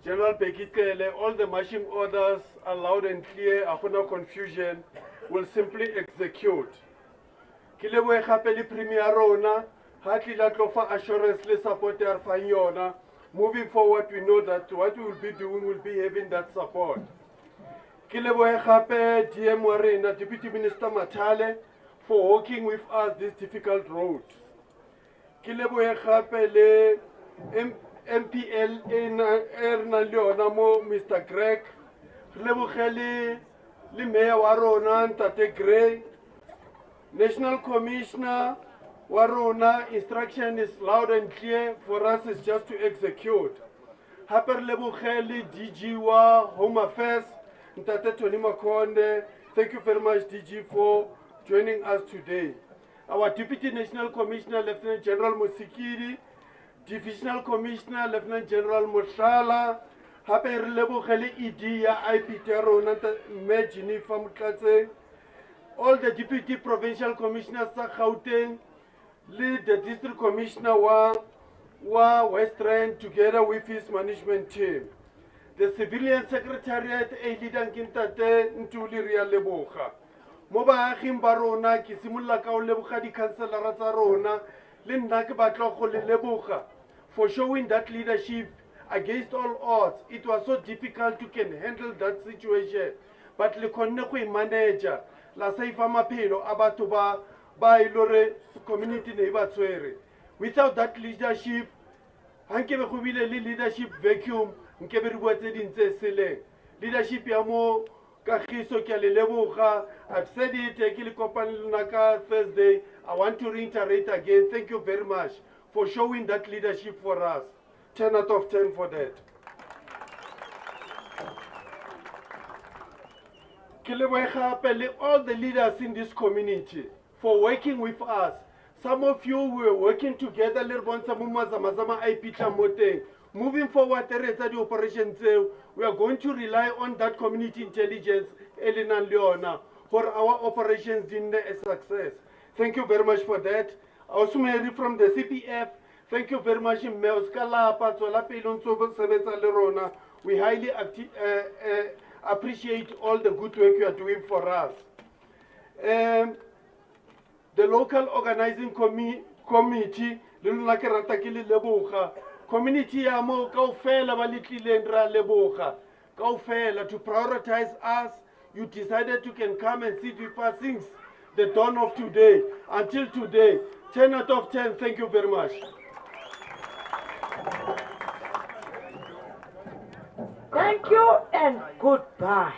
General Bekikele. All the marching orders are loud and clear, a gona confusion, will simply execute. Ke lebohe gape le premier rona ha tlile tlo fa assurance le support ya re fang yona. Moving forward, we know that what we will be doing will be having that support. Ke lebohe gape DM wa rena, Deputy Minister Mathale, for walking with us this difficult road. Ke lebohe gape le MPL Erna Leona mo Mr. Greg. Ke leboge le Mayor wa rona Ntate Gray. National Commissioner wa rona, instruction is loud and clear, for us it's just to execute. Hape re leboge le DG wa Home Affairs Ntate Tony Makonde. Thank you very much DG for joining us today. Our Deputy National Commissioner, Lieutenant General Musikiri, Divisional Commissioner, Lieutenant General Moshala, hape re leboge le ED ya IPT rona Me Jennifer Motlatse, all the Deputy Provincial Commissioners sa Gauteng, lead the District Commissioner wa West Rand together with his management team. The Civilian Secretariat e leadang ke Ntate Ntuli Ria Leboga. Mo baaging ba rona ke simolla ka o leboga di-councilora tsa rona le nna ke batla go le leboga for showing that leadership against all odds. It was so difficult to can handle that situation, but le kgonne go i-manager la saifa maphelo a batho ba ilore community ne ba tswere. Without that leadership, hankebe go bile le leadership vacuum, nkebe re bua tse ding tse seleng. Leadership ya mo Kagiso ke a le leboga. I've said it ke le kopane le naka Thursday. I want to reiterate again, thank you very much for showing that leadership for us. 10 out of 10 for that. Ke leboga gape le all the leaders in this community for working with us. Some of you were working together le bontsha mo mazama IPT moteng. Moving forward, the operations, we are going to rely on that community intelligence, Elena Leona, for our operations in a success. Thank you very much for that. Also, Mary from the CPF, thank you very much. We highly appreciate all the good work you are doing for us. The local organizing committee, community ya mo kaofela ba litlileng ra leboga kaofela to prioritize us. You decided to can come and sit with us since the dawn of today until today. 10 out of 10. Thank you very much. Thank you and goodbye.